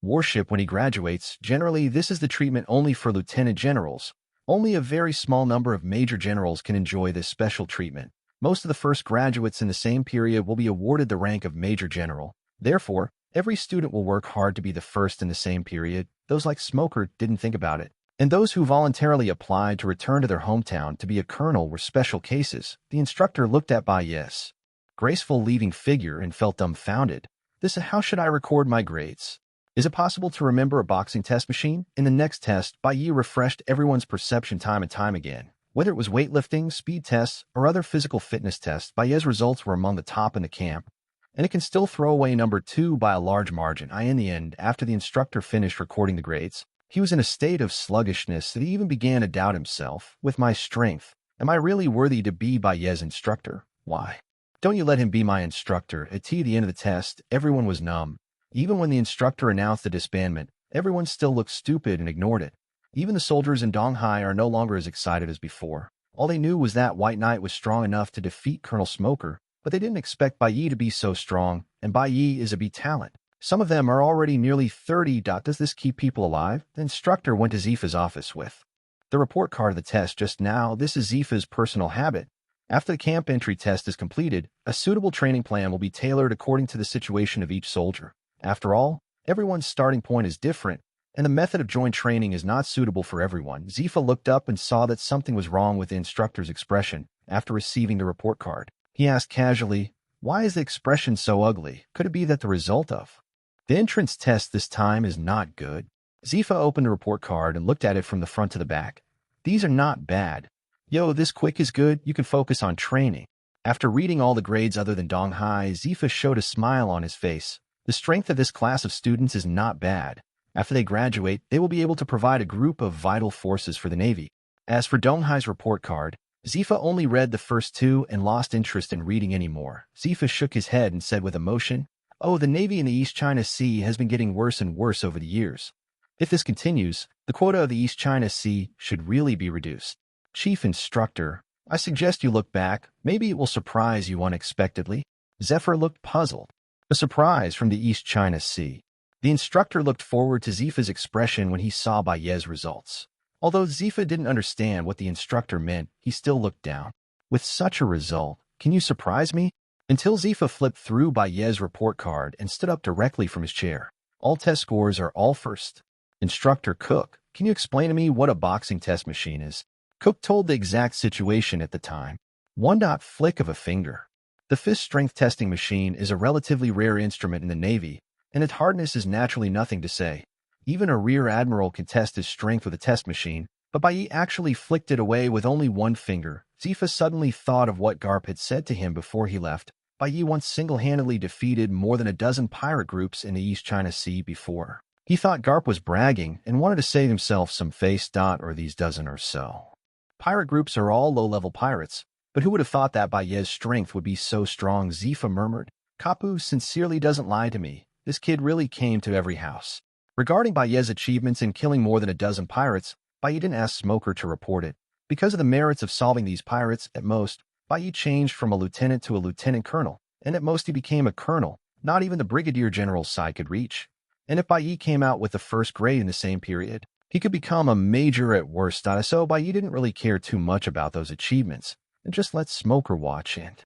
warship when he graduates. Generally, this is the treatment only for lieutenant generals. Only a very small number of major generals can enjoy this special treatment. Most of the first graduates in the same period will be awarded the rank of major general. Therefore, every student will work hard to be the first in the same period. Those like Smoker didn't think about it. And those who voluntarily applied to return to their hometown to be a colonel were special cases. The instructor looked at Bai Ye's graceful leaving figure and felt dumbfounded. How should I record my grades? Is it possible to remember a boxing test machine? In the next test, Bai Ye refreshed everyone's perception time and time again. Whether it was weightlifting, speed tests, or other physical fitness tests, Bai Ye's results were among the top in the camp. And it can still throw away number 2 by a large margin. In the end, after the instructor finished recording the grades, he was in a state of sluggishness that he even began to doubt himself. With my strength, am I really worthy to be Bai Ye's instructor? Why don't you let him be my instructor? At the end of the test, everyone was numb. Even when the instructor announced the disbandment, everyone still looked stupid and ignored it. Even the soldiers in Donghai are no longer as excited as before. All they knew was that White Knight was strong enough to defeat Colonel Smoker, but they didn't expect Bai Ye to be so strong, and Bai Ye is a B talent. Some of them are already nearly 30. Does this keep people alive? The instructor went to Zifa's office with the report card of the test just now. This is Zifa's personal habit. After the camp entry test is completed, a suitable training plan will be tailored according to the situation of each soldier. After all, everyone's starting point is different, and the method of joint training is not suitable for everyone. Zifa looked up and saw that something was wrong with the instructor's expression. After receiving the report card, he asked casually, why is the expression so ugly? Could it be that the result of the entrance test this time is not good? Zifa opened the report card and looked at it from the front to the back. These are not bad. Yo, this Quick is good. You can focus on training. After reading all the grades other than Donghai, Zifa showed a smile on his face. The strength of this class of students is not bad. After they graduate, they will be able to provide a group of vital forces for the Navy. As for Donghai's report card, Zifa only read the first two and lost interest in reading any more. Zifa shook his head and said with emotion, "Oh, the Navy in the East China Sea has been getting worse and worse over the years. If this continues, the quota of the East China Sea should really be reduced. Chief Instructor, I suggest you look back. Maybe it will surprise you unexpectedly." Zephyr looked puzzled. A surprise from the East China Sea. The instructor looked forward to Zifa's expression when he saw Bai Ye's results. Although Zifa didn't understand what the instructor meant, he still looked down. "With such a result, can you surprise me?" Until Zifa flipped through Bai Ye's report card and stood up directly from his chair. "All test scores are all first." "Instructor Cook, can you explain to me what a boxing test machine is?" Cook told the exact situation at the time. One flick of a finger. The fist strength testing machine is a relatively rare instrument in the Navy, and its hardness is naturally nothing to say. Even a rear admiral can test his strength with a test machine, but Bai Ye actually flicked it away with only one finger. Zifa suddenly thought of what Garp had said to him before he left. Bai Ye once single-handedly defeated more than a dozen pirate groups in the East China Sea before. He thought Garp was bragging and wanted to save himself some face. Or these dozen or so. Pirate groups are all low-level pirates, but who would have thought that Bai Ye's strength would be so strong? Zifa murmured. "Kapu sincerely doesn't lie to me. This kid really came to every house." Regarding Bai Ye's achievements in killing more than a dozen pirates, Bai Ye didn't ask Smoker to report it. Because of the merits of solving these pirates, at most, Bai Ye changed from a lieutenant to a lieutenant colonel, and at most he became a colonel. Not even the brigadier general's side could reach. And if Bai Ye came out with the first grade in the same period, he could become a major at worst. So Bai Ye didn't really care too much about those achievements, and just let Smoker watch and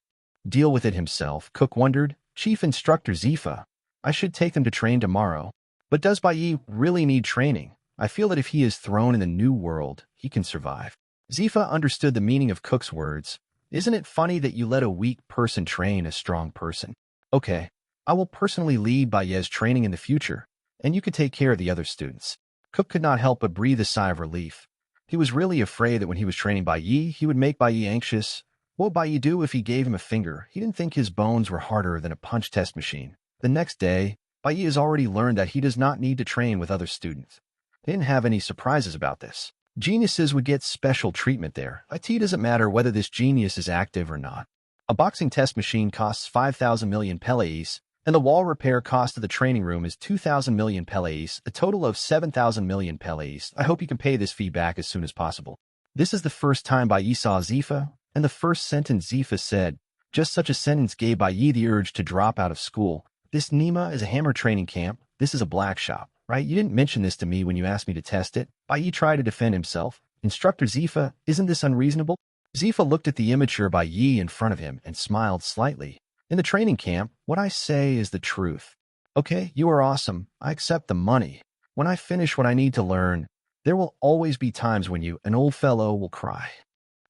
deal with it himself. Cook wondered. "Chief Instructor Zifa, I should take them to train tomorrow. But does Bai Ye really need training? I feel that if he is thrown in the new world, he can survive." Zifa understood the meaning of Cook's words. "Isn't it funny that you let a weak person train a strong person? Okay, I will personally lead Bai Ye's training in the future, and you could take care of the other students." Cook could not help but breathe a sigh of relief. He was really afraid that when he was training Bai Ye, he would make Bai Ye anxious. What would Bai Ye do if he gave him a finger? He didn't think his bones were harder than a punch test machine. The next day, Bai Ye has already learned that he does not need to train with other students. They didn't have any surprises about this. Geniuses would get special treatment there. It doesn't matter whether this genius is active or not. A boxing test machine costs 5,000 million peleis, and the wall repair cost of the training room is 2,000 million peleis, a total of 7,000 million peleis. I hope you can pay this fee back as soon as possible. This is the first time Bai Ye saw Zifa, and the first sentence Zifa said, just such a sentence gave Bai Ye the urge to drop out of school. "This Nima is a hammer training camp. This is a black shop, right? You didn't mention this to me when you asked me to test it." Bai Ye tried to defend himself. "Instructor Zifa, isn't this unreasonable?" Zifa looked at the immature Bai Ye in front of him and smiled slightly. "In the training camp, what I say is the truth. Okay, you are awesome. I accept the money. When I finish what I need to learn, there will always be times when you, an old fellow, will cry."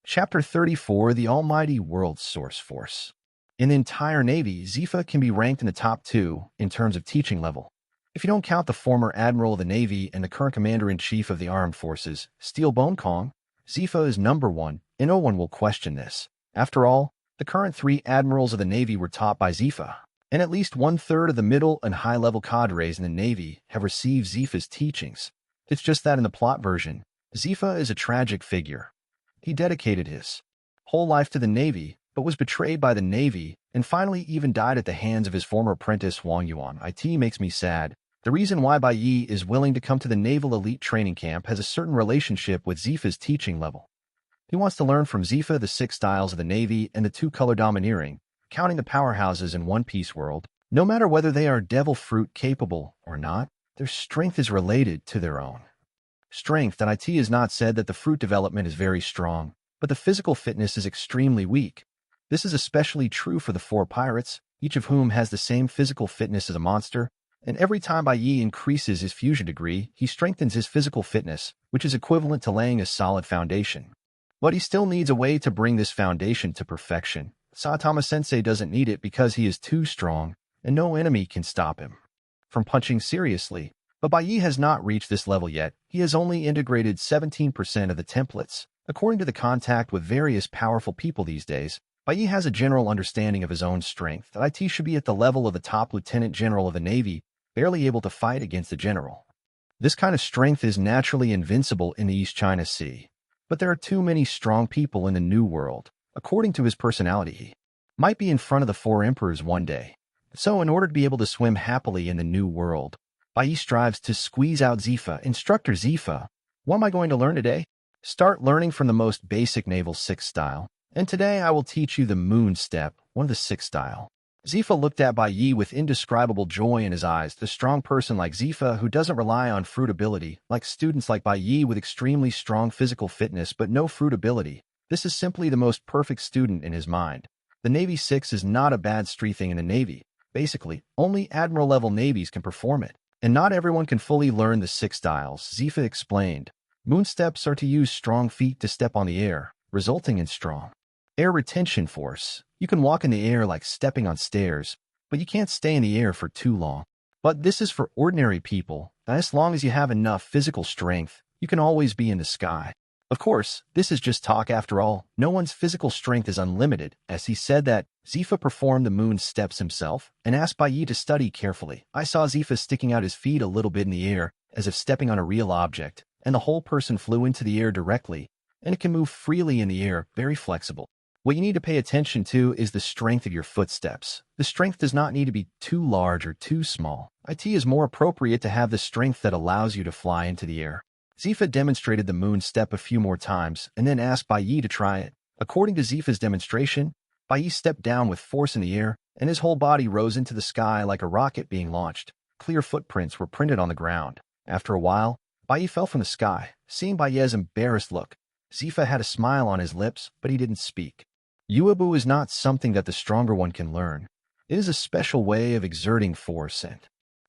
Chapter 34, The Almighty World Source Force. In the entire Navy, Zifa can be ranked in the top 2 in terms of teaching level. If you don't count the former Admiral of the Navy and the current Commander-in-Chief of the Armed Forces, Steel Bone Kong, Zifa is number 1, and no one will question this. After all, the current 3 admirals of the Navy were taught by Zifa, and at least 1/3 of the middle and high-level cadres in the Navy have received Zifa's teachings. It's just that in the plot version, Zifa is a tragic figure. He dedicated his whole life to the Navy, but was betrayed by the Navy, and finally even died at the hands of his former apprentice Wang Yuan. It makes me sad. The reason why Bai Ye is willing to come to the Naval Elite Training Camp has a certain relationship with Zifa's teaching level. He wants to learn from Zifa the 6 styles of the Navy and the 2-color domineering, counting the powerhouses in One Piece world. No matter whether they are devil fruit capable or not, their strength is related to their own strength. And IT has not said that the fruit development is very strong, but the physical fitness is extremely weak. This is especially true for the 4 pirates, each of whom has the same physical fitness as a monster, and every time Bai Ye increases his fusion degree, he strengthens his physical fitness, which is equivalent to laying a solid foundation. But he still needs a way to bring this foundation to perfection. Saitama-sensei doesn't need it because he is too strong, and no enemy can stop him from punching seriously. But Bai Ye has not reached this level yet. He has only integrated 17% of the templates. According to the contact with various powerful people these days, Bai Ye has a general understanding of his own strength. That IT should be at the level of the top lieutenant general of the Navy, barely able to fight against the general. This kind of strength is naturally invincible in the East China Sea. But there are too many strong people in the New World. According to his personality, he might be in front of the four emperors one day. So in order to be able to swim happily in the New World, Bai Ye strives to squeeze out Zifa. Instructor Zifa, what am I going to learn today? Start learning from the most basic naval six style. And today I will teach you the moon step, one of the six style. Zifa looked at Bai Ye with indescribable joy in his eyes. The strong person like Zifa who doesn't rely on fruit ability, like students like Bai Ye with extremely strong physical fitness but no fruit ability. This is simply the most perfect student in his mind. The Navy 6 is not a bad street thing in the Navy. Basically, only admiral-level navies can perform it. And not everyone can fully learn the six styles, Zifa explained. Moon steps are to use strong feet to step on the air, resulting in strong air retention force. You can walk in the air like stepping on stairs, but you can't stay in the air for too long. But this is for ordinary people. As long as you have enough physical strength, you can always be in the sky. Of course, this is just talk after all. No one's physical strength is unlimited. As he said that, Zifa performed the moon steps himself and asked Bai Ye to study carefully. I saw Zifa sticking out his feet a little bit in the air, as if stepping on a real object, and the whole person flew into the air directly, and it can move freely in the air, very flexible. What you need to pay attention to is the strength of your footsteps. The strength does not need to be too large or too small. It is more appropriate to have the strength that allows you to fly into the air. Zifa demonstrated the moon step a few more times and then asked Bai Ye to try it. According to Zifa's demonstration, Bai Ye stepped down with force in the air, and his whole body rose into the sky like a rocket being launched. Clear footprints were printed on the ground. After a while, Bai Ye fell from the sky. Seeing Bai Ye's embarrassed look, Zifa had a smile on his lips, but he didn't speak. Yuebu is not something that the stronger one can learn. It is a special way of exerting force and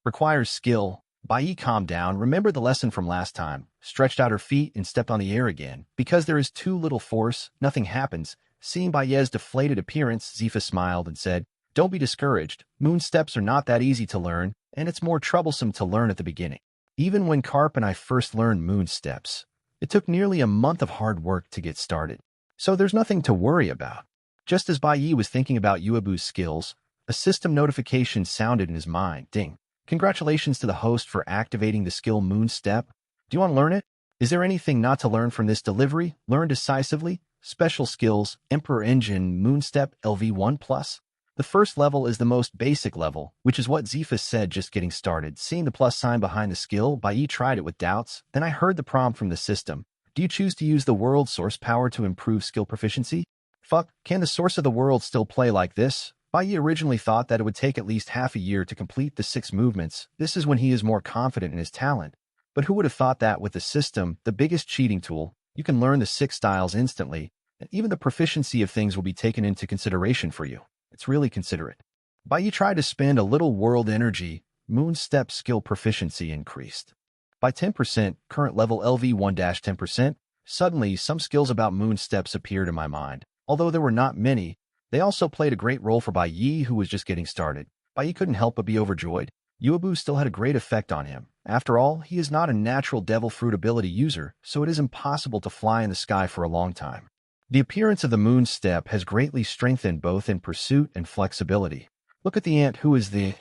requires skill. Bai Ye calmed down, remembered the lesson from last time, stretched out her feet and stepped on the air again. Because there is too little force, nothing happens. Seeing Bai Ye's deflated appearance, Zifa smiled and said, "Don't be discouraged. Moon steps are not that easy to learn, and it's more troublesome to learn at the beginning. Even when Garp and I first learned moon steps, it took nearly a month of hard work to get started. So there's nothing to worry about." Just as Bai Ye was thinking about Yuebu's skills, a system notification sounded in his mind. Ding. Congratulations to the host for activating the skill Moon Step. Do you want to learn it? Is there anything not to learn from this delivery? Learn decisively. Special skills, Emperor Engine, Moon Step, LV1+. The first level is the most basic level, which is what Zifa said just getting started. Seeing the plus sign behind the skill, Bai Ye tried it with doubts. Then I heard the prompt from the system. Do you choose to use the world source power to improve skill proficiency? Fuck, can the source of the world still play like this? Bai Ye originally thought that it would take at least half a year to complete the 6 movements. This is when he is more confident in his talent. But who would have thought that with the system, the biggest cheating tool, you can learn the 6 styles instantly, and even the proficiency of things will be taken into consideration for you. It's really considerate. Bai Ye tried to spend a little world energy. Moon Step skill proficiency increased by 10%, current level LV1-10%. Suddenly, some skills about moon steps appeared in my mind. Although there were not many, they also played a great role for Bai Ye, who was just getting started. Bai Ye couldn't help but be overjoyed. Yuebu still had a great effect on him. After all, he is not a natural devil fruit ability user, so it is impossible to fly in the sky for a long time. The appearance of the moon step has greatly strengthened both in pursuit and flexibility. Look at the ant who is the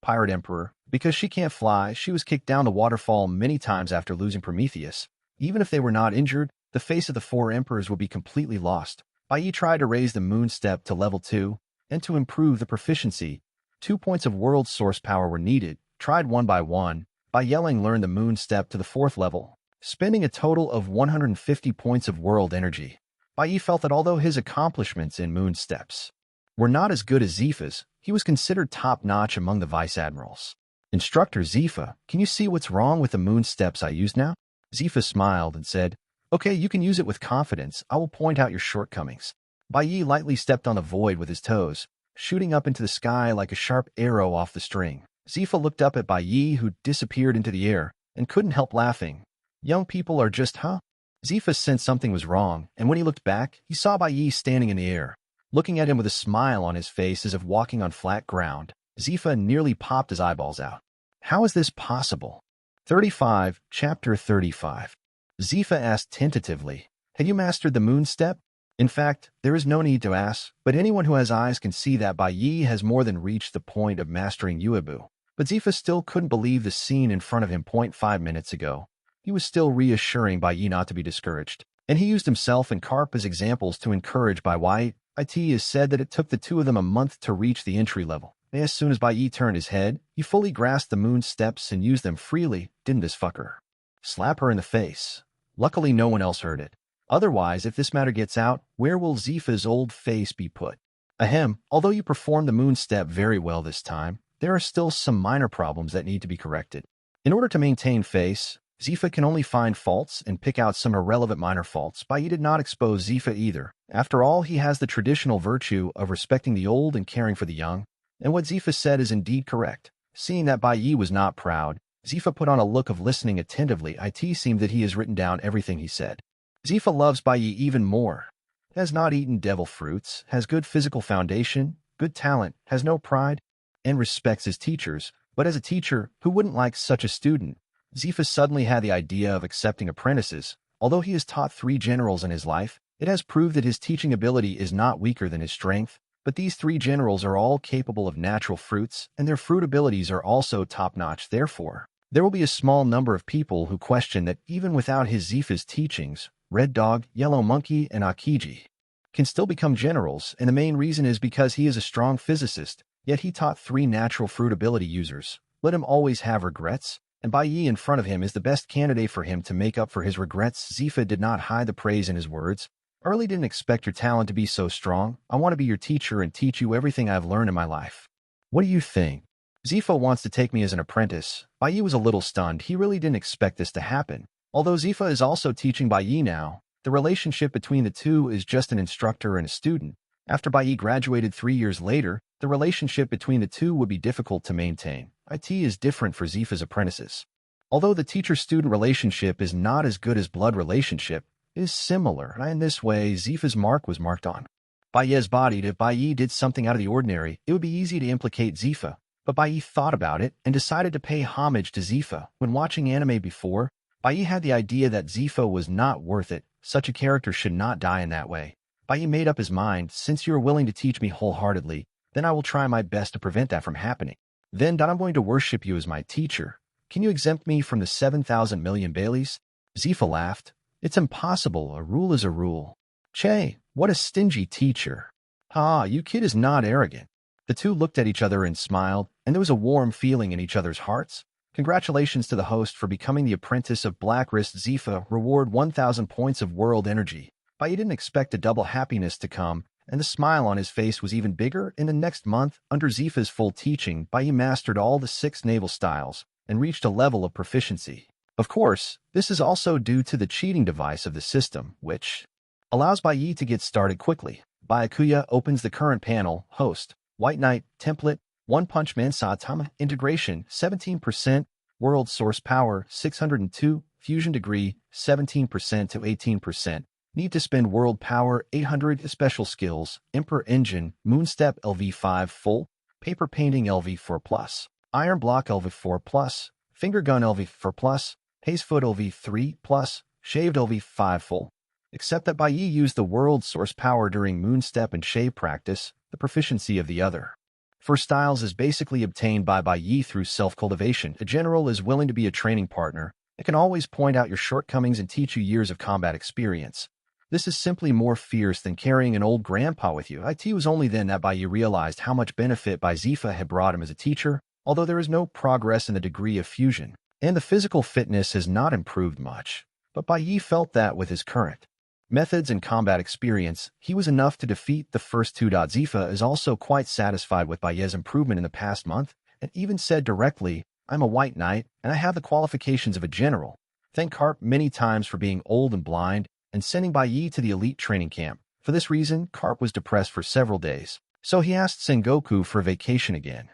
pirate emperor. Because she can't fly, she was kicked down the waterfall many times after losing Prometheus. Even if they were not injured, the face of the 4 emperors would be completely lost. Bai Ye tried to raise the moon step to level 2, and to improve the proficiency, 2 points of world source power were needed. Tried one by one. By yelling, learned the moon step to the 4th level, spending a total of 150 points of world energy. Bai Ye felt that although his accomplishments in moon steps were not as good as Zifa's, he was considered top-notch among the vice admirals. Instructor Zifa, can you see what's wrong with the moon steps I use now? Zifa smiled and said, "Okay, you can use it with confidence. I will point out your shortcomings." Bai Ye lightly stepped on the void with his toes, shooting up into the sky like a sharp arrow off the string. Zifa looked up at Bai Ye, who disappeared into the air, and couldn't help laughing. Young people are just, huh? Zifa sensed something was wrong, and when he looked back, he saw Bai Ye standing in the air, looking at him with a smile on his face as if walking on flat ground. Zifa nearly popped his eyeballs out. How is this possible? 35, Chapter 35. Zifa asked tentatively, "Had you mastered the moon step?" In fact, there is no need to ask, but anyone who has eyes can see that Bai Ye has more than reached the point of mastering Yuebu. But Zifa still couldn't believe the scene in front of him 0.5 minutes ago. He was still reassuring Bai Ye not to be discouraged, and he used himself and Garp as examples to encourage Bai Ye. It is said that it took the two of them a month to reach the entry level. As soon as Bai Ye turned his head, he fully grasped the moon steps and used them freely. Didn't this fucker slap her in the face? Luckily, no one else heard it. Otherwise, if this matter gets out, where will Zifa's old face be put? Ahem, although you performed the moon step very well this time, there are still some minor problems that need to be corrected. In order to maintain face, Zifa can only find faults and pick out some irrelevant minor faults. Bai Ye did not expose Zifa either. After all, he has the traditional virtue of respecting the old and caring for the young, and what Zifa said is indeed correct. Seeing that Bai Ye was not proud, Zifa put on a look of listening attentively. It seemed that he has written down everything he said. Zifa loves Bai Ye even more. Has not eaten devil fruits, has good physical foundation, good talent, has no pride, and respects his teachers. But as a teacher, who wouldn't like such a student? Zifa suddenly had the idea of accepting apprentices. Although he has taught 3 generals in his life, it has proved that his teaching ability is not weaker than his strength. But these 3 generals are all capable of natural fruits, and their fruit abilities are also top-notch. Therefore, there will be a small number of people who question that even without his Zifa's teachings, Red Dog, Yellow Monkey, and Akiji can still become generals, and the main reason is because he is a strong physicist, yet he taught 3 natural fruit ability users. Let him always have regrets, and Bai Ye in front of him is the best candidate for him to make up for his regrets. Zifa did not hide the praise in his words. I really didn't expect your talent to be so strong. I want to be your teacher and teach you everything I've learned in my life. What do you think? Zifa wants to take me as an apprentice. Bai Ye was a little stunned. He really didn't expect this to happen. Although Zifa is also teaching Bai Ye now, the relationship between the two is just an instructor and a student. After Bai Ye graduated 3 years later, the relationship between the two would be difficult to maintain. It is different for Zifa's apprentices. Although the teacher-student relationship is not as good as blood relationship, it is similar, and in this way, Zifa's mark was marked on Bai Ye's body. If Bai Ye did something out of the ordinary, it would be easy to implicate Zifa, but Bai Ye thought about it and decided to pay homage to Zifa. When watching anime before, Bai Ye had the idea that Zifa was not worth it. Such a character should not die in that way. Bai Ye made up his mind, since you are willing to teach me wholeheartedly, then I will try my best to prevent that from happening. Then I'm going to worship you as my teacher. Can you exempt me from the 7,000 million Baileys? Zifa laughed. It's impossible. A rule is a rule. Che, what a stingy teacher. Ah, you kid is not arrogant. The two looked at each other and smiled, and there was a warm feeling in each other's hearts. Congratulations to the host for becoming the apprentice of Blackwrist. Zifa, reward 1,000 points of world energy. Bai Ye didn't expect a double happiness to come, and the smile on his face was even bigger. In the next month, under Zifa's full teaching, Bai Ye mastered all the 6 naval styles and reached a level of proficiency. Of course, this is also due to the cheating device of the system, which allows Bai Ye to get started quickly. Byakuya opens the current panel, host, White Knight, template, One Punch Man Saitama, integration, 17%, world source power, 602, fusion degree, 17% to 18%. Need to spend world power, 800, special skills, Emperor engine, Moonstep LV5 full, paper painting LV4+, iron block LV4+, finger gun LV4+, hazefoot LV3+, shaved LV5 full. Except that Bai Ye used the world source power during Moonstep and shave practice, the proficiency of the other. For styles is basically obtained by Bai Ye through self-cultivation. A general is willing to be a training partner. It can always point out your shortcomings and teach you years of combat experience. This is simply more fierce than carrying an old grandpa with you. It was only then that Bai Ye realized how much benefit Bai Zifa had brought him as a teacher, although there is no progress in the degree of fusion, and the physical fitness has not improved much. But Bai Ye felt that with his current methods and combat experience, he was enough to defeat the first two. Zifa is also quite satisfied with Bai Ye's improvement in the past month, and even said directly, I'm a White Knight, and I have the qualifications of a general. Thank Garp many times for being old and blind, and sending Bai Ye to the elite training camp. For this reason, Garp was depressed for several days, so he asked Sengoku for a vacation again.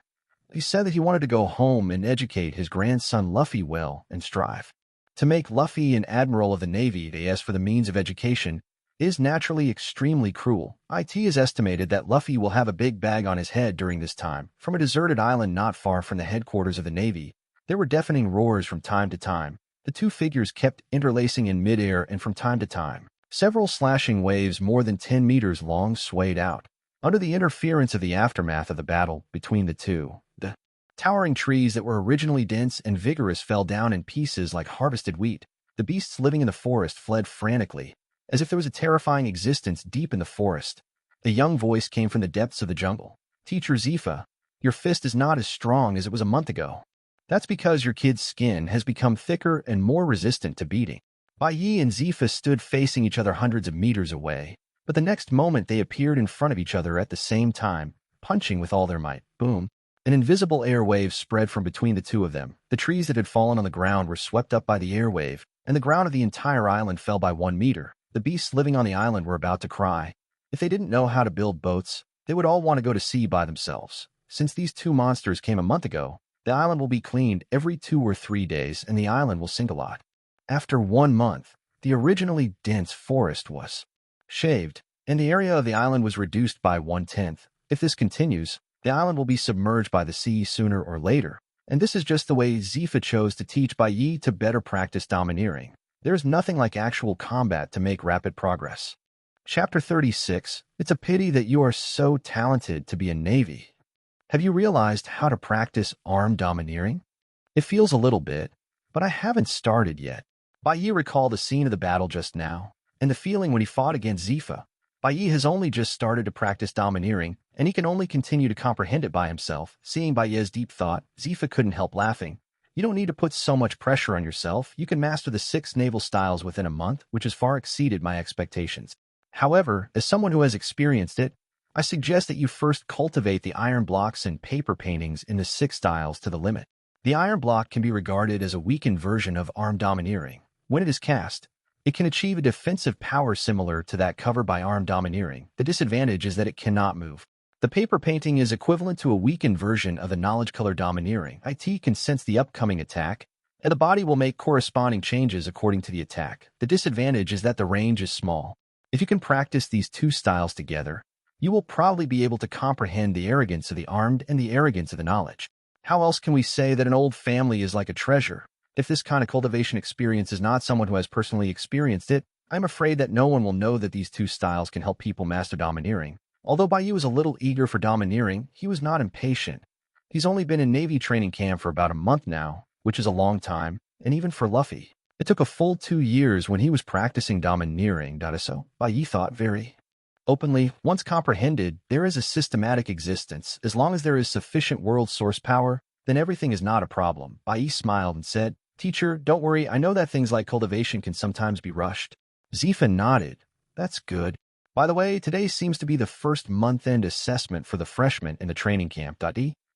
He said that he wanted to go home and educate his grandson Luffy well and strive to make Luffy an admiral of the Navy. As for the means of education, is naturally extremely cruel. It is estimated that Luffy will have a big bag on his head during this time. From a deserted island not far from the headquarters of the Navy, there were deafening roars from time to time. The two figures kept interlacing in midair, and from time to time, several slashing waves more than 10 meters long swayed out. Under the interference of the aftermath of the battle between the two, the Towering trees that were originally dense and vigorous fell down in pieces like harvested wheat. The beasts living in the forest fled frantically, as if there was a terrifying existence deep in the forest. A young voice came from the depths of the jungle. Teacher Zifa, your fist is not as strong as it was a month ago. That's because your kid's skin has become thicker and more resistant to beating. Bai Ye and Zifa stood facing each other hundreds of meters away, but the next moment they appeared in front of each other at the same time, punching with all their might. Boom! An invisible air wave spread from between the two of them. The trees that had fallen on the ground were swept up by the air wave, and the ground of the entire island fell by 1 meter. The beasts living on the island were about to cry. If they didn't know how to build boats, they would all want to go to sea by themselves. Since these two monsters came a month ago, the island will be cleaned every 2 or 3 days, and the island will sink a lot. After 1 month, the originally dense forest was shaved, and the area of the island was reduced by 1/10. If this continues, the island will be submerged by the sea sooner or later, and this is just the way Zifa chose to teach Bai Ye to better practice domineering. There's nothing like actual combat to make rapid progress. Chapter 36. It's a pity that you are so talented to be a Navy. Have you realized how to practice arm domineering? It feels a little bit, but I haven't started yet. Bai Ye recalled the scene of the battle just now, and the feeling when he fought against Zifa. Bai Ye has only just started to practice domineering, and he can only continue to comprehend it by himself. Seeing Bai Ye's deep thought, Zifa couldn't help laughing. You don't need to put so much pressure on yourself. You can master the 6 naval styles within a month, which has far exceeded my expectations. However, as someone who has experienced it, I suggest that you first cultivate the iron blocks and paper paintings in the 6 styles to the limit. The iron block can be regarded as a weakened version of arm domineering. When it is cast, it can achieve a defensive power similar to that covered by arm domineering. The disadvantage is that it cannot move. The paper painting is equivalent to a weakened version of the knowledge color domineering. It can sense the upcoming attack, and the body will make corresponding changes according to the attack. The disadvantage is that the range is small. If you can practice these 2 styles together, you will probably be able to comprehend the arrogance of the armed and the arrogance of the knowledge. How else can we say that an old family is like a treasure? If this kind of cultivation experience is not someone who has personally experienced it, I'm afraid that no one will know that these 2 styles can help people master domineering. Although Bai Ye was a little eager for domineering, he was not impatient. He's only been in Navy training camp for about a month now, which is a long time, and even for Luffy. It took a full 2 years when he was practicing domineering. So Bai Ye thought very openly. Once comprehended, there is a systematic existence. As long as there is sufficient world source power, then everything is not a problem. Bai Ye smiled and said, Teacher, don't worry, I know that things like cultivation can sometimes be rushed. Zifa nodded. That's good. By the way, today seems to be the first month-end assessment for the freshmen in the training camp. Oh,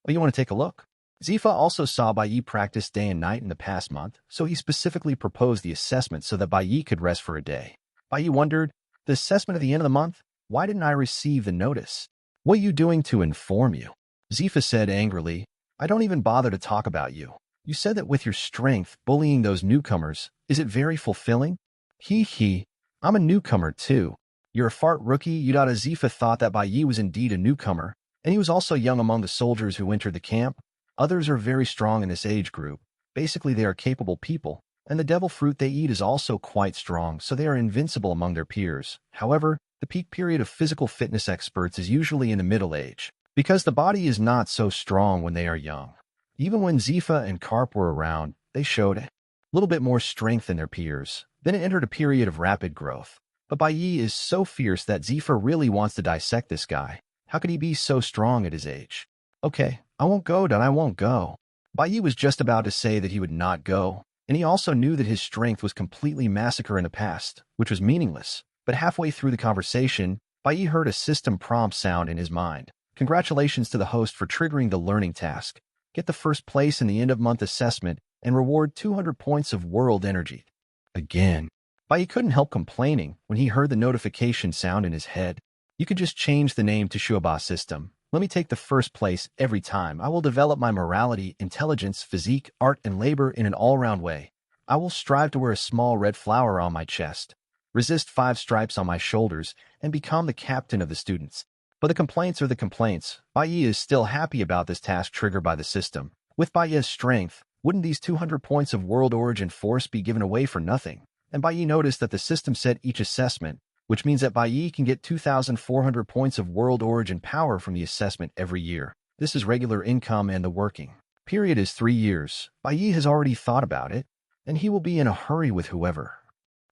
you want to take a look? Zifa also saw Bai Ye practice day and night in the past month, so he specifically proposed the assessment so that Bai Ye could rest for a day. Bai Ye wondered, the assessment at the end of the month? Why didn't I receive the notice? What are you doing to inform you? Zifa said angrily, I don't even bother to talk about you. You said that with your strength, bullying those newcomers, is it very fulfilling? He, I'm a newcomer too. You're a fart rookie. Zifa thought that Bai Ye was indeed a newcomer, and he was also young among the soldiers who entered the camp. Others are very strong in this age group. Basically, they are capable people, and the devil fruit they eat is also quite strong, so they are invincible among their peers. However, the peak period of physical fitness experts is usually in the middle age, because the body is not so strong when they are young. Even when Zifa and Garp were around, they showed a little bit more strength than their peers. Then it entered a period of rapid growth. But Bai Ye is so fierce that Zifa really wants to dissect this guy. How could he be so strong at his age? Okay, I won't go. Bai Ye was just about to say that he would not go, and he also knew that his strength was completely massacre in the past, which was meaningless. But halfway through the conversation, Bai Ye heard a system prompt sound in his mind. Congratulations to the host for triggering the learning task. Get the first place in the end-of-month assessment and reward 200 points of world energy. Again. Bai Ye couldn't help complaining when he heard the notification sound in his head. You could just change the name to Shuaba system. Let me take the first place every time. I will develop my morality, intelligence, physique, art, and labor in an all-round way. I will strive to wear a small red flower on my chest, resist 5 stripes on my shoulders, and become the captain of the students. But the complaints are the complaints. Bai Ye is still happy about this task triggered by the system. With Bai Ye's strength, wouldn't these 200 points of world origin force be given away for nothing? And Bai Ye noticed that the system set each assessment, which means that Bai Ye can get 2,400 points of world origin power from the assessment every year. This is regular income and the working Period is 3 years. Bai Ye has already thought about it, and he will be in a hurry with whoever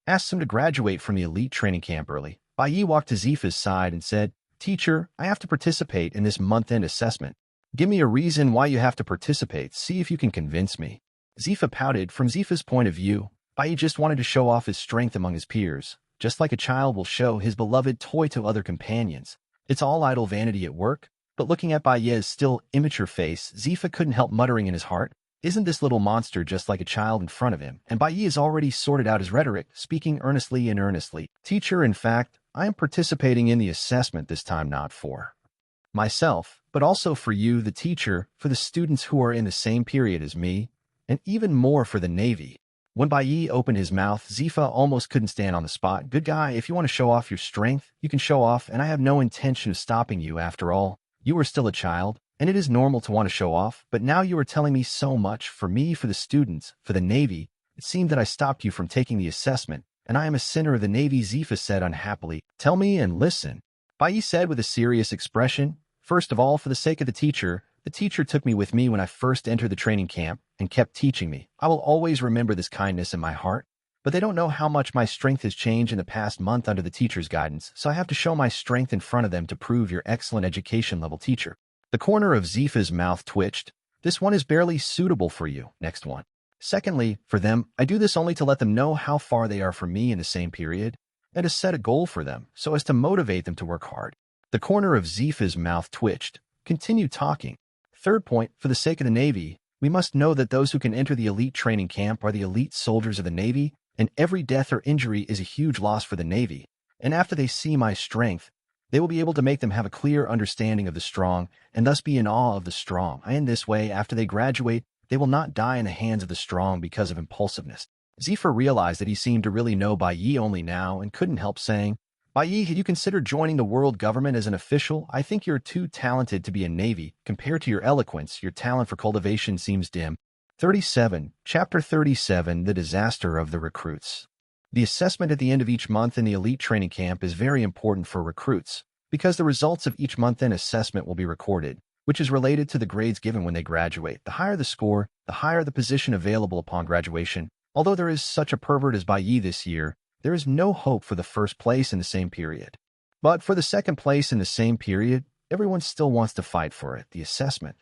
asks him to graduate from the elite training camp early. Bai Ye walked to Zifa's side and said, "Teacher, I have to participate in this month-end assessment. Give me a reason why you have to participate. See if you can convince me." Zifa pouted. From Zifa's point of view, Bai Ye just wanted to show off his strength among his peers, just like a child will show his beloved toy to other companions. It's all idle vanity at work. But looking at Bai Ye's still immature face, Zifa couldn't help muttering in his heart, "Isn't this little monster just like a child in front of him?" And Bai Ye has already sorted out his rhetoric, speaking earnestly and earnestly. "Teacher, in fact, I am participating in the assessment this time not for myself, but also for you, the teacher, for the students who are in the same period as me, and even more for the Navy." When Bai Ye opened his mouth, Zifa almost couldn't stand on the spot. "Good guy, if you want to show off your strength, you can show off, and I have no intention of stopping you. After all, you are still a child, and it is normal to want to show off, but now you are telling me so much for me, for the students, for the Navy. It seemed that I stopped you from taking the assessment, and I am a sinner of the Navy," Zifa said unhappily. "Tell me and listen," Bai Ye said with a serious expression. "First of all, for the sake of the teacher took me with me when I first entered the training camp and kept teaching me. I will always remember this kindness in my heart. But they don't know how much my strength has changed in the past month under the teacher's guidance, so I have to show my strength in front of them to prove your excellent education-level teacher." The corner of Zifa's mouth twitched. "This one is barely suitable for you. Next one." "Secondly, for them, I do this only to let them know how far they are from me in the same period, and to set a goal for them, so as to motivate them to work hard." The corner of Zifa's mouth twitched. "Continue talking." "Third point, for the sake of the Navy, we must know that those who can enter the elite training camp are the elite soldiers of the Navy, and every death or injury is a huge loss for the Navy. And after they see my strength, they will be able to make them have a clear understanding of the strong, and thus be in awe of the strong. And in this way, after they graduate, they will not die in the hands of the strong because of impulsiveness." Zifa realized that he seemed to really know Bai Ye only now, and couldn't help saying, "Bai Ye, had you considered joining the world government as an official? I think you're too talented to be a Navy. Compared to your eloquence, your talent for cultivation seems dim." 37. Chapter 37, The Disaster of the Recruits. The assessment at the end of each month in the elite training camp is very important for recruits, because the results of each month-end assessment will be recorded, which is related to the grades given when they graduate. The higher the score, the higher the position available upon graduation. Although there is such a pervert as Bai Ye this year, there is no hope for the first place in the same period. But for the second place in the same period, everyone still wants to fight for it. The assessment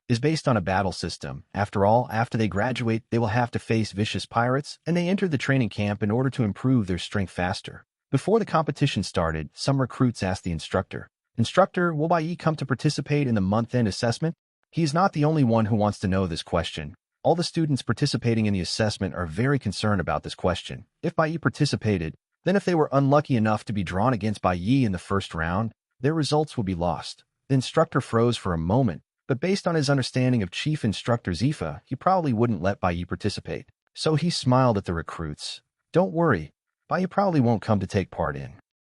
is based on a battle system. After all, after they graduate, they will have to face vicious pirates, and they entered the training camp in order to improve their strength faster. Before the competition started, some recruits asked the instructor, "Instructor, will Bai Ye come to participate in the month-end assessment?" He is not the only one who wants to know this question. All the students participating in the assessment are very concerned about this question. If Bai Ye participated, then if they were unlucky enough to be drawn against Bai Ye in the first round, their results would be lost. The instructor froze for a moment, but based on his understanding of Chief Instructor Zifa, he probably wouldn't let Bai Ye participate. So he smiled at the recruits. "Don't worry, Bai Ye probably won't come to take part in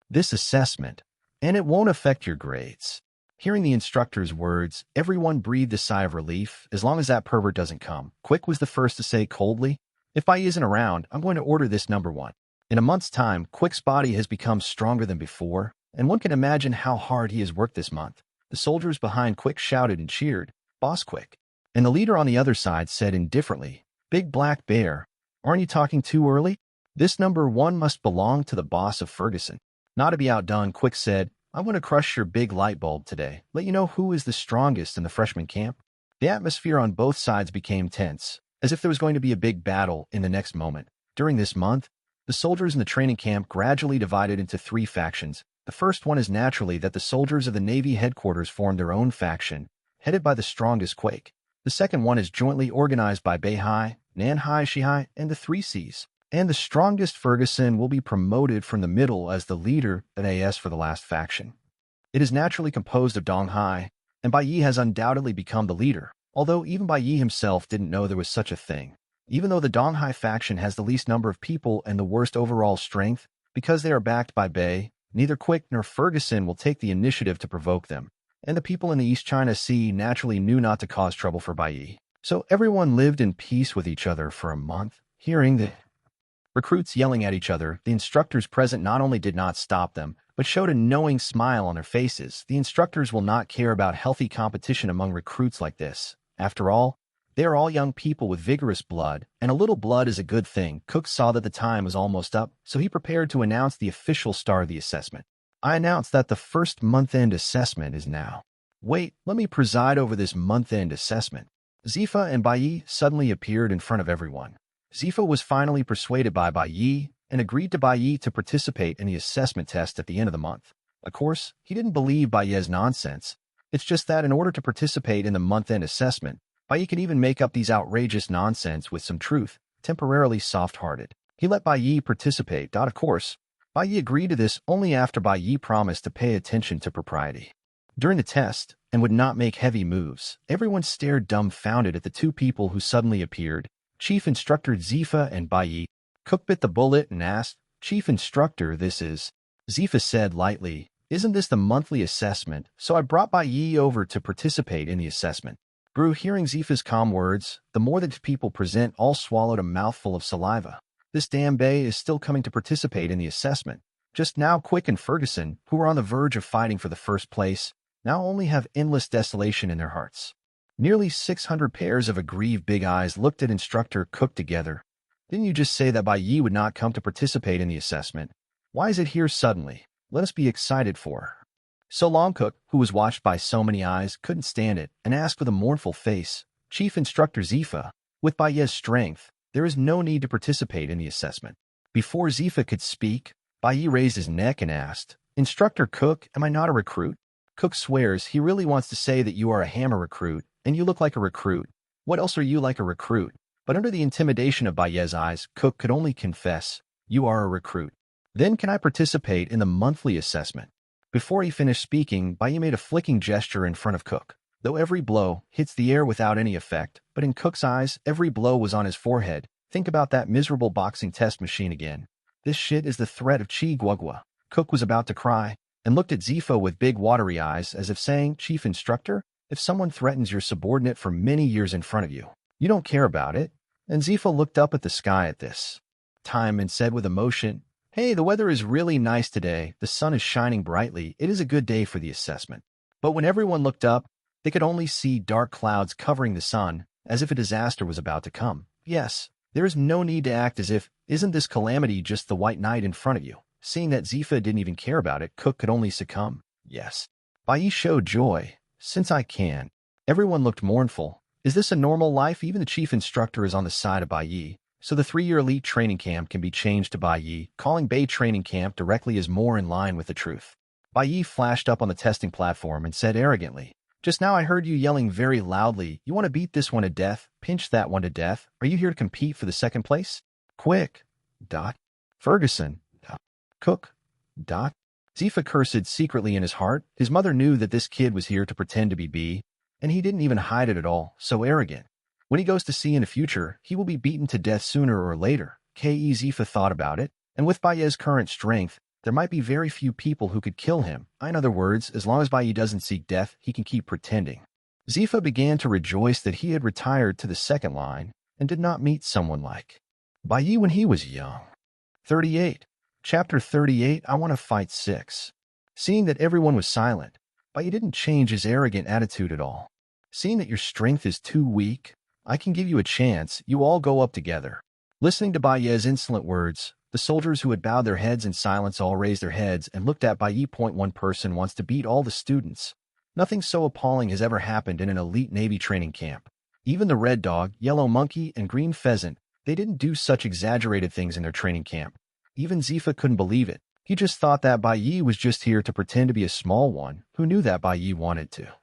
this assessment, and it won't affect your grades." Hearing the instructor's words, everyone breathed a sigh of relief. As long as that pervert doesn't come. Quick was the first to say coldly, "If Bai Ye isn't around, I'm going to order this number one." In a month's time, Quick's body has become stronger than before, and one can imagine how hard he has worked this month. The soldiers behind Quick shouted and cheered, "Boss Quick." And the leader on the other side said indifferently, "Big Black Bear, aren't you talking too early? This number one must belong to the boss of Ferguson." Not to be outdone, Quick said, "I want to crush your big light bulb today. Let you know who is the strongest in the freshman camp." The atmosphere on both sides became tense, as if there was going to be a big battle in the next moment. During this month, the soldiers in the training camp gradually divided into 3 factions. The first one is naturally that the soldiers of the Navy headquarters formed their own faction, headed by the strongest Quake. The second one is jointly organized by Bai Ye, Nanhai Shihai, and the 3 Cs. And the strongest Ferguson will be promoted from the middle as the leader at AS for the last faction. It is naturally composed of Donghai, and Bai Ye has undoubtedly become the leader, although even Bai Ye himself didn't know there was such a thing. Even though the Donghai faction has the least number of people and the worst overall strength, because they are backed by Bai, neither Quick nor Ferguson will take the initiative to provoke them, and the people in the East China Sea naturally knew not to cause trouble for Bai Ye. So everyone lived in peace with each other for a month. Hearing the recruits yelling at each other, the instructors present not only did not stop them, but showed a knowing smile on their faces. The instructors will not care about healthy competition among recruits like this. After all, They are all young people with vigorous blood, and a little blood is a good thing. Cook saw that the time was almost up, so he prepared to announce the official start of the assessment. I announce that the first month-end assessment is now. Wait, let me preside over this month-end assessment. Zifa and Bai Ye suddenly appeared in front of everyone. Zifa was finally persuaded by Bai Ye and agreed to Bai Ye to participate in the assessment test at the end of the month. Of course, he didn't believe Bai Ye's nonsense. It's just that in order to participate in the month-end assessment, Bai Ye can even make up these outrageous nonsense with some truth, temporarily soft-hearted. He let Bai Ye participate. Of course, Bai Ye agreed to this only after Bai Ye promised to pay attention to propriety. During the test, and would not make heavy moves, everyone stared dumbfounded at the two people who suddenly appeared, Chief Instructor Zifa and Bai Ye. Cook bit the bullet and asked, "Chief Instructor, this is..." Zifa said lightly, "Isn't this the monthly assessment? So I brought Bai Ye over to participate in the assessment." Brew, hearing Zifa's calm words, the more that people present all swallowed a mouthful of saliva. This damn Bai is still coming to participate in the assessment. Just now Quick and Ferguson, who were on the verge of fighting for the first place, now only have endless desolation in their hearts. Nearly 600 pairs of aggrieved big eyes looked at Instructor Cook together. Didn't you just say that Bai Ye would not come to participate in the assessment? Why is it here suddenly? Let us be excited for her. So long Cook, who was watched by so many eyes, couldn't stand it, and asked with a mournful face, "Chief Instructor Zifa, with Bai Ye's strength, there is no need to participate in the assessment." Before Zifa could speak, Bai Ye raised his neck and asked, "Instructor Cook, am I not a recruit?" Cook swears he really wants to say that you are a hammer recruit, and you look like a recruit. What else are you like a recruit? But under the intimidation of Bai Ye's eyes, Cook could only confess, "You are a recruit." "Then can I participate in the monthly assessment?" Before he finished speaking, Bai Ye made a flicking gesture in front of Cook. Though every blow hits the air without any effect, but in Cook's eyes, every blow was on his forehead. Think about that miserable boxing test machine again. This shit is the threat of Chi Guagua. Cook was about to cry, and looked at Zifa with big watery eyes as if saying, "Chief Instructor, if someone threatens your subordinate for many years in front of you, you don't care about it?" And Zifa looked up at the sky at this time and said with emotion, "Hey, the weather is really nice today. The sun is shining brightly. It is a good day for the assessment." But when everyone looked up, they could only see dark clouds covering the sun, as if a disaster was about to come. Yes, there is no need to act as if, isn't this calamity just the white knight in front of you? Seeing that Zifa didn't even care about it, Cook could only succumb. Yes. Bai Ye showed joy. "Since I can." Everyone looked mournful. Is this a normal life? Even the chief instructor is on the side of Bai Ye, so the 3-year elite training camp can be changed to Bai Ye. Calling Bai training camp directly is more in line with the truth. Bai Ye flashed up on the testing platform and said arrogantly, "Just now I heard you yelling very loudly, you want to beat this one to death, pinch that one to death. Are you here to compete for the second place?" Quick. Ferguson. Cook. Zifa cursed secretly in his heart. His mother knew that this kid was here to pretend to be B, and he didn't even hide it at all. So arrogant. When he goes to sea in the future, he will be beaten to death sooner or later. Zifa thought about it, and with Bai Ye's current strength, there might be very few people who could kill him. In other words, as long as Bai Ye doesn't seek death, he can keep pretending. Zifa began to rejoice that he had retired to the second line and did not meet someone like Bai Ye when he was young. 38. Chapter 38, I Want to Fight 6. Seeing that everyone was silent, Bai Ye didn't change his arrogant attitude at all. "Seeing that your strength is too weak, I can give you a chance. You all go up together." Listening to Bai Ye's insolent words, the soldiers who had bowed their heads in silence all raised their heads and looked at Bai Ye. One person wants to beat all the students. Nothing so appalling has ever happened in an elite Navy training camp. Even the Red Dog, Yellow Monkey, and Green Pheasant, they didn't do such exaggerated things in their training camp. Even Zifa couldn't believe it. He just thought that Bai Ye was just here to pretend to be a small one who knew that Bai Ye wanted to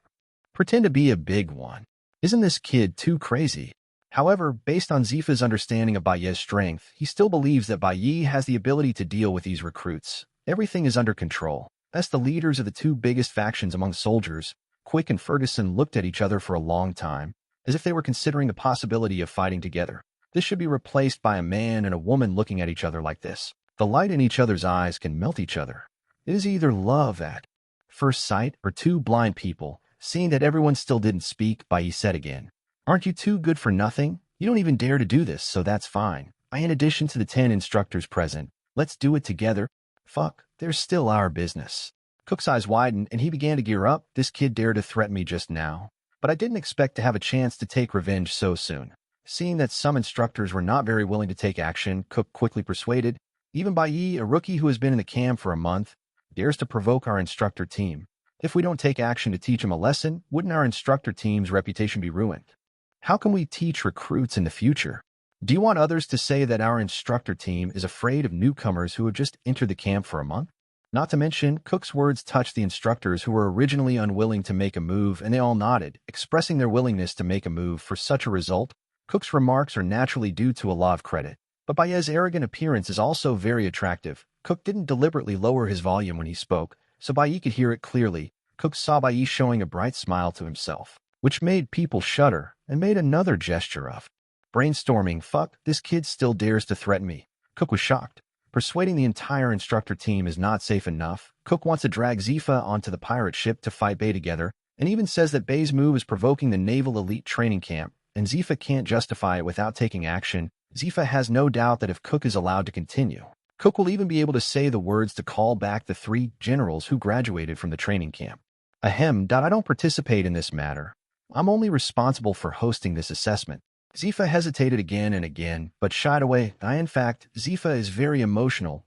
pretend to be a big one. Isn't this kid too crazy? However, based on Zifa's understanding of Bai Ye's strength, he still believes that Bai Ye has the ability to deal with these recruits. Everything is under control. As the leaders of the two biggest factions among soldiers, Quick and Ferguson looked at each other for a long time, as if they were considering the possibility of fighting together. This should be replaced by a man and a woman looking at each other like this. The light in each other's eyes can melt each other. It is either love at first sight or two blind people. Seeing that everyone still didn't speak, Bai Ye said again, "Aren't you too good for nothing? You don't even dare to do this, so that's fine. In addition to the 10 instructors present, let's do it together." Fuck, there's still our business. Cook's eyes widened and he began to gear up. This kid dared to threaten me just now. but I didn't expect to have a chance to take revenge so soon. Seeing that some instructors were not very willing to take action, Cook quickly persuaded. Even Bai Ye, a rookie who has been in the camp for a month, dares to provoke our instructor team. If we don't take action to teach him a lesson, wouldn't our instructor team's reputation be ruined? How can we teach recruits in the future? Do you want others to say that our instructor team is afraid of newcomers who have just entered the camp for a month? Not to mention, Cook's words touched the instructors who were originally unwilling to make a move, and they all nodded, expressing their willingness to make a move for such a result. Cook's remarks are naturally due to a lot of credit, but Bai Ye's arrogant appearance is also very attractive. Cook didn't deliberately lower his volume when he spoke, so Bai Ye could hear it clearly. Cook saw Bai Ye showing a bright smile to himself, which made people shudder, and made another gesture of brainstorming. Fuck, this kid still dares to threaten me. Cook was shocked. Persuading the entire instructor team is not safe enough. Cook wants to drag Zifa onto the pirate ship to fight Bai together, and even says that Bai's move is provoking the naval elite training camp, and Zifa can't justify it without taking action. Zifa has no doubt that if Cook is allowed to continue, Cook will even be able to say the words to call back the 3 generals who graduated from the training camp. Ahem. I don't participate in this matter. I'm only responsible for hosting this assessment. Zifa hesitated again and again, but shied away. In fact, Zifa is very emotional,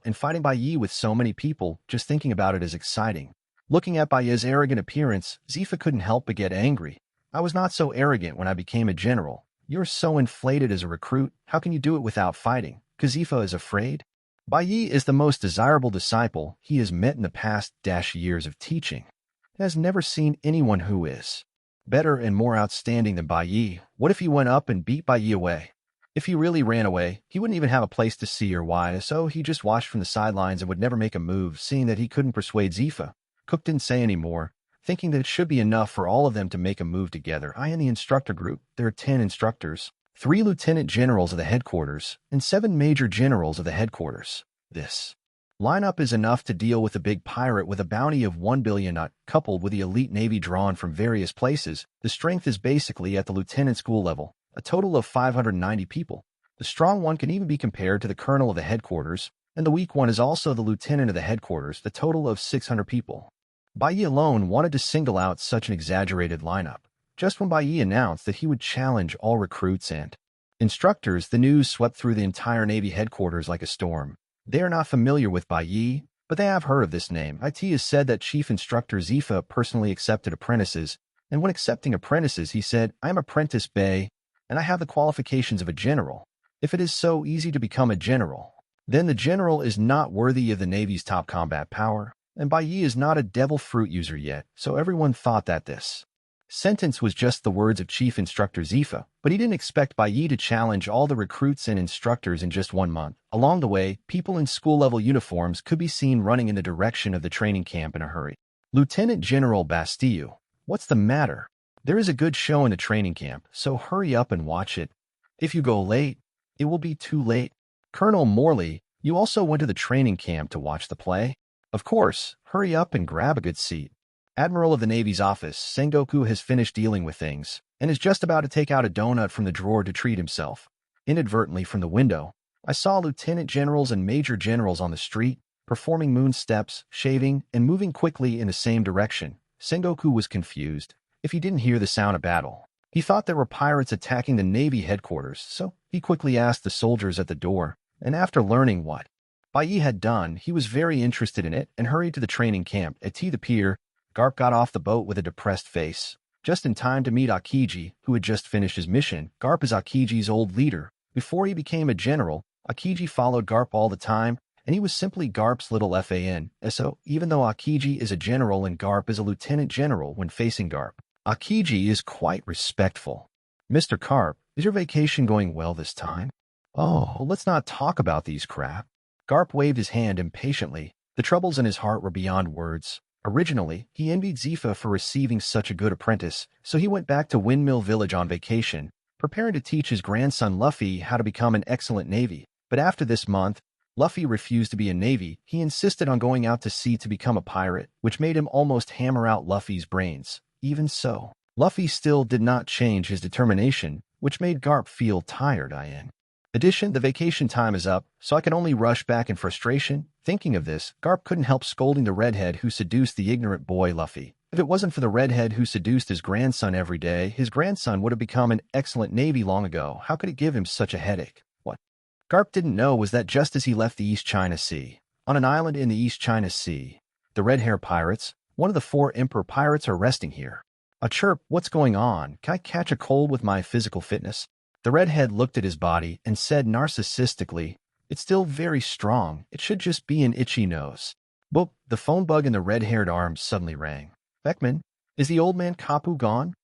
and fighting Bai Ye with so many people, just thinking about it is exciting. Looking at Bai Ye's arrogant appearance, Zifa couldn't help but get angry. I was not so arrogant when I became a general. You're so inflated as a recruit. How can you do it without fighting? 'Cause Zifa is afraid? Bai Ye is the most desirable disciple he has met in the past years of teaching. He has never seen anyone who is better and more outstanding than Bai Ye. What if he went up and beat Bai Ye away? If he really ran away, he wouldn't even have a place to see or why, so he just watched from the sidelines and would never make a move, seeing that he couldn't persuade Zifa. Cook didn't say any more, thinking that it should be enough for all of them to make a move together. In the instructor group, there are 10 instructors, 3 lieutenant generals of the headquarters, and 7 major generals of the headquarters. This lineup is enough to deal with a big pirate with a bounty of 1 billion not coupled with the elite navy drawn from various places. The strength is basically at the lieutenant school level, a total of 590 people. The strong one can even be compared to the colonel of the headquarters, and the weak one is also the lieutenant of the headquarters, the total of 600 people. Bai Ye alone wanted to single out such an exaggerated lineup. Just when Bai Ye announced that he would challenge all recruits and instructors, the news swept through the entire Navy headquarters like a storm. They are not familiar with Bai Ye, but they have heard of this name. It is said that Chief Instructor Zifa personally accepted apprentices, and when accepting apprentices, he said, "I am Apprentice Bai, and I have the qualifications of a general. If it is so easy to become a general, then the general is not worthy of the Navy's top combat power, and Bai Ye is not a devil fruit user yet," so everyone thought that this sentence was just the words of Chief Instructor Zifa, but he didn't expect Bai Ye to challenge all the recruits and instructors in just 1 month. Along the way, people in school-level uniforms could be seen running in the direction of the training camp in a hurry. "Lieutenant General Bastille, what's the matter? There is a good show in the training camp, so hurry up and watch it. If you go late, it will be too late." "Colonel Morley, you also went to the training camp to watch the play? Of course, hurry up and grab a good seat." Admiral of the Navy's office, Sengoku has finished dealing with things, and is just about to take out a donut from the drawer to treat himself. Inadvertently from the window, I saw lieutenant generals and major generals on the street, performing moon steps, shaving, and moving quickly in the same direction. Sengoku was confused. If he didn't hear the sound of battle, he thought there were pirates attacking the Navy headquarters, so he quickly asked the soldiers at the door, and after learning what Bai Ye had done, he was very interested in it and hurried to the training camp. At the pier, Garp got off the boat with a depressed face, just in time to meet Akiji, who had just finished his mission. Garp is Akiji's old leader. Before he became a general, Akiji followed Garp all the time, and he was simply Garp's little fan. So, even though Akiji is a general and Garp is a lieutenant general when facing Garp, Akiji is quite respectful. "Mr. Garp, is your vacation going well this time?" "Oh, let's not talk about these crap." Garp waved his hand impatiently. The troubles in his heart were beyond words. Originally, he envied Zifa for receiving such a good apprentice, so he went back to Windmill Village on vacation, preparing to teach his grandson Luffy how to become an excellent Navy. But after this month, Luffy refused to be a Navy. He insisted on going out to sea to become a pirate, which made him almost hammer out Luffy's brains. Even so, Luffy still did not change his determination, which made Garp feel tired. In addition, the vacation time is up, so I can only rush back in frustration. Thinking of this, Garp couldn't help scolding the redhead who seduced the ignorant boy Luffy. If it wasn't for the redhead who seduced his grandson every day, his grandson would have become an excellent Navy long ago. How could it give him such a headache? What Garp didn't know was that just as he left the East China Sea, on an island in the East China Sea, the red-hair pirates, one of the 4 emperor pirates, are resting here. A chirp, what's going on? Can I catch a cold with my physical fitness? The redhead looked at his body and said narcissistically, it's still very strong. It should just be an itchy nose. Boop, the phone bug in the red-haired arm suddenly rang. Beckman, is the old man Kapu gone?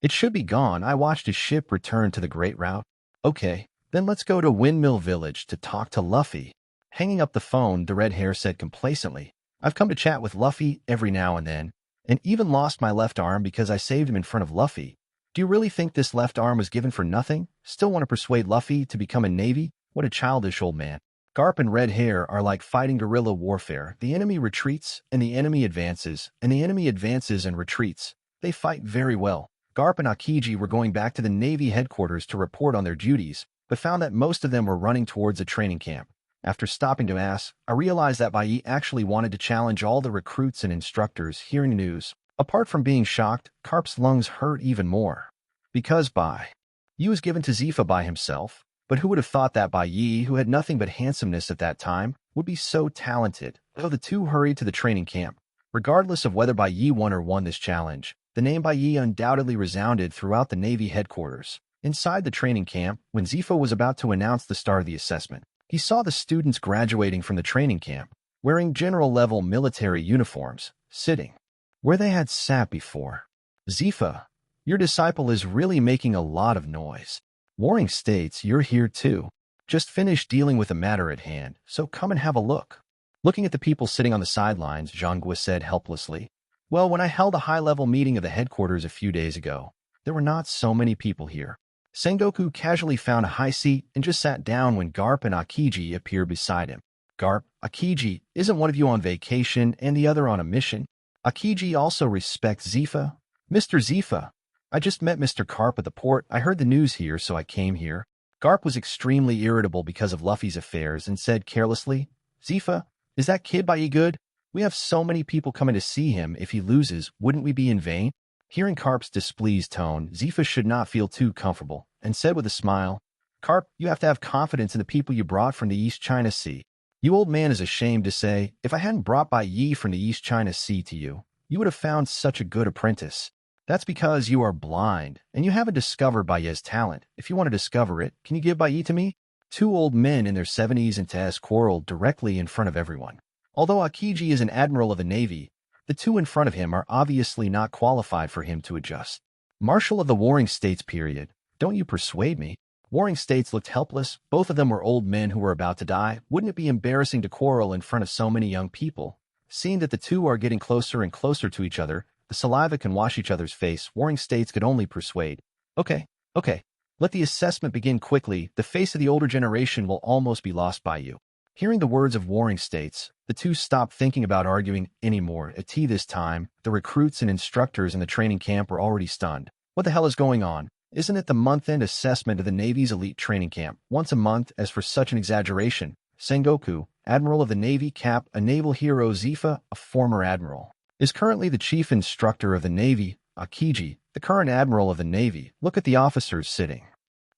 It should be gone. I watched his ship return to the Great Route. Okay, then let's go to Windmill Village to talk to Luffy. Hanging up the phone, the red hair said complacently, I've come to chat with Luffy every now and then, and even lost my left arm because I saved him in front of Luffy. Do you really think this left arm was given for nothing? Still want to persuade Luffy to become a Navy? What a childish old man. Garp and red hair are like fighting guerrilla warfare. The enemy retreats, and the enemy advances, and the enemy advances and retreats. They fight very well. Garp and Akiji were going back to the Navy headquarters to report on their duties, but found that most of them were running towards a training camp. After stopping to ask, I realized that Bai Ye actually wanted to challenge all the recruits and instructors. Hearing the news, apart from being shocked, Garp's lungs hurt even more. Because Bai Ye was given to Zifa by himself, but who would have thought that Bai Ye, who had nothing but handsomeness at that time, would be so talented? So the two hurried to the training camp. Regardless of whether Bai Ye won or won this challenge, the name Bai Ye undoubtedly resounded throughout the Navy headquarters. Inside the training camp, when Zifa was about to announce the start of the assessment, he saw the students graduating from the training camp, wearing general-level military uniforms, sitting where they had sat before. Zifa, your disciple is really making a lot of noise. Waring states you're here too. Just finished dealing with the matter at hand, so come and have a look. Looking at the people sitting on the sidelines, Zhangguo said helplessly, well, when I held a high-level meeting of the headquarters a few days ago, there were not so many people here. Sengoku casually found a high seat and just sat down when Garp and Akiji appeared beside him. Garp, Akiji, isn't one of you on vacation and the other on a mission? Akiji also respects Zifa. Mr. Zifa, I just met Mr. Garp at the port. I heard the news here, so I came here. Garp was extremely irritable because of Luffy's affairs and said carelessly, Zifa, is that kid Bai Ye good? We have so many people coming to see him. If he loses, wouldn't we be in vain? Hearing Garp's displeased tone, Zifa should not feel too comfortable, and said with a smile, Garp, you have to have confidence in the people you brought from the East China Sea. You old man is ashamed to say, if I hadn't brought Bai Ye from the East China Sea to you, you would have found such a good apprentice. That's because you are blind, and you haven't discovered Bai Ye's talent. If you want to discover it, can you give Bai Ye to me? Two old men in their 70s and Taz quarreled directly in front of everyone. Although Akiji is an admiral of the Navy, the two in front of him are obviously not qualified for him to adjust. Marshal of the Warring States period, don't you persuade me. Warring States looked helpless. Both of them were old men who were about to die. Wouldn't it be embarrassing to quarrel in front of so many young people? Seeing that the two are getting closer and closer to each other, the saliva can wash each other's face, Warring States could only persuade. Okay. Let the assessment begin quickly. The face of the older generation will almost be lost by you. Hearing the words of Warring States, the two stopped thinking about arguing anymore. At tea this time, the recruits and instructors in the training camp were already stunned. What the hell is going on? Isn't it the month-end assessment of the Navy's elite training camp? Once a month, as for such an exaggeration. Sengoku, Admiral of the Navy, Cap, a naval hero. Zifa, a former admiral, is currently the chief instructor of the Navy. Akiji, the current admiral of the Navy. Look at the officers sitting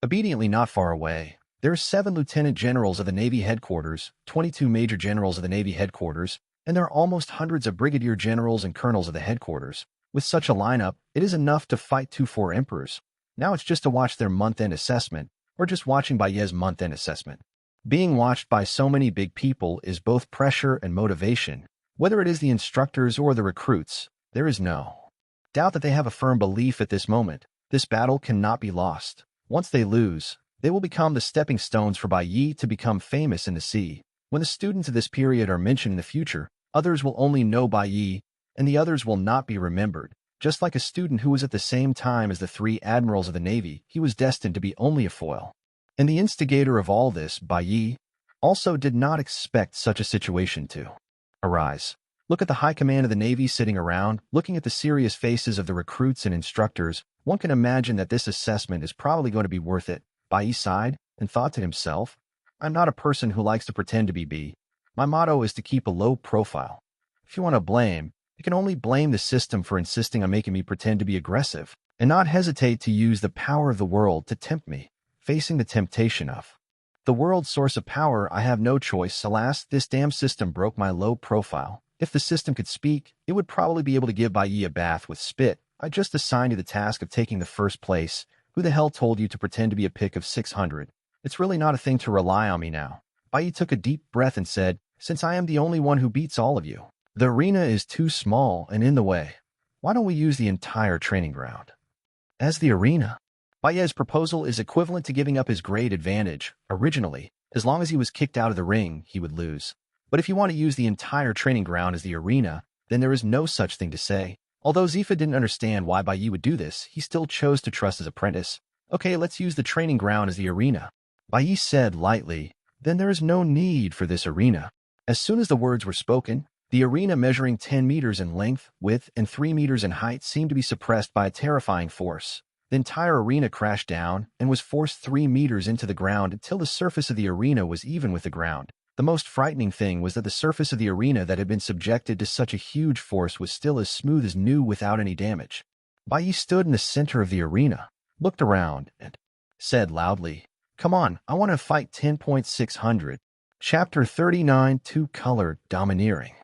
obediently not far away. There are 7 lieutenant generals of the Navy headquarters, 22 major generals of the Navy headquarters, and there are almost hundreds of brigadier generals and colonels of the headquarters. With such a lineup, it is enough to fight 4 emperors. Now it's just to watch their month-end assessment, or just watching Bai Ye's month-end assessment. Being watched by so many big people is both pressure and motivation. Whether it is the instructors or the recruits, there is no doubt that they have a firm belief at this moment. This battle cannot be lost. Once they lose, they will become the stepping stones for Bai Ye to become famous in the sea. When the students of this period are mentioned in the future, others will only know Bai Ye, and the others will not be remembered. Just like a student who was at the same time as the 3 admirals of the Navy, he was destined to be only a foil. And the instigator of all this, Bai Ye, also did not expect such a situation to arise. Look at the high command of the Navy sitting around, looking at the serious faces of the recruits and instructors. One can imagine that this assessment is probably going to be worth it. Bai Ye sighed and thought to himself, I'm not a person who likes to pretend to be B. My motto is to keep a low profile. If you want to blame, I can only blame the system for insisting on making me pretend to be aggressive and not hesitate to use the power of the world to tempt me, facing the temptation of the world's source of power. I have no choice. Alas, this damn system broke my low profile. If the system could speak, it would probably be able to give Bai Ye a bath with spit. I just assigned you the task of taking the first place. Who the hell told you to pretend to be a pick of 600? It's really not a thing to rely on me now. Bai Ye took a deep breath and said, since I am the only one who beats all of you, the arena is too small and in the way. Why don't we use the entire training ground as the arena? Bai Ye's proposal is equivalent to giving up his grade advantage. Originally, as long as he was kicked out of the ring, he would lose. But if you want to use the entire training ground as the arena, then there is no such thing to say. Although Zifa didn't understand why Bai Ye would do this, he still chose to trust his apprentice. Okay, let's use the training ground as the arena, Bai Ye said lightly. Then there is no need for this arena. As soon as the words were spoken, the arena measuring 10 meters in length, width, and 3 meters in height seemed to be suppressed by a terrifying force. The entire arena crashed down and was forced 3 meters into the ground until the surface of the arena was even with the ground. The most frightening thing was that the surface of the arena that had been subjected to such a huge force was still as smooth as new without any damage. Bai Ye stood in the center of the arena, looked around, and said loudly, come on, I want to fight 10.600. Chapter 39, Two-Color Domineering.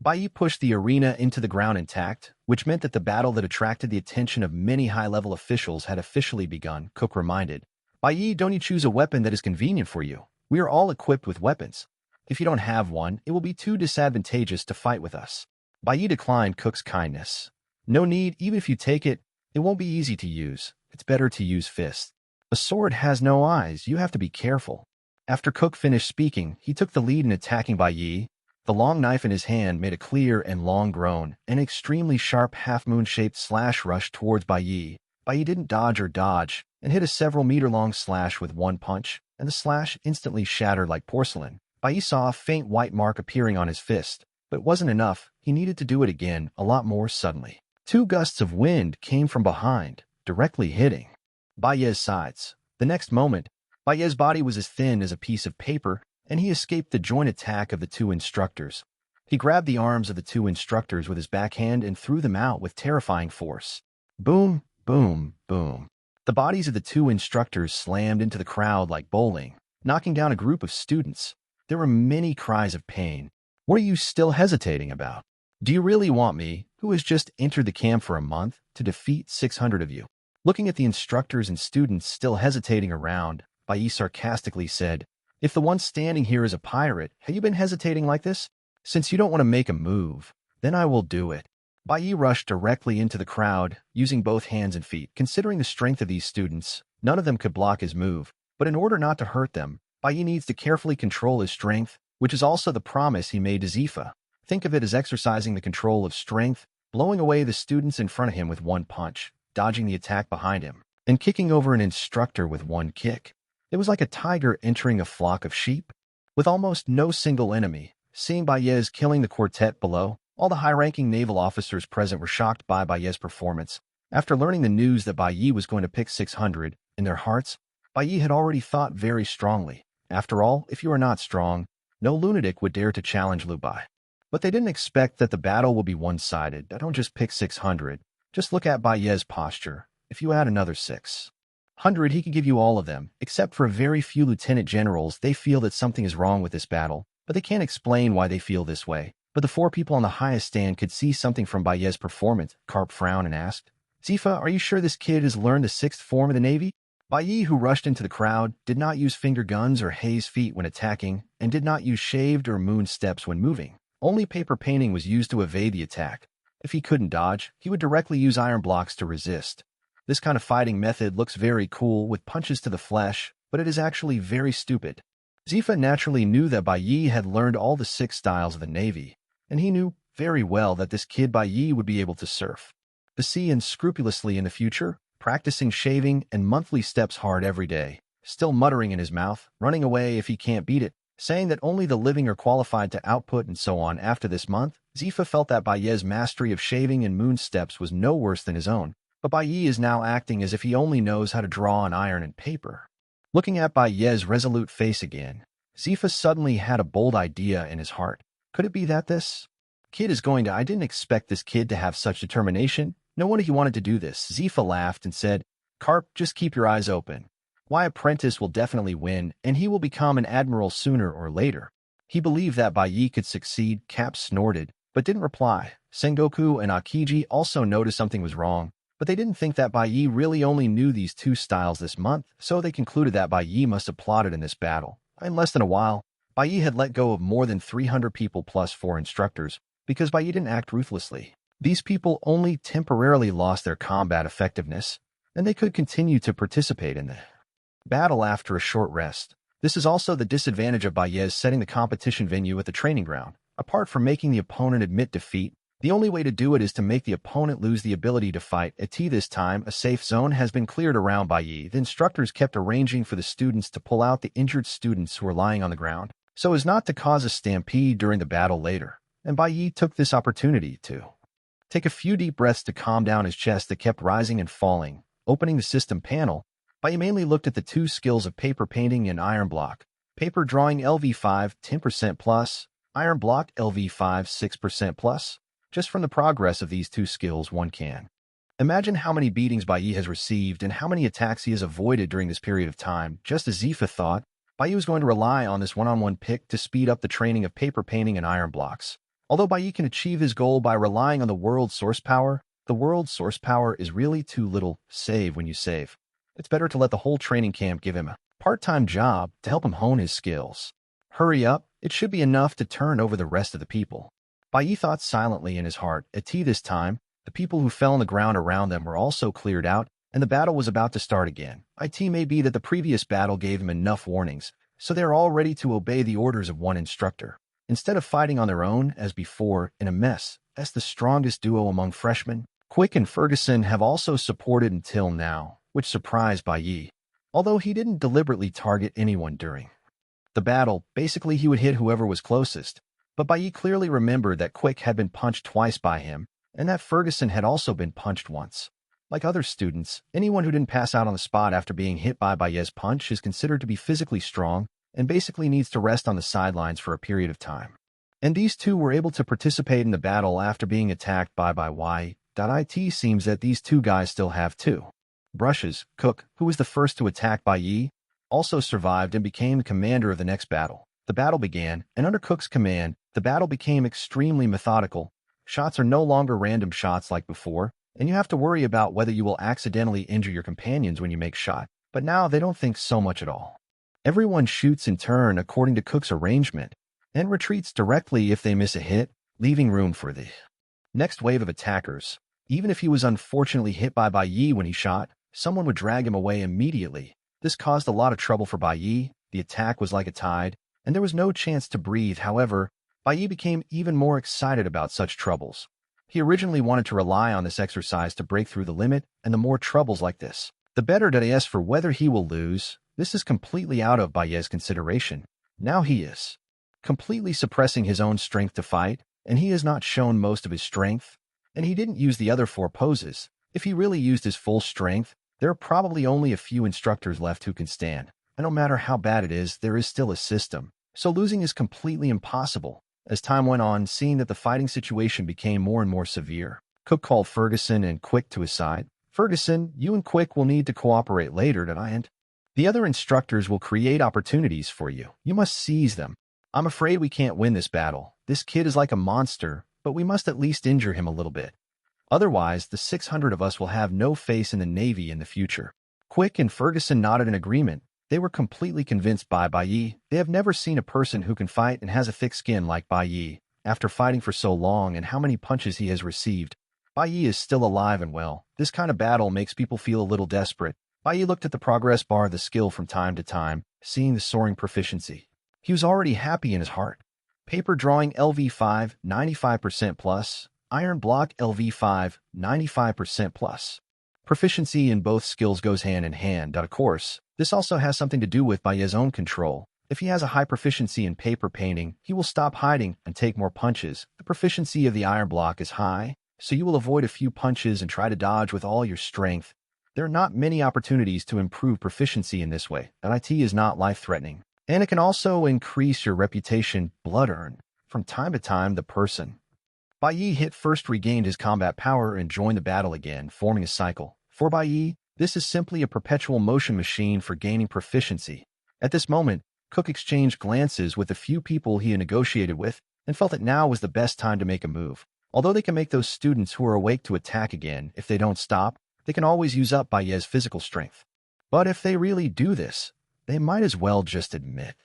Bai Ye pushed the arena into the ground intact, which meant that the battle that attracted the attention of many high-level officials had officially begun. Cook reminded, Bai Ye, don't you choose a weapon that is convenient for you? We are all equipped with weapons. If you don't have one, it will be too disadvantageous to fight with us. Bai Ye declined Cook's kindness. No need, even if you take it, it won't be easy to use. It's better to use fists. A sword has no eyes, you have to be careful. After Cook finished speaking, he took the lead in attacking Bai Ye. The long knife in his hand made a clear and long groan. An extremely sharp half-moon-shaped slash rushed towards Bai Ye. Bai Ye didn't dodge or dodge, and hit a several-meter-long slash with one punch, and the slash instantly shattered like porcelain. Bai Ye saw a faint white mark appearing on his fist, but it wasn't enough. He needed to do it again, a lot more suddenly. 2 gusts of wind came from behind, directly hitting Bai Ye's sides. The next moment, Bai Ye's body was as thin as a piece of paper, and he escaped the joint attack of the 2 instructors. He grabbed the arms of the 2 instructors with his backhand and threw them out with terrifying force. Boom, boom, boom. The bodies of the 2 instructors slammed into the crowd like bowling, knocking down a group of students. There were many cries of pain. What are you still hesitating about? Do you really want me, who has just entered the camp for a month, to defeat 600 of you? Looking at the instructors and students still hesitating around, Bai Ye sarcastically said, if the one standing here is a pirate, have you been hesitating like this? Since you don't want to make a move, then I will do it. Bai Ye rushed directly into the crowd, using both hands and feet. Considering the strength of these students, none of them could block his move. But in order not to hurt them, Bai Ye needs to carefully control his strength, which is also the promise he made to Zifa. Think of it as exercising the control of strength, blowing away the students in front of him with one punch, dodging the attack behind him, and kicking over an instructor with one kick. It was like a tiger entering a flock of sheep. With almost no single enemy, seeing Bai Ye's killing the quartet below, all the high-ranking naval officers present were shocked by Bai Ye's performance. After learning the news that Bai Ye was going to pick 600, in their hearts, Bai Ye had already thought very strongly. After all, if you are not strong, no lunatic would dare to challenge Lu Bai. But they didn't expect that the battle will be one-sided. I don't just pick 600. Just look at Bai Ye's posture. If you add another 600, he could give you all of them, except for a very few lieutenant generals. They feel that something is wrong with this battle, but they can't explain why they feel this way. But the 4 people on the highest stand could see something from Bai Ye's performance. Garp frowned and asked, Zifa, are you sure this kid has learned the 6th form of the Navy? Bai Ye, who rushed into the crowd, did not use finger guns or haze feet when attacking, and did not use shaved or moon steps when moving. Only paper painting was used to evade the attack. If he couldn't dodge, he would directly use iron blocks to resist. This kind of fighting method looks very cool with punches to the flesh, but it is actually very stupid. Zifa naturally knew that Bai Ye had learned all the 6 styles of the Navy, and he knew very well that this kid Bai Ye would be able to surf the sea unscrupulously in the future, practicing shaving and monthly steps hard every day, still muttering in his mouth, running away if he can't beat it, saying that only the living are qualified to output and so on. After this month, Zifa felt that Bai Ye's mastery of shaving and moon steps was no worse than his own, but Bai Ye is now acting as if he only knows how to draw on iron and paper. Looking at Bai Ye's resolute face again, Zifa suddenly had a bold idea in his heart. Could it be that this kid is going to... I didn't expect this kid to have such determination. No wonder he wanted to do this. Zifa laughed and said, Garp, just keep your eyes open. Why Apprentice will definitely win, and he will become an admiral sooner or later. He believed that Bai Ye could succeed. Cap snorted, but didn't reply. Sengoku and Akiji also noticed something was wrong, but they didn't think that Bai Ye really only knew these two styles this month, so they concluded that Bai Ye must have plotted in this battle. In less than a while, Bai Ye had let go of more than 300 people plus 4 instructors, because Bai Ye didn't act ruthlessly. These people only temporarily lost their combat effectiveness, and they could continue to participate in the battle after a short rest. This is also the disadvantage of Bai Ye's setting the competition venue at the training ground. Apart from making the opponent admit defeat, the only way to do it is to make the opponent lose the ability to fight. At this time, a safe zone has been cleared around Bai Ye. The instructors kept arranging for the students to pull out the injured students who were lying on the ground, so as not to cause a stampede during the battle later. And Bai Ye took this opportunity to take a few deep breaths to calm down his chest that kept rising and falling. Opening the system panel, Bai Ye mainly looked at the two skills of paper painting and iron block. Paper drawing LV5 10% plus, iron block LV5 6% plus. Just from the progress of these two skills, one can imagine how many beatings Bai Ye has received and how many attacks he has avoided during this period of time. Just as Zifa thought, Bai Ye was going to rely on this one-on-one pick to speed up the training of paper painting and iron blocks. Although Bai Ye can achieve his goal by relying on the world source power, the world source power is really too little. Save when you save. It's better to let the whole training camp give him a part-time job to help him hone his skills. Hurry up, it should be enough to turn over the rest of the people. Bai Ye thought silently in his heart. At this time, the people who fell on the ground around them were also cleared out, and the battle was about to start again. It may be that the previous battle gave him enough warnings, so they are all ready to obey the orders of one instructor. Instead of fighting on their own, as before, in a mess, as the strongest duo among freshmen, Quick and Ferguson have also supported until now, which surprised Bai Ye. Although he didn't deliberately target anyone during the battle, basically he would hit whoever was closest. But Bai Ye clearly remembered that Quick had been punched twice by him, and that Ferguson had also been punched once. Like other students, anyone who didn't pass out on the spot after being hit by Bai Ye's punch is considered to be physically strong and basically needs to rest on the sidelines for a period of time. And these two were able to participate in the battle after being attacked by Bai Ye. It seems that these two guys still have two brushes. Cook, who was the first to attack Bai Ye, also survived and became the commander of the next battle. The battle began, and under Cook's command, the battle became extremely methodical. Shots are no longer random shots like before, and you have to worry about whether you will accidentally injure your companions when you make shot. But now they don't think so much at all. Everyone shoots in turn according to Cook's arrangement, and retreats directly if they miss a hit, leaving room for the next wave of attackers. Even if he was unfortunately hit by Bai Ye when he shot, someone would drag him away immediately. This caused a lot of trouble for Bai Ye. The attack was like a tide, and there was no chance to breathe. However, Bai Ye became even more excited about such troubles. He originally wanted to rely on this exercise to break through the limit, and the more troubles like this, the better. As for whether he will lose, this is completely out of Bai Ye's consideration. Now he is completely suppressing his own strength to fight, and he has not shown most of his strength, and he didn't use the other 4 poses. If he really used his full strength, there are probably only a few instructors left who can stand, and no matter how bad it is, there is still a system. So losing is completely impossible. As time went on, seeing that the fighting situation became more and more severe, Cook called Ferguson and Quick to his side. Ferguson, you and Quick will need to cooperate later, and the other instructors will create opportunities for you. You must seize them. I'm afraid we can't win this battle. This kid is like a monster, but we must at least injure him a little bit. Otherwise, the 600 of us will have no face in the Navy in the future. Quick and Ferguson nodded in agreement. They were completely convinced by Bai Ye. They have never seen a person who can fight and has a thick skin like Bai Ye. After fighting for so long and how many punches he has received, Bai Ye is still alive and well. This kind of battle makes people feel a little desperate. Bai Ye looked at the progress bar of the skill from time to time, seeing the soaring proficiency. He was already happy in his heart. Paper drawing LV5, 95% plus. Iron block LV5, 95% plus. Proficiency in both skills goes hand in hand. Of course, this also has something to do with Bai Ye's own control. If he has a high proficiency in paper painting, he will stop hiding and take more punches. The proficiency of the iron block is high, so you will avoid a few punches and try to dodge with all your strength. There are not many opportunities to improve proficiency in this way. IT is not life-threatening, and it can also increase your reputation. Blood earned. From time to time, the person Bai Ye hit first regained his combat power and joined the battle again, forming a cycle. For Bai Ye, this is simply a perpetual motion machine for gaining proficiency. At this moment, Cook exchanged glances with the few people he had negotiated with and felt that now was the best time to make a move. Although they can make those students who are awake to attack again if they don't stop, they can always use up Bai Ye's physical strength. But if they really do this, they might as well just admit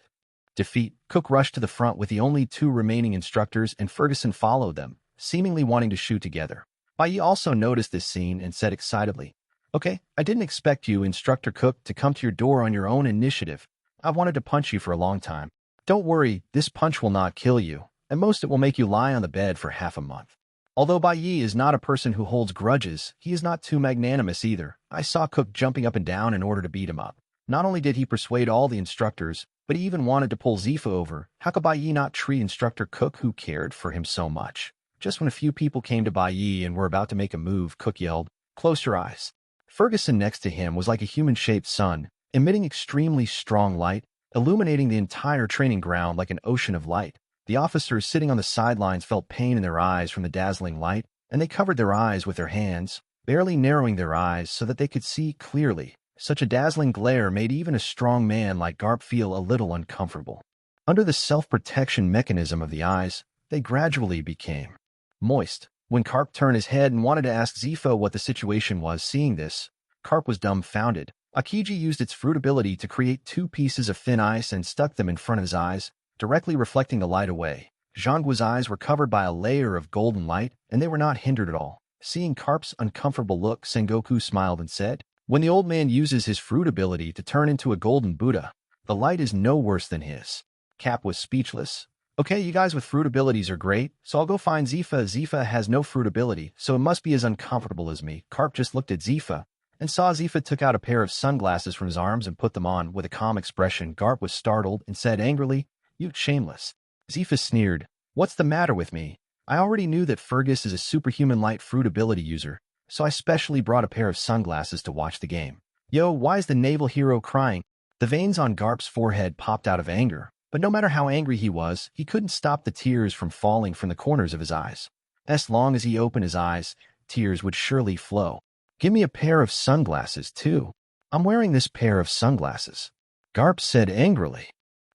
defeat. Cook rushed to the front with the only two remaining instructors, and Ferguson followed them, seemingly wanting to shoot together. Bai Ye also noticed this scene and said excitedly, "Okay, I didn't expect you, Instructor Cook, to come to your door on your own initiative. I've wanted to punch you for a long time. Don't worry, this punch will not kill you. At most, it will make you lie on the bed for half a month." Although Bai Ye is not a person who holds grudges, he is not too magnanimous either. I saw Cook jumping up and down in order to beat him up. Not only did he persuade all the instructors, but he even wanted to pull Zifa over. How could Bai Ye not treat Instructor Cook, who cared for him so much? Just when a few people came to Bai Ye and were about to make a move, Cook yelled, "Close your eyes." Ferguson next to him was like a human-shaped sun, emitting extremely strong light, illuminating the entire training ground like an ocean of light. The officers sitting on the sidelines felt pain in their eyes from the dazzling light, and they covered their eyes with their hands, barely narrowing their eyes so that they could see clearly. Such a dazzling glare made even a strong man like Garp feel a little uncomfortable. Under the self-protection mechanism of the eyes, they gradually became moist. When Garp turned his head and wanted to ask Zifa what the situation was, seeing this, Garp was dumbfounded. Akiji used its fruit ability to create two pieces of thin ice and stuck them in front of his eyes, directly reflecting the light away. Zhangguo's eyes were covered by a layer of golden light, and they were not hindered at all. Seeing Garp's uncomfortable look, Sengoku smiled and said, "When the old man uses his fruit ability to turn into a golden Buddha, the light is no worse than his." Cap was speechless. "Okay, you guys with fruit abilities are great, so I'll go find Zifa. Zifa has no fruit ability, so it must be as uncomfortable as me." Garp just looked at Zifa and saw Zifa took out a pair of sunglasses from his arms and put them on. With a calm expression, Garp was startled and said angrily, "You shameless." Zifa sneered, "What's the matter with me? I already knew that Fergus is a superhuman light fruit ability user, so I specially brought a pair of sunglasses to watch the game." "Yo, why is the naval hero crying?" The veins on Garp's forehead popped out of anger, but no matter how angry he was, he couldn't stop the tears from falling from the corners of his eyes. As long as he opened his eyes, tears would surely flow. "Give me a pair of sunglasses, too. I'm wearing this pair of sunglasses," Garp said angrily.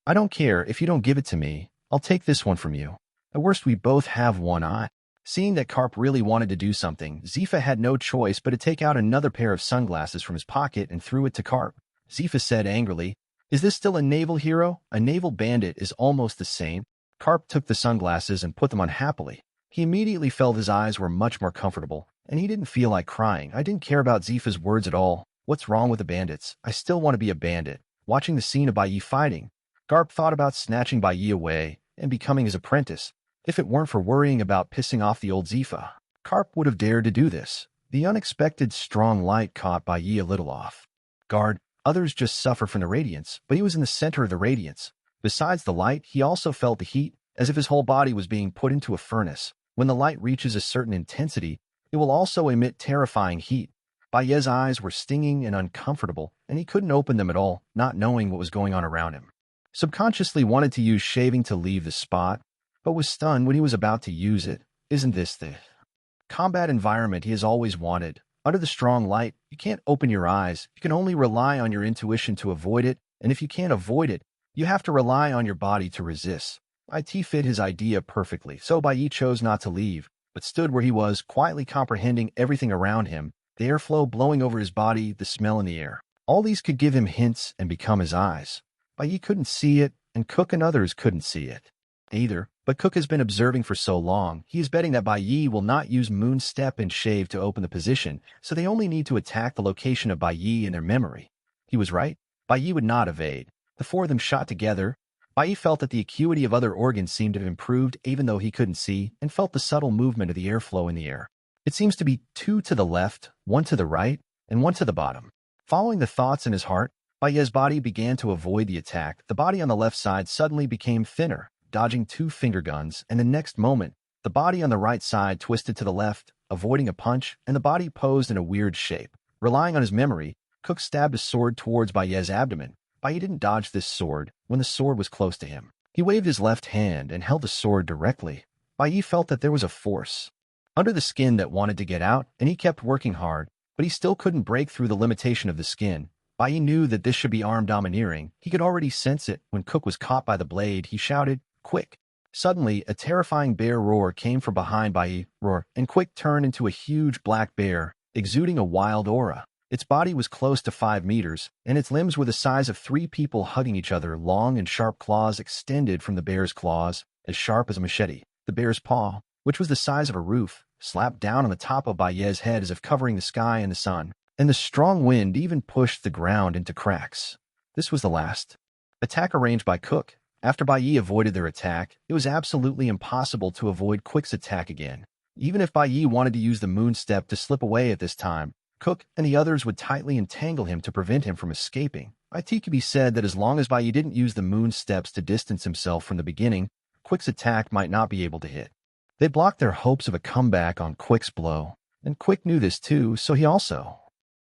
"I don't care if you don't give it to me. I'll take this one from you. At worst, we both have one eye." Seeing that Garp really wanted to do something, Zifa had no choice but to take out another pair of sunglasses from his pocket and threw it to Garp. Zifa said angrily, "Is this still a naval hero? A naval bandit is almost the same." Garp took the sunglasses and put them on happily. He immediately felt his eyes were much more comfortable, and he didn't feel like crying. "I didn't care about Zifa's words at all. What's wrong with the bandits? I still want to be a bandit." Watching the scene of Bai Ye fighting, Garp thought about snatching Bai Ye away and becoming his apprentice. If it weren't for worrying about pissing off the old Zifa, Garp would have dared to do this. The unexpected strong light caught Bai Ye a little off guard. Others just suffer from the radiance, but he was in the center of the radiance. Besides the light, he also felt the heat, as if his whole body was being put into a furnace. When the light reaches a certain intensity, it will also emit terrifying heat. Bai Ye's eyes were stinging and uncomfortable, and he couldn't open them at all, not knowing what was going on around him. Subconsciously wanted to use shaving to leave the spot, but was stunned when he was about to use it. Isn't this the combat environment he has always wanted? Under the strong light, you can't open your eyes. You can only rely on your intuition to avoid it, and if you can't avoid it, you have to rely on your body to resist. It fit his idea perfectly, so Bai Ye chose not to leave, but stood where he was, quietly comprehending everything around him, the airflow blowing over his body, the smell in the air. All these could give him hints and become his eyes. Bai Ye couldn't see it, and Cook and others couldn't see it either, but Cook has been observing for so long, he is betting that Bai Ye will not use Moon Step and Shave to open the position, so they only need to attack the location of Bai Ye in their memory. He was right. Bai Ye would not evade. The four of them shot together. Bai Ye felt that the acuity of other organs seemed to have improved even though he couldn't see, and felt the subtle movement of the airflow in the air. It seems to be 2 to the left, 1 to the right, and 1 to the bottom. Following the thoughts in his heart, Bai Ye's body began to avoid the attack. The body on the left side suddenly became thinner, dodging 2 finger guns, and the next moment, the body on the right side twisted to the left, avoiding a punch, and the body posed in a weird shape. Relying on his memory, Cook stabbed a sword towards Bai Ye's abdomen. Bai Ye didn't dodge this sword when the sword was close to him. He waved his left hand and held the sword directly. Bai Ye felt that there was a force under the skin that wanted to get out, and he kept working hard, but he still couldn't break through the limitation of the skin. Bai Ye knew that this should be arm domineering. He could already sense it. When Cook was caught by the blade, he shouted, "Quick!" Suddenly, a terrifying bear roar came from behind Bai Ye, and Quick turned into a huge black bear, exuding a wild aura. Its body was close to 5 meters, and its limbs were the size of 3 people hugging each other. Long and sharp claws extended from the bear's claws, as sharp as a machete. The bear's paw, which was the size of a roof, slapped down on the top of Bai Ye's head as if covering the sky and the sun, and the strong wind even pushed the ground into cracks. This was the last attack arranged by Cook. After Bai Ye avoided their attack, it was absolutely impossible to avoid Quick's attack again. Even if Bai Ye wanted to use the moon step to slip away at this time, Cook and the others would tightly entangle him to prevent him from escaping. It could be said that as long as Bai Ye didn't use the moon steps to distance himself from the beginning, Quick's attack might not be able to hit. They blocked their hopes of a comeback on Quick's blow, and Quick knew this too, so he also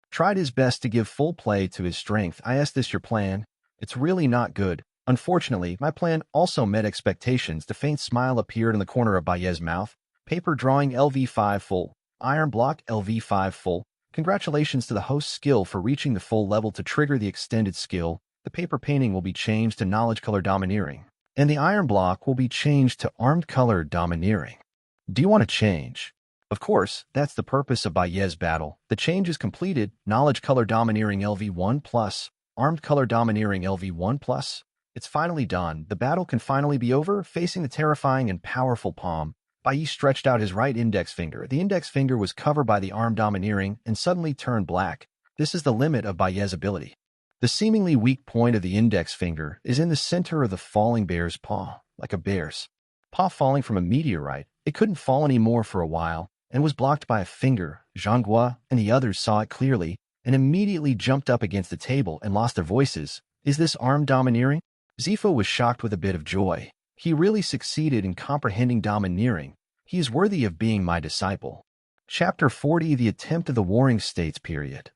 tried his best to give full play to his strength. Is this your plan? It's really not good. Unfortunately, my plan also met expectations. The faint smile appeared in the corner of Bai Ye's mouth. Paper drawing LV5 full. Iron block LV5 full. Congratulations to the host's skill for reaching the full level. To trigger the extended skill, the paper painting will be changed to knowledge color domineering, and the iron block will be changed to armed color domineering. Do you want to change? Of course, that's the purpose of Bai Ye's battle. The change is completed. Knowledge color domineering LV1+, armed color domineering LV1+. It's finally done. The battle can finally be over. Facing the terrifying and powerful palm, Bai Ye stretched out his right index finger. The index finger was covered by the arm domineering and suddenly turned black. This is the limit of Bai Ye's ability. The seemingly weak point of the index finger is in the center of the falling bear's paw, like a bear's paw falling from a meteorite. It couldn't fall anymore for a while and was blocked by a finger. Zhanghua and the others saw it clearly and immediately jumped up against the table and lost their voices. Is this arm domineering? Zifa was shocked with a bit of joy. He really succeeded in comprehending domineering. He is worthy of being my disciple. Chapter 40: The Attempt of the Warring States period.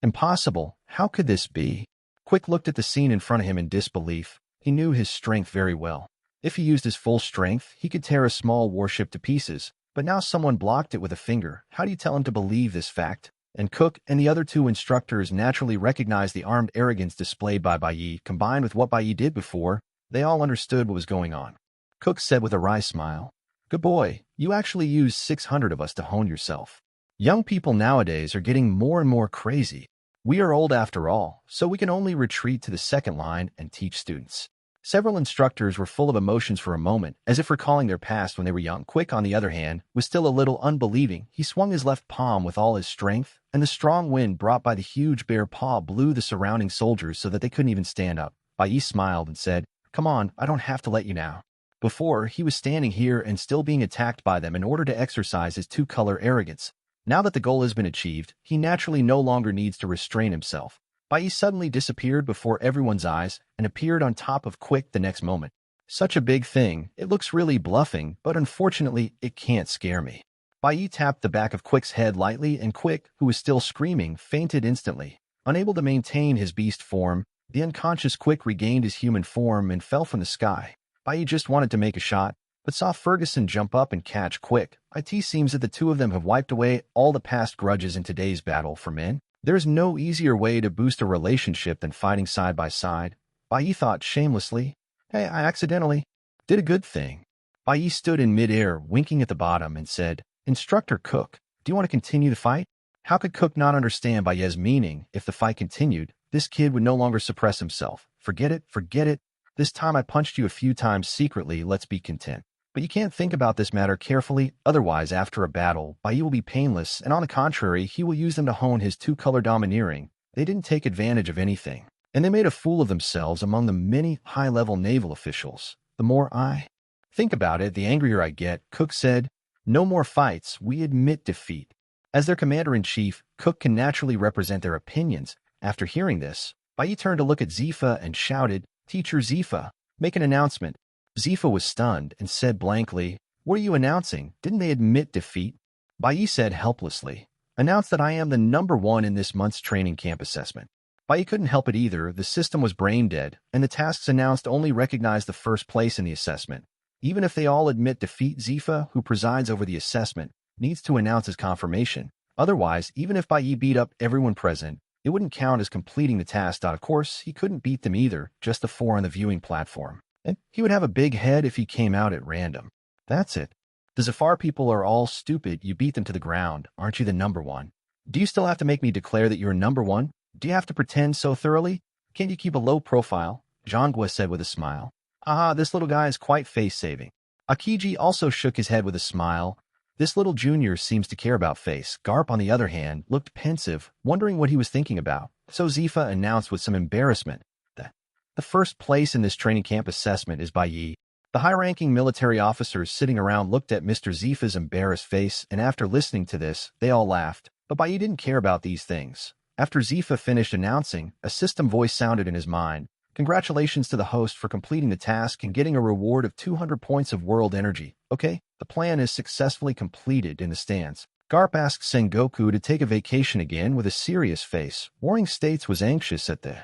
Impossible. How could this be? Quick looked at the scene in front of him in disbelief. He knew his strength very well. If he used his full strength, he could tear a small warship to pieces. But now someone blocked it with a finger. How do you tell him to believe this fact? And Cook and the other 2 instructors naturally recognized the armed arrogance displayed by Bai Ye, combined with what Bai Ye did before. They all understood what was going on. Cook said with a wry smile, "Good boy, you actually used 600 of us to hone yourself. Young people nowadays are getting more and more crazy. We are old after all, so we can only retreat to the second line and teach students." Several instructors were full of emotions for a moment, as if recalling their past when they were young. Quick, on the other hand, was still a little unbelieving. He swung his left palm with all his strength, and the strong wind brought by the huge bear paw blew the surrounding soldiers so that they couldn't even stand up. Bai Ye smiled and said, "Come on, I don't have to let you now." Before, he was standing here and still being attacked by them in order to exercise his 2-color arrogance. Now that the goal has been achieved, he naturally no longer needs to restrain himself. Bai Ye suddenly disappeared before everyone's eyes and appeared on top of Quick the next moment. Such a big thing. It looks really bluffing, but unfortunately, it can't scare me. Bai Ye tapped the back of Quick's head lightly, and Quick, who was still screaming, fainted instantly. Unable to maintain his beast form, the unconscious Quick regained his human form and fell from the sky. Bai Ye just wanted to make a shot, but saw Ferguson jump up and catch Quick. It seems that the 2 of them have wiped away all the past grudges in today's battle for men. There is no easier way to boost a relationship than fighting side by side. Bai Ye thought shamelessly. Hey, I accidentally did a good thing. Bai Ye stood in midair, winking at the bottom, and said, "Instructor Cook, do you want to continue the fight?" How could Cook not understand Bai Ye's meaning? If the fight continued, this kid would no longer suppress himself. Forget it, forget it. This time I punched you a few times secretly, let's be content. But you can't think about this matter carefully, otherwise after a battle, Bai Ye will be painless, and on the contrary, he will use them to hone his 2-color domineering. They didn't take advantage of anything, and they made a fool of themselves among the many high-level naval officials. The more I think about it, the angrier I get. Cook said, "No more fights, we admit defeat." As their commander-in-chief, Cook can naturally represent their opinions. After hearing this, Bai Ye turned to look at Zifa and shouted, "Teacher Zifa, make an announcement." Zifa was stunned and said blankly, "What are you announcing? Didn't they admit defeat?" Bai Ye said helplessly, "Announce that I am the #1 in this month's training camp assessment." Bai Ye couldn't help it either. The system was brain dead, and the tasks announced only recognized the first place in the assessment. Even if they all admit defeat, Zifa, who presides over the assessment, needs to announce his confirmation. Otherwise, even if Bai Ye beat up everyone present, it wouldn't count as completing the task. Of course, he couldn't beat them either, just the four on the viewing platform. And he would have a big head if he came out at random. That's it. The Zafar people are all stupid. You beat them to the ground. Aren't you the number one? Do you still have to make me declare that you're number one? Do you have to pretend so thoroughly? Can't you keep a low profile? Zhangguo said with a smile. Aha, this little guy is quite face-saving. Akiji also shook his head with a smile. This little junior seems to care about face. Garp, on the other hand, looked pensive, wondering what he was thinking about. So Zifa announced with some embarrassment that the first place in this training camp assessment is Bai Ye. The high-ranking military officers sitting around looked at Mr. Zifa's embarrassed face, and after listening to this, they all laughed. But Bai Ye didn't care about these things. After Zifa finished announcing, a system voice sounded in his mind. Congratulations to the host for completing the task and getting a reward of 200 points of world energy. Okay, the plan is successfully completed in the stands. Garp asked Sengoku to take a vacation again with a serious face. Warring States was anxious at the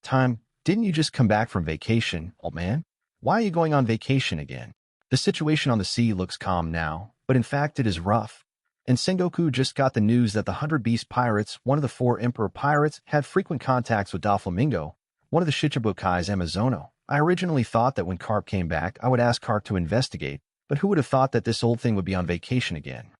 time. Didn't you just come back from vacation, old man? Why are you going on vacation again? The situation on the sea looks calm now, but in fact it is rough. And Sengoku just got the news that the 100 Beast Pirates, one of the 4 Emperor Pirates, had frequent contacts with Doflamingo, one of the Shichibukai's Amazono. I originally thought that when Garp came back, I would ask Garp to investigate, but who would have thought that this old thing would be on vacation again?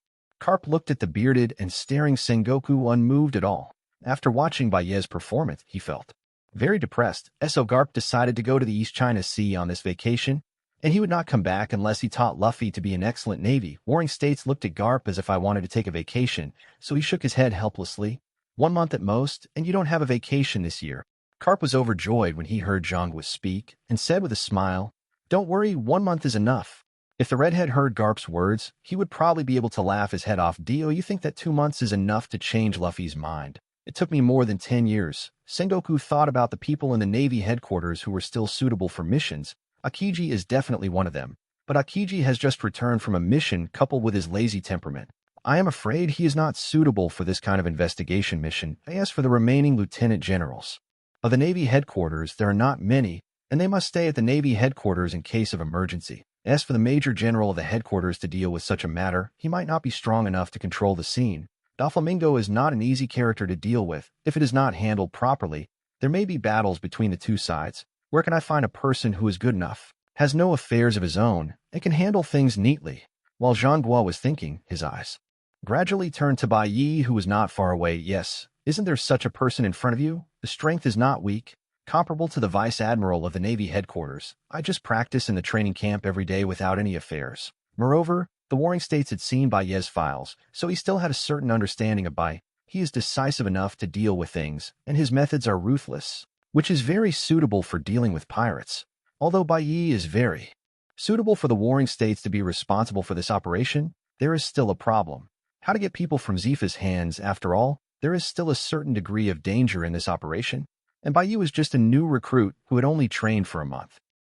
Garp looked at the bearded and staring Sengoku unmoved at all. After watching Bai Ye's performance, he felt very depressed. So Garp decided to go to the East China Sea on this vacation, and he would not come back unless he taught Luffy to be an excellent navy. Warring States looked at Garp as if I wanted to take a vacation, so he shook his head helplessly. 1 month at most, and you don't have a vacation this year. Garp was overjoyed when he heard Zhangguo speak, and said with a smile, Don't worry, 1 month is enough. If the redhead heard Garp's words, he would probably be able to laugh his head off. Do you think that 2 months is enough to change Luffy's mind? It took me more than 10 years. Sengoku thought about the people in the Navy headquarters who were still suitable for missions. Akiji is definitely one of them. But Akiji has just returned from a mission coupled with his lazy temperament. I am afraid he is not suitable for this kind of investigation mission. As for the remaining lieutenant generals of the Navy headquarters, there are not many, and they must stay at the Navy headquarters in case of emergency. As for the major general of the headquarters to deal with such a matter, he might not be strong enough to control the scene. Doflamingo is not an easy character to deal with. If it is not handled properly, there may be battles between the two sides. Where can I find a person who is good enough, has no affairs of his own, and can handle things neatly? While Zhangguo was thinking, his eyes gradually turned to Bai Ye, who was not far away. Yes, isn't there such a person in front of you? The strength is not weak, comparable to the Vice Admiral of the Navy headquarters. I just practice in the training camp every day without any affairs. Moreover, the Warring States had seen Bai Ye's files, so he still had a certain understanding of Bai. He is decisive enough to deal with things, and his methods are ruthless, which is very suitable for dealing with pirates. Although Bai Ye is very suitable for the Warring States to be responsible for this operation, there is still a problem. How to get people from Zifa's hands? After all, there is still a certain degree of danger in this operation, and Bai Ye was just a new recruit who had only trained for a month.